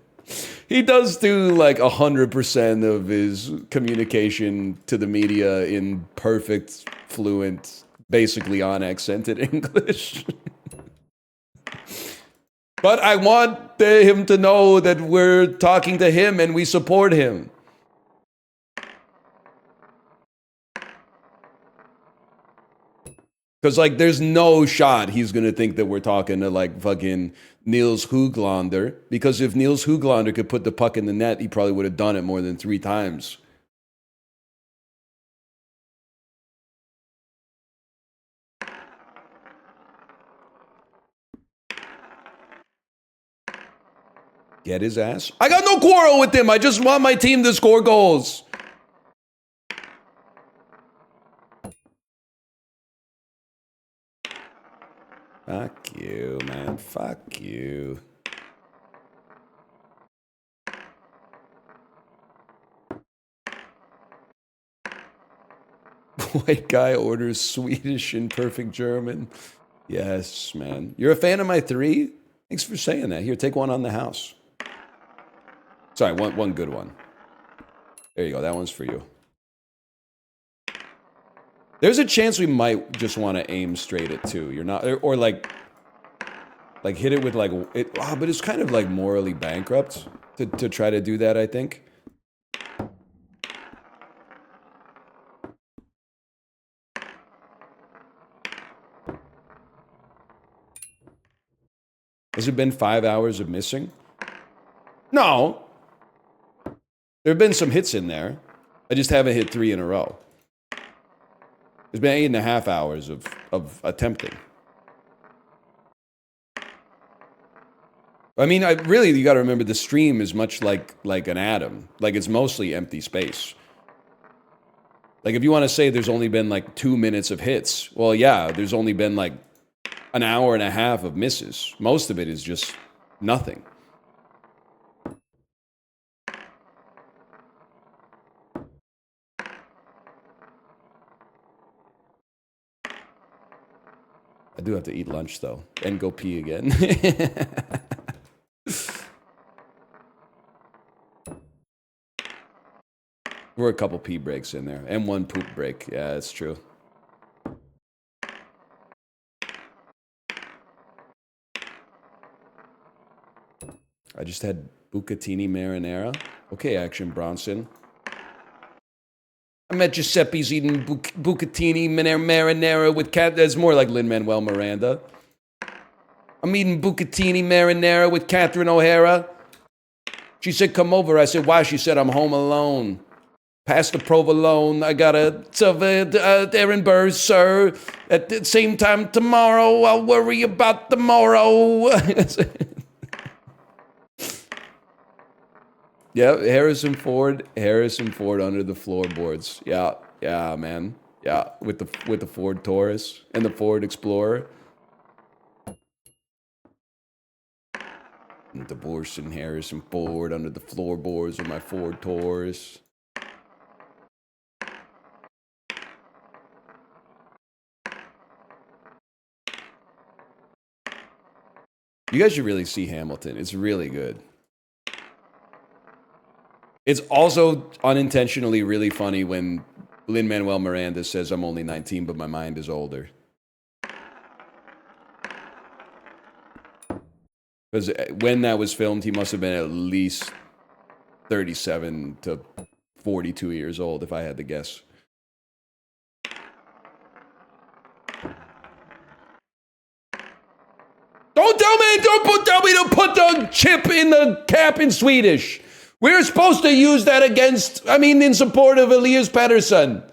He does do like 100% of his communication to the media in perfect, fluent, basically unaccented English. But I want him to know that we're talking to him and we support him. Because, like, there's no shot he's going to think that we're talking to, like, fucking Niels Höglander. Because if Niels Höglander could put the puck in the net, he probably would have done it more than 3 times. Get his ass. I got no quarrel with him. I just want my team to score goals. Fuck you, man. Fuck you. White guy orders Swedish in perfect German. Yes, man. You're a fan of my 3? Thanks for saying that. Here, take one on the house. Sorry, one good one. There you go. That one's for you. There's a chance we might just want to aim straight at 2. You're not, or like hit it with like it. Oh, but it's kind of like morally bankrupt to try to do that, I think. Has it been 5 hours of missing? No. There have been some hits in there. I just haven't hit 3 in a row. It's been 8.5 hours of attempting. I mean, really, you got to remember the stream is much like an atom. Like, it's mostly empty space. Like, if you want to say there's only been like 2 minutes of hits, well, yeah, there's only been like an hour and a half of misses. Most of it is just nothing. I do have to eat lunch, though, and go pee again. We're a couple pee breaks in there, and one poop break. Yeah, that's true. I just had bucatini marinara. Okay, Action Bronson. I'm at Giuseppe's eating bucatini marinara with cat. That's more like Lin-Manuel Miranda. I'm eating bucatini marinara with Catherine O'Hara. She said, come over. I said, why? She said, I'm home alone. Pass the provolone. I got a Aaron Burr, sir. At the same time tomorrow, I'll worry about tomorrow. Yeah, Harrison Ford under the floorboards. Yeah, man. Yeah, with the Ford Taurus and the Ford Explorer. And divorcing Harrison Ford under the floorboards of my Ford Taurus. You guys should really see Hamilton. It's really good. It's also unintentionally really funny when Lin-Manuel Miranda says, I'm only 19, but my mind is older. Because when that was filmed, he must have been at least 37 to 42 years old, if I had to guess. Don't tell me to put the chip in the cap in Swedish. We're supposed to use that in support of Elias Pettersson.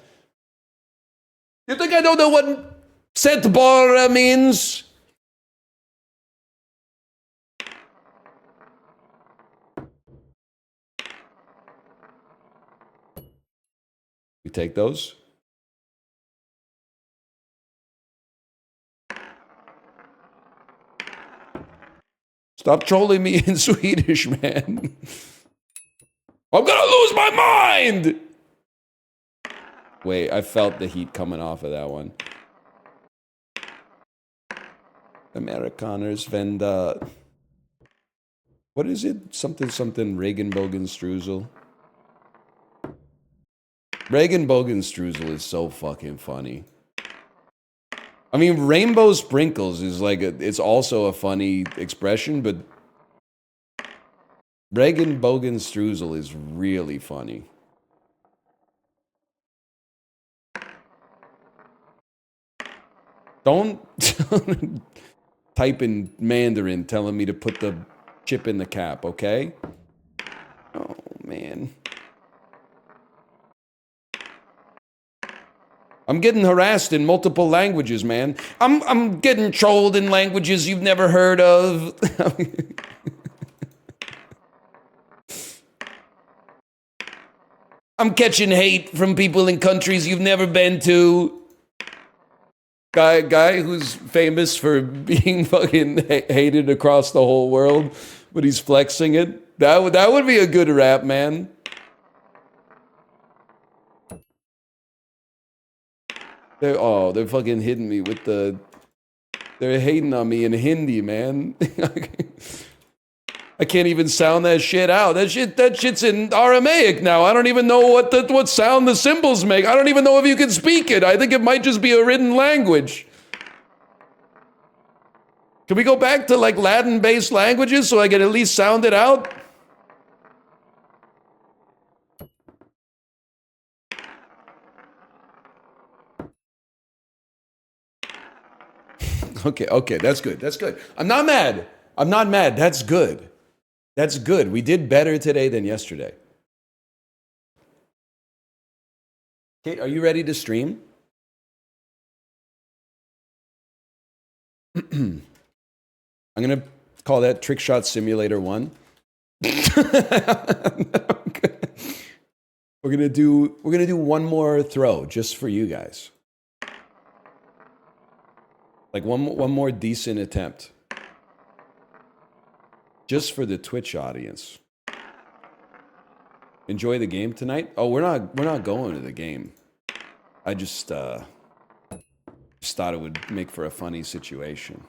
You think I don't know what Setbara means? You take those? Stop trolling me in Swedish, man. I'm gonna lose my mind! Wait, I felt the heat coming off of that one. Amerikaners vända... What is it? Something Regenbogenstrudel. Regenbogenstrudel is so fucking funny. I mean, rainbow sprinkles is like it's also a funny expression, but Regenbogenstrudel is really funny. Don't type in Mandarin telling me to put the chip in the cap, okay? Oh, man. I'm getting harassed in multiple languages, man. I'm getting trolled in languages you've never heard of. I'm catching hate from people in countries you've never been to. Guy who's famous for being fucking hated across the whole world, but he's flexing it. That would be a good rap, man. They're fucking hitting me with the They're hating on me in Hindi, man. I can't even sound that shit out. That shit's in Aramaic now. I don't even know what sound the symbols make. I don't even know if you can speak it. I think it might just be a written language. Can we go back to like Latin-based languages so I can at least sound it out? Okay, that's good. That's good. I'm not mad. That's good. That's good. We did better today than yesterday. Kate, are you ready to stream? I'm going to call that Trick Shot Simulator 1. We're going to do one more throw just for you guys. Like one more decent attempt. Just for the Twitch audience. Enjoy the game tonight? Oh, we're not going to the game. I just thought it would make for a funny situation.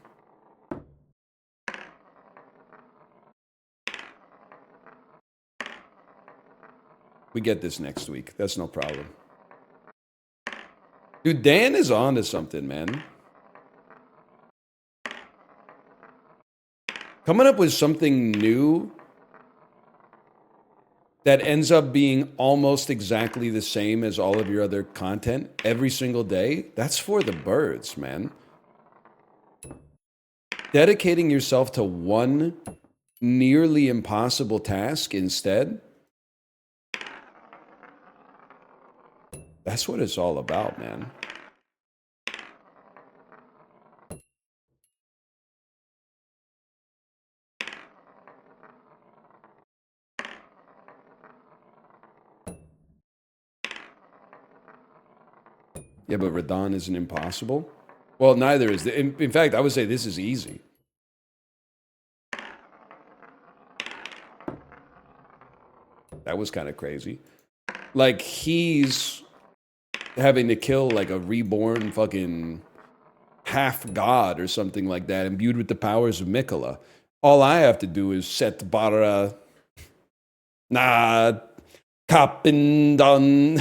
We get this next week. That's no problem. Dude, Dan is on to something, man. Coming up with something new that ends up being almost exactly the same as all of your other content every single day, that's for the birds, man. Dedicating yourself to one nearly impossible task instead, that's what it's all about, man. Yeah, but Radon isn't impossible. Well, neither is. In fact, I would say this is easy. That was kind of crazy. Like, he's having to kill like a reborn fucking half god or something like that, imbued with the powers of Mikola. All I have to do is set bara na kappen done.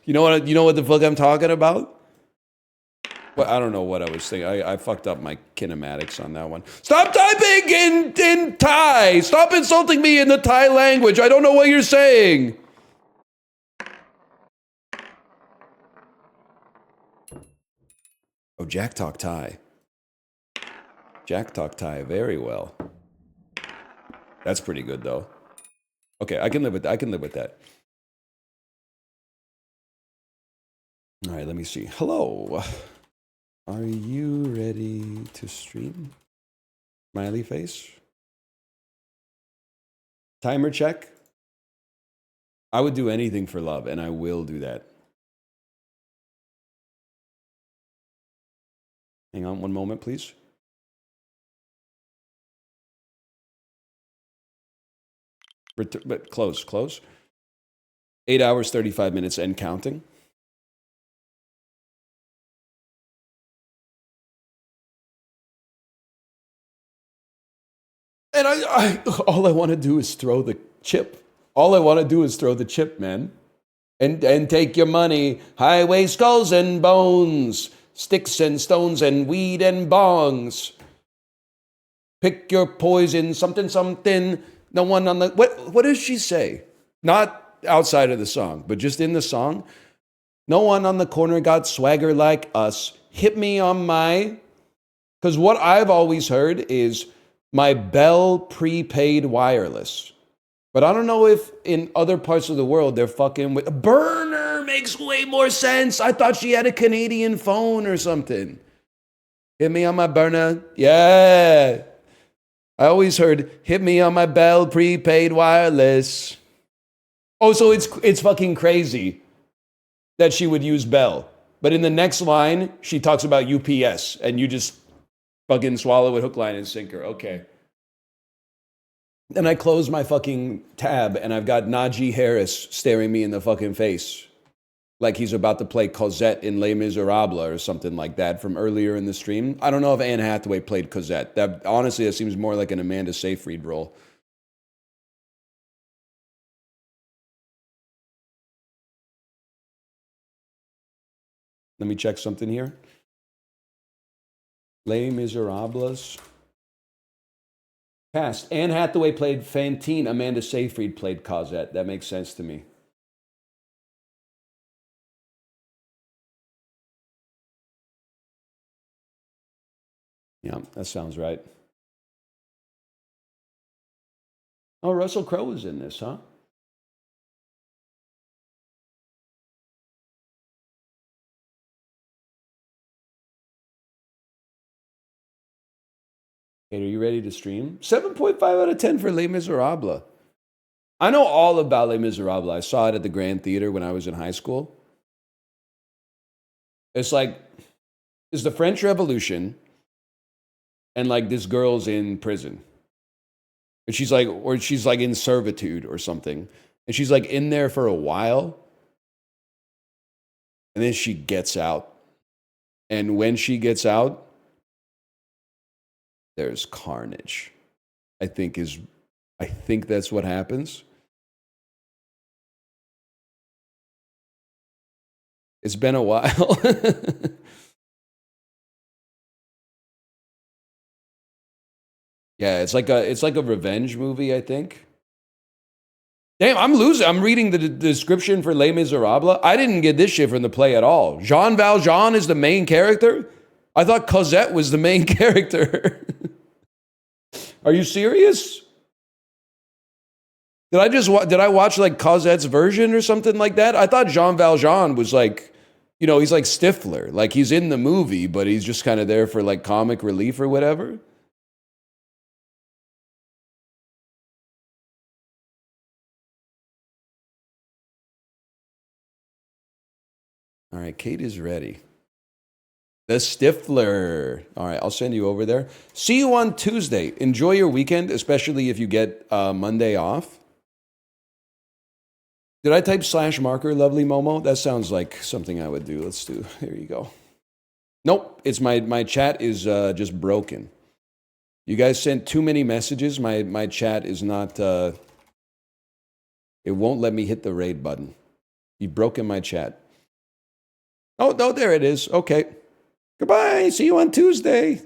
You know what the fuck I'm talking about? Well, I don't know what I was thinking. I fucked up my kinematics on that one. Stop typing in Thai. Stop insulting me in the Thai language. I don't know what you're saying. Oh, Jack talk Thai. Jack talk Thai very well. That's pretty good though. Okay, I can live with that. All right, let me see. Hello. Are you ready to stream? Smiley face. Timer check. I would do anything for love, and I will do that. Hang on one moment, please. But close. 8 hours, 35 minutes, and counting. And all I want to do is throw the chip. All I want to do is throw the chip, man. And take your money. Highway skulls and bones. Sticks and stones and weed and bongs. Pick your poison, something. No one on the... What does she say? Not outside of the song, but just in the song. No one on the corner got swagger like us. Hit me on my... Because what I've always heard is... my Bell prepaid wireless. But I don't know if in other parts of the world they're fucking with... Burner makes way more sense. I thought she had a Canadian phone or something. Hit me on my burner. Yeah. I always heard, hit me on my Bell prepaid wireless. Oh, so it's fucking crazy that she would use Bell. But in the next line, she talks about UPS. And you just... fucking swallow it hook, line, and sinker. Okay. Then I close my fucking tab and I've got Najee Harris staring me in the fucking face. like he's about to play Cosette in Les Miserables or something like that from earlier in the stream. I don't know if Anne Hathaway played Cosette. That honestly, that seems more like an Amanda Seyfried role. Let me check something here. Les Miserables. Cast. Anne Hathaway played Fantine. Amanda Seyfried played Cosette. That makes sense to me. Yeah, that sounds right. Oh, Russell Crowe was in this, huh? Kate, are you ready to stream? 7.5 out of 10 for Les Miserables. I know all about Les Miserables. I saw it at the Grand Theater when I was in high school. It's like, it's the French Revolution, and like this girl's in prison. And she's like, or she's like in servitude or something. And she's like in there for a while. And then she gets out. And when she gets out, there's carnage. I think that's what happens. It's been a while. Yeah, it's like a revenge movie, I think. Damn, I'm losing. I'm reading the description for Les Miserables. I didn't get this shit from the play at all. Jean Valjean is the main character? I thought Cosette was the main character. Are you serious? Did I watch like Cosette's version or something like that? I thought Jean Valjean was like, he's like Stifler. Like he's in the movie, but he's just kind of there for like comic relief or whatever. All right, Kate is ready. The Stifler. All right, I'll send you over there. See you on Tuesday. Enjoy your weekend, especially if you get Monday off. Did I type /marker, lovely Momo? That sounds like something I would do. Let's do. Here you go. Nope, it's my chat is just broken. You guys sent too many messages. My chat is not. It won't let me hit the raid button. You've broken my chat. Oh, no, there it is. Okay. Goodbye. See you on Tuesday.